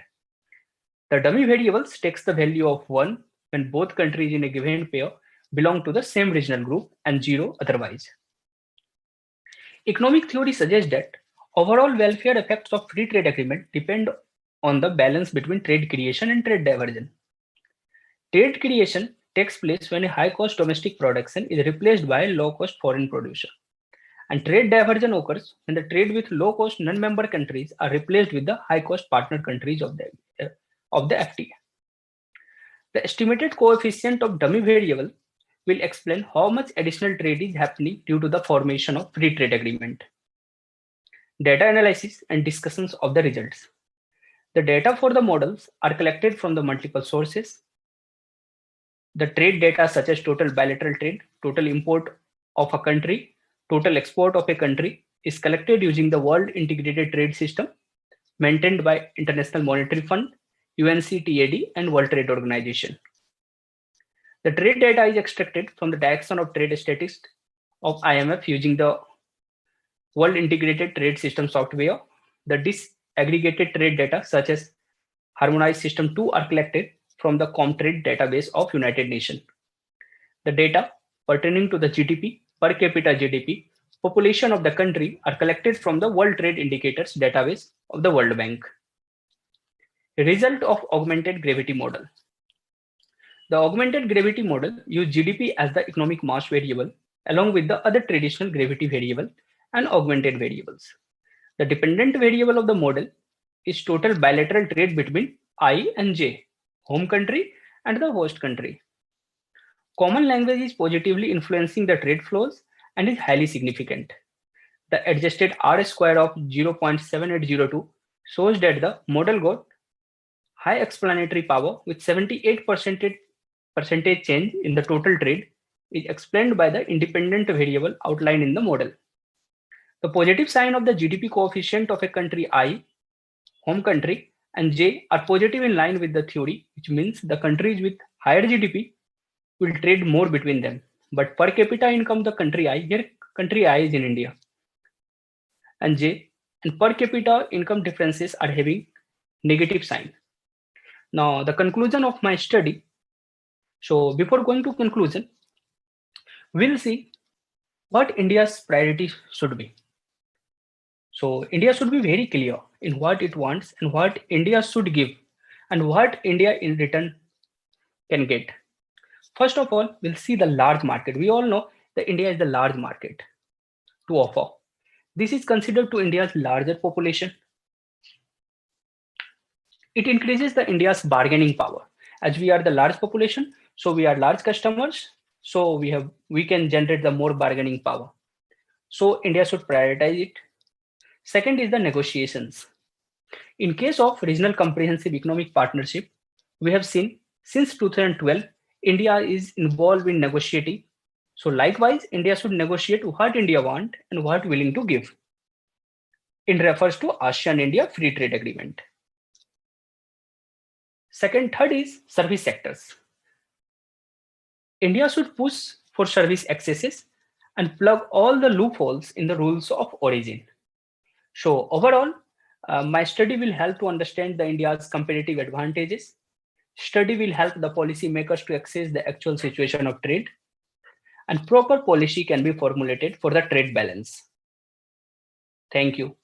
The dummy variables takes the value of 1 when both countries in a given pair belong to the same regional group and 0 otherwise. Economic theory suggests that overall welfare effects of free trade agreement depend on the balance between trade creation and trade diversion. Trade creation takes place when a high-cost domestic production is replaced by a low-cost foreign producer. And trade diversion occurs when the trade with low-cost non-member countries are replaced with the high-cost partner countries of the FTA. The estimated coefficient of dummy variable will explain how much additional trade is happening due to the formation of free trade agreement. Data analysis and discussions of the results. The data for the models are collected from the multiple sources. The trade data such as total bilateral trade, total import of a country, total export of a country is collected using the World Integrated Trade System maintained by International Monetary Fund, UNCTAD, and World Trade Organization. The trade data is extracted from the Direction of Trade Statistics of IMF using the World Integrated Trade System software. The disaggregated trade data such as Harmonized System 2 are collected from the Comtrade database of United Nations. The data pertaining to the GDP, per capita GDP, population of the country are collected from the World Trade Indicators database of the World Bank. Result of augmented gravity model. The augmented gravity model uses GDP as the economic mass variable along with the other traditional gravity variable and augmented variables. The dependent variable of the model is total bilateral trade between I and J, home country and the host country. Common language is positively influencing the trade flows and is highly significant. the adjusted R square of 0.7802 shows that the model got high explanatory power with 78% change in the total trade is explained by the independent variable outlined in the model. The positive sign of the GDP coefficient of a country I, home country, and J are positive in line with the theory, which means the countries with higher GDP will trade more between them. But per capita income, the country I, here country I is in India, and J, and per capita income differences are having negative sign. Now, the conclusion of my study. So before going to conclusion, we'll see what India's priority should be. So India should be very clear in what it wants and what India should give and what India in return can get. First of all, we'll see the large market. We all know that India is the large market to offer. This is considered to India's larger population. It increases the India's bargaining power. As we are the large population, so we are large customers, so we can generate the more bargaining power. So India should prioritize it. Second is the negotiations. In case of regional comprehensive economic partnership, we have seen since 2012, India is involved in negotiating. So likewise, India should negotiate what India want and what willing to give. It refers to ASEAN-India Free Trade Agreement. Third is service sectors. India should push for service accesses and plug all the loopholes in the rules of origin. So overall, my study will help to understand the India's competitive advantages. Study will help the policy makers to assess the actual situation of trade, and proper policy can be formulated for the trade balance. Thank you.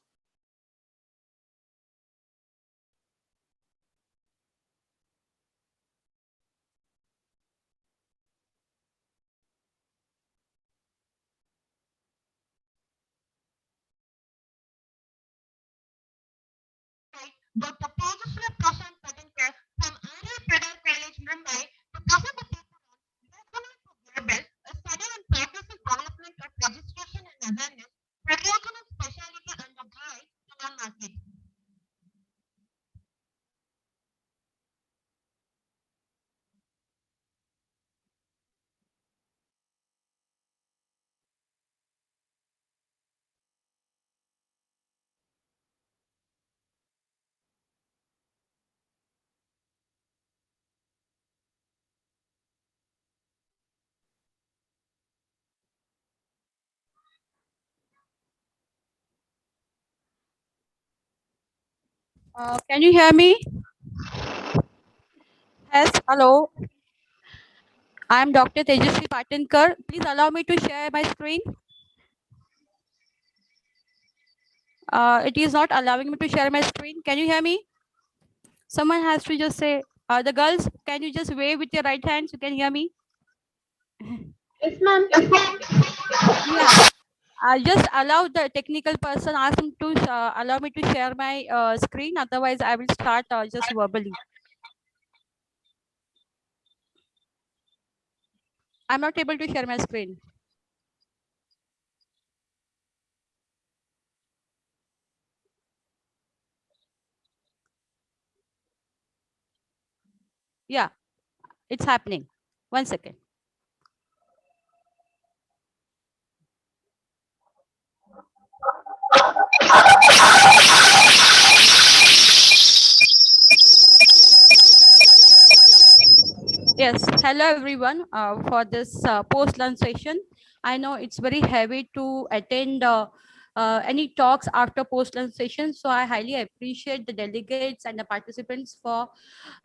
Dr. Tejaswi Prashant Patinkar from R.A. Pradal College, Mumbai, to present the paper on Global, a study on progressive development of registration and awareness for regional specialty and the drive to the market.
Can you hear me? Yes, hello. I am Dr. Tejaswi Patinkar. Please allow me to share my screen. It is not allowing me to share my screen. Can you hear me? Someone has to just say, the girls, can you just wave with your right hand so you can hear me?
Yes, ma'am.
Yeah. Just allow the technical person, ask him to allow me to share my screen. Otherwise, I will start just verbally. I'm not able to share my screen. Yeah, it's happening. 1 second. Yes, hello everyone for this post-lunch session. I know it's very heavy to attend any talks after post-lunch session, so I highly appreciate the delegates and the participants for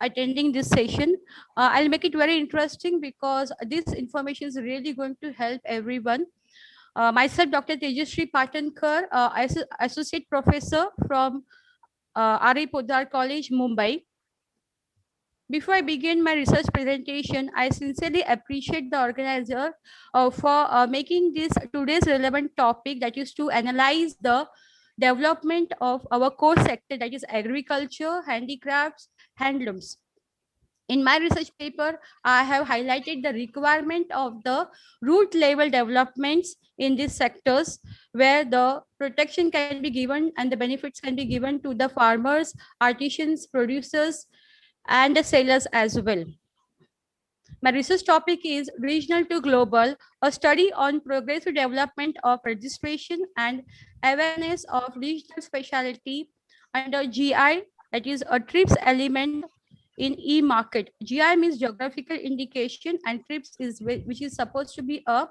attending this session. I'll make it very interesting because this information is really going to help everyone. Myself, Dr. Tejaswi Patinkar, Associate Professor from R.A. Pradal College, Mumbai. Before I begin my research presentation, I sincerely appreciate the organizer for making this today's relevant topic, that is to analyze the development of our core sector, that is agriculture, handicrafts, handlooms. In my research paper, I have highlighted the requirement of the root level developments in these sectors where the protection can be given and the benefits can be given to the farmers, artisans, producers, and the sellers as well. My research topic is Regional to Global, a study on progressive development of registration and awareness of regional specialty under GI, that is a TRIPS element in e-market. GI means geographical indication and TRIPS is which is supposed to be a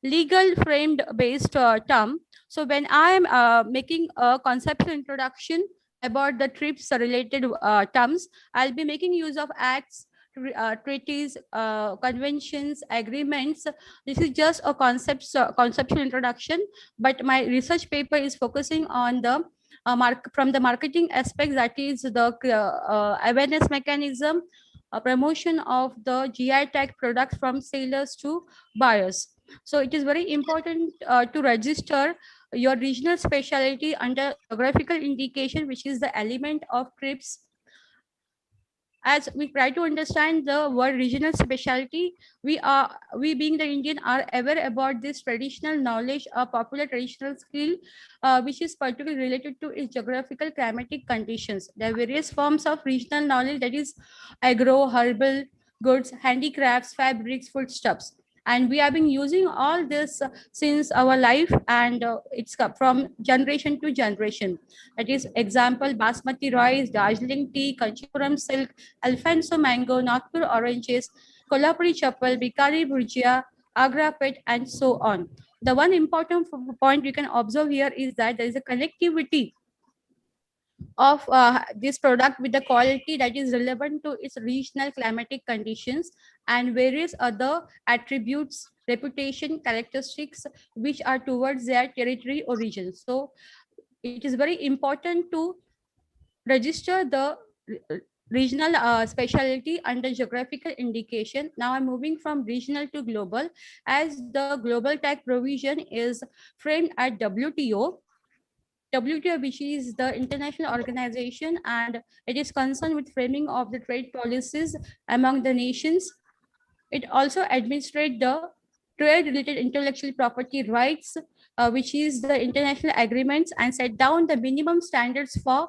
legal framed based term. So when I am making a conceptual introduction about the TRIPS related terms, I'll be making use of acts, treaties, conventions, agreements. This is just a conceptual introduction, but my research paper is focusing on the from the marketing aspect, that is the awareness mechanism, promotion of the GI tag products from sellers to buyers. So it is very important to register your regional specialty under geographical indication, which is the element of TRIPS. As we try to understand the word regional specialty, we being the Indian are aware about this traditional knowledge, a popular traditional skill, which is particularly related to its geographical climatic conditions. There are various forms of regional knowledge, that is agro, herbal goods, handicrafts, fabrics, foodstuffs. And we have been using all this since our life, and it's from generation to generation. That is example, basmati rice, Darjeeling tea, Kanchipuram silk, Alfonso mango, Nagpur oranges, Kolhapuri chappal, Bikari bhujia, Agra pet, and so on. The one important point you can observe here is that there is a connectivity of this product with the quality that is relevant to its regional climatic conditions and various other attributes, reputation, characteristics which are towards their territory or region. So it is very important to register the regional specialty under geographical indication. Now I'm moving from regional to global, as the global tag provision is framed at WTO, which is the international organization, and it is concerned with framing of the trade policies among the nations. It also administrates the trade-related intellectual property rights, which is the international agreements, and set down the minimum standards for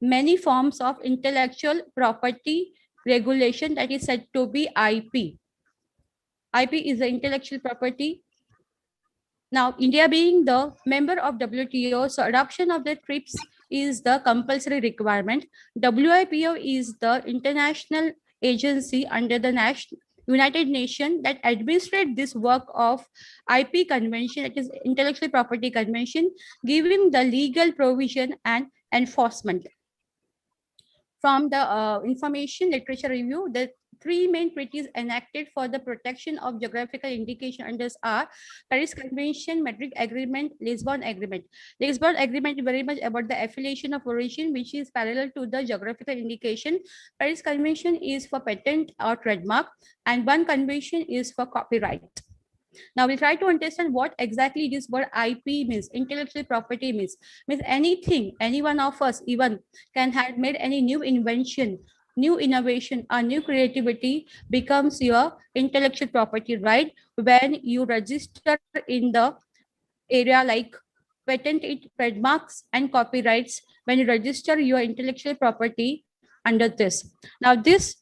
many forms of intellectual property regulation, that is said to be IP. IP is the intellectual property. Now, India being the member of WTO, so adoption of the TRIPS is the compulsory requirement. WIPO is the international agency under the United Nations that administrates this work of IP convention, that is intellectual property convention, giving the legal provision and enforcement. From the information literature review, the three main treaties enacted for the protection of geographical indication under are Paris Convention, Madrid Agreement, Lisbon Agreement. Lisbon Agreement is very much about the affiliation of origin, which is parallel to the geographical indication. Paris Convention is for patent or trademark, and one convention is for copyright. Now we'll try to understand what exactly this word IP means, intellectual property means. Means anything, any one of us even can have made any new invention, new innovation, or new creativity becomes your intellectual property, right? When you register in the area like patent, trademarks, and copyrights, when you register your intellectual property under this. Now this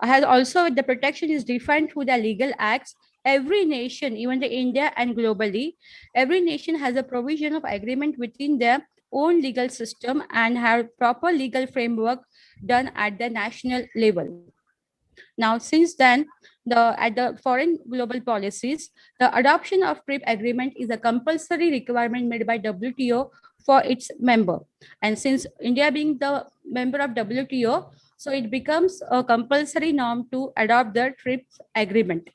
has also, the protection is defined through the legal acts. Every nation, even the India and globally, every nation has a provision of agreement within their own legal system and have proper legal framework done at the national level. Now, since then, at the foreign global policies, the adoption of TRIPS agreement is a compulsory requirement made by WTO for its member. And since India being the member of WTO, so it becomes a compulsory norm to adopt the TRIPS agreement.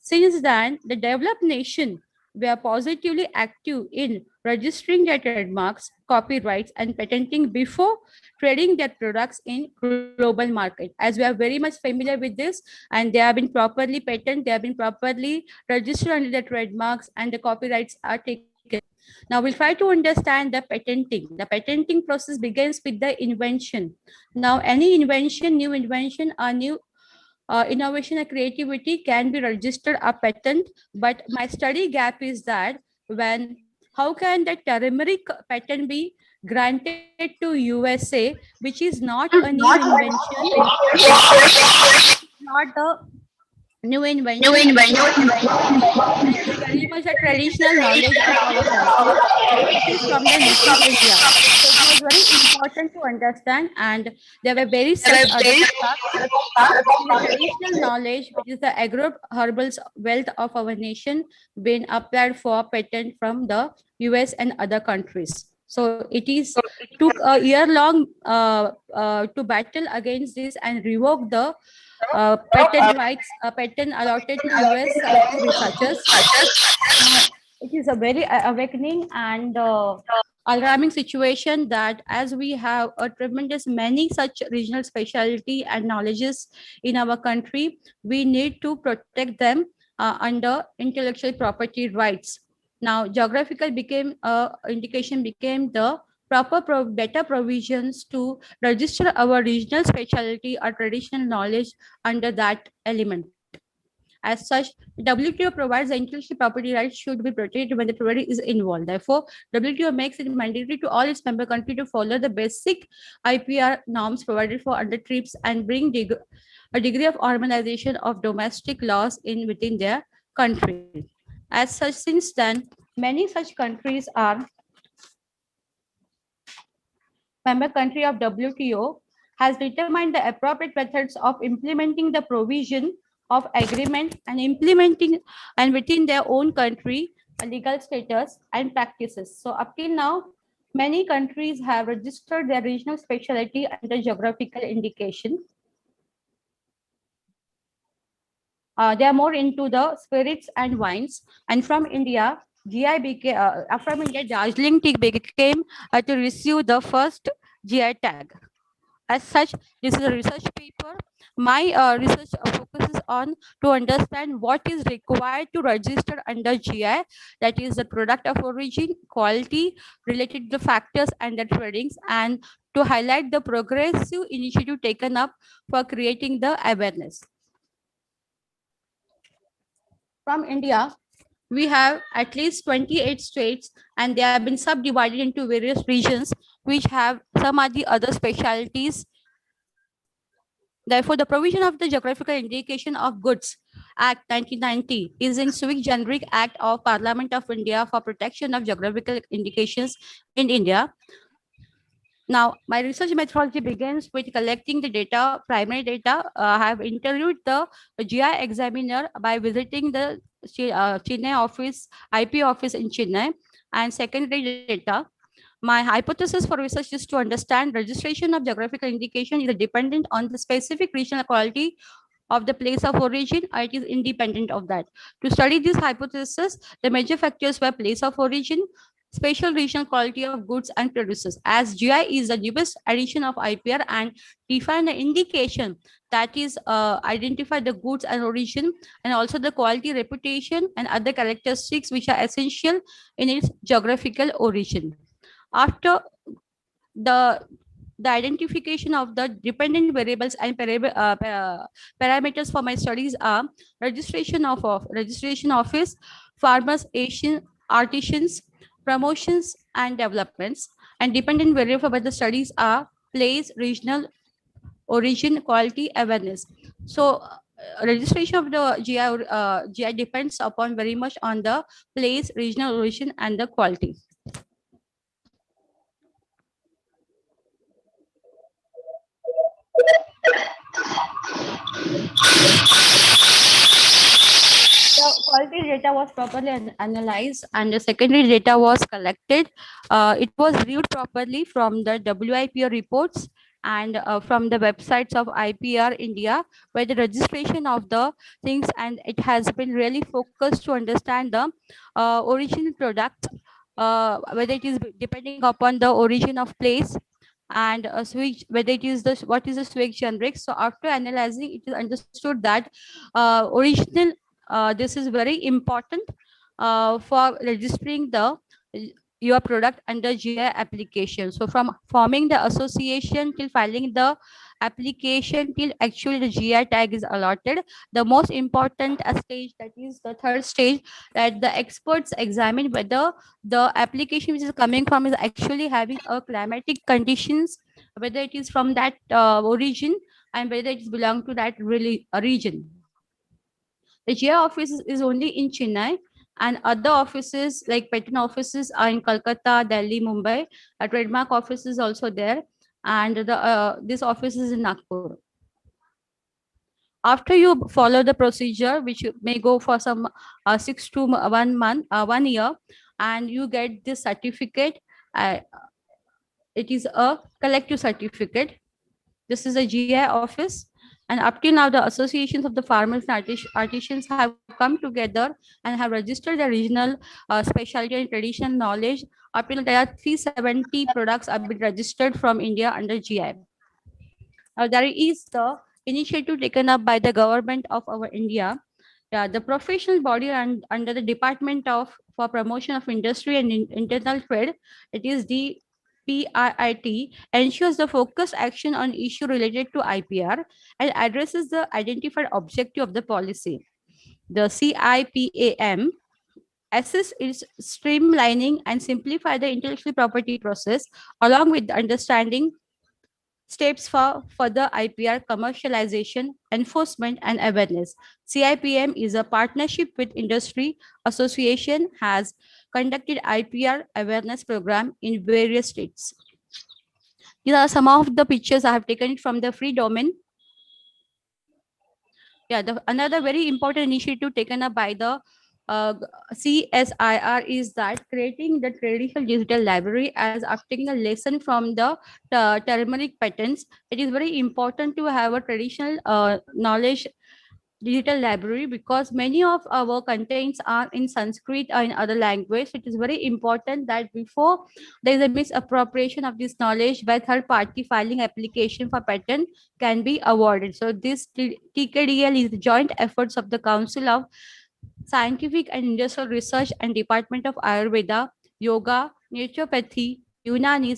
Since then, the developed nation were positively active in registering their trademarks, copyrights, and patenting before trading their products in global market. As we are very much familiar with this, and they have been properly patented, they have been properly registered under the trademarks, and the copyrights are taken. Now we'll try to understand the patenting. The patenting process begins with the invention. Now any invention, new invention, or new innovation and creativity can be registered a patent, but my study gap is that how can that turmeric patent be granted to USA, which is not a new invention, not the new invention. It is very much a traditional knowledge of our country, which is from the native India. So it was very important to understand, and there were very such other stuff. The traditional knowledge, which is the agro-herbal wealth of our nation, been applied for patent from the US and other countries. So took a year long to battle against this and revoke the patent rights, patent allotted to US researchers. It is a very awakening and alarming situation that as we have a tremendous many such regional specialty and knowledges in our country, we need to protect them under intellectual property rights. Now, geographical indication became the better provisions to register our regional specialty or traditional knowledge under that element. As such, WTO provides the intellectual property rights should be protected when the property is involved. Therefore, WTO makes it mandatory to all its member countries to follow the basic IPR norms provided for under TRIPS and bring a degree of harmonization of domestic laws within their country. As such, since then, many such countries are member country of WTO has determined the appropriate methods of implementing the provision of agreement and implementing and within their own country legal status and practices. So up till now, many countries have registered their regional specialty under geographical indication. They are more into the spirits and wines, and from India, Darjeeling tea became to receive the first GI tag. As such, this is a research paper. My research focuses on to understand what is required to register under GI, that is the product of origin, quality, related to the factors and the tradings, and to highlight the progressive initiative taken up for creating the awareness. From India, we have at least 28 states, and they have been subdivided into various regions which have some of the other specialties. Therefore, the provision of the Geographical Indication of Goods Act 1990 is in sui generic act of Parliament of India for protection of geographical indications in India. Now, my research methodology begins with collecting the data, primary data. I have interviewed the GI examiner by visiting the Chennai office, IP office in Chennai, and secondary data. My hypothesis for research is to understand registration of geographical indication is dependent on the specific regional quality of the place of origin, or it is independent of that. To study this hypothesis, the major factors were place of origin, spatial regional quality of goods and produces. As GI is the newest addition of IPR and define the indication, that is identify the goods and origin, and also the quality, reputation, and other characteristics which are essential in its geographical origin. After the identification of the dependent variables and parameters for my studies are registration office, farmers, Asian artisans, promotions and developments, and dependent variable for the studies are place, regional origin, quality, awareness. So registration of the GI depends upon very much on the place, regional origin, and the quality. The quality data was properly analyzed and the secondary data was collected. It was viewed properly from the WIPR reports and from the websites of IPR India, where the registration of the things, and it has been really focused to understand the original product, whether it is depending upon the origin of place, and switch whether it is what is the switch generic. So after analyzing, it is understood that original this is very important for registering the your product under GI application. So from forming the association till filing the application till actually the GI tag is allotted, the most important stage, that is the third stage, that the experts examine whether the application which is coming from is actually having a climatic conditions, whether it is from that origin and whether it belongs to that region. The GI office is only in Chennai, and other offices like patent offices are in Kolkata, Delhi, Mumbai. A trademark office is also there, and this office is in Nagpur. After you follow the procedure, which may go for some 6 to 1 month, 1 year, and you get this certificate. It is a collective certificate. This is a GI office. And up till now, the associations of the farmers and artisans have come together and have registered the regional specialty and traditional knowledge. Up till there are 370 products have been registered from India under GI. Now, there is the initiative taken up by the government of our India. The professional body and under the Department for Promotion of Industry and Internal Trade, it is the PIIT, ensures the focused action on issue related to IPR and addresses the identified objective of the policy. The CIPAM assists in streamlining and simplify the intellectual property process along with the understanding steps for further IPR commercialization, enforcement, and awareness. CIPM is a partnership with industry association, has conducted IPR awareness program in various states. These are some of the pictures I have taken it from the free domain. Yeah, another very important initiative taken up by the CSIR is that creating the traditional digital library as taking a lesson from the turmeric patents. It is very important to have a traditional knowledge digital library because many of our contents are in Sanskrit or in other language. It is very important that before there is a misappropriation of this knowledge by third party filing application for patent can be avoided. So this TKDL is the joint efforts of the Council of Scientific and Industrial Research and Department of Ayurveda, Yoga, Naturopathy, Unani,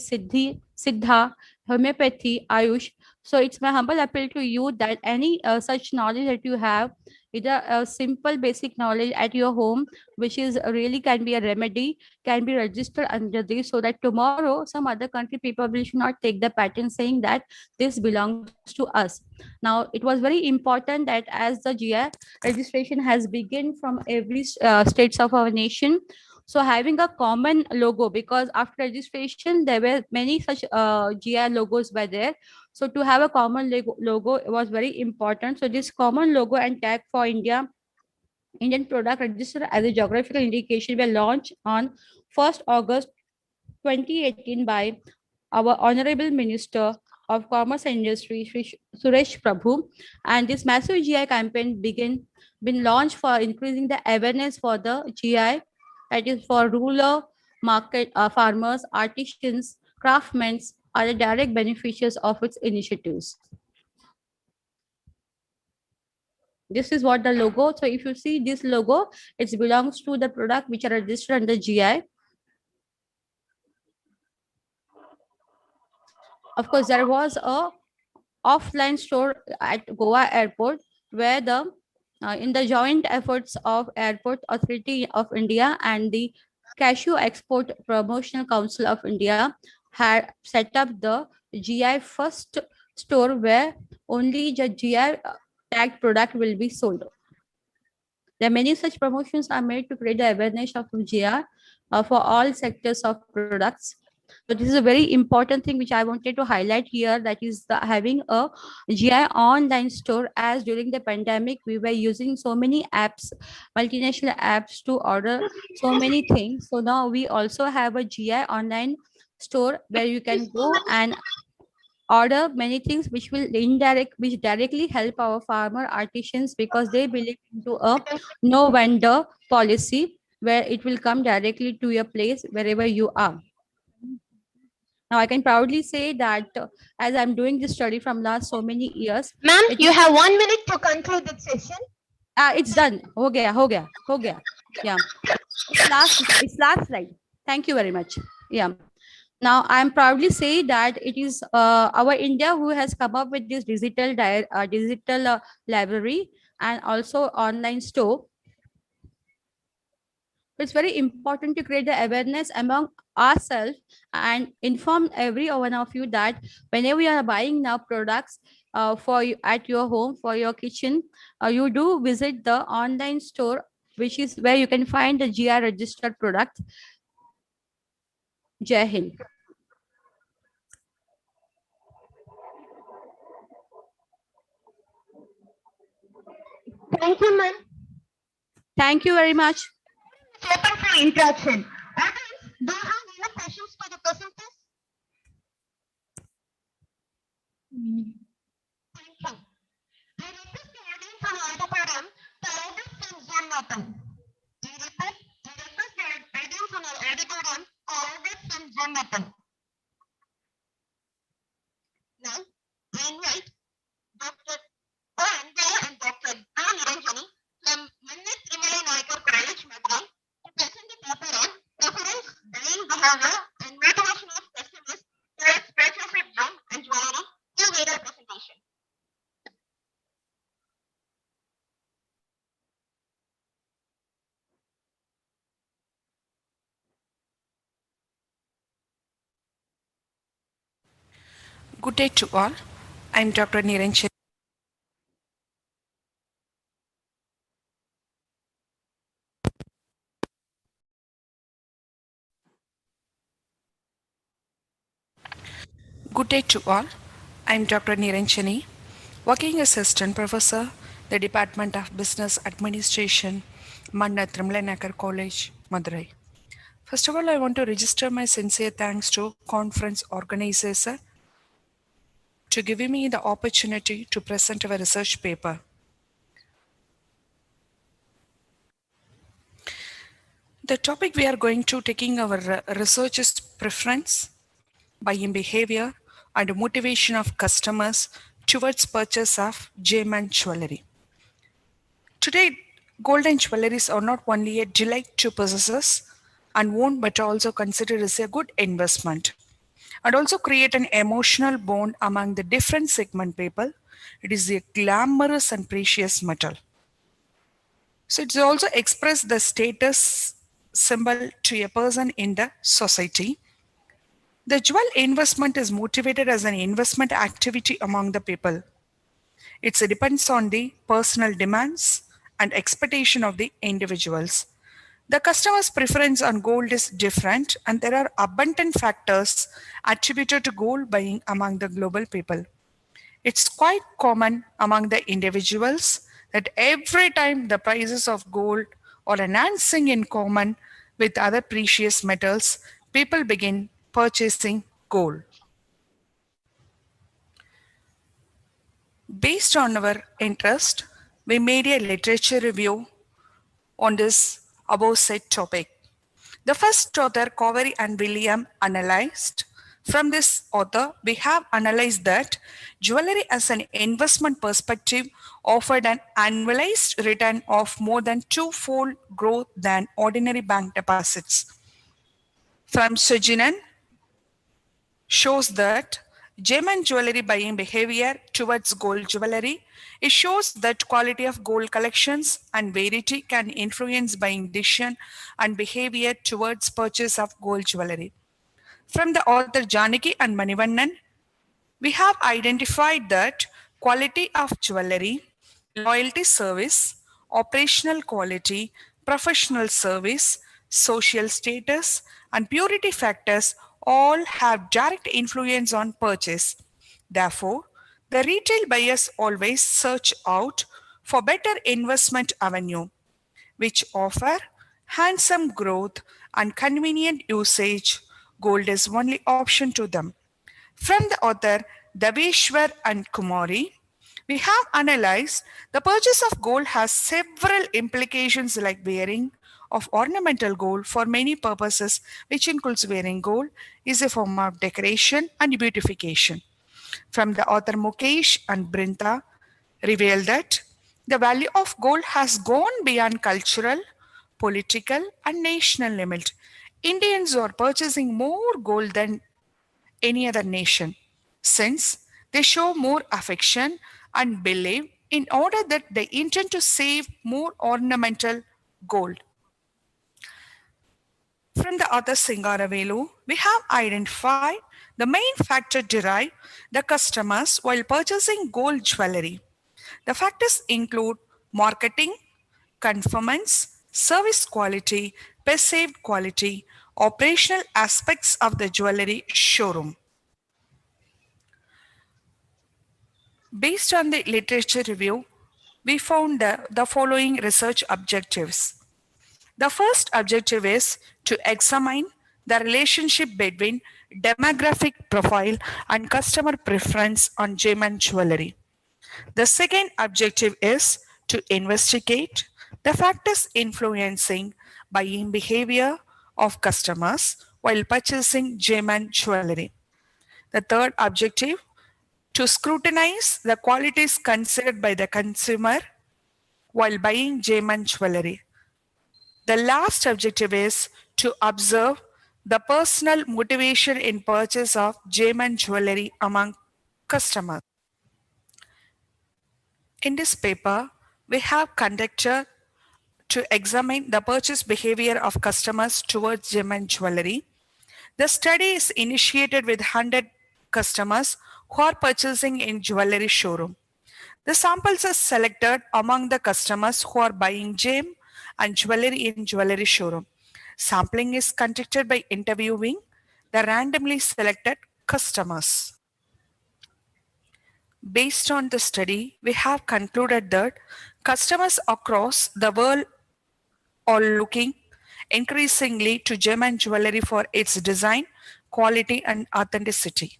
Siddha, Homeopathy, Ayush. So it's my humble appeal to you that any such knowledge that you have, either a simple basic knowledge at your home, which is really can be a remedy, can be registered under this so that tomorrow some other country people will should not take the patent saying that this belongs to us. Now, it was very important that as the GI registration has begun from every states of our nation, so having a common logo, because after registration there were many such GI logos were there. So to have a common logo was very important. So this common logo and tag for Indian product registered as a geographical indication were launched on 1st August 2018 by our Honorable Minister of Commerce and Industry, Shri Suresh Prabhu. And this massive GI campaign been launched for increasing the awareness for the GI, that is for rural market farmers, artisans, craftsmen are the direct beneficiaries of its initiatives. This is what the logo. So if you see this logo, it belongs to the product which are registered under GI. Of course, there was a offline store at Goa Airport where the in the joint efforts of Airport Authority of India and the Cashew Export Promotional Council of India had set up the GI first store where only the GI tagged product will be sold. There are many such promotions are made to create the awareness of GI for all sectors of products. So this is a very important thing which I wanted to highlight here, that is having a GI online store, as during the pandemic we were using so many apps, multinational apps to order so many things. So now we also have a GI online store where you can go and order many things which directly help our farmer artisans, because they believe into a no vendor policy where it will come directly to your place wherever you are. Now, I can proudly say that as I'm doing this study from last so many years.
Ma'am, you have 1 minute to conclude the session.
It's done. Ho gaya. Yeah. It's last slide. Thank you very much. Yeah. Now, I'm proudly say that it is our India who has come up with this digital library and also online store. It's very important to create the awareness among ourselves and inform every one of you that whenever you are buying now products for you at your home, for your kitchen, you do visit the online store, which is where you can find the GI registered product. Jai Hind.
Thank you, ma'am.
Thank you very much.
Open for interaction. Audience, do you have any questions for the presenters? Thank you. I request the audience on auditorium to allow this and Zoom open. I request the audience on auditorium to allow this and Zoom open. Now, I invite Dr. and Dr. D. Niranjani from Mannet Trimali Naikar College, Madurai, to present the paper on preference, buying behavior, and motivation of customers towards purchase of gem and jewelry through video presentation.
Good day to all. I'm Dr. Niranjani. Good day to all. I'm Dr. Niranjani, working assistant professor, the Department of Business Administration, Manna Trimlanakar College, Madurai. First of all, I want to register my sincere thanks to conference organizers to giving me the opportunity to present our research paper. The topic we are going to taking our research is preference, buying behavior, and motivation of customers towards purchase of gem and jewelry. Today, gold and jewelries are not only a delight to possessors and own, but also considered as a good investment, and also create an emotional bond among the different segment people. It is a glamorous and precious metal. So it's also express the status symbol to a person in the society. The jewel investment is motivated as an investment activity among the people. It depends on the personal demands and expectation of the individuals. The customer's preference on gold is different, and there are abundant factors attributed to gold buying among the global people. It's quite common among the individuals that every time the prices of gold are enhancing in common with other precious metals, people begin purchasing gold. Based on our interest, we made a literature review on this above said topic. The first author, Covery and William, analyzed. From this author, we have analyzed that jewelry as an investment perspective offered an annualized return of more than twofold growth than ordinary bank deposits. From Sujinan, shows that gem and jewelry buying behavior towards gold jewelry. It shows that quality of gold collections and variety can influence buying decision and behavior towards purchase of gold jewelry. From the author Janaki and Manivannan, we have identified that quality of jewelry, loyalty service, operational quality, professional service, social status, and purity factors all have direct influence on purchase. Therefore, the retail buyers always search out for better investment avenue, which offer handsome growth and convenient usage. Gold is only option to them. From the author Daveshwar and Kumari, we have analyzed the purchase of gold has several implications like wearing of ornamental gold for many purposes, which includes wearing gold is a form of decoration and beautification. From the author Mukesh and Brinta reveal that the value of gold has gone beyond cultural, political, and national limit. Indians are purchasing more gold than any other nation, since they show more affection and believe in order that they intend to save more ornamental gold. From the other Singaravelu, we have identified the main factor drive the customers while purchasing gold jewelry. The factors include marketing, conformance, service quality, perceived quality, operational aspects of the jewelry showroom. Based on the literature review, we found the following research objectives. The first objective is to examine the relationship between demographic profile and customer preference on gem and jewelry. The second objective is to investigate the factors influencing buying behavior of customers while purchasing gem and jewelry. The third objective, to scrutinize the qualities considered by the consumer while buying gem and jewelry. The last objective is to observe the personal motivation in purchase of gem and jewelry among customers. In this paper, we have conducted to examine the purchase behavior of customers towards gem and jewelry. The study is initiated with 100 customers who are purchasing in jewelry showroom. The samples are selected among the customers who are buying gem and jewelry in jewelry showroom. Sampling is conducted by interviewing the randomly selected customers. Based on the study, we have concluded that customers across the world are looking increasingly to gem and jewelry for its design, quality, and authenticity.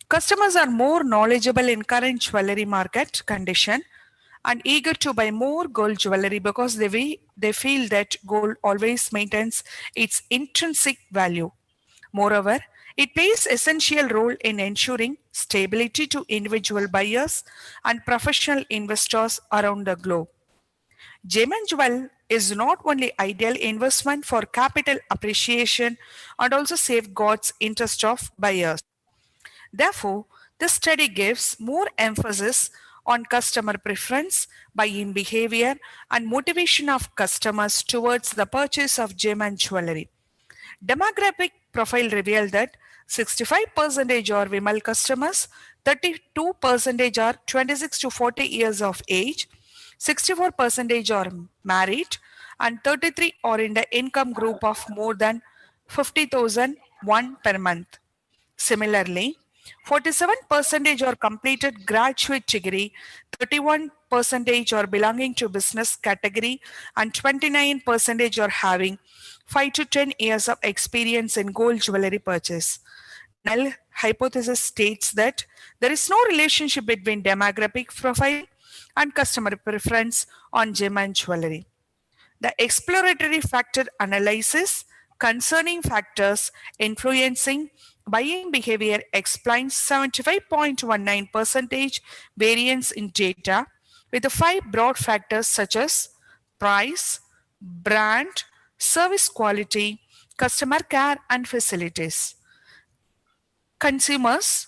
Customers are more knowledgeable in current jewelry market condition and eager to buy more gold jewelry because they feel that gold always maintains its intrinsic value. Moreover, it plays essential role in ensuring stability to individual buyers and professional investors around the globe. Gem and jewel is not only ideal investment for capital appreciation and also safeguards interest of buyers. Therefore, this study gives more emphasis on customer preference, buying behavior, and motivation of customers towards the purchase of gem and jewelry. Demographic profile revealed that 65% are female customers, 32% are 26 to 40 years of age, 64% are married, and 33 are in the income group of more than 50,000 per month. Similarly, 47% are completed graduate degree, 31% are belonging to business category, and 29% are having 5 to 10 years of experience in gold jewelry purchase. Null hypothesis states that there is no relationship between demographic profile and customer preference on gem and jewelry. The exploratory factor analysis concerning factors influencing buying behavior explains 75.19% variance in data with the 5 broad factors such as price, brand, service quality, customer care, and facilities. Consumers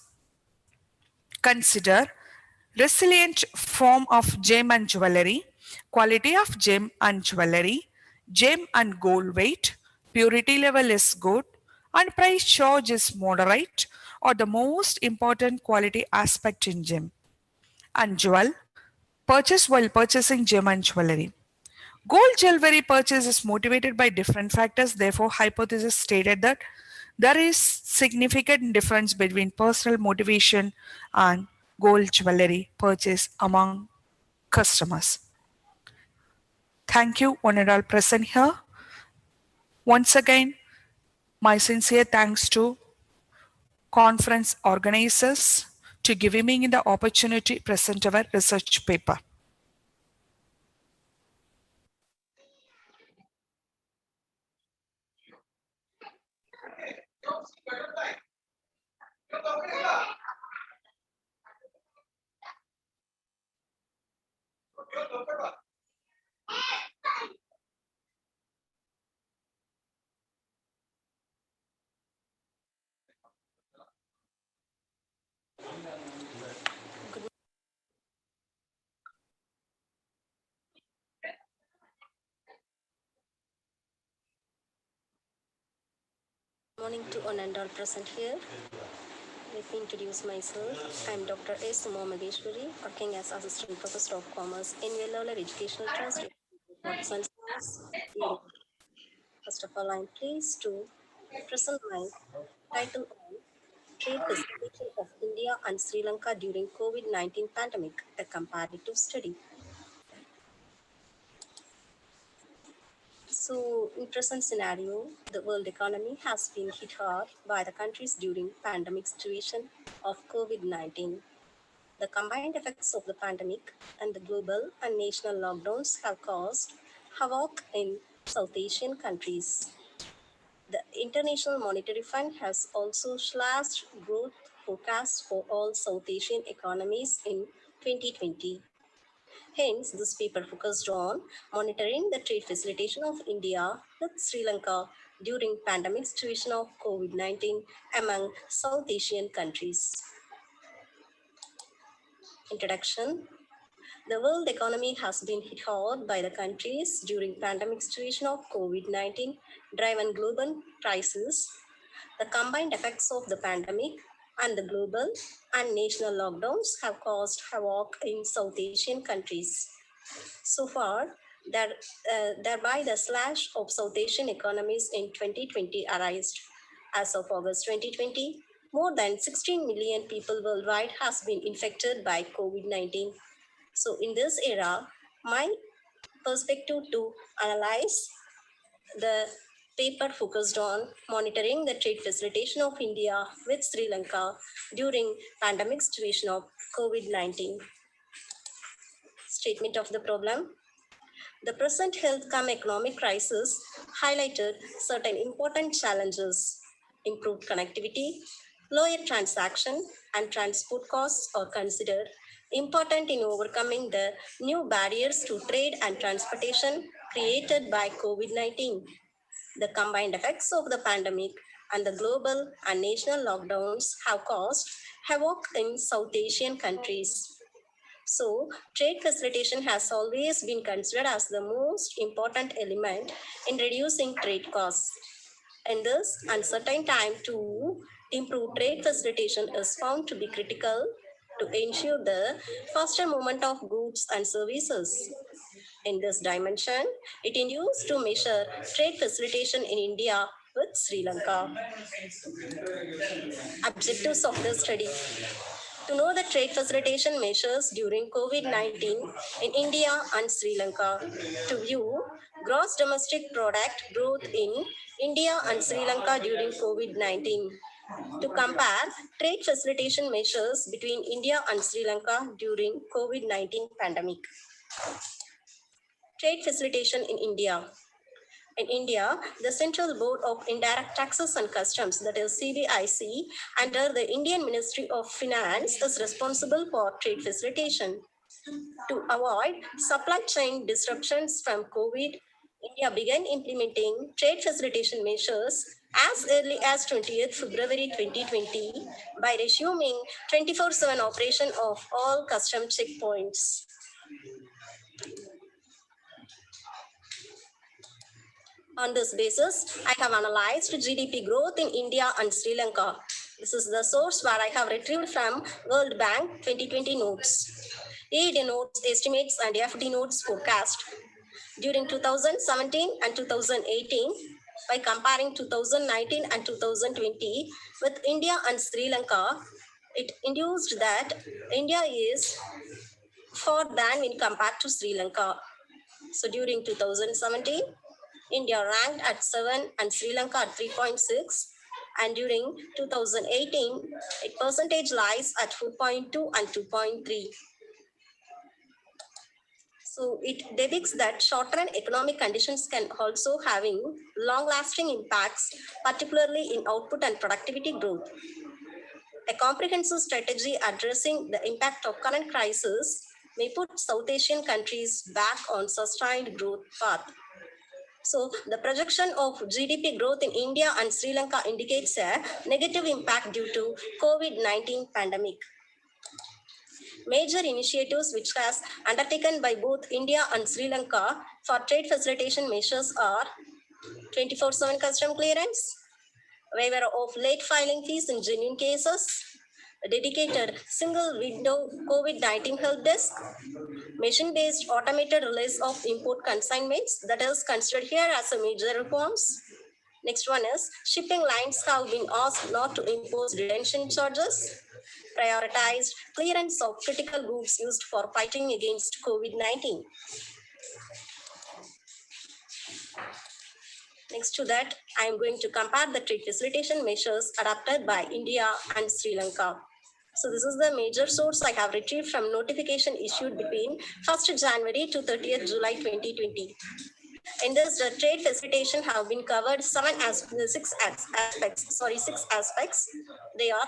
consider resilient form of gem and jewelry, quality of gem and jewelry, gem and gold weight, purity level is good, and price charge is moderate, are the most important quality aspect in gem and jewel purchase while purchasing gem and jewelry. Gold jewelry purchase is motivated by different factors. Therefore, hypothesis stated that there is significant difference between personal motivation and gold jewelry purchase among customers. Thank you, one and all present here. Once again, my sincere thanks to conference organizers to giving me the opportunity to present our research paper.
morning to one and all present here. Let me introduce myself. I am Dr. S. Maheshwari, working as Assistant Professor of Commerce in Vellola Educational Trust. First of all, I am pleased to present my title on Trade Facilitation of India and Sri Lanka during COVID-19 pandemic, a comparative study. So, in present scenario, the world economy has been hit hard by the countries during pandemic situation of COVID-19. The combined effects of the pandemic and the global and national lockdowns have caused havoc in South Asian countries. The International Monetary Fund has also slashed growth forecasts for all South Asian economies in 2020. Hence, this paper focused on monitoring the trade facilitation of India with Sri Lanka during pandemic situation of COVID-19 among South Asian countries. Introduction. The world economy has been hit hard by the countries during pandemic situation of COVID-19 driven global crisis. The combined effects of the pandemic and the global and national lockdowns have caused havoc in South Asian countries. So far, thereby the slash of South Asian economies in 2020 arisen. As of August 2020, more than 16 million people worldwide has been infected by COVID-19. So in this era, my perspective to analyze the paper focused on monitoring the trade facilitation of India with Sri Lanka during pandemic situation of COVID-19. Statement of the problem. The present health cum economic crisis highlighted certain important challenges. Improved connectivity, lower transaction and transport costs are considered important in overcoming the new barriers to trade and transportation created by COVID-19. The combined effects of the pandemic and the global and national lockdowns have caused havoc in South Asian countries. So, trade facilitation has always been considered as the most important element in reducing trade costs. In this uncertain time, to improve trade facilitation is found to be critical to ensure the faster movement of goods and services. In this dimension, it is used to measure trade facilitation in India with Sri Lanka. Objectives of the study. To know the trade facilitation measures during COVID-19 in India and Sri Lanka. To view gross domestic product growth in India and Sri Lanka during COVID-19. To compare trade facilitation measures between India and Sri Lanka during COVID-19 pandemic. Trade facilitation in India. In India, the Central Board of Indirect Taxes and Customs, that is CBIC, under the Indian Ministry of Finance is responsible for trade facilitation. To avoid supply chain disruptions from COVID, India began implementing trade facilitation measures as early as 20th February 2020 by resuming 24/7 operation of all custom checkpoints. On this basis, I have analyzed GDP growth in India and Sri Lanka. This is the source where I have retrieved from World Bank 2020 notes, ED notes, estimates, and FD notes forecast. During 2017 and 2018, by comparing 2019 and 2020 with India and Sri Lanka, it induced that India is far than when compared to Sri Lanka. So during 2017, India ranked at 7 and Sri Lanka at 3.6. And during 2018, its percentage lies at 4.2 and 2.3. So it depicts that short-run economic conditions can also having long-lasting impacts, particularly in output and productivity growth. A comprehensive strategy addressing the impact of current crisis may put South Asian countries back on sustained growth path. So the projection of GDP growth in India and Sri Lanka indicates a negative impact due to COVID-19 pandemic. Major initiatives which has undertaken by both India and Sri Lanka for trade facilitation measures are 24/7 custom clearance, waiver of late filing fees in genuine cases, a dedicated single window COVID-19 help desk, machine-based automated release of import consignments that is considered here as a major reforms. Next one is shipping lines have been asked not to impose detention charges, prioritized clearance of critical goods used for fighting against COVID-19. Next to that, I am going to compare the trade facilitation measures adopted by India and Sri Lanka. So this is the major source I have retrieved from notification issued between 1st January to 30th July 2020. In this, the trade facilitation have been covered six aspects. They are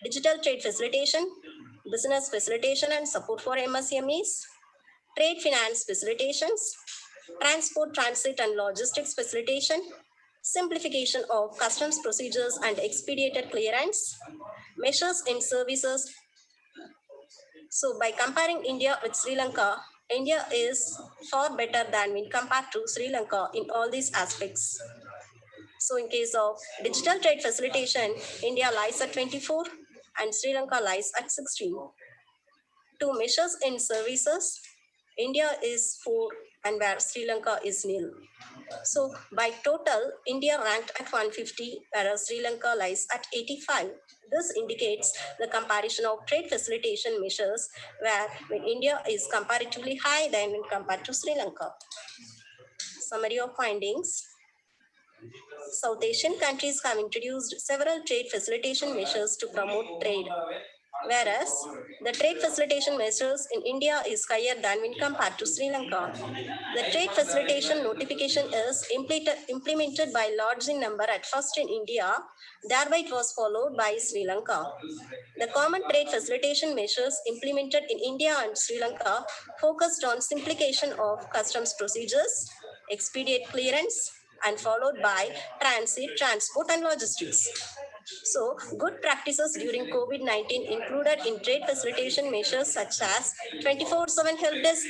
digital trade facilitation, business facilitation and support for MSMEs, trade finance facilitations, transport, transit and logistics facilitation, simplification of customs procedures and expedited clearance, measures in services. So by comparing India with Sri Lanka, India is far better than when compared to Sri Lanka in all these aspects. So in case of digital trade facilitation, India lies at 24 and Sri Lanka lies at 16. To measures in services, India is 4 and where Sri Lanka is nil. So by total, India ranked at 150, whereas Sri Lanka lies at 85. This indicates the comparison of trade facilitation measures, where when India is comparatively high than when compared to Sri Lanka. Summary of findings. South Asian countries have introduced several trade facilitation measures to promote trade, whereas the trade facilitation measures in India is higher than when compared to Sri Lanka. The trade facilitation notification is implemented by large in number at first in India, thereby it was followed by Sri Lanka. The common trade facilitation measures implemented in India and Sri Lanka focused on simplification of customs procedures, expedite clearance, and followed by transit, transport, and logistics. So, good practices during COVID-19 included in trade facilitation measures such as 24/7 help desk,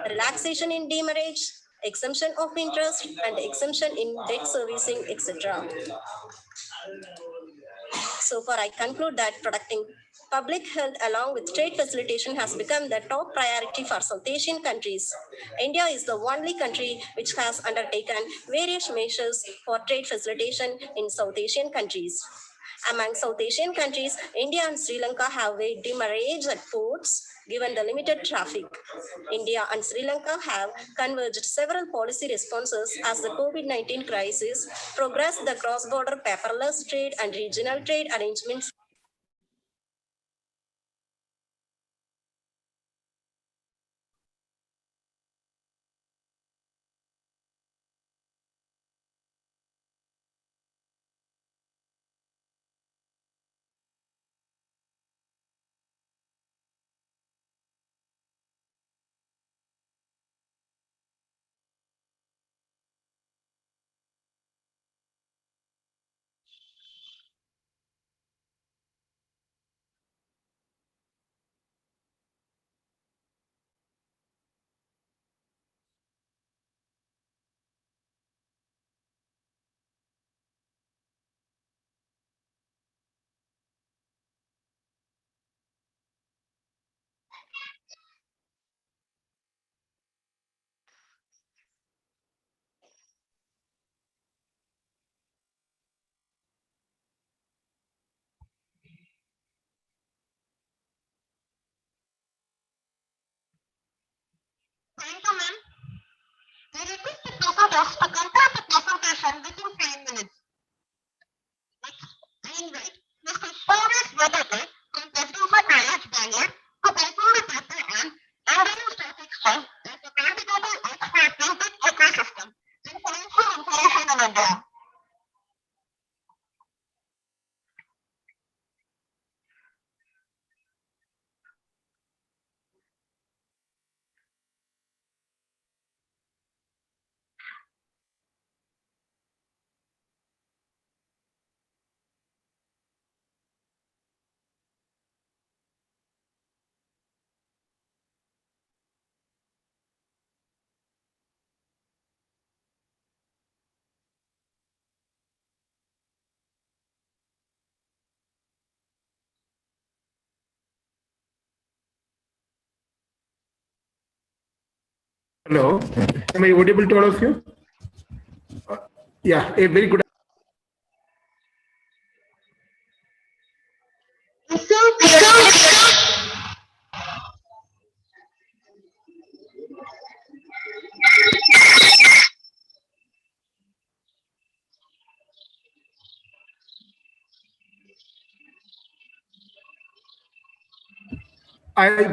relaxation in demurrage, exemption of interest, and exemption in debt servicing, etc. So far, I conclude that protecting public health along with trade facilitation has become the top priority for South Asian countries. India is the only country which has undertaken various measures for trade facilitation in South Asian countries. Among South Asian countries, India and Sri Lanka have waived demurrage at ports given the limited traffic. India and Sri Lanka have converged several policy responses as the COVID-19 crisis progressed the cross-border paperless trade and regional trade arrangements.
Thank you, ma'am. We request the presenters to complete the presentation within 5 minutes. Next, I invite Mr. Suresh Vedate from Presidential College, Bangalore, to present the paper on Indian Stock Exchange as a competitive edge for fintech ecosystem and financial inclusion in India.
Hello, am I audible to all of you? Yeah, a very good.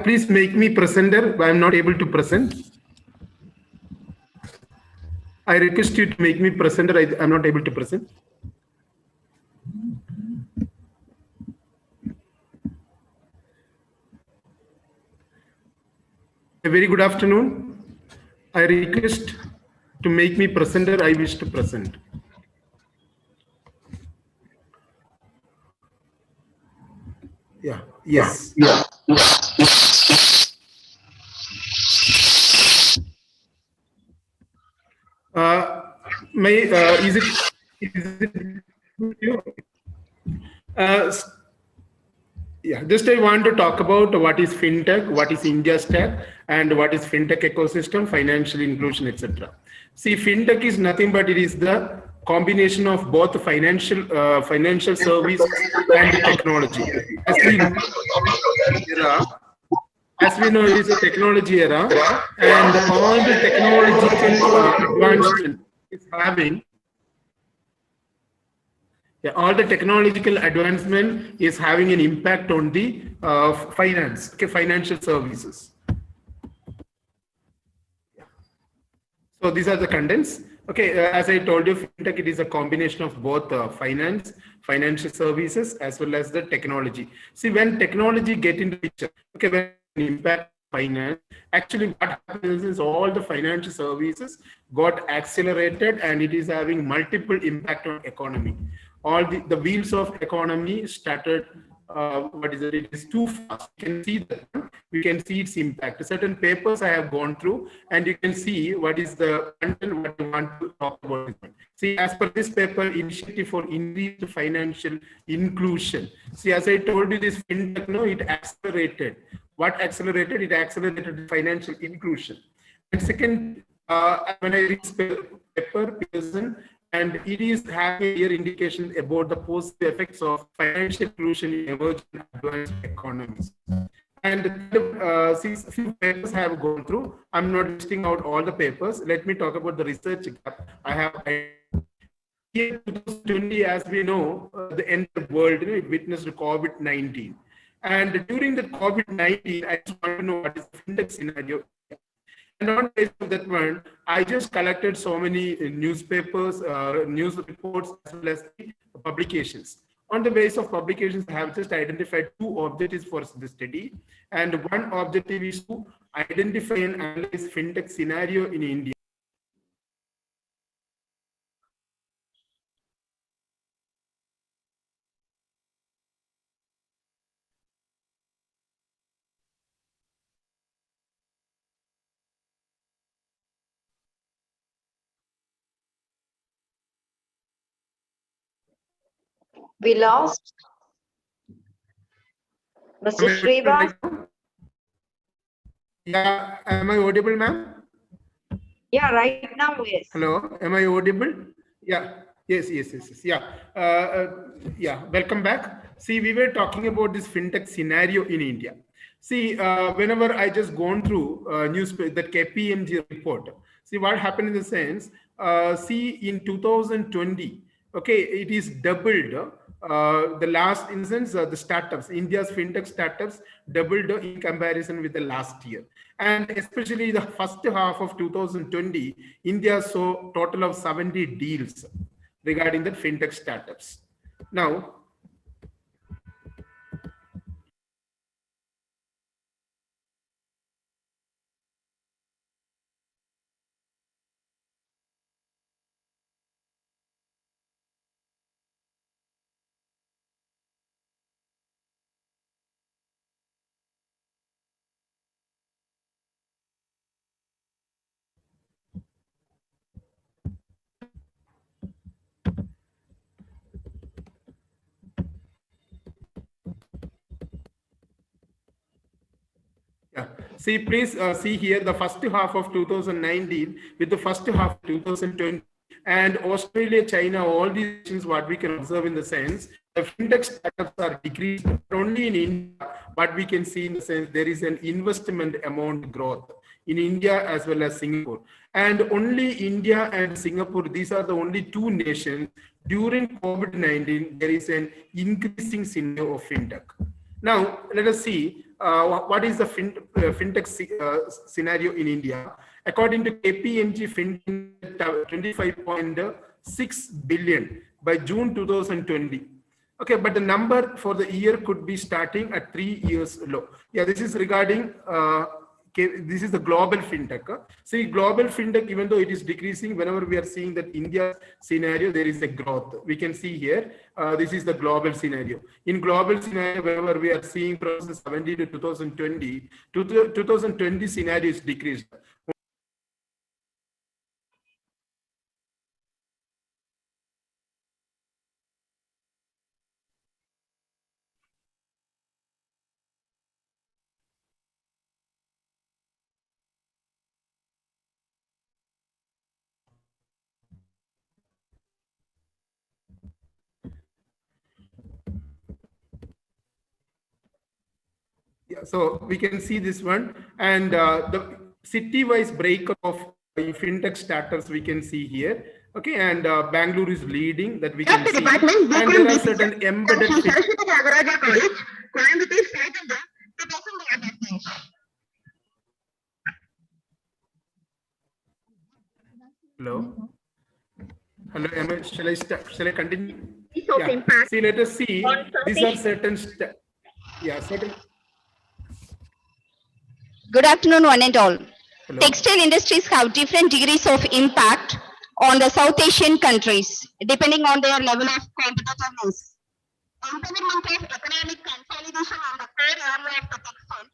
Please make me presenter. I am not able to present. I request you to make me presenter. I am not able to present. A very good afternoon. I request to make me presenter. I wish to present. Yeah. Yes. Yeah. Is it yeah, just I want to talk about what is fintech, what is India's tech, and what is fintech ecosystem, financial inclusion, etc. See, fintech is nothing but it is the combination of both financial service and technology. As we know, it is a technology era, and all the technological advancement is having. Yeah, all the technological advancement is having an impact on the financial services. So these are the contents. Okay, as I told you, fintech, it is a combination of both finance, financial services, as well as the technology. See, when technology get into picture, okay, when impact finance, actually what happens is all the financial services got accelerated and it is having multiple impact on economy. All the wheels of economy started, it is too fast. You can see that, we can see its impact. Certain papers I have gone through and you can see what is the content, what you want to talk about. See, as per this paper, initiative for increased financial inclusion. See, as I told you, this fintech, no, it accelerated. What accelerated? It accelerated financial inclusion. And second, when I read paper, Pearson, and it is having a clear indication about the positive effects of financial inclusion in emerging advanced economies. And since a few papers I have gone through, I'm not listing out all the papers. Let me talk about the research gap I have. Here, 2020, as we know, the entire world witnessed COVID-19. And during the COVID-19, I just want to know what is the fintech scenario. And on the basis of that one, I just collected so many newspapers, news reports, as well as publications. On the basis of publications, I have just identified two objectives for the study. And one objective is to identify and analyze fintech scenario in India.
We lost Mr. Srivas.
Yeah, am I audible, ma'am?
Yeah, right now, yes.
Hello, am I audible? Yeah, yes. Yeah, yeah, welcome back. See, we were talking about this fintech scenario in India. See, whenever I just gone through newspaper, that KPMG report, see what happened in the sense, see in 2020, okay, it is doubled. The last instance, the startups, India's fintech startups doubled in comparison with the last year. And especially the first half of 2020, India saw total of 70 deals regarding the fintech startups. Now, See, please see here the first half of 2019 with the first half of 2020. And Australia, China, all these nations, what we can observe in the sense, the fintech startups are decreased, not only in India, but we can see in the sense there is an investment amount growth in India as well as Singapore. And only India and Singapore, these are the only two nations during COVID-19, there is an increasing scenario of fintech. Now, let us see what is the fintech scenario in India. According to KPMG, fintech 25.6 billion by June 2020. Okay, but the number for the year could be starting at 3 years low. Yeah, this is regarding, this is the global fintech. See, global fintech, even though it is decreasing, whenever we are seeing that India scenario, there is a growth. We can see here, this is the global scenario. In global scenario, whenever we are seeing from 2017 to 2020, 2020 scenario is decreased. Yeah, so we can see this one, and the city-wise breakup of fintech starters we can see here. Okay, and Bangalore is leading, that we can see, and there are certain embedded. Hello. Hello, Emma, shall I start? Shall I continue? Yeah. See, let us see. These are certain. Certain.
Good afternoon, one and all.
Hello.
Textile industries have different degrees of impact on the South Asian countries, depending on their level of competitiveness. Improvement of economic consolidation on the core area of the textile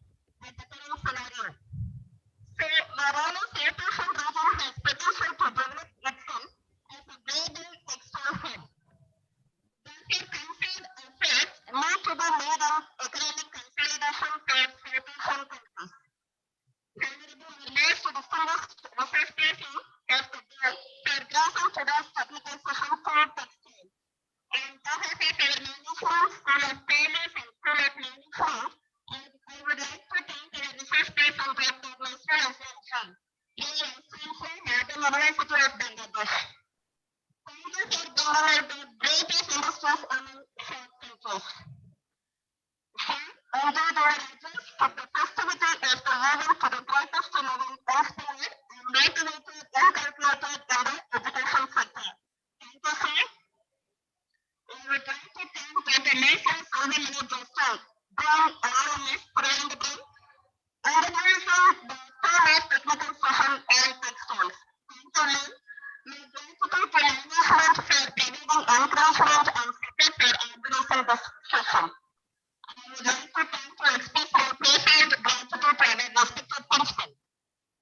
at the current scenario. So, the role of South Asian region has potential to develop itself as a global textile hub. Therefore, concerted efforts need to be made in economic consolidation for South Asian countries. Honorable most distinguished research person of the day for gracing today's technical session for textile. On behalf of our management, School of Commerce and School of Management, I would like to thank our research person, Dr. Nasrul Hassan Khan, Dean of Science, Northern University of Bangladesh. Thank you for bringing out the greatest industries among South countries. Indeed, our address of the festivity of the moving to the greatest moving inspired and motivated inculcated in the education sector. Thank you, sir. I would like to thank Dr. Nasrul Hassan Khan, Dean RMS President, introducing the two-month technical session on textiles. Thank you, ma'am. My gratitude to management for providing encouragement and support for organizing this session. I would like to express my profound gratitude to our respected principal.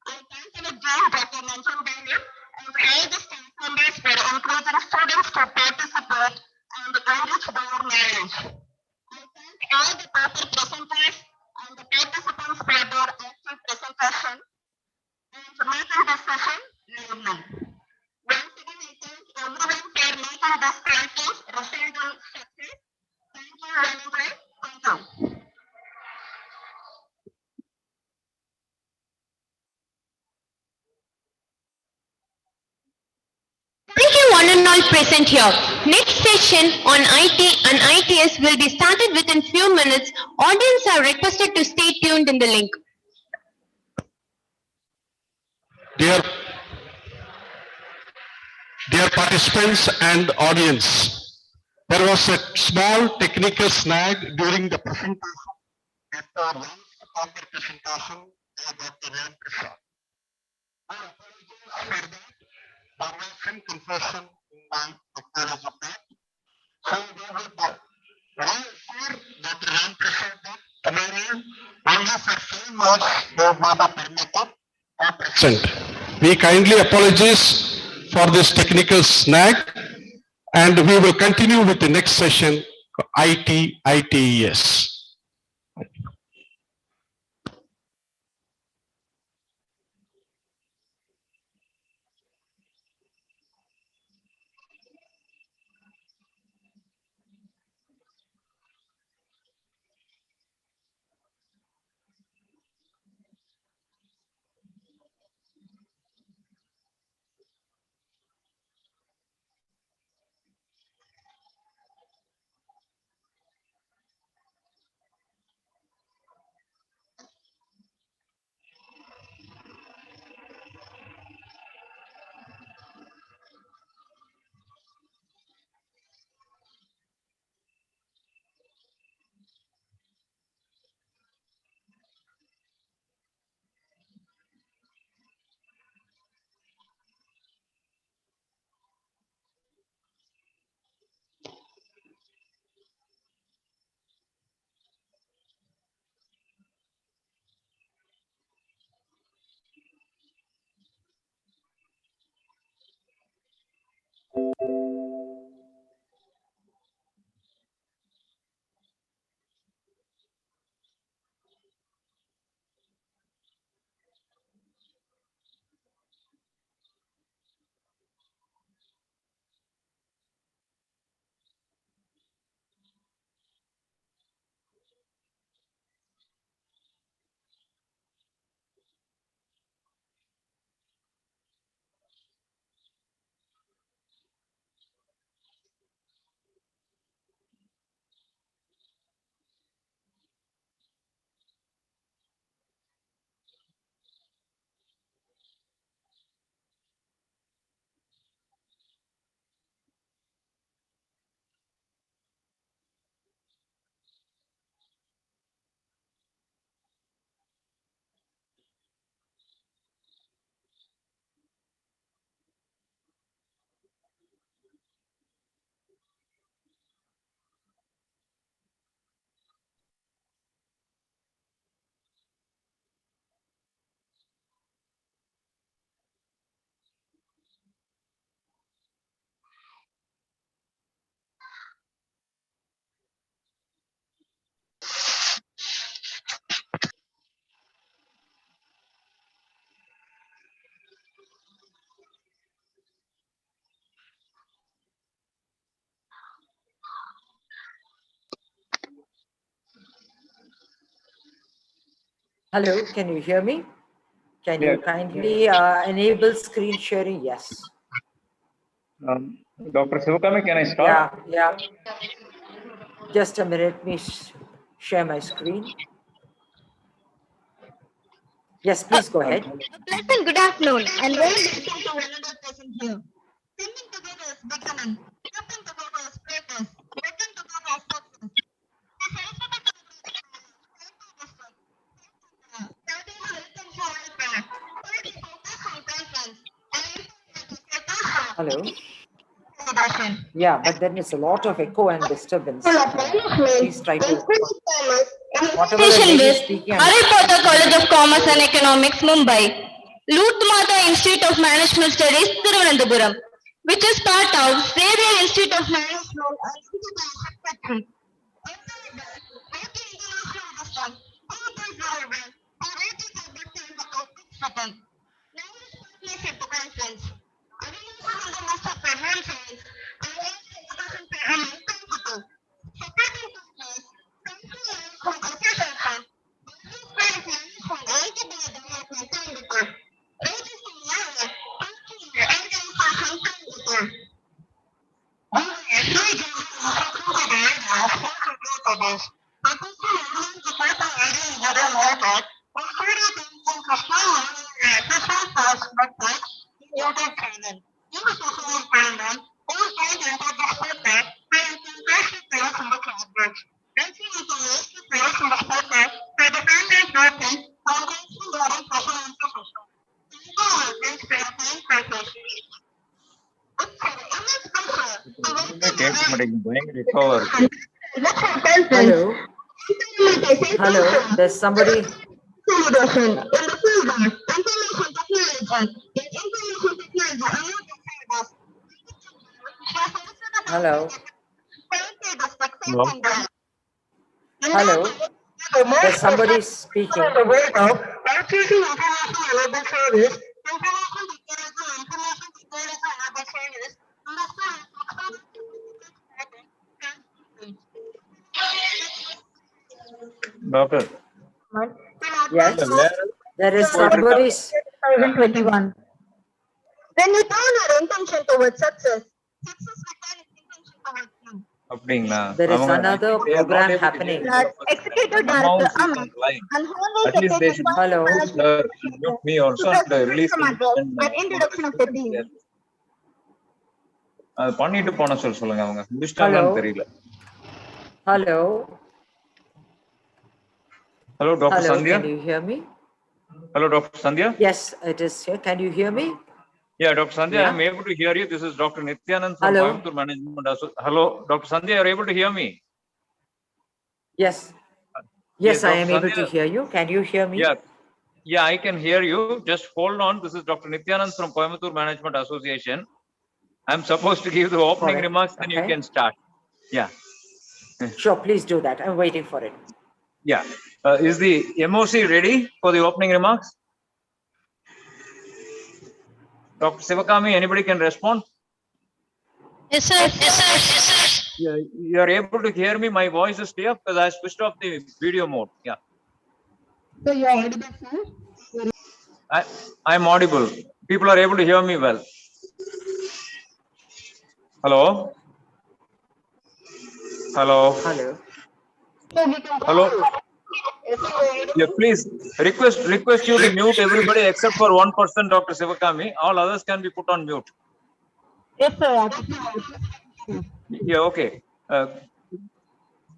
I thank our dean, Dr. Nanjan Balu, and all the staff members for encouraging students to participate and enrich their knowledge. I thank all the paper presenters and the participants for their active presentation and making this session lively. Once again, I thank everyone for making this conference resounding success. Thank you, Ranindra. Thank you.
Thank you one and all present here. Next session on IT and ITS will be started within few minutes. Audience are requested to stay tuned in the link.
Dear participants and audience, there was a small technical snag during the presentation. After one proper presentation, I got the wrong pressure. I apologize for that. There was some confusion in my technology part. So we will ensure that the wrong pressure that tomorrow only for 5 months they will be permitted or present. We kindly apologize for this technical snag, and we will continue with the next session, IT, ITES.
Hello, can you hear me? Can
Yeah.
you kindly enable screen sharing? Yes.
Dr. Sivakami, can I start?
Yeah. Just a minute, let me share my screen. Yes, please go ahead.
Pleasant good afternoon and very welcome to another person here. Coming together is becoming, working together is progress, working together is success.
Hello. Yeah, but then it's a lot of echo and disturbance. Please try to. Whatever the
Station
lady is
with
speaking.
Harry Potter College of Commerce and Economics, Mumbai. Lootmata Institute of Management Studies, Thiruvananthapuram, which is part of Xavier Institute of Management and
Hello. Hello. There's somebody. Hello. Hello. There's somebody speaking.
Doctor.
Yes.
Where?
There is somebody.
2021. When we turn our intention towards success, success will turn its intention towards you.
அப்படிங்களா?
There is another
They are not
program
able to
happening.
hear me.
Executive
My
Director
mouse is
Aman
on line.
and who
At least they should
Hello.
mute me also and release the
and introduction of the team.
அது பண்ணிட்டு போன சொல்லுங்க அவங்க முடிச்சிட்டாங்கன்னு தெரியல.
Hello.
Hello, Dr.
Hello,
Sandhya.
can you hear me?
Hello, Dr. Sandhya.
Yes, it is here. Can you hear me?
Yeah, Dr. Sandhya,
Yeah.
I'm able to hear you. This is Dr. Nityanand from
Hello.
Coimbatore Management. Hello, Dr. Sandhya, you're able to hear me?
Yes. Yes, I
Dr.
am able to
Sandhya.
hear you. Can you hear me?
Yeah, I can hear you. Just hold on. This is Dr. Nityanand from Coimbatore Management Association. I'm supposed to give the opening
Correct.
remarks, then you
Okay.
can start. Yeah.
Sure, please do that. I'm waiting for it.
Yeah. Is the MOC ready for the opening remarks? Dr. Sivakami, anybody can respond?
Yes, sir. Yes, sir. Yes, sir.
Yeah, you are able to hear me. My voice is clear because I switched off the video mode. Yeah.
So you are audible, sir?
I'm audible. People are able to hear me well. Hello? Hello?
Hello?
Hello? Yeah, please request you to mute everybody except for one person, Dr. Sivakami. All others can be put on mute.
Yes, sir.
Yeah, okay.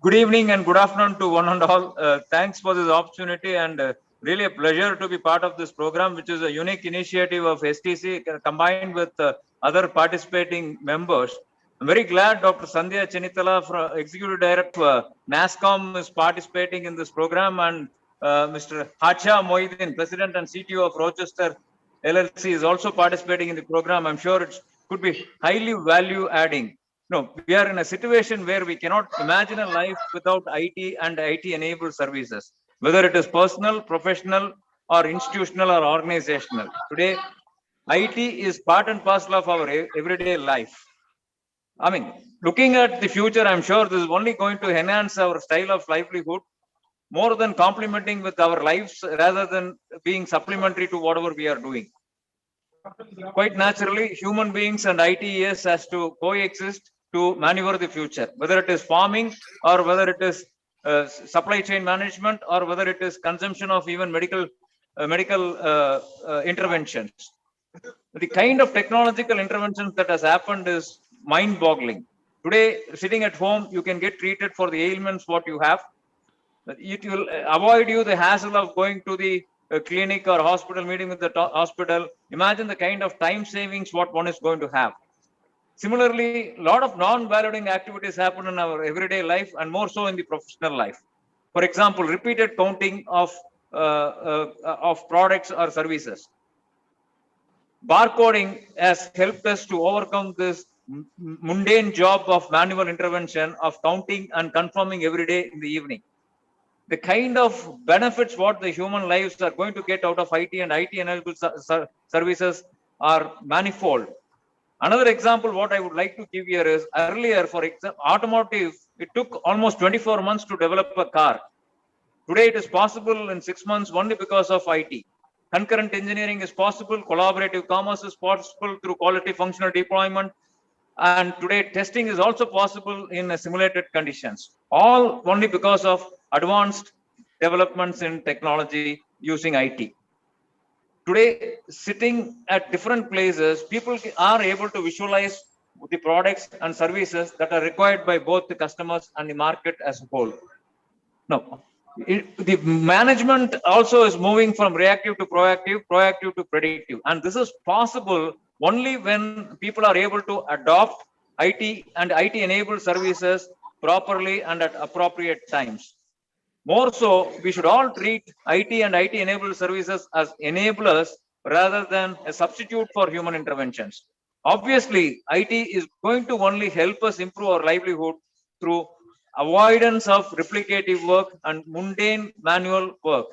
Good evening and good afternoon to one and all. Thanks for this opportunity and really a pleasure to be part of this program, which is a unique initiative of STC combined with other participating members. I'm very glad Dr. Sandhya Chinitala, Executive Director NASCOM, is participating in this program, and Mr. Hacha Moidin, President and CTO of Rochester LLC, is also participating in the program. I'm sure it could be highly value adding. No, we are in a situation where we cannot imagine a life without IT and IT enabled services, whether it is personal, professional, or institutional or organizational. Today, IT is part and parcel of our everyday life. I mean, looking at the future, I'm sure this is only going to enhance our style of livelihood more than complementing with our lives rather than being supplementary to whatever we are doing. Quite naturally, human beings and ITES has to coexist to maneuver the future, whether it is farming or whether it is supply chain management or whether it is consumption of even medical interventions. The kind of technological interventions that has happened is mind-boggling. Today, sitting at home, you can get treated for the ailments what you have. It will avoid you the hassle of going to the clinic or hospital, meeting with the hospital. Imagine the kind of time savings what one is going to have. Similarly, a lot of non-valuing activities happen in our everyday life and more so in the professional life. For example, repeated counting of products or services. Barcoding has helped us to overcome this mundane job of manual intervention of counting and confirming every day in the evening. The kind of benefits what the human lives are going to get out of IT and IT-enabled services are manifold. Another example what I would like to give here is earlier, for example, automotive, it took almost 24 months to develop a car. Today it is possible in 6 months only because of IT. Concurrent engineering is possible, collaborative commerce is possible through quality functional deployment, and today testing is also possible in simulated conditions, all only because of advanced developments in technology using IT. Today, sitting at different places, people are able to visualize the products and services that are required by both the customers and the market as a whole. Now, the management also is moving from reactive to proactive, proactive to predictive. And this is possible only when people are able to adopt IT and IT-enabled services properly and at appropriate times. More so, we should all treat IT and IT-enabled services as enablers rather than a substitute for human interventions. Obviously, IT is going to only help us improve our livelihood through avoidance of replicative work and mundane manual work.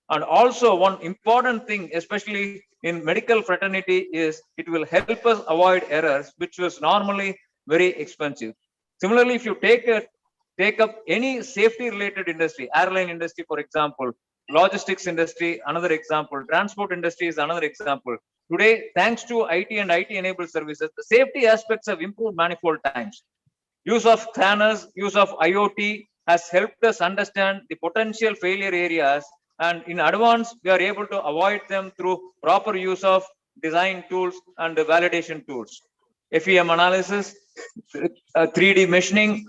And also one important thing, especially in medical fraternity, is it will help us avoid errors, which was normally very expensive. Similarly, if you take up any safety related industry, airline industry, for example, logistics industry, another example, transport industry is another example. Today, thanks to IT and IT enabled services, the safety aspects have improved manifold times. Use of scanners, use of IoT has helped us understand the potential failure areas, and in advance, we are able to avoid them through proper use of design tools and the validation tools. FEM analysis, 3D machining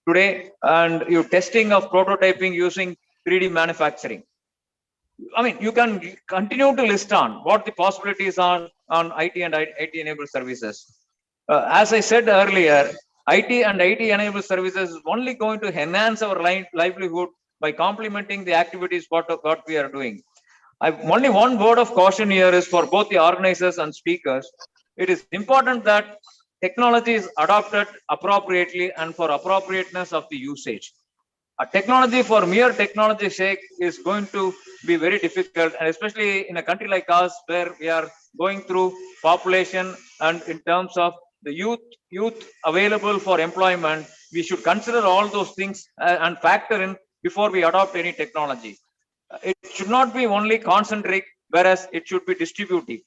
today, and your testing of prototyping using 3D manufacturing. I mean, you can continue to list on what the possibilities are on IT and IT-enabled services. As I said earlier, IT and IT-enabled services is only going to enhance our livelihood by complementing the activities what we are doing. Only one word of caution here is for both the organizers and speakers. It is important that technology is adopted appropriately and for appropriateness of the usage. Technology for mere technology's sake is going to be very difficult, and especially in a country like us where we are going through population and in terms of the youth available for employment, we should consider all those things and factor in before we adopt any technology. It should not be only concentric, whereas it should be distributive.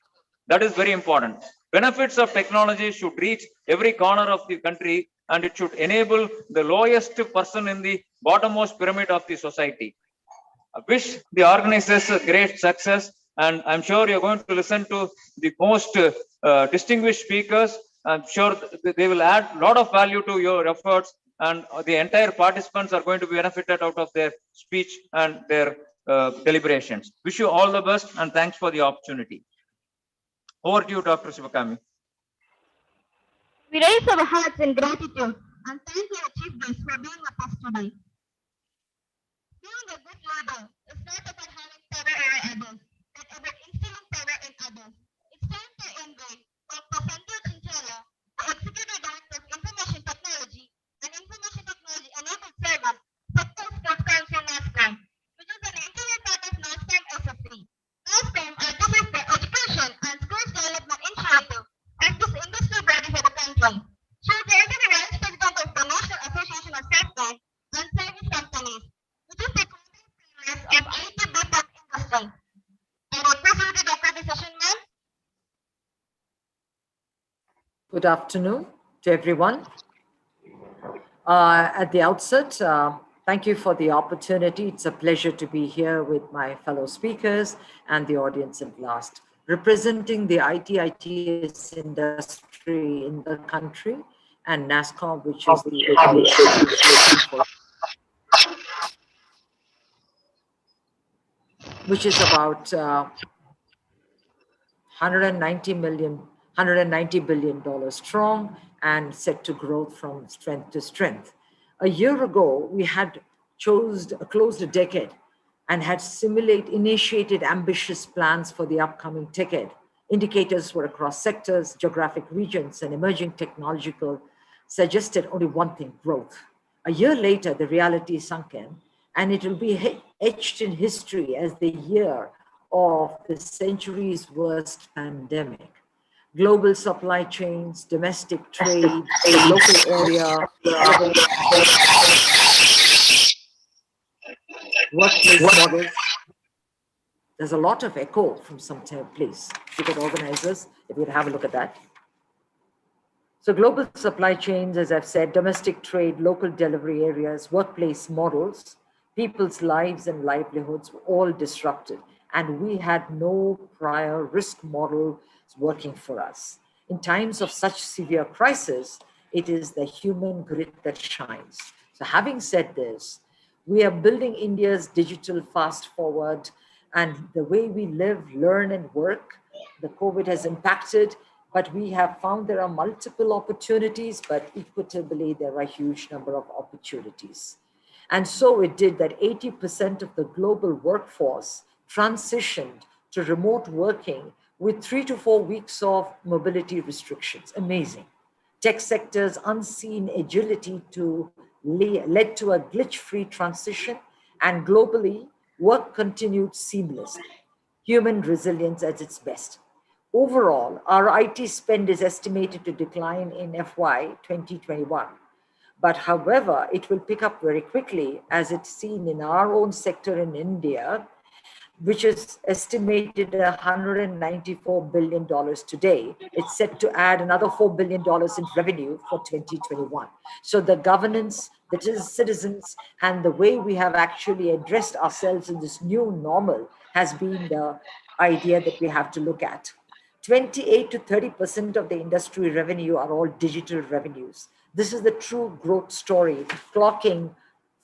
That is very important. Benefits of technology should reach every corner of the country, and it should enable the lowest person in the bottommost pyramid of the society. I wish the organizers a great success, and I'm sure you're going to listen to the most distinguished speakers. I'm sure they will add a lot of value to your efforts, and the entire participants are going to be benefited out of their speech and their deliberations. Wish you all the best, and thanks for the opportunity. Over to you, Dr. Shivakami.
We raise our hearts in gratitude and thank our chief guest for being with us today. Being a good leader is not about having power over others, but about instilling power in others. It's time to invite Dr. Santosh Chinchala, the Executive Director of Information Technology and Information Technology Enabled Service, Sector Sports Council NASCOM, which is an integral part of NASCOM SFC. NASCOM addresses the education and skills development initiative as this industry body for the country. She is also the Vice President of the National Association of Software and Service Companies, which is the content
Good afternoon to everyone. At the outset, thank you for the opportunity. It's a pleasure to be here with my fellow speakers and the audience at last, representing the IT/ITES industry in the country and NASSCOM, which is the which is about $190 billion strong and set to grow from strength to strength. A year ago, we had closed a decade and had initiated ambitious plans for the upcoming decade. Indicators were across sectors, geographic regions, and emerging technological suggested only one thing: growth. A year later, the reality sunk in, and it will be etched in history as the year of the century's worst pandemic. Global supply chains, domestic trade, local area, workplace models. There's a lot of echo from some place. If you could, organizers, if you could have a look at that. So global supply chains, as I've said, domestic trade, local delivery areas, workplace models, people's lives and livelihoods were all disrupted. And we had no prior risk model working for us. In times of such severe crisis, it is the human grit that shines. So having said this, we are building India's digital fast forward, and the way we live, learn, and work, the COVID has impacted, but we have found there are multiple opportunities, but equitably, there are a huge number of opportunities. And so it did that 80% of the global workforce transitioned to remote working with 3 to 4 weeks of mobility restrictions. Amazing. Tech sector's unseen agility led to a glitch-free transition, and globally, work continued seamlessly. Human resilience at its best. Overall, our IT spend is estimated to decline in FY 2021. But however, it will pick up very quickly, as it's seen in our own sector in India, which is estimated $194 billion today. It's set to add another $4 billion in revenue for 2021. So the governance, the citizens, and the way we have actually addressed ourselves in this new normal has been the idea that we have to look at. 28 to 30% of the industry revenue are all digital revenues. This is the true growth story, clocking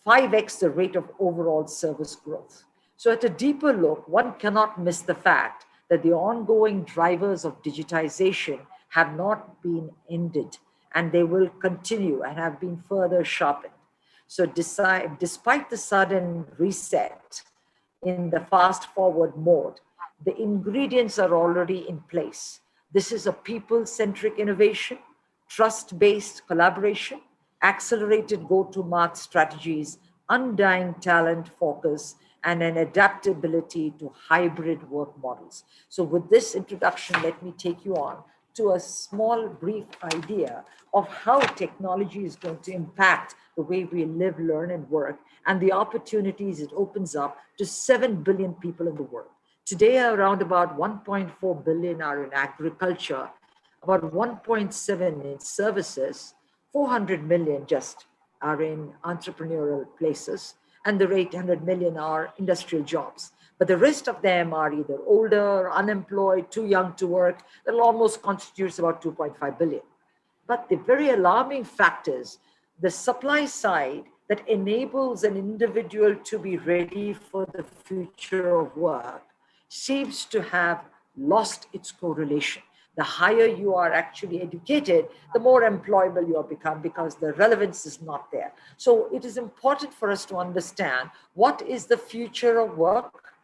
5x the rate of overall service growth. So at a deeper look, one cannot miss the fact that the ongoing drivers of digitization have not been ended, and they will continue and have been further sharpened. So despite the sudden reset in the fast forward mode, the ingredients are already in place. This is a people-centric innovation, trust-based collaboration, accelerated go-to-market strategies, undying talent focus, and an adaptability to hybrid work models. So with this introduction, let me take you on to a small, brief idea of how technology is going to impact the way we live, learn, and work, and the opportunities it opens up to 7 billion people in the world. Today, around about 1.4 billion are in agriculture, about 1.7 in services, 400 million just are in entrepreneurial places, and the 800 million are industrial jobs. But the rest of them are either older, unemployed, too young to work. That almost constitutes about 2.5 billion. But the very alarming fact is the supply side that enables an individual to be ready for the future of work seems to have lost its correlation. The higher you are actually educated, the more employable you become because the relevance is not there. So it is important for us to understand what is the future of work,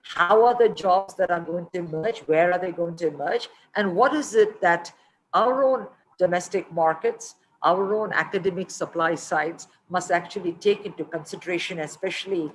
how are the jobs that are going to emerge, where are they going to emerge, and what is it that our own domestic markets, our own academic supply sides must actually take into consideration, especially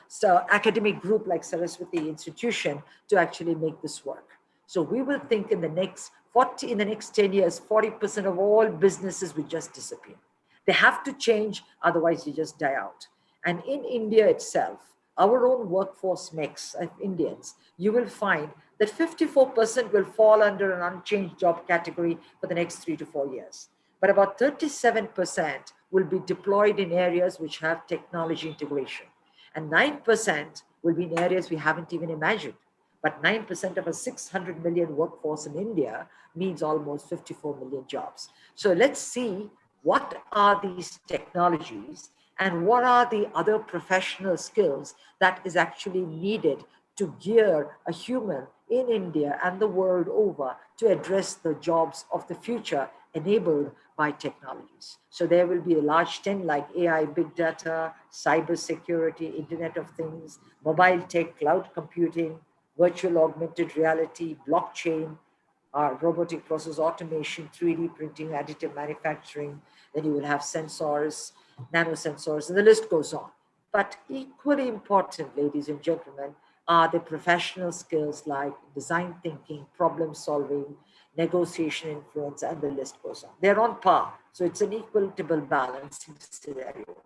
so academic group like Saraswati Institution, to actually make this work. So we will think in the next 10 years, 40% of all businesses will just disappear. They have to change, otherwise you just die out. And in India itself, our own workforce mix of Indians, you will find that 54% will fall under an unchanged job category for the next 3 to 4 years. But about 37% will be deployed in areas which have technology integration. And 9% will be in areas we haven't even imagined. But 9% of a 600 million workforce in India means almost 54 million jobs. So let's see what are these technologies and what are the other professional skills that is actually needed to gear a human in India and the world over to address the jobs of the future enabled by technologies. So there will be a large 10 like AI, big data, cyber security, Internet of Things, mobile tech, cloud computing, virtual augmented reality, blockchain, robotic process automation, 3D printing, additive manufacturing. Then you will have sensors, nanosensors, and the list goes on. But equally important, ladies and gentlemen, are the professional skills like design thinking, problem solving, negotiation influence, and the list goes on. They're on par. So it's an equitable balancing scenario.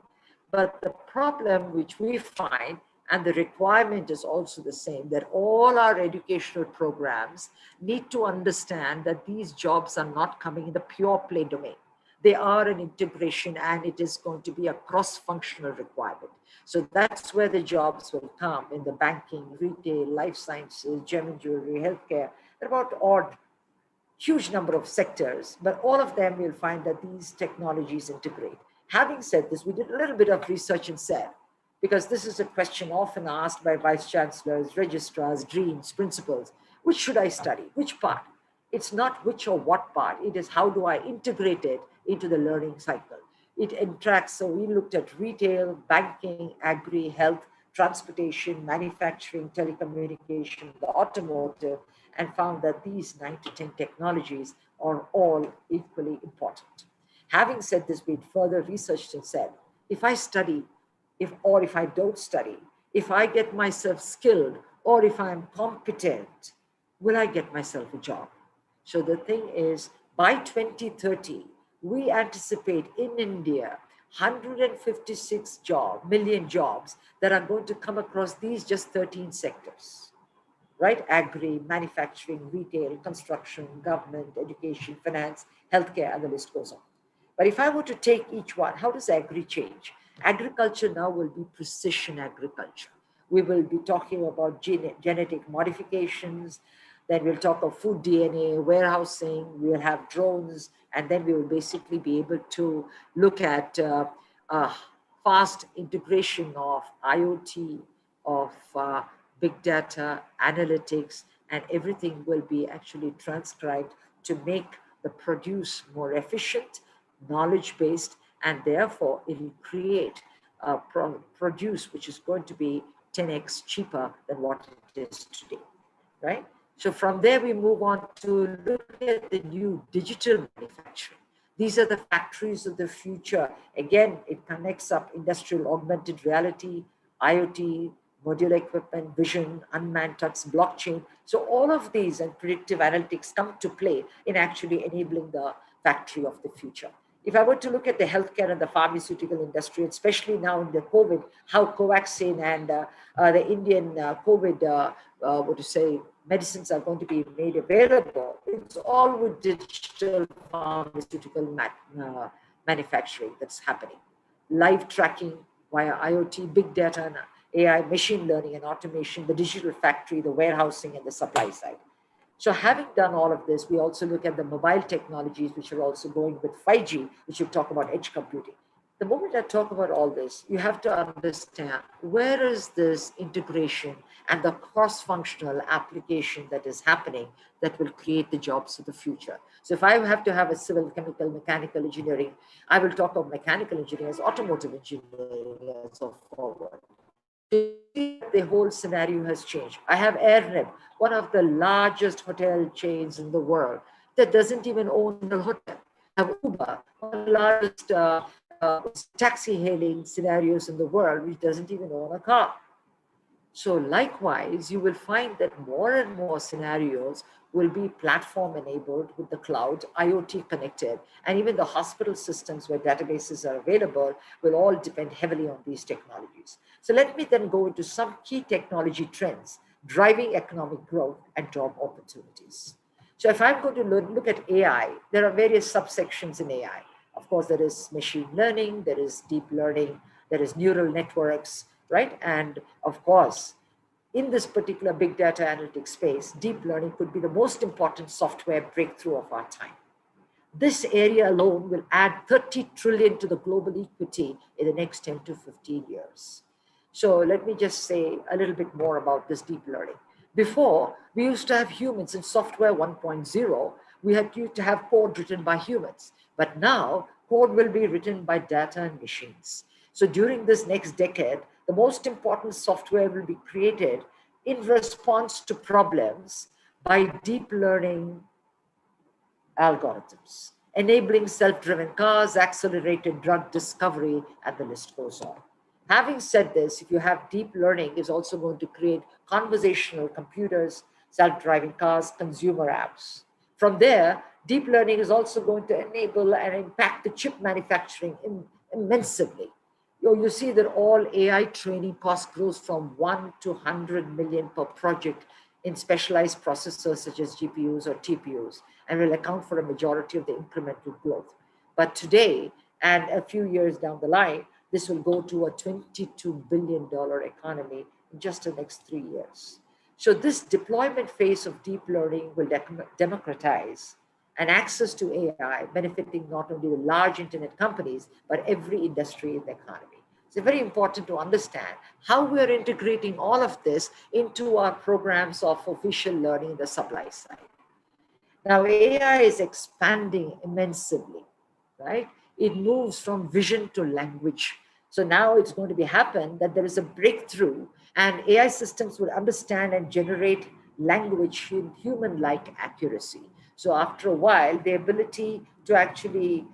But the problem which we find, and the requirement is also the same, that all our educational programs need to understand that these jobs are not coming in the pure play domain. They are an integration, and it is going to be a cross-functional requirement. So that's where the jobs will come in the banking, retail, life sciences, gem and jewelry, healthcare. They're about odd, huge number of sectors, but all of them will find that these technologies integrate. Having said this, we did a little bit of research and said, because this is a question often asked by vice chancellors, registrars, deans, principals, which should I study? Which part? It's not which or what part, it is how do I integrate it into the learning cycle. It interacts, so we looked at retail, banking, agri, health, transportation, manufacturing, telecommunication, the automotive, and found that these 9 to 10 technologies are all equally important. Having said this, we further researched and said, if I study, if I don't study, if I get myself skilled, or if I'm competent, will I get myself a job? So the thing is, by 2030, we anticipate in India 156 million jobs that are going to come across these just 13 sectors, right? Agri, manufacturing, retail, construction, government, education, finance, healthcare, and the list goes on. But if I were to take each one, how does agri change? Agriculture now will be precision agriculture. We will be talking about genetic modifications, then we'll talk of food DNA, warehousing, we'll have drones, and then we will basically be able to look at fast integration of IoT, of big data, analytics, and everything will be actually transcribed to make the produce more efficient, knowledge-based, and therefore it will create a produce which is going to be 10x cheaper than what it is today, right? So from there, we move on to look at the new digital manufacturing. These are the factories of the future. Again, it connects up industrial augmented reality, IoT, modular equipment, vision, unmanned trucks, blockchain. So all of these and predictive analytics come to play in actually enabling the factory of the future. If I were to look at the healthcare and the pharmaceutical industry, especially now in the COVID, how Covaxin and the Indian COVID, medicines are going to be made available, it's all with digital pharmaceutical manufacturing that's happening. Live tracking via IoT, big data, and AI, machine learning and automation, the digital factory, the warehousing, and the supply side. So having done all of this, we also look at the mobile technologies, which are also going with 5G, which will talk about edge computing. The moment I talk about all this, you have to understand where is this integration and the cross-functional application that is happening that will create the jobs of the future. So if I have to have a civil, chemical, mechanical engineering, I will talk of mechanical engineers, automotive engineering, and so forward. The whole scenario has changed. I have AirNeb, one of the largest hotel chains in the world that doesn't even own a hotel. I have Uber, one of the largest taxi hailing scenarios in the world, which doesn't even own a car. So likewise, you will find that more and more scenarios will be platform enabled with the cloud, IoT connected, and even the hospital systems where databases are available will all depend heavily on these technologies. So let me then go into some key technology trends driving economic growth and job opportunities. So if I'm going to look at AI, there are various subsections in AI. Of course, there is machine learning, there is deep learning, there is neural networks, right? And of course, in this particular big data analytics space, deep learning could be the most important software breakthrough of our time. This area alone will add 30 trillion to the global equity in the next 10 to 15 years. So let me just say a little bit more about this deep learning. Before, we used to have humans in software 1.0. We had to have code written by humans. But now, code will be written by data and machines. So during this next decade, the most important software will be created in response to problems by deep learning algorithms, enabling self-driven cars, accelerated drug discovery, and the list goes on. Having said this, if you have deep learning, is also going to create conversational computers, self-driving cars, consumer apps. From there, deep learning is also going to enable and impact the chip manufacturing immensely. You see that all AI training cost grows from 1 to 100 million per project in specialized processors such as GPUs or TPUs, and will account for a majority of the incremental growth. But today, and a few years down the line, this will go to a $22 billion economy in just the next 3 years. So this deployment phase of deep learning will democratize and access to AI, benefiting not only the large internet companies, but every industry in the economy. It's very important to understand how we are integrating all of this into our programs of official learning in the supply side. Now, AI is expanding immensely, right? It moves from vision to language. So now it's going to happen that there is a breakthrough and AI systems will understand and generate language in human-like accuracy. So after a while, the ability to actually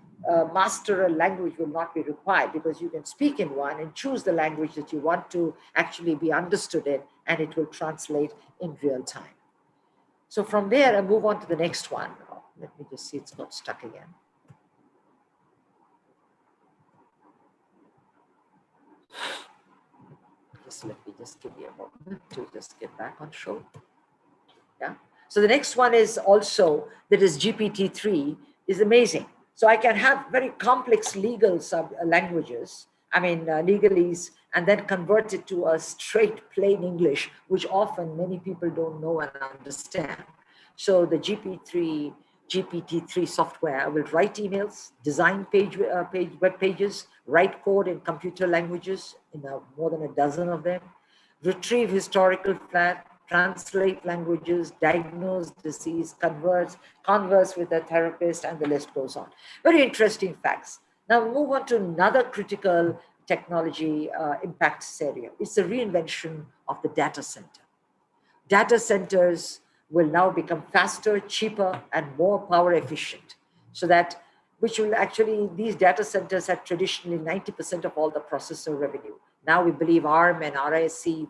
master a language will not be required, because you can speak in one and choose the language that you want to actually be understood in, and it will translate in real time. So from there, I move on to the next one. Let me just see, it's got stuck again. Let me just give you a moment to just get back on show. Yeah. So the next one is also, that is GPT-3 is amazing. So I can have very complex legal languages, legalese, and then convert it to a straight plain English, which often many people don't know and understand. So the GPT-3 software will write emails, design web pages, write code in computer languages, more than a dozen of them, retrieve historical facts, translate languages, diagnose disease, converse with a therapist, and the list goes on. Very interesting facts. Now we move on to another critical technology impact area. It's the reinvention of the data center. Data centers will now become faster, cheaper, and more power efficient. So that, which will actually, these data centers had traditionally 90% of all the processor revenue. Now we believe ARM and RISC,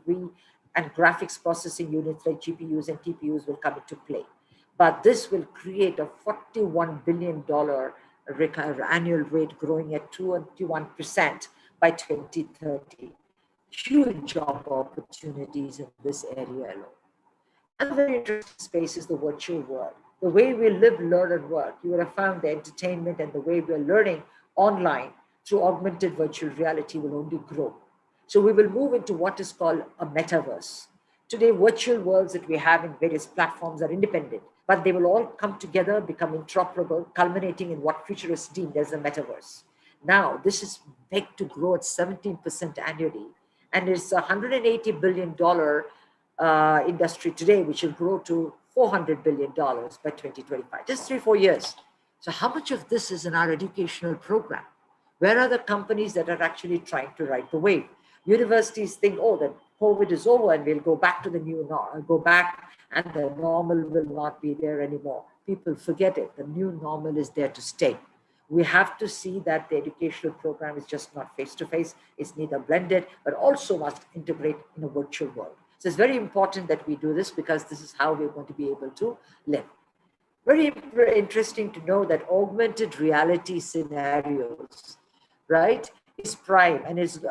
and graphics processing units like GPUs and TPUs will come into play. But this will create a $41 billion annual rate, growing at 21% by 2030. Huge job opportunities in this area alone. Another very interesting space is the virtual world. The way we live, learn, and work. You would have found the entertainment and the way we're learning online through augmented virtual reality will only grow. So we will move into what is called a metaverse. Today, virtual worlds that we have in various platforms are independent, but they will all come together, become interoperable, culminating in what futurists deemed as the metaverse. Now, this is pegged to grow at 17% annually, and it's a $180 billion industry today, which will grow to $400 billion by 2025, just 3-4 years. So how much of this is in our educational program? Where are the companies that are actually trying to ride the wave? Universities think, oh, that COVID is over and we'll go back to the new normal, and the normal will not be there anymore. People forget it. The new normal is there to stay. We have to see that the educational program is just not face-to-face. It's neither blended, but also must integrate in a virtual world. So it's very important that we do this, because this is how we're going to be able to live. Very interesting to know that augmented reality scenarios, right, is prime and is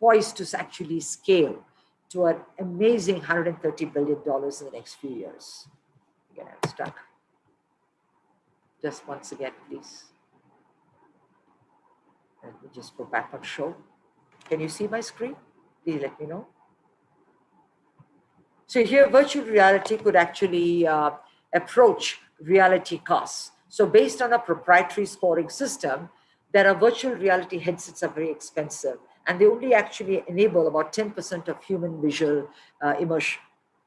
poised to actually scale. to an amazing $130 billion in the next few years. Again, I'm stuck. Just once again, please. Let me just go back on show. Can you see my screen? Please let me know. So here, virtual reality could actually approach reality costs. So based on a proprietary scoring system, there are virtual reality headsets are very expensive, and they only actually enable about 10% of human visual immersion.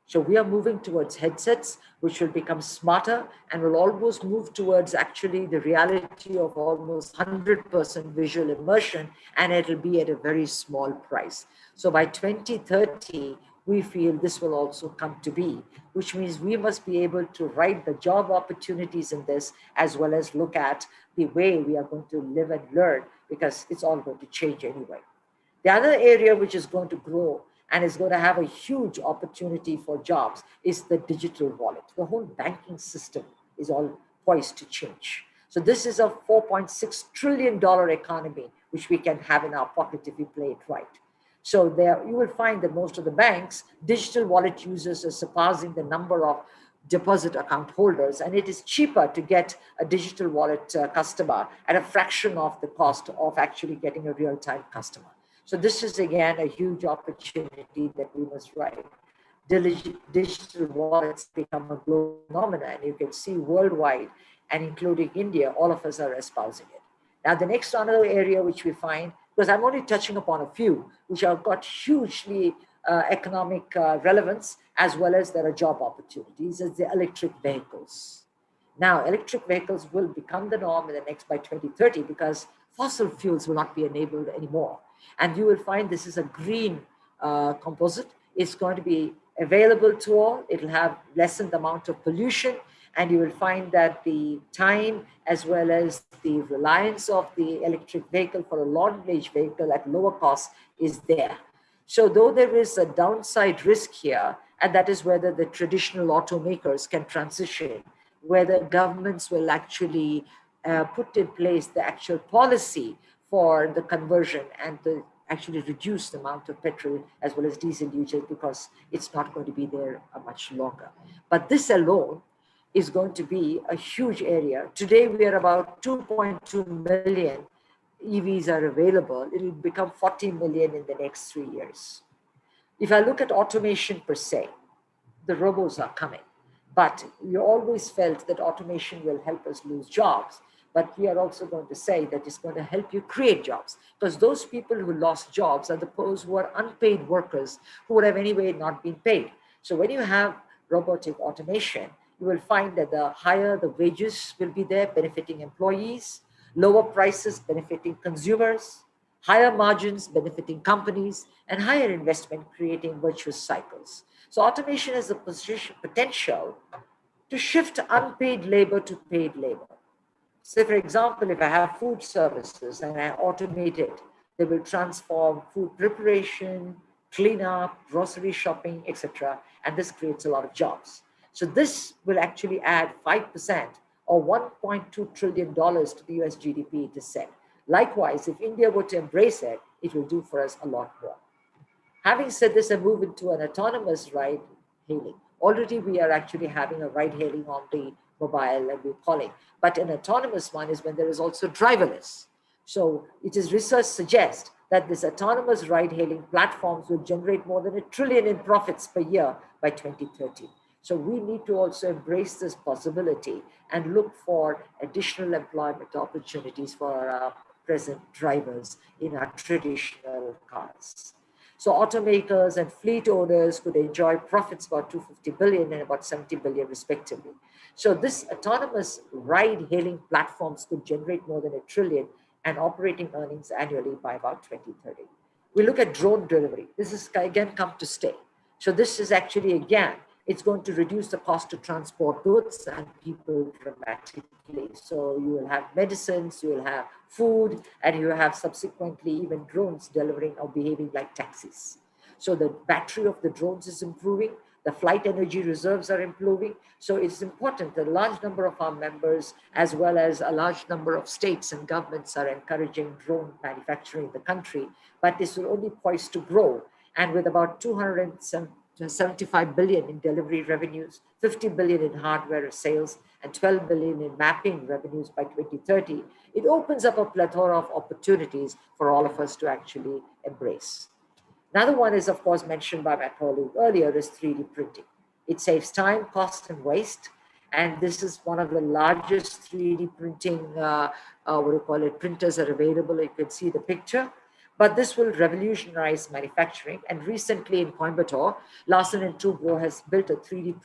So we are moving towards headsets, which will become smarter and will almost move towards actually the reality of almost 100% visual immersion, and it'll be at a very small price. So by 2030, we feel this will also come to be, which means we must be able to write the job opportunities in this, as well as look at the way we are going to live and learn, because it's all going to change anyway. The other area which is going to grow and is going to have a huge opportunity for jobs is the digital wallet. The whole banking system is all poised to change. So this is a $4.6 trillion economy, which we can have in our pocket if we play it right. So there you will find that most of the banks, digital wallet users are surpassing the number of deposit account holders, and it is cheaper to get a digital wallet customer at a fraction of the cost of actually getting a real-time customer. So this is again a huge opportunity that we must ride. Digital wallets become a global phenomenon, and you can see worldwide, and including India, all of us are espousing it. Now, the next another area which we find, because I'm only touching upon a few, which have got hugely economic relevance, as well as there are job opportunities, is the electric vehicles. Now, electric vehicles will become the norm in the next by 2030, because fossil fuels will not be enabled anymore. And you will find this is a green composite. It's going to be available to all. It'll have lessened the amount of pollution, and you will find that the time as well as the reliance of the electric vehicle for a long-range vehicle at lower cost is there. So though there is a downside risk here, and that is whether the traditional automakers can transition, whether governments will actually put in place the actual policy for the conversion and to actually reduce the amount of petrol as well as diesel usage, because it's not going to be there much longer. But this alone is going to be a huge area. Today, we are about 2.2 million EVs are available. It will become 40 million in the next 3 years. If I look at automation per se, the robots are coming, but we always felt that automation will help us lose jobs. But we are also going to say that it's going to help you create jobs, because those people who lost jobs are those who are unpaid workers who would have anyway not been paid. So when you have robotic automation, you will find that the higher the wages will be there, benefiting employees, lower prices benefiting consumers, higher margins benefiting companies, and higher investment creating virtuous cycles. So automation has the potential to shift unpaid labor to paid labor. So for example, if I have food services and I automate it, they will transform food preparation, cleanup, grocery shopping, etc. And this creates a lot of jobs. So this will actually add 5% or $1.2 trillion to the US GDP, it is said. Likewise, if India were to embrace it, it will do for us a lot more. Having said this, I move into an autonomous ride hailing. Already we are actually having a ride hailing on the mobile and we're calling, but an autonomous one is when there is also driverless. So it is research suggests that this autonomous ride hailing platforms will generate more than $1 trillion in profits per year by 2030. So we need to also embrace this possibility and look for additional employment opportunities for our present drivers in our traditional cars. So automakers and fleet owners could enjoy profits about 250 billion and about 70 billion respectively. So this autonomous ride hailing platforms could generate more than $1 trillion and operating earnings annually by about 2030. We look at drone delivery. This is again come to stay. So this is actually again, it's going to reduce the cost to transport goods and people dramatically. So you will have medicines, you will have food, and you have subsequently even drones delivering or behaving like taxis. So the battery of the drones is improving, the flight energy reserves are improving. So it's important that a large number of our members, as well as a large number of states and governments are encouraging drone manufacturing in the country, but this will only poised to grow. And with about 275 billion in delivery revenues, 50 billion in hardware sales, and 12 billion in mapping revenues by 2030, it opens up a plethora of opportunities for all of us to actually embrace. Another one is, of course, mentioned by my colleague earlier, is 3D printing. It saves time, cost, and waste. And this is one of the largest 3D printing, printers are available. You can see the picture. But this will revolutionize manufacturing. And recently in Coimbatore, Larsen & Toubro has built a 3D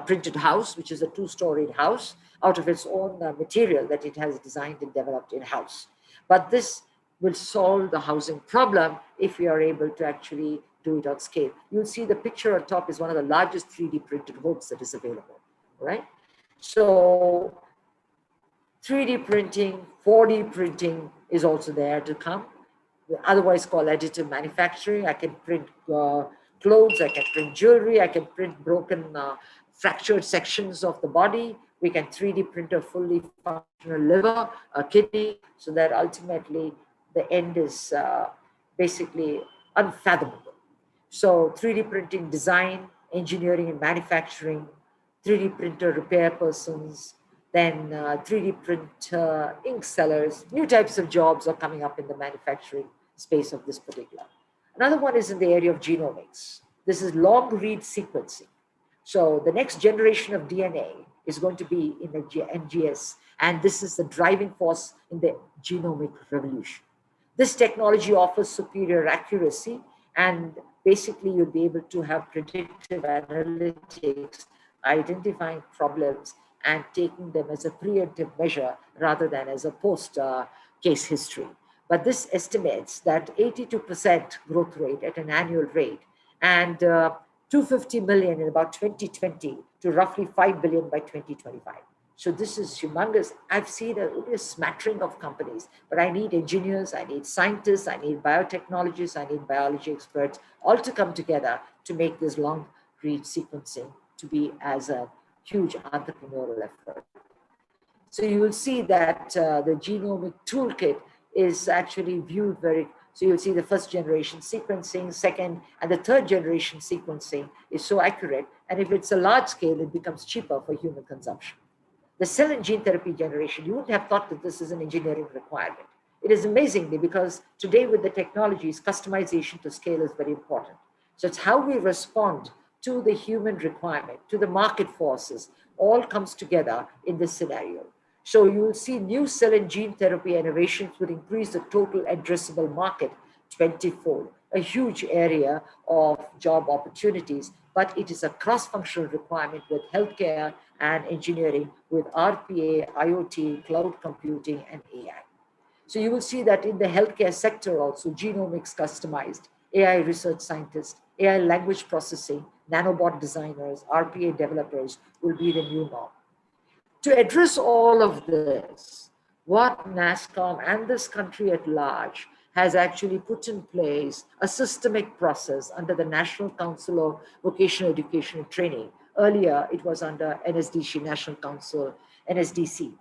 printed house, which is a 2-storied house, out of its own material that it has designed and developed in-house. But this will solve the housing problem if we are able to actually do it on scale. You'll see the picture on top is one of the largest 3D printed homes that is available, right? So 3D printing, 4D printing is also there to come, otherwise called additive manufacturing. I can print clothes, I can print jewelry, I can print broken, fractured sections of the body. We can 3D print a fully functional liver, a kidney, so that ultimately the end is basically unfathomable. So 3D printing design, engineering and manufacturing, 3D printer repair persons, then 3D print ink sellers, new types of jobs are coming up in the manufacturing space of this particular. Another one is in the area of genomics. This is long read sequencing. So the next generation of DNA is going to be in the NGS, and this is the driving force in the genomic revolution. This technology offers superior accuracy, and basically you'll be able to have predictive analytics, identifying problems and taking them as a preemptive measure rather than as a post-case history. But this estimates that 82% growth rate at an annual rate, and 250 million in about 2020 to roughly 5 billion by 2025. So this is humongous. I've seen only a smattering of companies, but I need engineers, I need scientists, I need biotechnologists, I need biology experts, all to come together to make this long read sequencing to be as a huge entrepreneurial effort. So you will see that the genomic toolkit is actually viewed very, so you'll see the first generation sequencing, second, and the third generation sequencing is so accurate. And if it's a large scale, it becomes cheaper for human consumption. The cell and gene therapy generation, you wouldn't have thought that this is an engineering requirement. It is amazingly, because today with the technologies, customization to scale is very important. So it's how we respond to the human requirement, to the market forces, all comes together in this scenario. So you will see new cell and gene therapy innovations will increase the total addressable market 20-fold, a huge area of job opportunities, but it is a cross-functional requirement with healthcare and engineering, with RPA, IoT, cloud computing, and AI. So you will see that in the healthcare sector also, genomics customized, AI research scientists, AI language processing, nanobot designers, RPA developers will be the new norm. To address all of this, what NASSCOM and this country at large has actually put in place a systemic process under the National Council of Vocational Education and Training. Earlier, it was under NSDC, National Council, NSDC,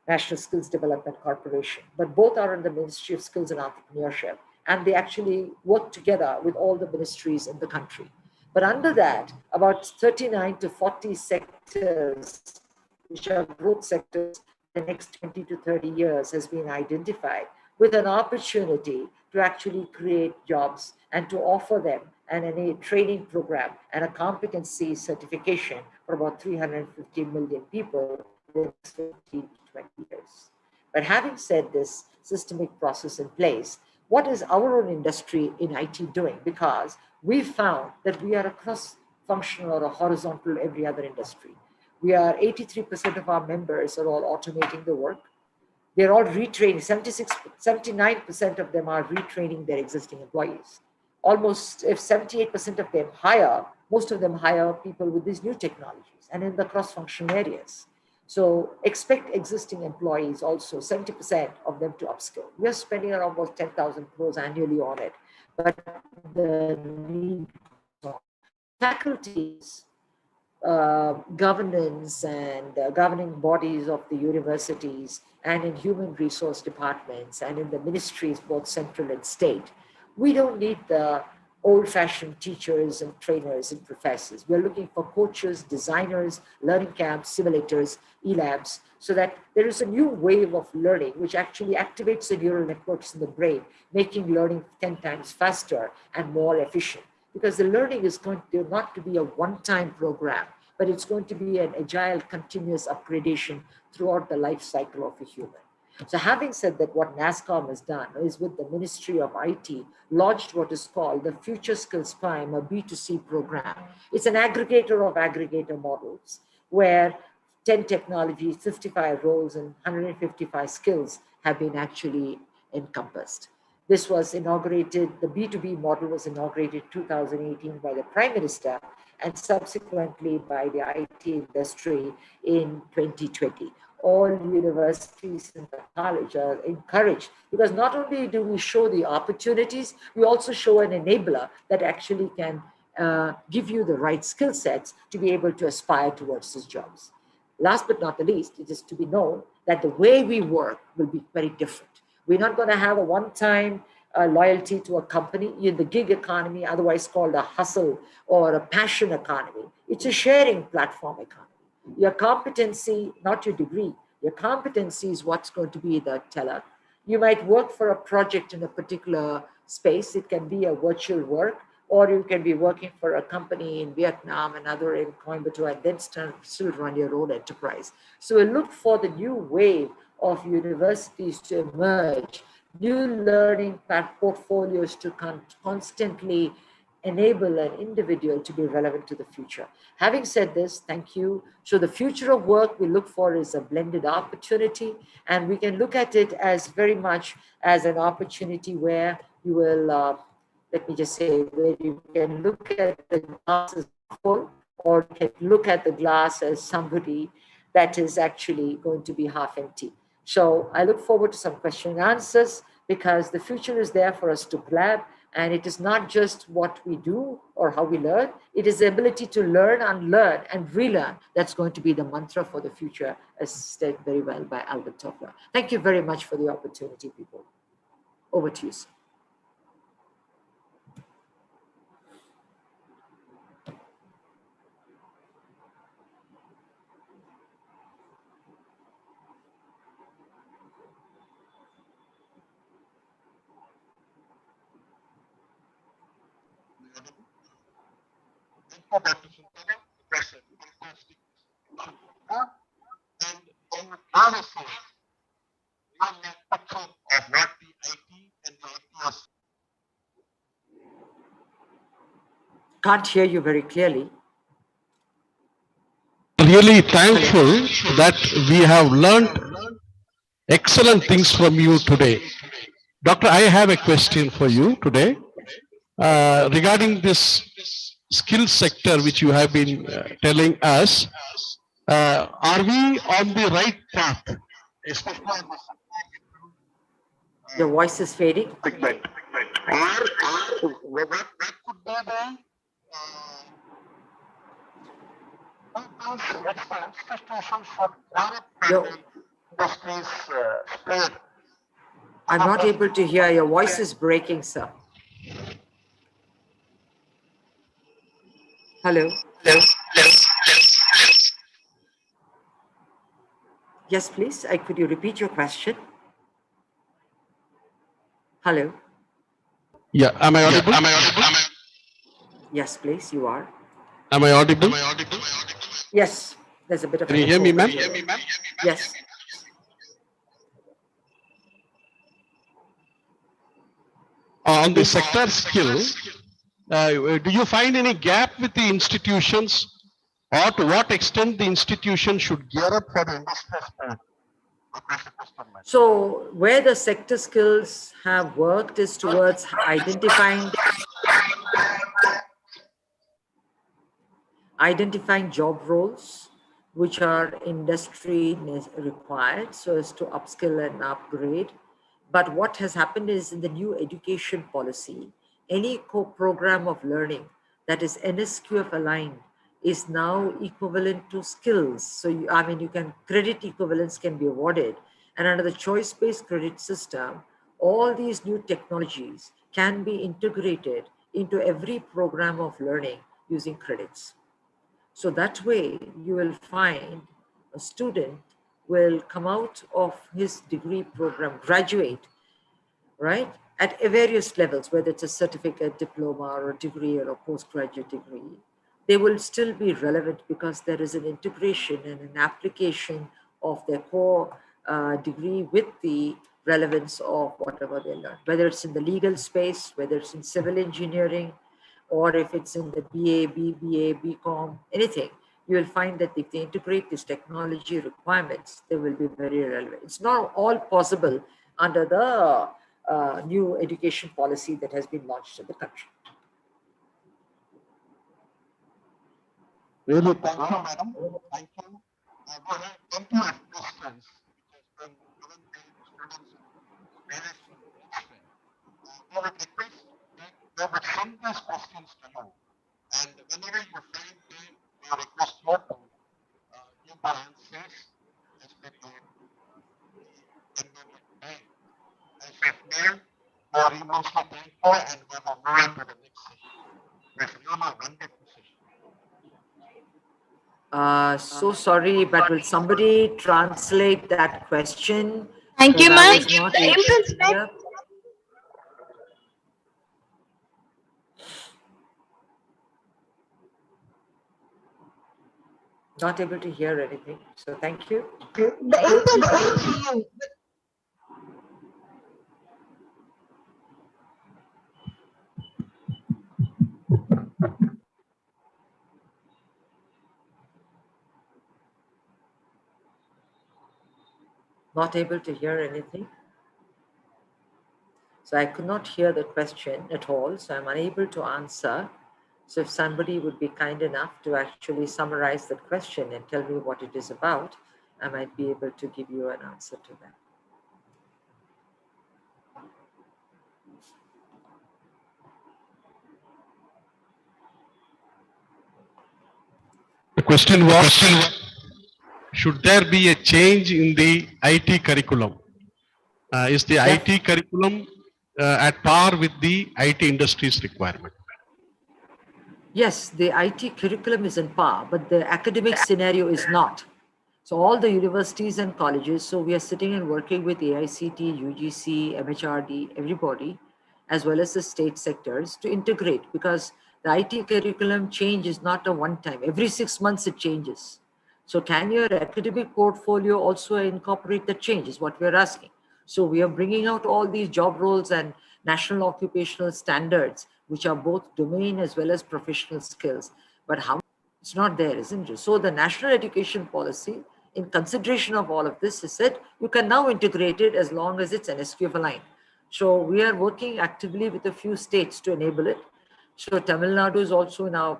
National Skills Development Corporation, but both are in the Ministry of Skills and Entrepreneurship, and they actually work together with all the ministries in the country. But under that, about 39 to 40 sectors, which are growth sectors, the next 20 to 30 years has been identified with an opportunity to actually create jobs and to offer them a training program and a competency certification for about 350 million people in the next 15 to 20 years. But having said this systemic process in place, what is our own industry in IT doing? Because we found that we are a cross-functional or a horizontal every other industry. We are 83% of our members are all automating the work. They're all retraining. 79% of them are retraining their existing employees. Almost, if 78% of them hire, most of them hire people with these new technologies and in the cross-functional areas. So expect existing employees also, 70% of them to upskill. We are spending around almost 10,000 crores annually on it, but the need for faculties, governance and governing bodies of the universities and in human resource departments and in the ministries, both central and state. We don't need the old-fashioned teachers and trainers and professors. We are looking for coaches, designers, learning camps, simulators, e-labs, so that there is a new wave of learning which actually activates the neural networks in the brain, making learning 10 times faster and more efficient. Because the learning is going to not to be a one-time program, but it's going to be an agile, continuous upgradation throughout the life cycle of a human. So having said that, what NASSCOM has done is with the Ministry of IT, launched what is called the Future Skills Prime, a B2C program. It's an aggregator of aggregator models where 10 technologies, 55 roles, and 155 skills have been actually encompassed. This was inaugurated, the B2B model was inaugurated 2018 by the Prime Minister and subsequently by the IT industry in 2020. All universities and the college are encouraged, because not only do we show the opportunities, we also show an enabler that actually can give you the right skill sets to be able to aspire towards these jobs. Last but not the least, it is to be known that the way we work will be very different. We're not going to have a one-time loyalty to a company in the gig economy, otherwise called a hustle or a passion economy. It's a sharing platform economy. Your competency, not your degree, your competency is what's going to be the teller. You might work for a project in a particular space. It can be a virtual work, or you can be working for a company in Vietnam, another in Coimbatore, and then still run your own enterprise. So we look for the new wave of universities to emerge, new learning portfolios to constantly enable an individual to be relevant to the future. Having said this, thank you. So the future of work we look for is a blended opportunity, and we can look at it as very much as an opportunity where you will, let me just say, where you can look at the glass as full, or you can look at the glass as somebody that is actually going to be half empty. So I look forward to some question and answers, because the future is there for us to grab. And it is not just what we do or how we learn, it is the ability to learn, unlearn, and relearn that's going to be the mantra for the future, as said very well by Albert Toffler. Thank you very much for the opportunity, people. Over to you, sir. Can't hear you very clearly.
Really thankful that we have learned excellent things from you today. Doctor, I have a question for you today regarding this skill sector which you have been telling us. Are we on the right path?
Your voice is fading. I'm not able to hear. Your voice is breaking, sir. Hello? Hello? Yes, please. Could you repeat your question? Hello?
Yeah, am I audible?
Yes, please, you are.
Am I audible?
Yes, there's a bit of.
Can you hear me, ma'am?
Yes.
On the sector skill, do you find any gap with the institutions, or to what extent the institution should gear up for the industry sport?
So where the sector skills have worked is towards identifying job roles which are industry required, so as to upskill and upgrade. But what has happened is, in the new education policy, any program of learning that is NSQF aligned is now equivalent to skills. So you can credit equivalence can be awarded, and under the choice-based credit system, all these new technologies can be integrated into every program of learning using credits. So that way you will find a student will come out of his degree program, graduate, right, at various levels, whether it's a certificate, diploma, or a degree, or a postgraduate degree. They will still be relevant because there is an integration and an application of their core degree with the relevance of whatever they learn, whether it's in the legal space, whether it's in civil engineering, or if it's in the BA, BBA, BCom, anything, you will find that if they integrate these technology requirements, they will be very relevant. It's not all possible under the new education policy that has been launched in the country.
Really, thank you, madam. Thank you. We have plenty of questions which has been given by the students of various institutions. We would request that they would send these questions to you. And whenever you find time, we request you to give the answers as per your convenient time. As of now, we are immensely thankful and we will move on to the next session. It's really a wonderful session.
So sorry, but will somebody translate that question?
Thank you,
Because I
ma'am.
was not
The
able to
impulse
hear. Not able to hear anything. So thank you.
The impulse is to you.
Not able to hear anything. So I could not hear the question at all. So I'm unable to answer. So if somebody would be kind enough to actually summarize the question and tell me what it is about, I might be able to give you an answer to that.
The question was, should there be a change in the IT curriculum? Is the IT curriculum at par with the IT industry's requirement?
Yes, the IT curriculum is in par, but the academic scenario is not. So all the universities and colleges, so we are sitting and working with AICT, UGC, MHRD, everybody, as well as the state sectors to integrate, because the IT curriculum change is not a one time. Every 6 months it changes. So can your academic portfolio also incorporate the change is what we're asking. So we are bringing out all these job roles and national occupational standards, which are both domain as well as professional skills. But how it's not there, isn't it? So the national education policy, in consideration of all of this, is said you can now integrate it as long as it's NSQF aligned. So we are working actively with a few states to enable it. So Tamil Nadu is also in our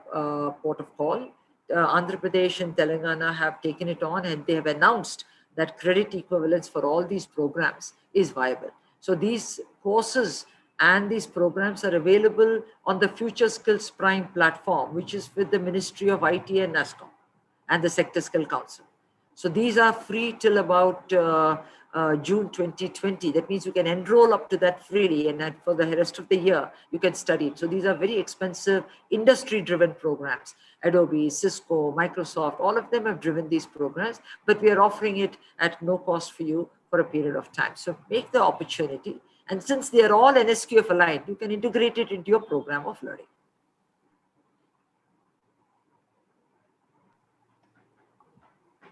port of call. Andhra Pradesh and Telangana have taken it on, and they have announced that credit equivalence for all these programs is viable. So these courses and these programs are available on the Future Skills Prime platform, which is with the Ministry of IT and NASCOM and the Sector Skill Council. So these are free till about June 2020. That means you can enroll up to that freely, and for the rest of the year, you can study it. So these are very expensive industry-driven programs. Adobe, Cisco, Microsoft, all of them have driven these programs, but we are offering it at no cost for you for a period of time. So make the opportunity. And since they are all NSQF aligned, you can integrate it into your program of learning.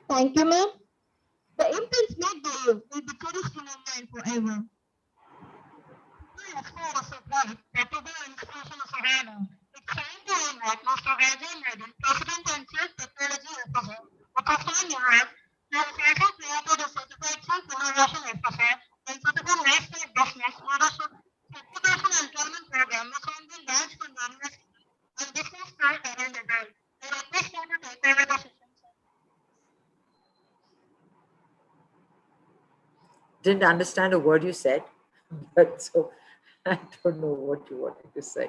Thank you, ma'am. The impulse made by you will be cherished in our mind forever. We inspired us of life that to be an inspiration of Savannah. It's time to invite Mr. Rajan Reddy, President and Chief Technology Officer. With his time in work, he has also created a certified Chief Innovation Officer and certified National Business Leadership Certification and Training Program, which has been launched from the university and business schools around the world. I request you to take over the session.
Didn't understand a word you said, but so I don't know what you wanted to say.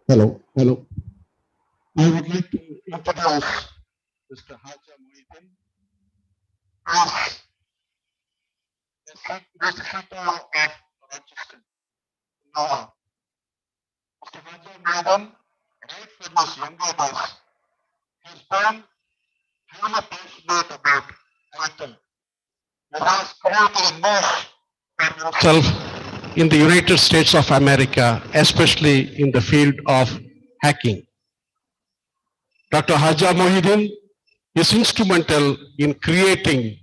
Hello. I would like to introduce Mr. Haja Muhyiddin as the Secretary of Rochester. Now, Mr. Haja Muhyiddin, right from his younger days, has been highly passionate about writing. He has created a niche for himself in the United States of America, especially in the field of hacking. Dr. Haja Muhyiddin is instrumental in creating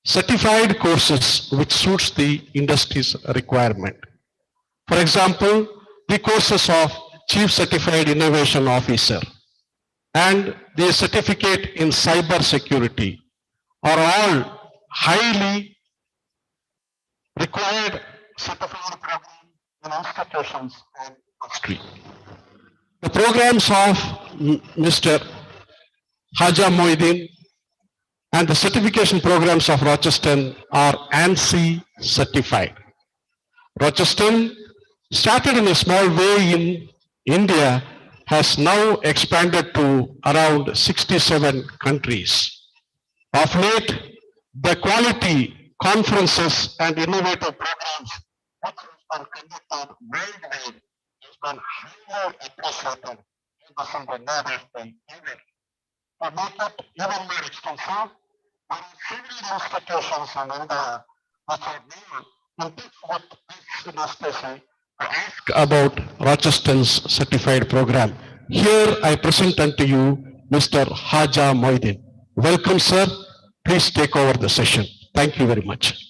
certified courses which suits the industry's requirement. For example, the courses of Chief Certified Innovation Officer and the certificate in cyber security are all highly required certified programs in institutions and industry. The programs of Mr. Haja Muhyiddin and the certification programs of Rochester are ANSI certified. Rochester, started in a small way in India, has now expanded to around 67 countries. Of late, the quality conferences and innovative programs which have been conducted worldwide has been highly appreciated in the center neighborhood ever. To make it even more extensive, there are several institutions in India which are now in touch with us in STC to ask about Rochester's certified program. Here I present unto you Mr. Haja Muhyiddin. Welcome, sir. Please take over the session. Thank you very much.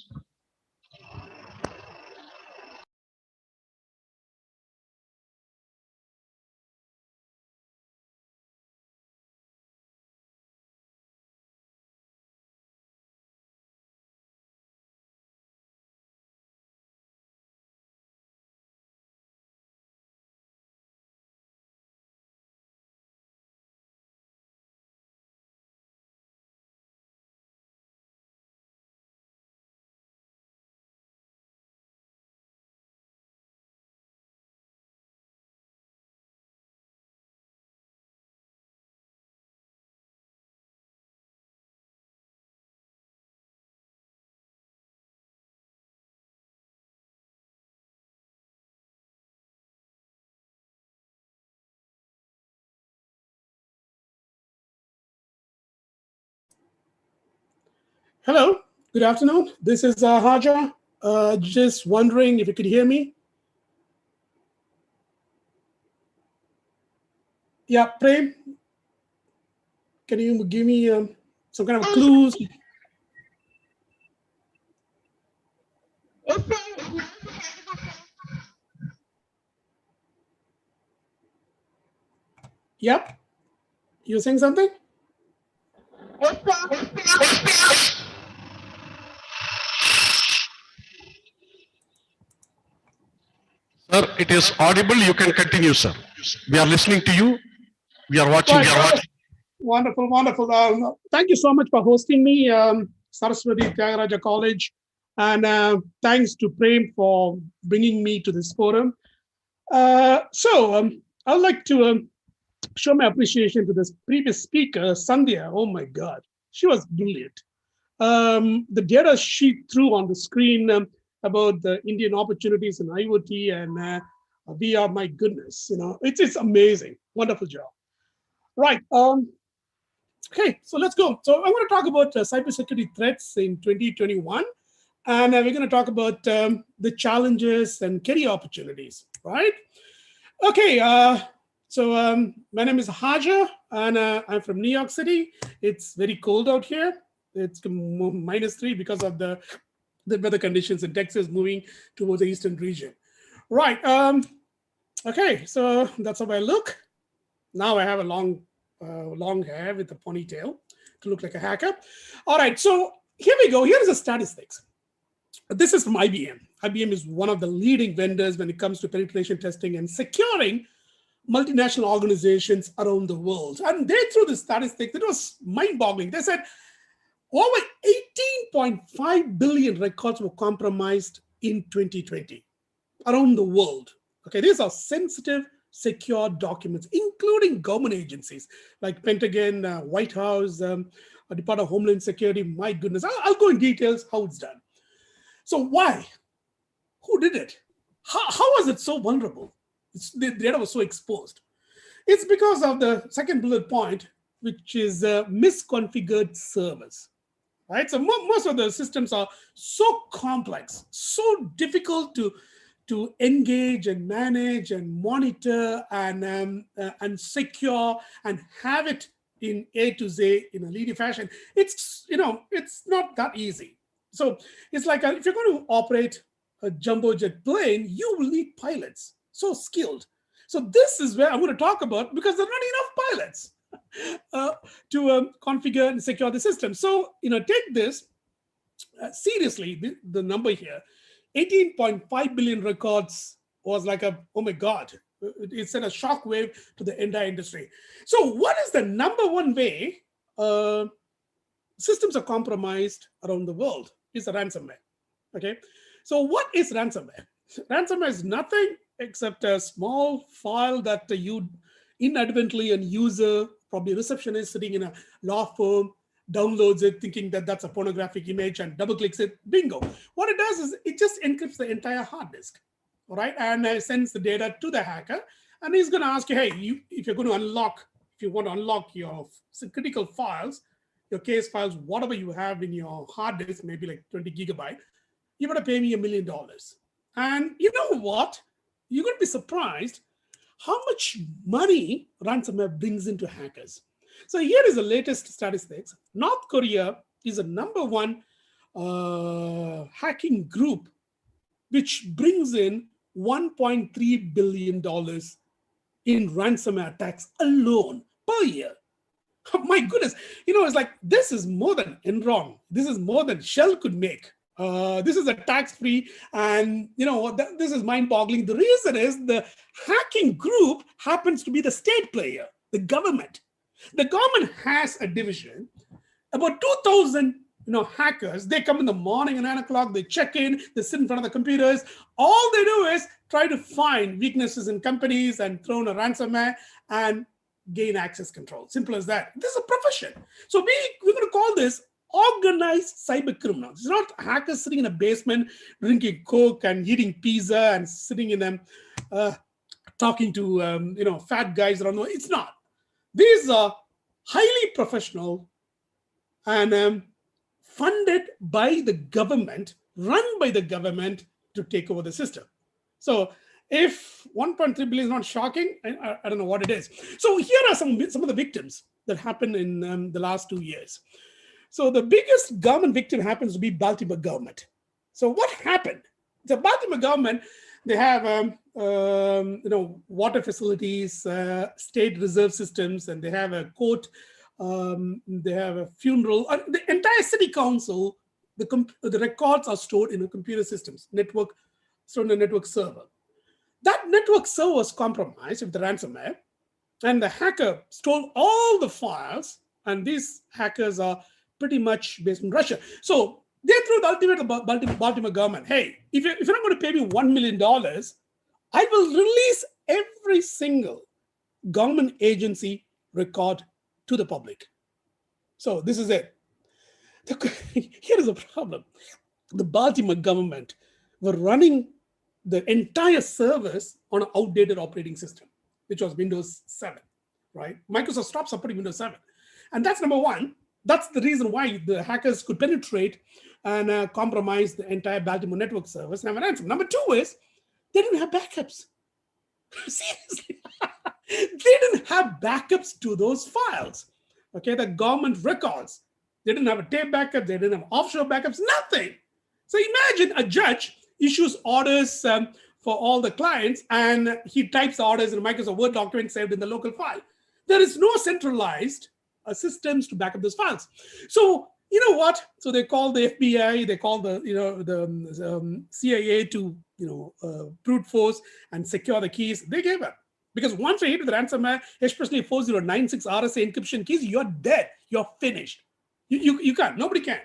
Hello, good afternoon. This is Haja. Just wondering if you could hear me. Yeah, Prem, can you give me some kind of clues? Yep. You saying something?
Sir, it is audible. You can continue, sir. We are listening to you. We are watching.
Right. Wonderful, wonderful. Thank you so much for hosting me, Saraswati Tyagaraja College. And thanks to Prem for bringing me to this forum. I would like to show my appreciation to this previous speaker, Sandhya. Oh my God, she was brilliant. The data she threw on the screen about the Indian opportunities in IoT and VR, my goodness, you know, it's amazing. Wonderful job. Right. Okay, so let's go. So I'm going to talk about cybersecurity threats in 2021. And we're going to talk about the challenges and career opportunities, right? Okay, my name is Haja, and I'm from New York City. It's very cold out here. It's -3 because of the weather conditions in Texas moving towards the eastern region. Right, okay, so that's how I look. Now I have a long hair with a ponytail to look like a hacker. All right, so here we go. Here is the statistics. This is from IBM. IBM is one of the leading vendors when it comes to penetration testing and securing multinational organizations around the world. And they threw the statistics. It was mind-boggling. They said over 18.5 billion records were compromised in 2020 around the world. Okay, these are sensitive, secure documents, including government agencies like Pentagon, White House, Department of Homeland Security. My goodness, I'll go in details how it's done. So why? Who did it? How was it so vulnerable? The data was so exposed. It's because of the second bullet point, which is misconfigured servers. Right? So most of the systems are so complex, so difficult to engage and manage and monitor and secure and have it in A to Z in a linear fashion. It's not that easy. So it's like if you're going to operate a jumbo jet plane, you will need pilots, so skilled. So this is where I'm going to talk about, because there are not enough pilots to configure and secure the system. So, take this seriously, the number here, 18.5 billion records was like oh my God, it sent a shockwave to the entire industry. So what is the number one way systems are compromised around the world? Is a ransomware. Okay. So what is ransomware? Ransomware is nothing except a small file that you inadvertently, and user, probably a receptionist sitting in a law firm, downloads it thinking that that's a pornographic image and double clicks it, bingo. What it does is it just encrypts the entire hard disk, all right? And sends the data to the hacker. And he's going to ask you, hey, if you want to unlock your critical files, your case files, whatever you have in your hard disk, maybe like 20 gigabyte, you got to pay me $1 million. And you know what? You're going to be surprised how much money ransomware brings into hackers. So here is the latest statistics. North Korea is a #1 hacking group, which brings in $1.3 billion in ransomware attacks alone per year. Oh my goodness. It's like, this is more than Enron. This is more than Shell could make. This is a tax-free, and this is mind-boggling. The reason is the hacking group happens to be the state player, the government. The government has a division, about 2,000 hackers. They come in the morning at 9 o'clock, they check in, they sit in front of the computers. All they do is try to find weaknesses in companies and throw in a ransomware and gain access control. Simple as that. This is a profession. So we're going to call this organized cyber criminals. It's not hackers sitting in a basement drinking Coke and eating pizza and sitting in them talking to fat guys around the world. It's not. These are highly professional and funded by the government, run by the government to take over the system. So if 1.3 billion is not shocking, I don't know what it is. So here are some of the victims that happened in the last 2 years. So the biggest government victim happens to be Baltimore government. So what happened? The Baltimore government, they have water facilities, state reserve systems, and they have a court, they have a funeral. The entire city council, the records are stored in a computer systems, stored in a network server. That network server was compromised with the ransomware, and the hacker stole all the files, and these hackers are pretty much based in Russia. So they threw the ultimate Baltimore government. Hey, if you're not going to pay me $1 million, I will release every single government agency record to the public. So this is it. Here is the problem. The Baltimore government were running the entire service on an outdated operating system, which was Windows 7, right? Microsoft stopped supporting Windows 7. And that's number one. That's the reason why the hackers could penetrate and compromise the entire Baltimore network service and have an answer. Number two is they didn't have backups. Seriously. They didn't have backups to those files. Okay, the government records. They didn't have a tape backup. They didn't have offshore backups, nothing. So imagine a judge issues orders for all the clients, and he types the orders in a Microsoft Word document saved in the local file. There is no centralized systems to back up those files. So You know what? So they called the FBI, they called the CIA to brute force and secure the keys. They gave up because once you hit with ransomware, especially 4096 RSA encryption keys, you're dead. You're finished. You can't. Nobody can.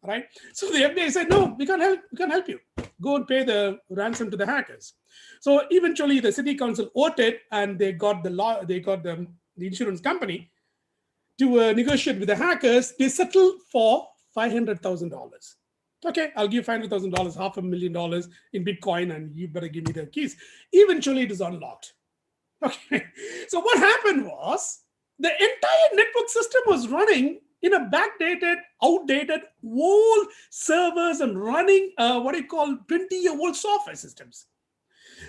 Right? So the FBI said, no, we can't help. We can't help you. Go and pay the ransom to the hackers. So eventually, the city council voted, and they got the law. They got the insurance company to negotiate with the hackers. They settled for $500,000. Okay, I'll give $500,000, $500,000 in Bitcoin, and you better give me the keys. Eventually, it is unlocked. Okay, so what happened was the entire network system was running in a backdated, outdated, old servers and running what I call 20-year-old software systems.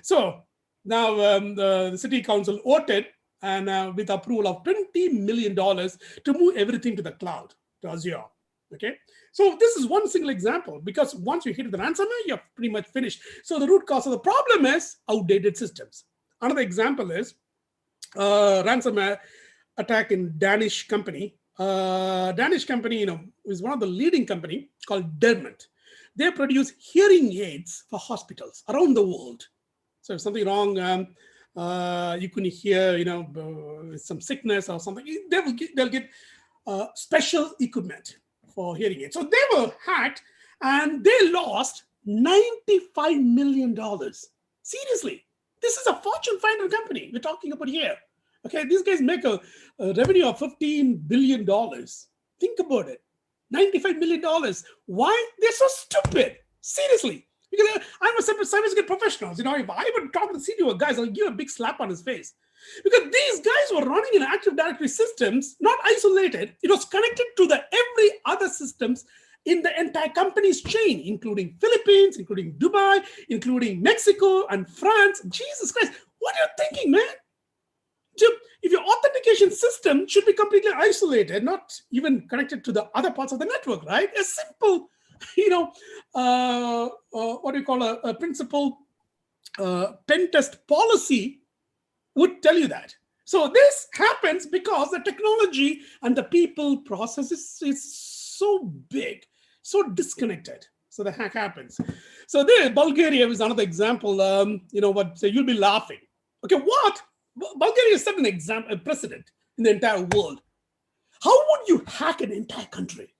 So now the city council voted and with approval of $20 million to move everything to the cloud, to Azure. Okay, so this is one single example, because once you hit the ransomware, you're pretty much finished. So the root cause of the problem is outdated systems. Another example is ransomware attack in Danish company. Danish company, is one of the leading company called Dermot. They produce hearing aids for hospitals around the world. So if something wrong, you couldn't hear, some sickness or something, they'll get special equipment for hearing aids. So they were hacked and they lost $95 million. Seriously, this is a Fortune 500 company we're talking about here. Okay, these guys make a revenue of $15 billion. Think about it, $95 million. Why? They're so stupid. Seriously. Because I'm a cybersecurity professional. If I would talk to the CTO guys, I'll give a big slap on his face. Because these guys were running in Active Directory systems, not isolated. It was connected to the every other systems in the entire company's chain, including Philippines, including Dubai, including Mexico and France. Jesus Christ, what are you thinking, man? If your authentication system should be completely isolated, not even connected to the other parts of the network, right? A simple, what do you call a principal pen test policy would tell you that. So this happens because the technology and the people process is so big, so disconnected. So the hack happens. So there, Bulgaria is another example. So you'll be laughing. Okay, what? Bulgaria set an example, a precedent in the entire world. How would you hack an entire country?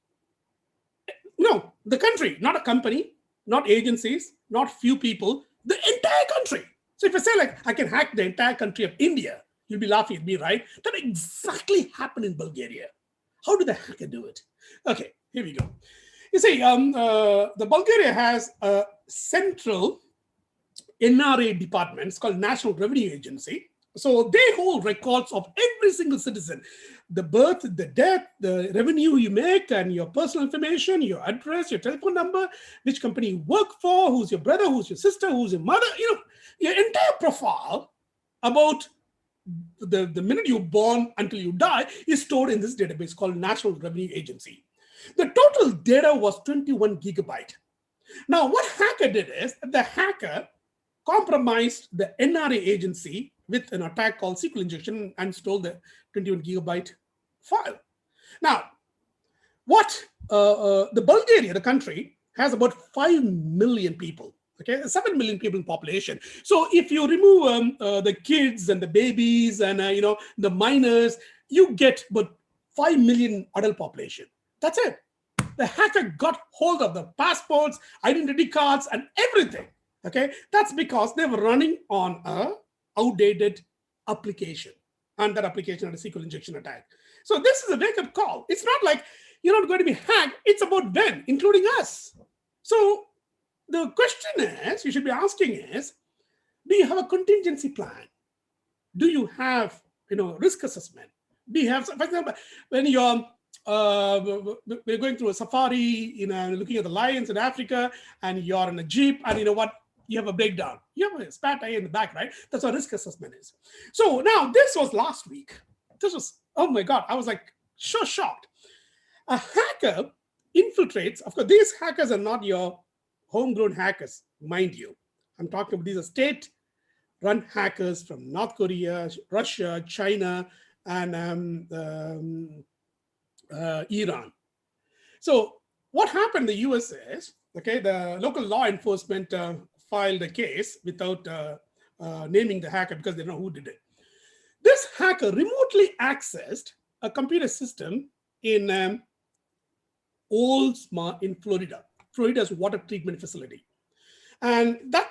No, the country, not a company, not agencies, not few people, the entire country. So if I say I can hack the entire country of India, you'll be laughing at me, right? That exactly happened in Bulgaria. How did the hacker do it? Okay, here we go. You see, the Bulgaria has a central NRA department. It's called National Revenue Agency. So they hold records of every single citizen, the birth, the death, the revenue you make, and your personal information, your address, your telephone number, which company you work for, who's your brother, who's your sister, who's your mother, your entire profile about the minute you're born until you die is stored in this database called National Revenue Agency. The total data was 21 gigabyte. Now, what hacker did is the hacker compromised the NRA agency with an attack called SQL injection and stole the 21 gigabyte file. Now, what the Bulgaria, the country, has about 5 million people. Okay, 7 million people in population. So if you remove the kids and the babies and the minors, you get about 5 million adult population. That's it. The hacker got hold of the passports, identity cards, and everything. Okay, that's because they were running on a outdated application, and that application had a SQL injection attack. So this is a wake-up call. It's not like you're not going to be hacked. It's about them, including us. So the question is, you should be asking is, do you have a contingency plan? Do you have, risk assessment? Do you have, for example, when you're we're going through a safari, looking at the lions in Africa, and you're in a jeep, and you know what? You have a breakdown. You have a spare tire in the back, right? That's what risk assessment is. So now this was last week. This was, oh my God, I was like so shocked. A hacker infiltrates. Of course, these hackers are not your homegrown hackers, mind you. I'm talking about these are state-run hackers from North Korea, Russia, China, and Iran. So what happened in the US is, okay, the local law enforcement filed a case without naming the hacker because they know who did it. This hacker remotely accessed a computer system in Oldsmar in Florida. Florida's water treatment facility. And that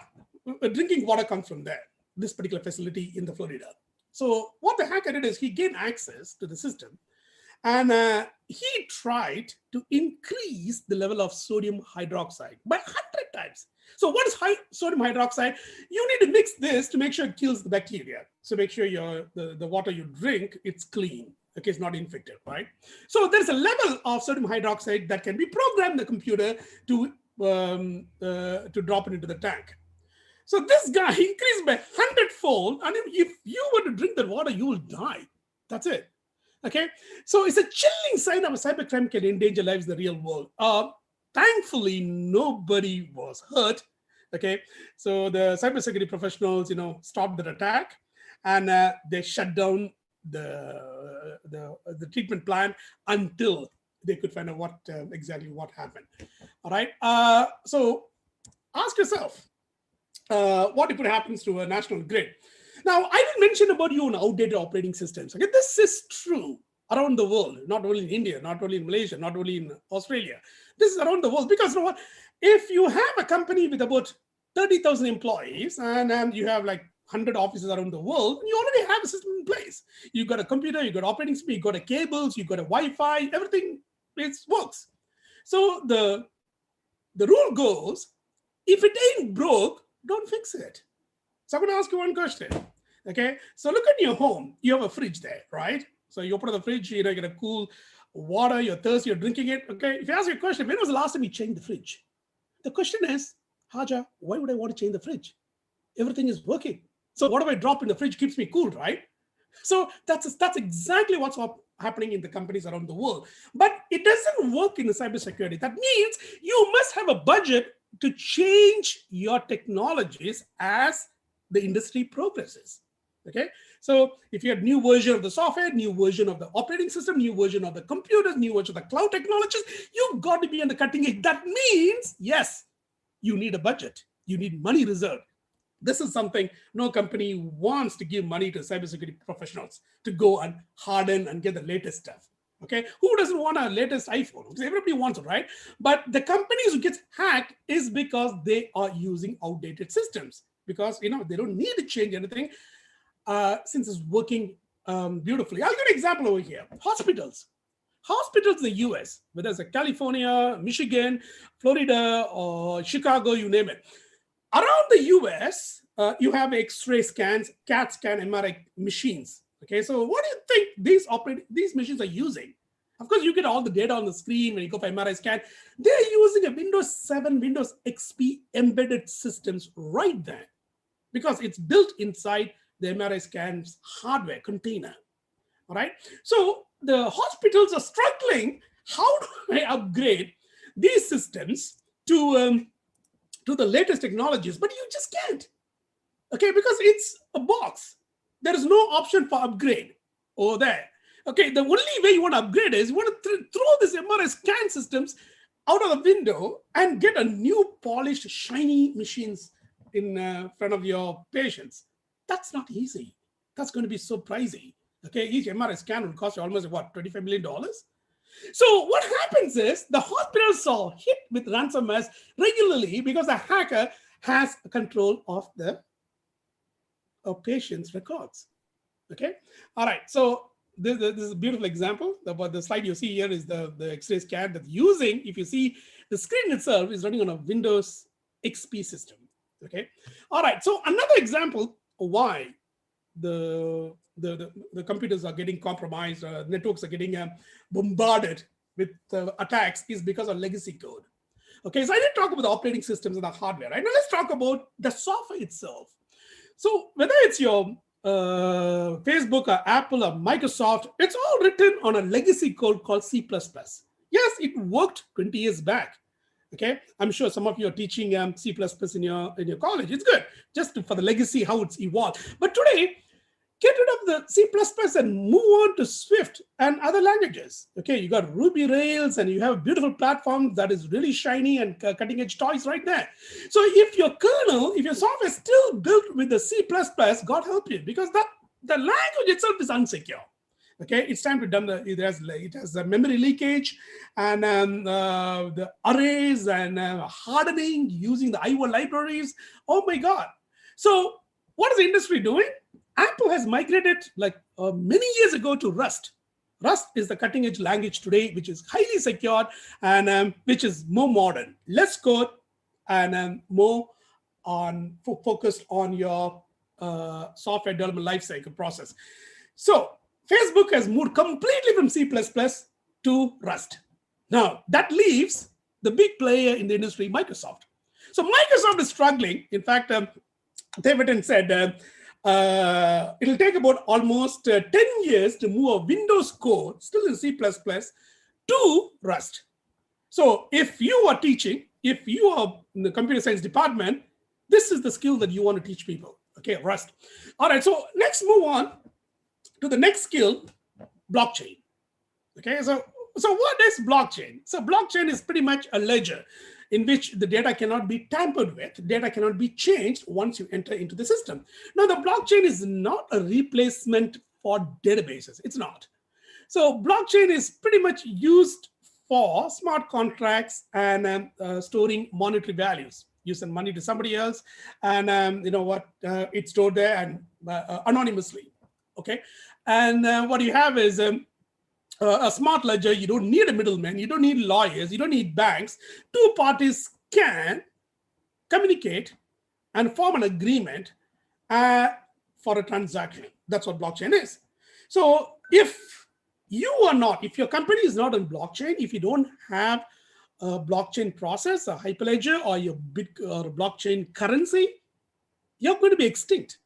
drinking water comes from there, this particular facility in the Florida. So what the hacker did is he gained access to the system, and he tried to increase the level of sodium hydroxide by 100 times. So what is sodium hydroxide? You need to mix this to make sure it kills the bacteria. So make sure the water you drink, it's clean. Okay, it's not infected, right? So there's a level of sodium hydroxide that can be programmed in the computer to drop it into the tank. So this guy increased by 100-fold, and if you were to drink that water, you will die. That's it. Okay, so it's a chilling sign of a cybercrime can endanger lives in the real world. Thankfully, nobody was hurt. Okay, so the cybersecurity professionals, stopped the attack, and they shut down the treatment plan until they could find out exactly what happened. All right. So ask yourself, what if it happens to a national grid? Now, I didn't mention about you on outdated operating systems. Okay, this is true around the world, not only in India, not only in Malaysia, not only in Australia. This is around the world because you know what? If you have a company with about 30,000 employees and you have like 100 offices around the world, you already have a system in place. You've got a computer, you've got operating system, you've got a cables, you've got a Wi-Fi, everything works. So the rule goes, if it ain't broke, don't fix it. So I'm going to ask you one question. Okay, so look at your home. You have a fridge there, right? So you open the fridge, you get a cool water, you're thirsty, you're drinking it. Okay, if you ask your question, when was the last time you changed the fridge? The question is, Haja, why would I want to change the fridge? Everything is working. So whatever I drop in the fridge keeps me cool, right? So that's exactly what's happening in the companies around the world. But it doesn't work in the cybersecurity. That means you must have a budget to change your technologies as the industry progresses. Okay, so if you have new version of the software, new version of the operating system, new version of the computers, new version of the cloud technologies, you've got to be on the cutting edge. That means, yes, you need a budget. You need money reserved. This is something no company wants to give money to cybersecurity professionals to go and harden and get the latest stuff. Okay, who doesn't want a latest iPhone? Because everybody wants it, right? But the companies who get hacked is because they are using outdated systems, because they don't need to change anything since it's working beautifully. I'll give you an example over here. Hospitals in the US, whether it's California, Michigan, Florida, or Chicago, you name it. Around the US, you have X-ray scans, CAT scan, MRI machines. Okay, so what do you think these machines are using? Of course, you get all the data on the screen when you go for MRI scan. They're using a Windows 7, Windows XP embedded systems right there because it's built inside the MRI scans hardware container. All right, so the hospitals are struggling. How do I upgrade these systems to the latest technologies? But you just can't. Okay, because it's a box. There is no option for upgrade over there. Okay, the only way you want to upgrade is you want to throw this MRI scan systems out of the window and get a new polished, shiny machines in front of your patients. That's not easy. That's going to be so pricey. Okay, each MRI scan will cost you almost what, $25 million? So what happens is the hospitals are hit with ransomware regularly because the hacker has control of the patient's records. Okay, all right. So this is a beautiful example. The slide you see here is the X-ray scan that's using. If you see, the screen itself is running on a Windows XP system. Okay, all right. So another example of why the computers are getting compromised, networks are getting bombarded with attacks is because of legacy code. Okay, so I didn't talk about the operating systems and the hardware, right? Now let's talk about the software itself. So whether it's your Facebook or Apple or Microsoft, it's all written on a legacy code called C++. Yes, it worked 20 years back. Okay, I'm sure some of you are teaching C++ in your college. It's good just for the legacy, how it's evolved. But today, get rid of the C++ and move on to Swift and other languages. Okay, you got Ruby Rails and you have a beautiful platform that is really shiny and cutting edge toys right there. So if your kernel, if your software is still built with the C++, God help you, because the language itself is unsecure. Okay, it's time to dump it has a memory leakage and the arrays and hardening using the IO libraries. Oh my God. So what is the industry doing? Apple has migrated like many years ago to Rust. Rust is the cutting edge language today, which is highly secured and which is more modern, less code and more focused on your software development lifecycle process. So Facebook has moved completely from C++ to Rust. Now that leaves the big player in the industry, Microsoft. So Microsoft is struggling. In fact, Davidson said it'll take about almost 10 years to move a Windows code, still in C++, to Rust. So if you are teaching, if you are in the computer science department, this is the skill that you want to teach people. Okay, Rust. All right, so let's move on to the next skill, blockchain. Okay, so what is blockchain? So blockchain is pretty much a ledger in which the data cannot be tampered with, data cannot be changed once you enter into the system. Now, the blockchain is not a replacement for databases. It's not. So blockchain is pretty much used for smart contracts and storing monetary values. You send money to somebody else and it's stored there and anonymously. Okay, and what you have is a smart ledger. You don't need a middleman, you don't need lawyers, you don't need banks. Two parties can communicate and form an agreement for a transaction. That's what blockchain is. So if your company is not on blockchain, if you don't have a blockchain process, a hyperledger or your blockchain currency, you're going to be extinct.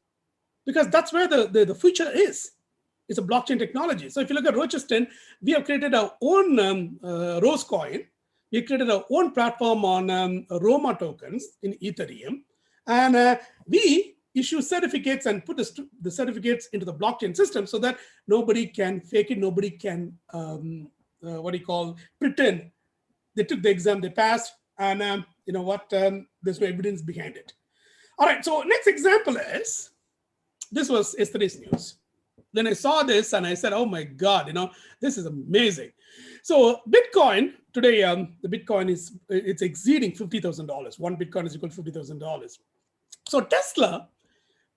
Because that's where the future is. It's a blockchain technology. So if you look at Rochester, we have created our own Rose coin. We created our own platform on Roma tokens in Ethereum. And we issue certificates and put the certificates into the blockchain system so that nobody can fake it. Nobody can, pretend. They took the exam, they passed, and there's no evidence behind it. All right, so next example is, this was yesterday's news. Then I saw this and I said, oh my God, this is amazing. So Bitcoin today, the Bitcoin it's exceeding $50,000. One Bitcoin is equal to $50,000. So Tesla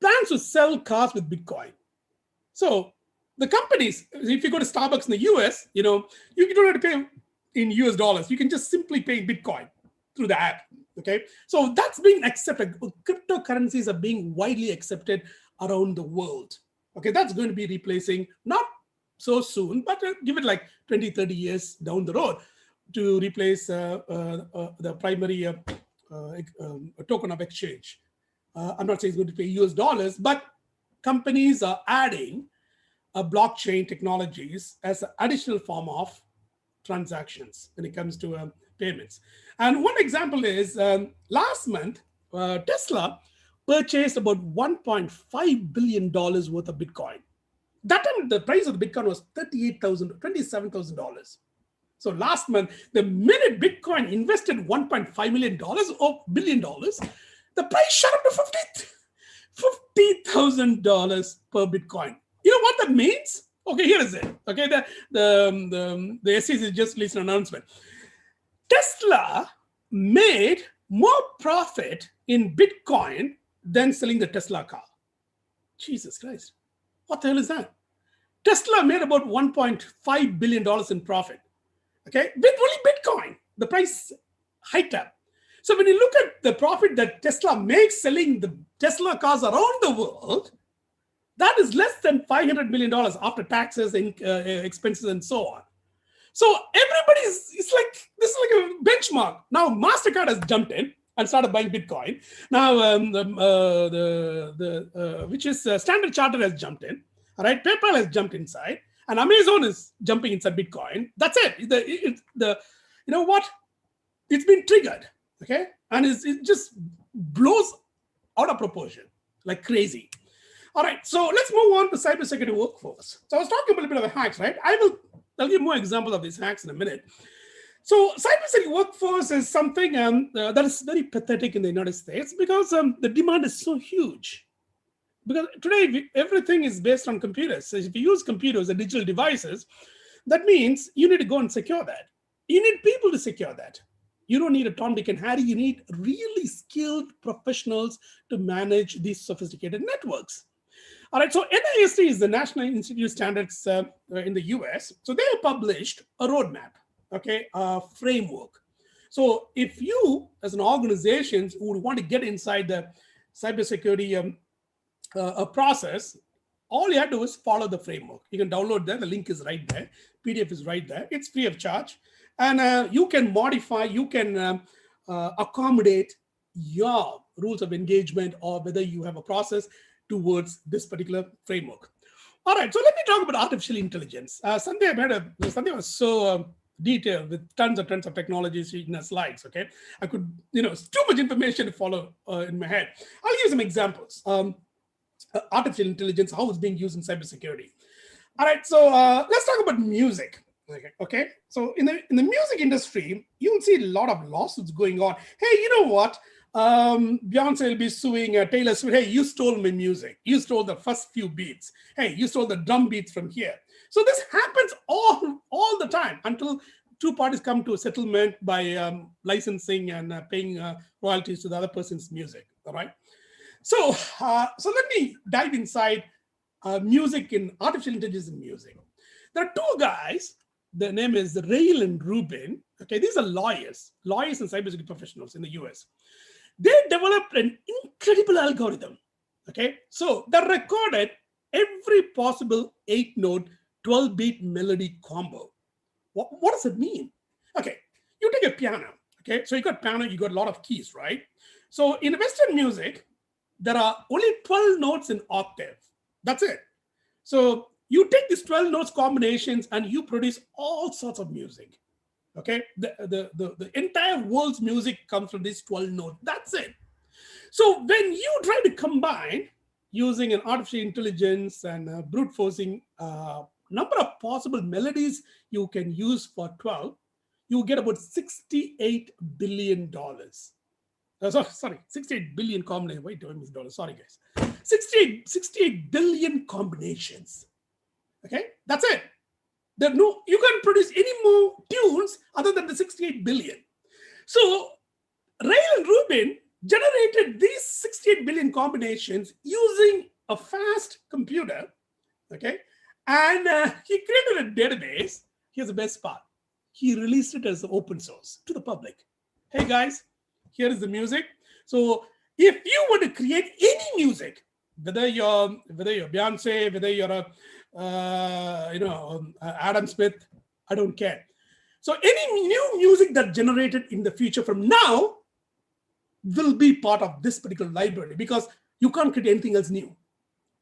plans to sell cars with Bitcoin. So the companies, if you go to Starbucks in the US, you don't have to pay in US dollars. You can just simply pay Bitcoin through the app. Okay, so that's being accepted. Cryptocurrencies are being widely accepted around the world. Okay, that's going to be replacing, not so soon, but give it like 20, 30 years down the road to replace the primary token of exchange. I'm not saying it's going to pay US dollars, but companies are adding blockchain technologies as an additional form of transactions when it comes to payments. And one example is last month, Tesla purchased about $1.5 billion worth of Bitcoin. That time, the price of the Bitcoin was $27,000. So last month, the minute Bitcoin invested $1.5 billion, the price shot up to $50,000 per Bitcoin. You know what that means? Okay, here is it. Okay, the STC just released an announcement. Tesla made more profit in Bitcoin than selling the Tesla car. Jesus Christ. What the hell is that? Tesla made about $1.5 billion in profit. Okay, with only Bitcoin. The price hiked up. So when you look at the profit that Tesla makes selling the Tesla cars around the world, that is less than $500 million after taxes and expenses and so on. So this is like a benchmark. Now MasterCard has jumped in and started buying Bitcoin. Now which is Standard Chartered has jumped in. All right, PayPal has jumped inside, and Amazon is jumping inside Bitcoin. That's it. You know what? It's been triggered. Okay, and it just blows out of proportion like crazy. All right, so let's move on to cybersecurity workforce. So I was talking about a bit of hacks, right? I'll give more examples of these hacks in a minute. So cybersecurity workforce is something that is very pathetic in the United States because the demand is so huge. Because today everything is based on computers. So if you use computers and digital devices, that means you need to go and secure that. You need people to secure that. You don't need a Tom, Dick, and Harry. You need really skilled professionals to manage these sophisticated networks. All right, so NIST is the National Institute of Standards in the US. So they have published a roadmap, okay, a framework. So if you, as an organization, would want to get inside the cybersecurity process, all you have to do is follow the framework. You can download that. The link is right there. PDF is right there. It's free of charge. And you can modify, you can accommodate your rules of engagement or whether you have a process towards this particular framework. All right, so let me talk about artificial intelligence. Sunday was so detailed with tons of technologies in the slides, okay? I could, it's too much information to follow in my head. I'll give you some examples. Artificial intelligence, how it's being used in cybersecurity. All right, so let's talk about music. Okay, so in the music industry, you'll see a lot of lawsuits going on. Hey, you know what? Beyonce will be suing Taylor Swift. Hey, you stole my music. You stole the first few beats. Hey, you stole the drum beats from here. So this happens all the time until two parties come to a settlement by licensing and paying royalties to the other person's music. All right. So let me dive inside music in artificial intelligence in music. There are two guys. Their name is Rail and Rubin. Okay, these are lawyers and cybersecurity professionals in the US. They developed an incredible algorithm. Okay, so they recorded every possible 8-note, 12-beat melody combo. What does it mean? Okay, you take a piano. Okay, so you got piano, you got a lot of keys, right? So in Western music, there are only 12 notes in octave. That's it. So you take these 12 notes combinations and you produce all sorts of music. Okay, the entire world's music comes from these 12 notes. That's it. So when you try to combine using an artificial intelligence and brute forcing number of possible melodies you can use for 12, you get about $68 billion. Sorry, 68 billion combinations. Wait, don't miss dollars. Sorry, guys. 68 billion combinations. Okay, that's it. You can't produce any more tunes other than the 68 billion. So Rail and Rubin generated these 68 billion combinations using a fast computer. Okay, and he created a database. Here's the best part. He released it as open source to the public. Hey guys, here is the music. So if you were to create any music, whether you're Beyonce, whether you're Adam Smith, I don't care. So any new music that generated in the future from now will be part of this particular library because you can't create anything else new.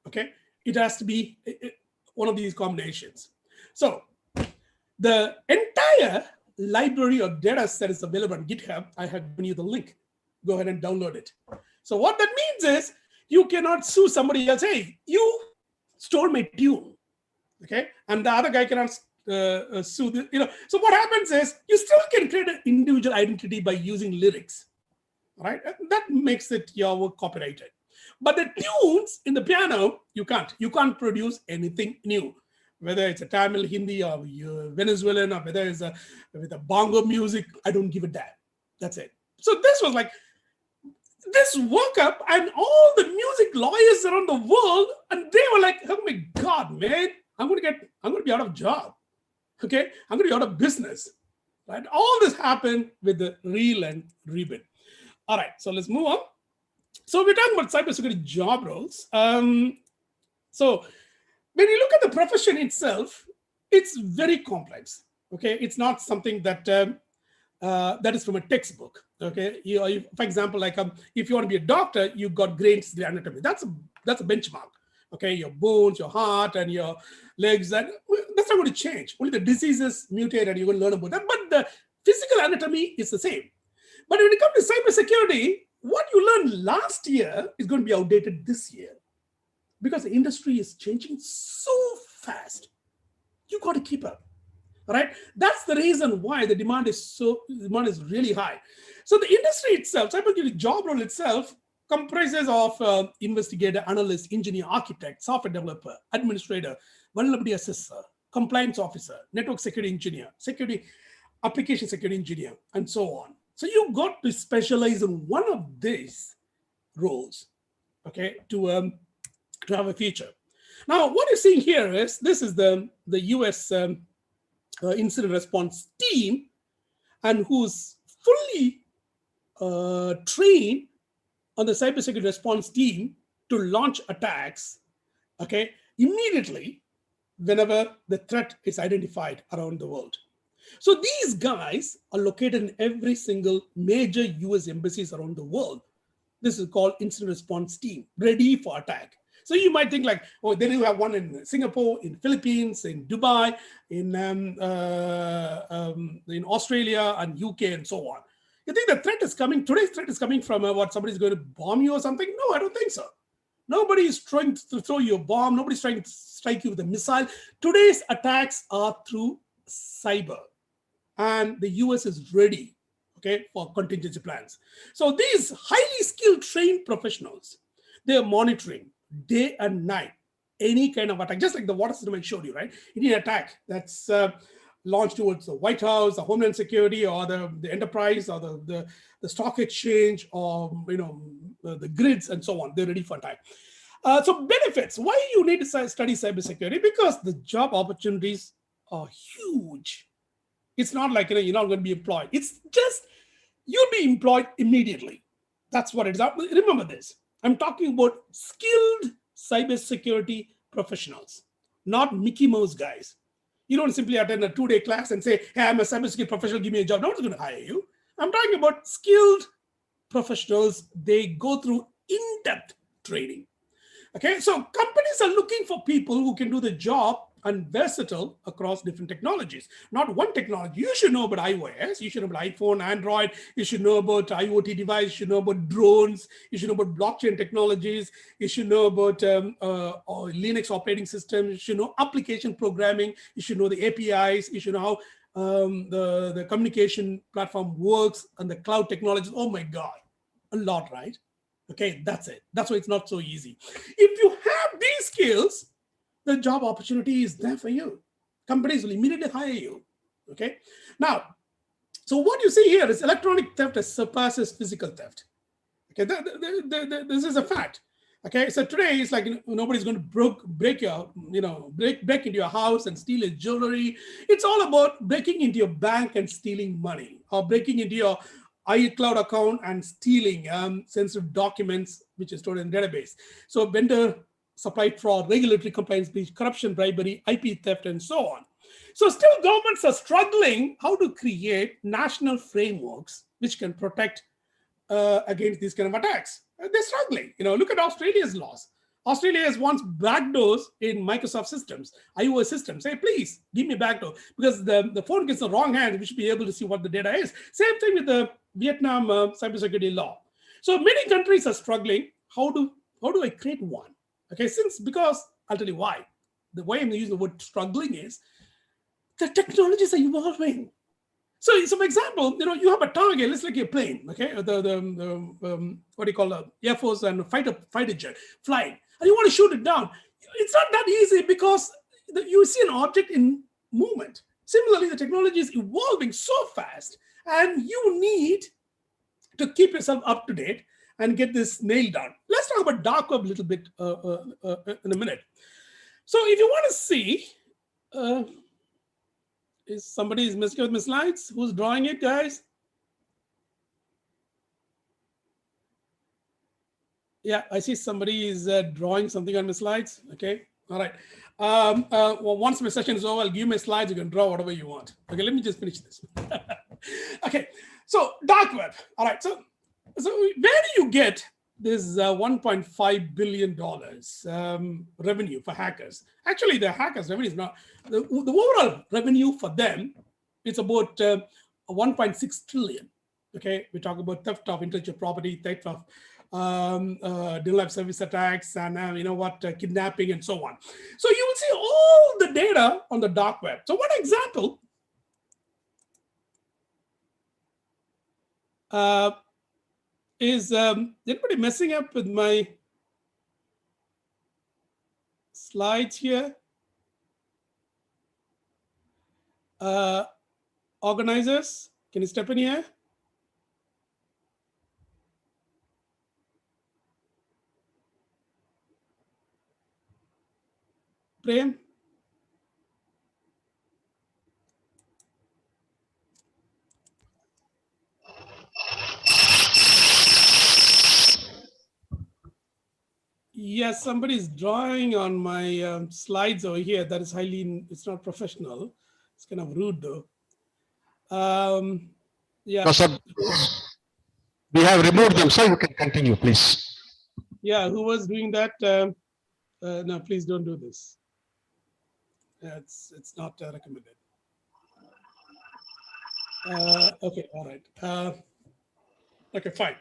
Okay, it has to be one of these combinations. So the entire library of data set is available on GitHub. I have given you the link. Go ahead and download it. So what that means is you cannot sue somebody else. Hey, you stole my tune. Okay, and the other guy cannot sue the, So what happens is you still can create an individual identity by using lyrics, right? That makes it your work copyrighted. But the tunes in the piano, you can't. You can't produce anything new, whether it's a Tamil, Hindi, or Venezuelan, or whether it's with a bongo music. I don't give a damn. That's it. So this was like this woke up, and all the music lawyers around the world, and they were like, "Oh my God, man! I'm going to be out of job. Okay, I'm going to be out of business." Right? All this happened with the Rail and Rubin. All right, so let's move on. So we're talking about cybersecurity job roles. So when you look at the profession itself, it's very complex. Okay, it's not something that that is from a textbook. Okay, for example, like if you want to be a doctor, you've got grains the anatomy. That's a benchmark. Okay, your bones, your heart, and your legs, that's not going to change. Only the diseases mutate, and you're going to learn about that. But the physical anatomy is the same. But when it comes to cybersecurity, what you learned last year is going to be outdated this year. because the industry is changing so fast. You got to keep up, right? That's the reason why the demand is really high. So the industry itself, cybersecurity job role itself comprises of investigator, analyst, engineer, architect, software developer, administrator, vulnerability assessor, compliance officer, network security engineer, application security engineer, and so on. So you got to specialize in one of these roles, okay, to have a future. Now, what you're seeing here is this is the US incident response team, and who's fully trained on the cybersecurity response team to launch attacks, okay, immediately whenever the threat is identified around the world. So these guys are located in every single major US embassies around the world. This is called incident response team, ready for attack. So you might think like, oh, they do have one in Singapore, in Philippines, in Dubai, in Australia and UK and so on. You think the threat is coming, today's threat is coming from what, somebody's going to bomb you or something? No, I don't think so. Nobody is trying to throw you a bomb. Nobody's trying to strike you with a missile. Today's attacks are through cyber, and the US is ready, okay, for contingency plans. So these highly skilled, trained professionals, they are monitoring day and night any kind of attack, just like the water system I showed you, right? Any attack that's launched towards the White House, the Homeland Security, or the enterprise, or the stock exchange, or the grids and so on. They're ready for attack. So benefits. Why you need to study cybersecurity? Because the job opportunities are huge. It's not like you're not going to be employed. It's just you'll be employed immediately. That's what it is. Remember this. I'm talking about skilled cybersecurity professionals, not Mickey Mouse guys. You don't simply attend a 2-day class and say, hey, I'm a cybersecurity professional, give me a job. No one's going to hire you. I'm talking about skilled professionals. They go through in-depth training. Okay, so companies are looking for people who can do the job and versatile across different technologies. Not one technology. You should know about iOS, you should know about iPhone, Android, you should know about IoT device, you should know about drones, you should know about blockchain technologies, you should know about Linux operating system, you should know application programming, you should know the APIs, you should know how the communication platform works, and the cloud technologies. Oh my God, a lot, right? Okay, that's it. That's why it's not so easy. If you have these skills, the job opportunity is there for you. Companies will immediately hire you. Okay. Now, so what you see here is electronic theft surpasses physical theft. Okay, this is a fact. Okay, so today it's like nobody's going to break into your house and steal your jewelry. It's all about breaking into your bank and stealing money, or breaking into your iCloud account and stealing sensitive documents which is stored in the database. So vendor supply fraud, regulatory compliance breach, corruption, bribery, IP theft, and so on. So still governments are struggling how to create national frameworks which can protect against these kind of attacks. They're struggling. Look at Australia's laws. Australia has wants backdoors in Microsoft systems, iOS systems. Say, please give me a backdoor, because the phone gets the wrong hand. We should be able to see what the data is. Same thing with the Vietnam cybersecurity law. So many countries are struggling. How do I create one? Okay, because I'll tell you why. The way I'm using the word struggling is the technologies are evolving. So for example, you have a target. Let's like a plane. Okay, what do you call the Air Force and fighter jet flying, and you want to shoot it down. It's not that easy, because you see an object in movement. Similarly, the technology is evolving so fast, and you need to keep yourself up to date and get this nailed down. Let's talk about dark web a little bit in a minute. So if you want to see, is somebody messing with my slides? Who's drawing it, guys? Yeah, I see somebody is drawing something on my slides. Okay, all right. Well, once my session is over, I'll give you my slides. You can draw whatever you want. Okay, let me just finish this. Okay, so dark web. All right, so where do you get this $1.5 billion revenue for hackers? Actually, the hackers' revenue is not, the overall revenue for them, it's about 1.6 trillion. Okay, we talk about theft of intellectual property, theft of denial of service attacks, and kidnapping and so on. So you will see all the data on the dark web. So one example is anybody messing up with my slides here? Organizers, can you step in here? Prem? Yes, somebody's drawing on my slides over here. That is it's not professional. It's kind of rude though. Yeah.
No, sir. We have removed them, so you can continue, please.
Yeah, who was doing that? No, please don't do this. It's not recommended. Okay, all right. Okay, fine.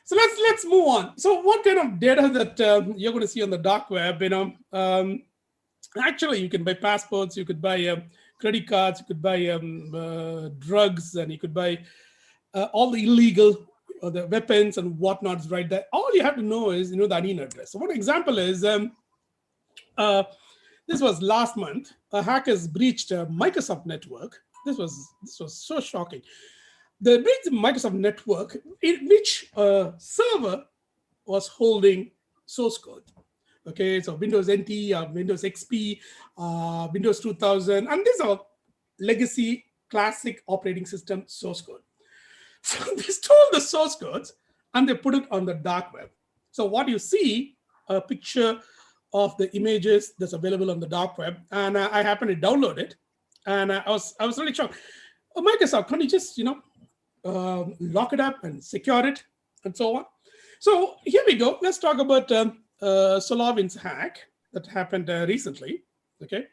So let's move on. So what kind of data that you're going to see on the dark web? Actually, you can buy passports, you could buy credit cards, you could buy drugs, and you could buy all the illegal the weapons and whatnots right there. All you have to know is the onion address. So one example is this was last month. Hackers breached a Microsoft network. This was so shocking. They breached the Microsoft network, in which a server was holding source code. Okay, so Windows NT, Windows XP, Windows 2000, and these are legacy classic operating system source code. So they stole the source codes and they put it on the dark web. So what you see, a picture of the images that's available on the dark web, and I happened to download it, and I was really shocked. Oh, Microsoft, can you just lock it up and secure it and so on? So here we go. Let's talk about SolarWinds hack that happened recently. Okay,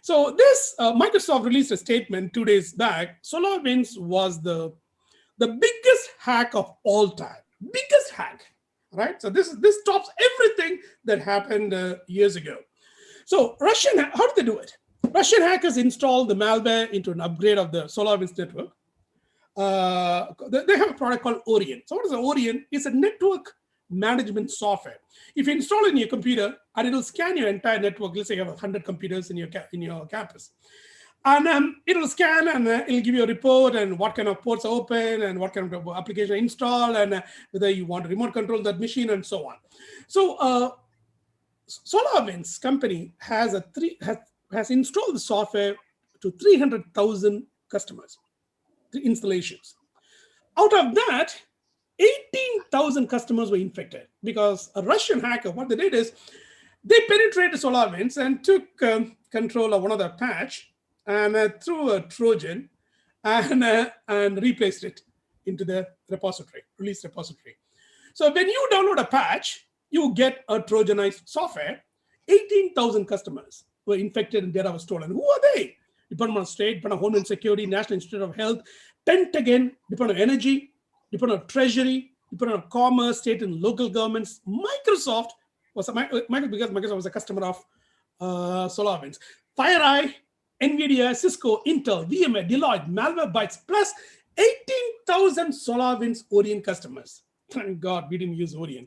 so this Microsoft released a statement 2 days back. SolarWinds was the biggest hack of all time, biggest hack, right? So this tops everything that happened years ago. So how did they do it? Russian hackers installed the malware into an upgrade of the SolarWinds network. They have a product called Orion. So what is Orion? It's a network management software. If you install it in your computer, and it will scan your entire network. Let's say you have 100 computers in your campus. And it'll scan and it'll give you a report and what kind of ports are open and what kind of application install and whether you want to remote control that machine and so on. So SolarWinds company has installed the software to 300,000 customers, installations. Out of that, 18,000 customers were infected because a Russian hacker, what they did is they penetrated SolarWinds and took control of one of the patch and threw a Trojan and replaced it into the repository, release repository. So when you download a patch, you get a Trojanized software. 18,000 customers were infected and data was stolen. Who are they? Department of State, Department of Homeland Security, National Institute of Health, Pentagon, Department of Energy, Department of Treasury, Department of Commerce, state and local governments. Microsoft was because Microsoft was a customer of SolarWinds. FireEye, NVIDIA, Cisco, Intel, VMware, Deloitte, Malwarebytes, plus 18,000 SolarWinds Orion customers. Thank God we didn't use Orion.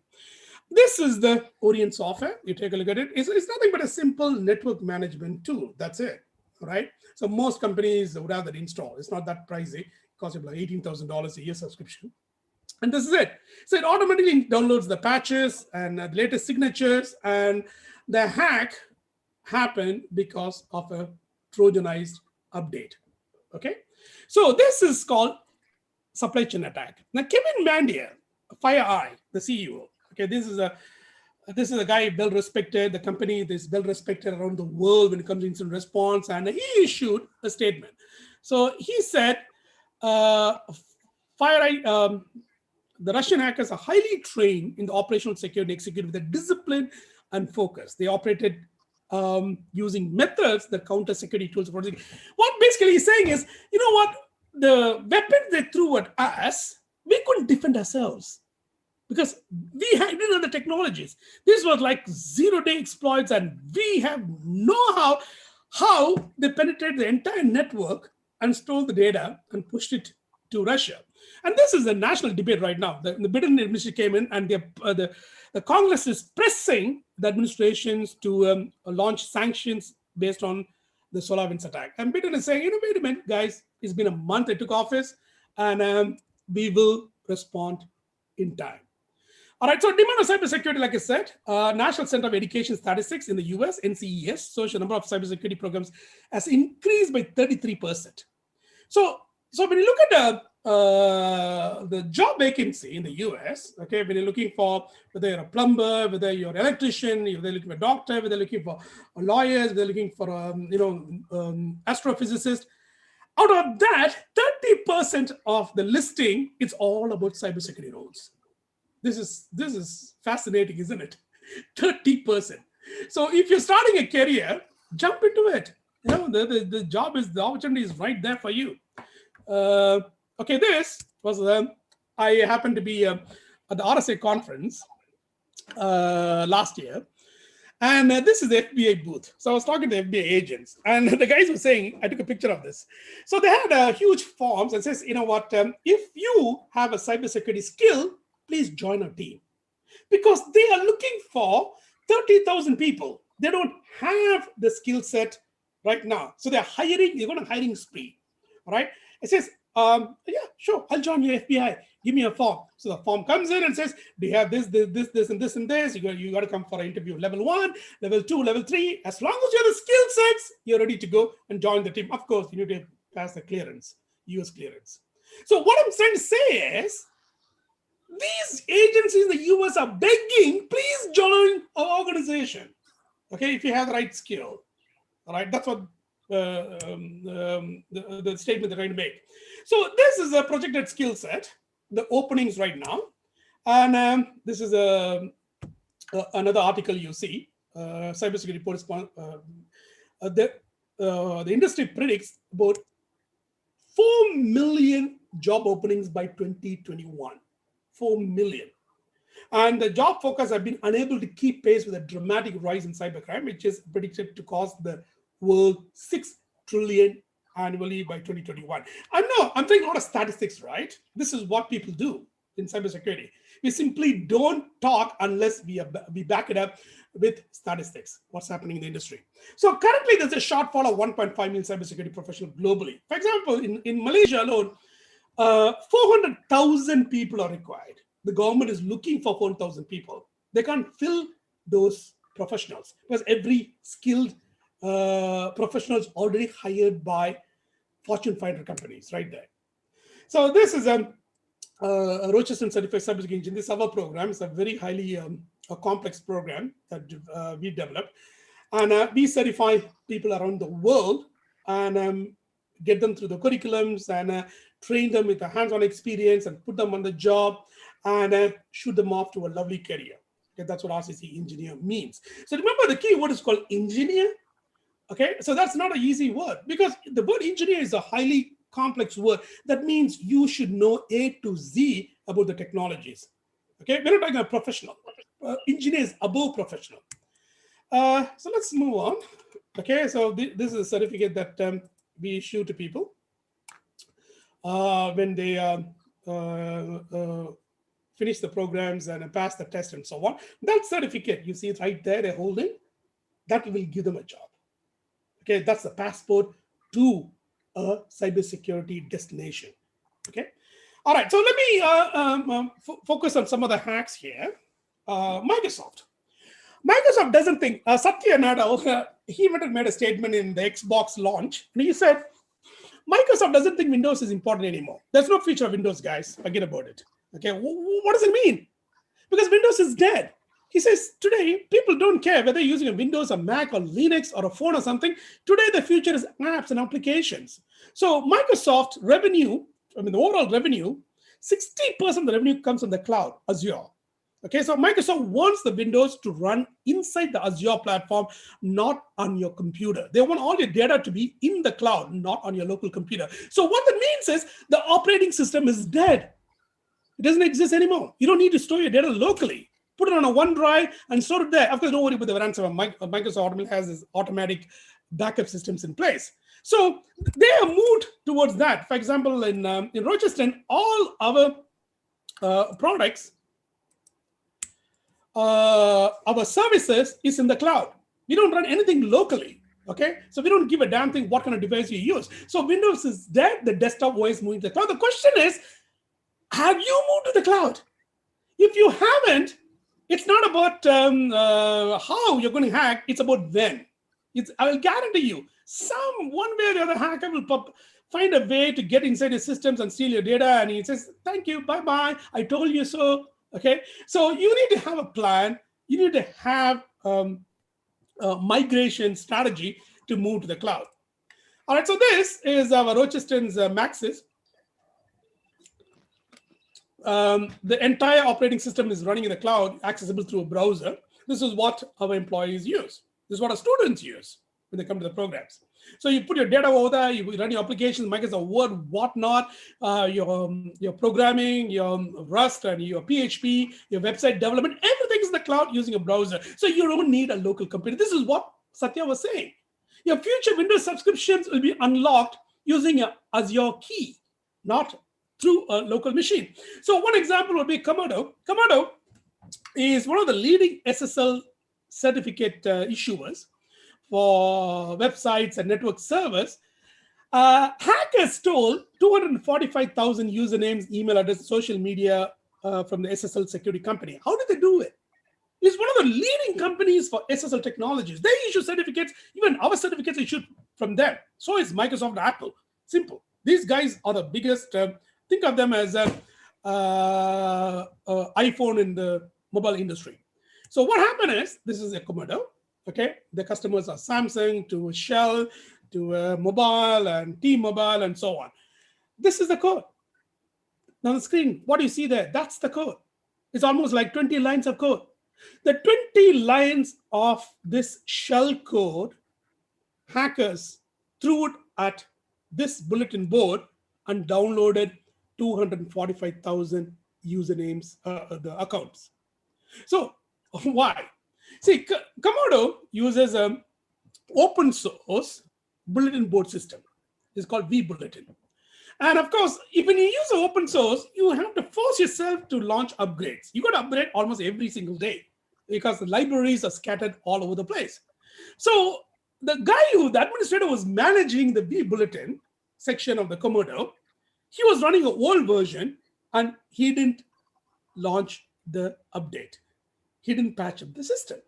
This is the Orion software. You take a look at it. It's nothing but a simple network management tool. That's it, right? So most companies would have that installed. It's not that pricey. It costs you like $18,000 a year subscription. And this is it. So it automatically downloads the patches and the latest signatures, and the hack happened because of a Trojanized update. Okay, so this is called supply chain attack. Now, Kevin Mandia, FireEye, the CEO. Okay, this is a guy well respected. The company is well respected around the world when it comes to incident response, and he issued a statement. So he said, FireEye, the Russian hackers are highly trained in the operational security executed with a discipline and focus. They operated using methods that counter security tools. What basically he's saying is, you know what, the weapons they threw at us, we couldn't defend ourselves because we didn't have the technologies. This was like 0-day exploits, and we have know how they penetrate the entire network and stole the data and pushed it to Russia. And this is a national debate right now. The Biden administration came in, and the Congress is pressing the administrations to launch sanctions based on the SolarWinds attack. And Biden is saying, wait a minute, guys, it's been a month I took office, and we will respond in time. All right, so demand of cybersecurity, like I said, National Center of Education Statistics in the US, NCES, shows the number of cybersecurity programs has increased by 33%. So when you look at the job vacancy in the US, okay, when you're looking for whether you're a plumber, whether you're an electrician, whether you're looking for a doctor, whether you're looking for lawyers, whether you're looking for astrophysicist, out of that, 30% of the listing, it's all about cybersecurity roles. This is fascinating, isn't it? 30%. So if you're starting a career, jump into it. The opportunity is right there for you. Okay, this was I happened to be at the RSA conference last year, and this is the FBI booth. So I was talking to FBI agents, and the guys were saying, I took a picture of this. So they had huge forms and says, you know what, if you have a cybersecurity skill, please join our team, because they are looking for 30,000 people. They don't have the skill set right now, so they're going on a hiring spree. All right, it says, yeah, sure, I'll join your FBI. Give me a form. So the form comes in and says, do you have this, and this? You got to come for an interview. Level 1, level 2, level 3. As long as you have the skill sets, you're ready to go and join the team. Of course, you need to pass the clearance, US clearance. So what I'm trying to say is, these agencies in the US are begging, please join our organization. Okay, if you have the right skill. All right, that's what the statement they're trying to make. So this is a projected skill set, the openings right now. And this is another article you see, cybersecurity report. The industry predicts about 4 million job openings by 2021. 4 million. And the job focus have been unable to keep pace with a dramatic rise in cybercrime, which is predicted to cost the world $6 trillion annually by 2021. I know, I'm thinking a lot of statistics, right? This is what people do in cybersecurity. We simply don't talk unless we back it up with statistics, what's happening in the industry. So currently there's a shortfall of 1.5 million cybersecurity professionals globally. For example, in Malaysia alone, 400,000 people are required. The government is looking for 4,000 people. They can't fill those professionals because every skilled professionals already hired by Fortune 500 companies right there. So this is a Rochester Certified Cybersecurity Engineer. This our program is a very highly a complex program that we developed, and we certify people around the world and get them through the curriculums and train them with a hands-on experience and put them on the job and shoot them off to a lovely career. Okay, that's what RCC engineer means. So remember, the key word is called engineer. Okay, so that's not an easy word because the word engineer is a highly complex word. That means you should know A to Z about the technologies. Okay, we're not talking about professional. Engineer is above professional. So let's move on. Okay, so this is a certificate that we issue to people when they finish the programs and pass the test and so on. That certificate, you see it right there, they're holding, that will give them a job. Okay, that's the passport to a cybersecurity destination. Okay, all right. So let me focus on some of the hacks here. Microsoft doesn't think. Satya Nadella, he made a statement in the Xbox launch, and he said, Microsoft doesn't think Windows is important anymore. There's no feature of Windows, guys. Forget about it. Okay, what does it mean? Because Windows is dead. He says today, people don't care whether you're using a Windows, a Mac, or Linux, or a phone or something. Today, the future is apps and applications. So Microsoft revenue, the overall revenue, 60% of the revenue comes from the cloud, Azure. Okay, so Microsoft wants the Windows to run inside the Azure platform, not on your computer. They want all your data to be in the cloud, not on your local computer. So what that means is the operating system is dead. It doesn't exist anymore. You don't need to store your data locally. Put it on a OneDrive and store it there. Of course, don't worry about the ransomware. Microsoft has this automatic backup systems in place. So they have moved towards that. For example, in Rochester, all our products, our services is in the cloud. We don't run anything locally. Okay, so we don't give a damn thing what kind of device you use. So Windows is there, the desktop OS moving to the cloud. The question is, have you moved to the cloud? If you haven't, it's not about how you're going to hack, it's about when. I will guarantee you, one way or the other hacker will find a way to get inside your systems and steal your data, and he says, thank you, bye-bye, I told you so. Okay, so you need to have a plan. You need to have a migration strategy to move to the cloud. All right, so this is our Rochester's Maxis. The entire operating system is running in the cloud, accessible through a browser. This is what our employees use. This is what our students use when they come to the programs. So you put your data over there, you run your applications, Microsoft Word, whatnot, your programming, your Rust and your PHP, your website development, everything's in the cloud using a browser. So you don't need a local computer. This is what Satya was saying. Your future Windows subscriptions will be unlocked using an Azure key, not through a local machine. So one example would be Comodo. Comodo is one of the leading SSL certificate issuers for websites and network servers. Hackers stole 245,000 usernames, email addresses, social media from the SSL security company. How did they do it? It's one of the leading companies for SSL technologies. They issue certificates, even our certificates issued from them. So is Microsoft and Apple. Simple. These guys are the biggest, think of them as an iPhone in the mobile industry. So what happened is, this is a Comodo. Okay, the customers are Samsung to Shell to Mobile and T-Mobile and so on. This is the code. Now on the screen, what do you see there? That's the code. It's almost like 20 lines of code. The 20 lines of this shell code, hackers threw it at this bulletin board and downloaded 245,000 usernames, the accounts. So why? See, Comodo uses an open source bulletin board system. It's called vBulletin. And of course, if when you use an open source, you have to force yourself to launch upgrades. You got to upgrade almost every single day because the libraries are scattered all over the place. So the administrator was managing the vBulletin section of the Comodo. He was running an old version and he didn't launch the update. He didn't patch up the system.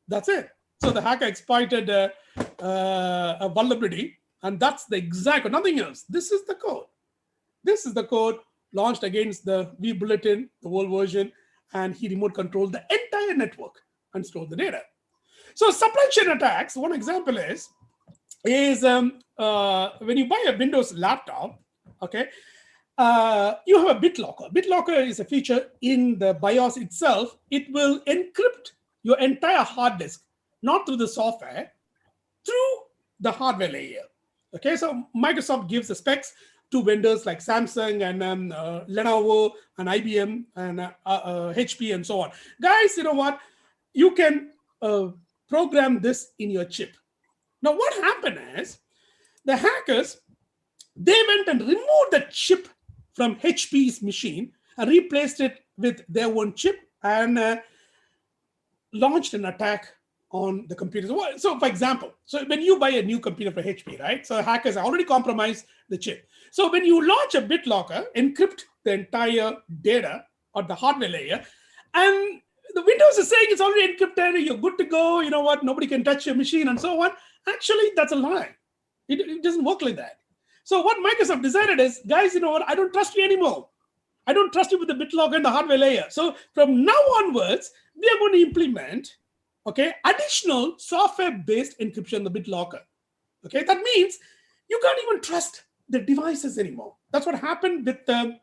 That's it. So the hacker exploited a vulnerability, and that's the exact, nothing else. This is the code. This is the code launched against the vBulletin, the old version, and he remote controlled the entire network and stored the data. So supply chain attacks, one example is when you buy a Windows laptop, okay, you have a BitLocker. BitLocker is a feature in the BIOS itself. It will encrypt your entire hard disk, not through the software, through the hardware layer. Okay, so Microsoft gives the specs to vendors like Samsung and Lenovo and IBM and HP and so on. Guys, you know what? You can program this in your chip. Now, what happened is the hackers, they went and removed the chip from HP's machine and replaced it with their own chip and launched an attack on the computers. So for example, so when you buy a new computer for HP, right? So hackers already compromised the chip. So when you launch a BitLocker, encrypt the entire data or the hardware layer, and the Windows is saying it's already encrypted, you're good to go, you know what, nobody can touch your machine and so on. Actually, that's a lie. It doesn't work like that. So what Microsoft decided is, guys, you know what, I don't trust you anymore. I don't trust you with the BitLocker and the hardware layer. So from now onwards, we are going to implement, okay, additional software-based encryption, the BitLocker. Okay, that means you can't even trust the devices anymore. That's what happened with the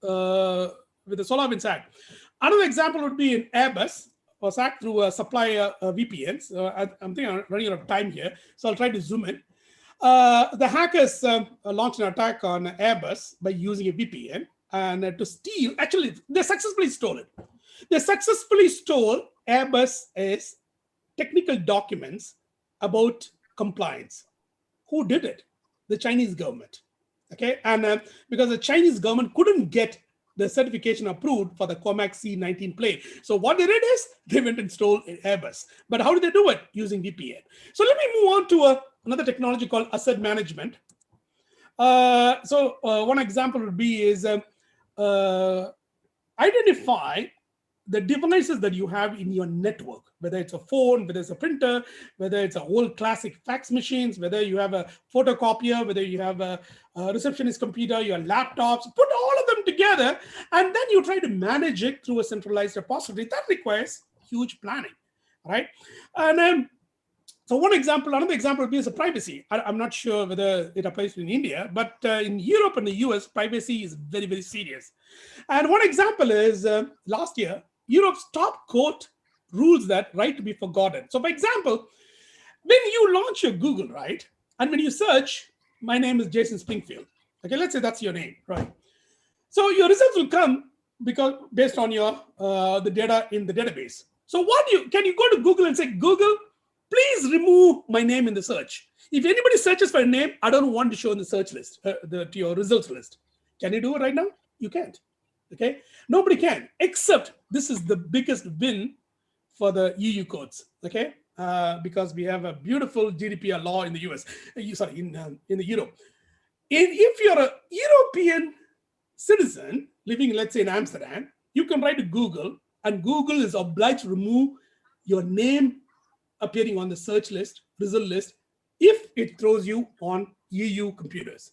SolarWinds hack. Another example would be in Airbus was hacked through a supplier VPNs. I'm thinking I'm running out of time here, so I'll try to zoom in. The hackers launched an attack on Airbus by using a VPN and to steal. Actually, they successfully stole it. They successfully stole Airbus's technical documents about compliance. Who did it? The Chinese government. Okay, and because the Chinese government couldn't get the certification approved for the Comac C-19 plane. So what they did is they went and stole Airbus. But how did they do it? Using VPN. So let me move on to another technology called asset management. One example would be is identify the devices that you have in your network, whether it's a phone, whether it's a printer, whether it's an old classic fax machines, whether you have a photocopier, whether you have a receptionist computer, your laptops, put all of them together, and then you try to manage it through a centralized repository. That requires huge planning, right? And so another example would be privacy. I'm not sure whether it applies in India, but in Europe and the US, privacy is very, very serious. And one example is last year, Europe's top court rules that right to be forgotten. So for example, when you launch your Google, right? And when you search, my name is Jason Springfield. Okay, let's say that's your name, right? So your results will come based on your the data in the database. So can you go to Google and say, Google, please remove my name in the search. If anybody searches for a name, I don't want to show in the search list, to your results list. Can you do it right now? You can't. Okay, nobody can, except this is the biggest win for the EU courts. Okay, because we have a beautiful GDPR law in the US. In the Europe. If you're a European citizen living, let's say in Amsterdam, you can write to Google, and Google is obliged to remove your name appearing on the search list, result list, if it throws you on EU computers.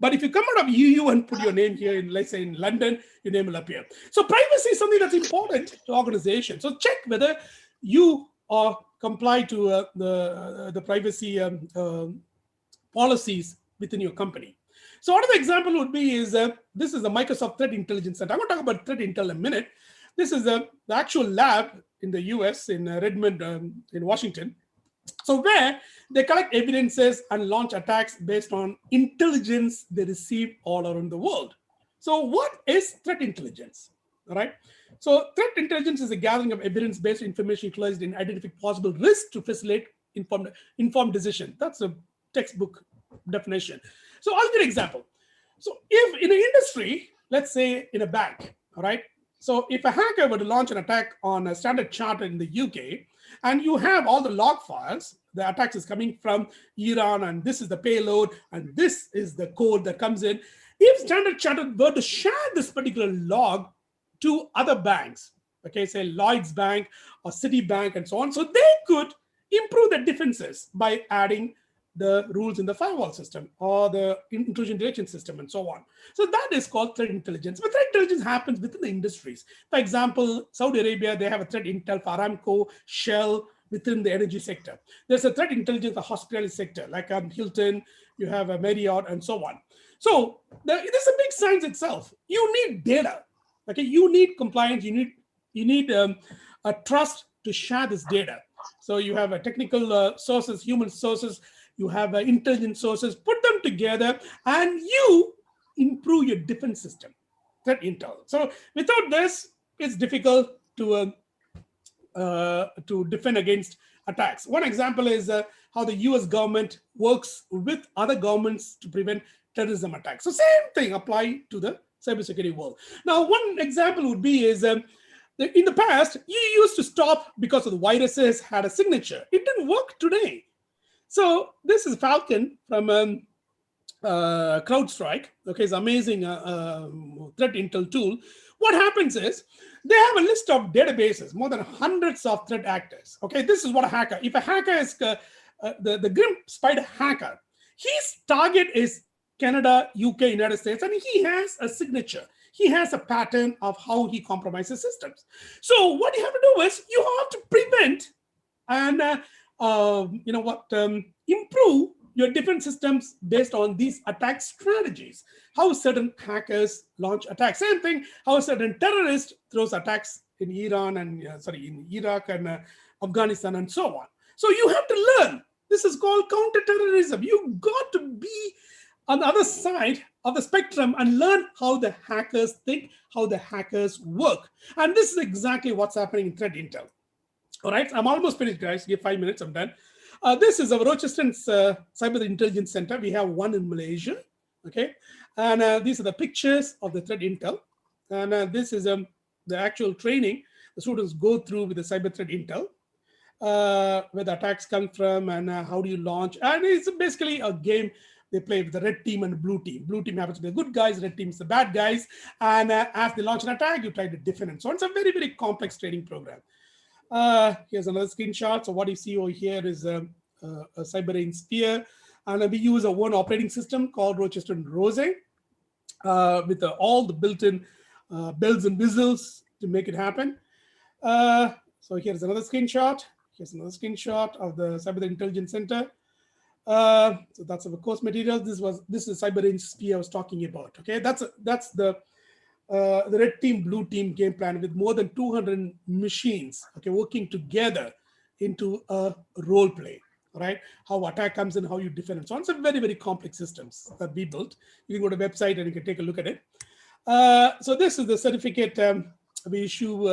But if you come out of EU and put your name here in, let's say in London, your name will appear. So privacy is something that's important to organizations. So check whether you are comply to the privacy policies within your company. So another example would be is this is the Microsoft Threat Intelligence Center. I'm going to talk about threat intel in a minute. This is the actual lab in the US in Redmond, in Washington. So where they collect evidences and launch attacks based on intelligence they receive all around the world. So what is threat intelligence? All right. So threat intelligence is a gathering of evidence-based information utilized in identifying possible risks to facilitate informed decision. That's a textbook definition. So I'll give an example. So if in an industry, let's say in a bank, all right. So if a hacker were to launch an attack on a Standard Chartered in the UK, and you have all the log files, the attacks is coming from Iran, and this is the payload, and this is the code that comes in. If Standard Chartered were to share this particular log to other banks, okay, say Lloyd's Bank or Citibank and so on, so they could improve their defenses by adding the rules in the firewall system or the intrusion detection system and so on. So that is called threat intelligence. But threat intelligence happens within the industries. For example, Saudi Arabia, they have a threat intel for Aramco, Shell, within the energy sector. There's a threat intelligence for the hospitality sector, like Hilton, you have a Marriott and so on. So this is a big science itself. You need data, okay? You need compliance, you need a trust to share this data. So you have a technical sources, human sources, you have intelligence sources, put them together, and you improve your defense system, threat intel. So without this, it's difficult to defend against attacks. One example is how the US government works with other governments to prevent terrorism attacks. So same thing apply to the cybersecurity world. Now, one example would be is in the past, you used to stop because of the viruses had a signature. It didn't work today. So this is Falcon from CrowdStrike. Okay, it's amazing threat intel tool. What happens is they have a list of databases, more than hundreds of threat actors. Okay, this is what a hacker. If a hacker is the Grim Spider hacker, his target is Canada, UK, United States, and he has a signature. He has a pattern of how he compromises systems. So what you have to do is you have to prevent and improve your different systems based on these attack strategies. How certain hackers launch attacks. Same thing, how a certain terrorist throws attacks in Iran and in Iraq and Afghanistan and so on. So you have to learn. This is called counterterrorism. You've got to be on the other side of the spectrum and learn how the hackers think, how the hackers work. And this is exactly what's happening in threat intel. All right, I'm almost finished, guys. Give 5 minutes, I'm done. This is our Rochester Cyber Intelligence Center. We have one in Malaysia, okay? And these are the pictures of the threat intel. And this is the actual training the students go through with the cyber threat intel, where the attacks come from and how do you launch. And it's basically a game they play with the red team and the blue team. Blue team happens to be the good guys, red team is the bad guys. And as they launch an attack, you try to defend it. So it's a very, very complex training program. Here's another screenshot. So what you see over here is a cyber sphere. And we use a one operating system called Rochester Rose with all the built-in bells and whistles to make it happen. So here's another screenshot. Here's another screenshot of the Cyber Intelligence Center. So that's our course materials. This is Cyber Range Sphere I was talking about. Okay, that's the red team, blue team game plan with more than 200 machines. Okay, working together into a role play. Right, how attack comes in, how you defend, and so on. It's a very, very complex systems that we built. You can go to the website and you can take a look at it. So this is the certificate we issue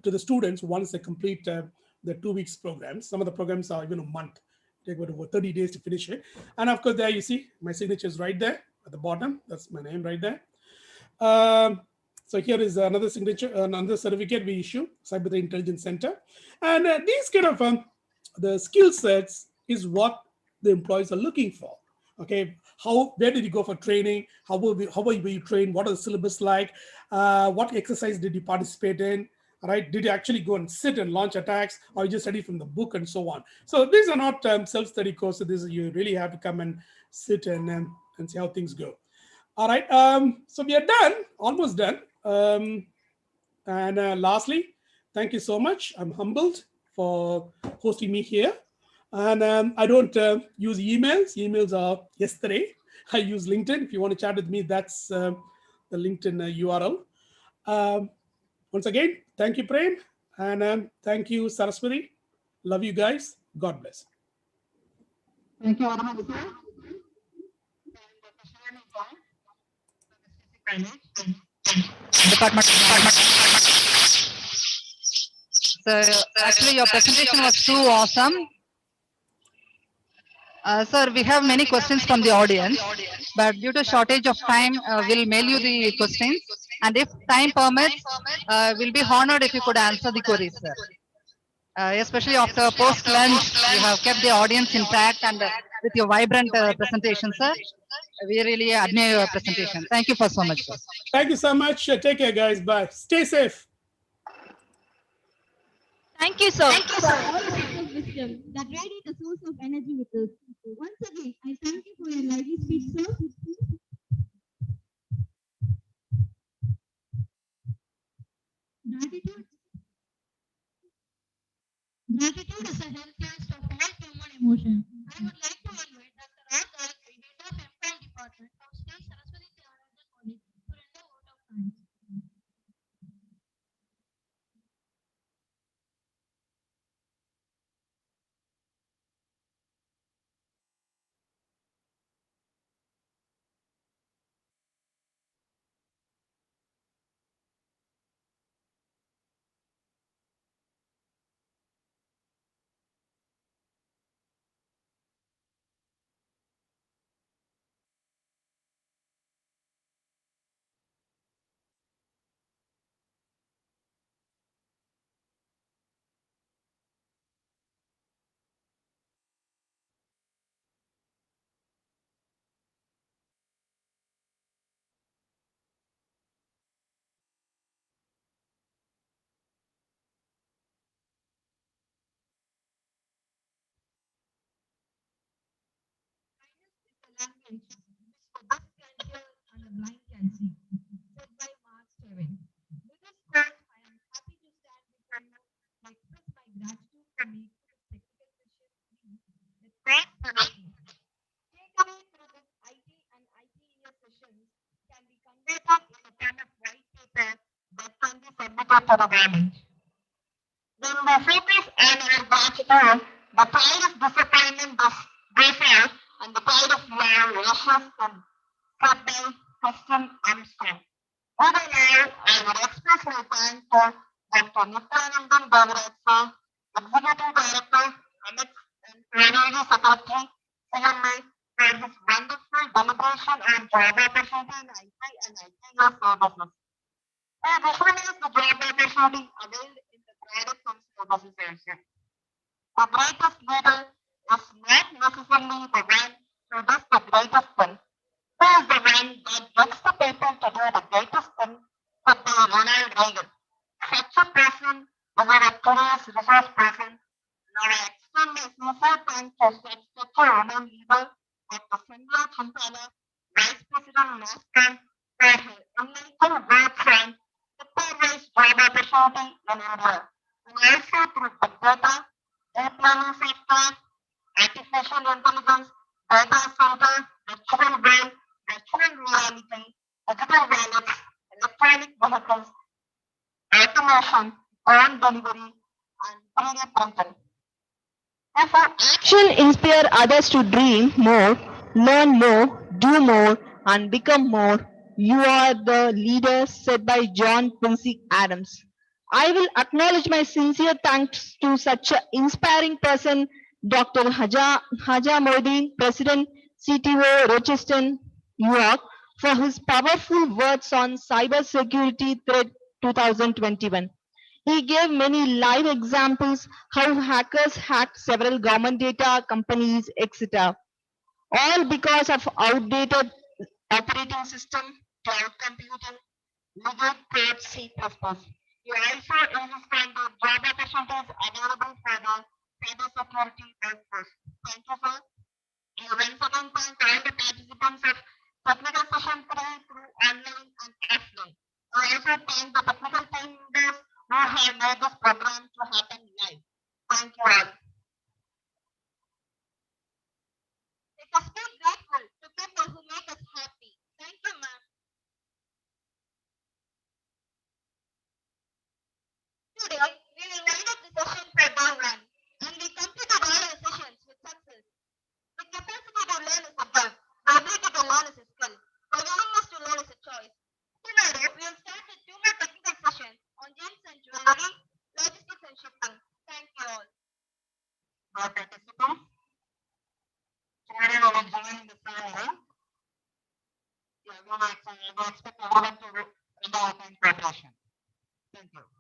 to the students once they complete the 2 weeks programs. Some of the programs are even a month. Take about over 30 days to finish it. And of course, there you see my signature is right there at the bottom. That's my name right there. So here is another signature, another certificate we issue, Cyber Intelligence Center. And these kind of the skill sets is what the employees are looking for. Okay, where did you go for training? How were you trained? What are the syllabus like? What exercise did you participate in? All right, did you actually go and sit and launch attacks, or you just study from the book and so on? So these are not self-study courses. This is, you really have to come and sit and see how things go. All right, so we are done, almost done. And lastly, thank you so much. I'm humbled for hosting me here. And I don't use emails. Emails are yesterday. I use LinkedIn. If you want to chat with me, that's the LinkedIn URL. Once again, thank you, Prem. And thank you, Saraswati. Love you guys. God bless.
Thank you very much,
sir. So actually your presentation was too awesome. Sir, we have many questions from the audience, but due to shortage of time, we'll mail you the questions. And if time permits, we'll be honored if you could answer the queries, sir. Especially after post-lunch, you have kept the audience intact and with your vibrant presentation, sir. We really admire your presentation. Thank you for so much, sir.
Thank you so much. Take care, guys. Bye. Stay safe.
Thank you, sir.
Thank you, sir. Wisdom that radiate a source of energy with us. Once again, I thank you for your lively speech, sir. Gratitude. Gratitude is the healthiest of all human emotions. I would like to invite Dr. R. Gayatri, Head of Employee Department from State Saraswati Theological College, to render a vote of thanks. Language is the deaf can hear and the blind can see, said by Mark Twain. With this quote, I am happy to stand before you to express my gratitude for making this technical session the great therapy. Takeaway through this IT and ITES sessions can be converted in a kind of white paper that can be submitted for the government. Then we focus on our batch 2
the tide of disappointment they felt, and the tide of love rushes them, led by Christian Armstrong. Over now, I would express my thanks to Dr. Nityanandan Bhavarajsa, Executive Director, Amit, and Honorary Secretary, CMI, for his wonderful deliberation on job opportunity in IT and ITS services. I visualize the job opportunity availed in the products and services also. The greatest leader is not necessarily the one who does the greatest thing. Who is the one that gets the people to do the greatest thing, but they Ronald Reagan. Such a person is our today's resource person. Now I extend my sincere thanks to such a woman leader, Dr. Sandhya Chintala, Vice President NASCAR, for her enlightening words on supervised job opportunity in India, and also through big data, deep learning software, artificial intelligence, data center, virtual world, virtual reality, digital wallets, electronic vehicles, automation, on delivery, and 3D printing. If our action inspire others to dream more, learn more, do more, and become more, you are the leader said by John Quincy Adams. I will acknowledge my sincere thanks to such an inspiring person, Dr. Haja Modin, President, CTO, Rochester, New York, for his powerful words on cybersecurity threat 2021. He gave many live examples how hackers hacked several government data, companies, etc. All because of outdated operating system, cloud computing, legal code C++. You also understand the job opportunities available for the cybersecurity workforce. Thank you, sir. Once again, thank all the participants of technical session 3 through online and offline. I also thank the technical team members who have made this program to happen live. Thank you all. Let us be grateful to people who make us happy. Thank you, ma'am. Today, we will wind up the session for day 1, and we completed all our sessions with success. The capacity to learn is a gift. The ability to learn is a skill. The willingness to learn is a choice. Tomorrow, we will start with 2 more technical sessions on gems and jewelry, logistics and shipping. Thank you all. Our participants, tomorrow we will join the same room. Yeah, we will expect everyone to do in the open preparation. Thank you.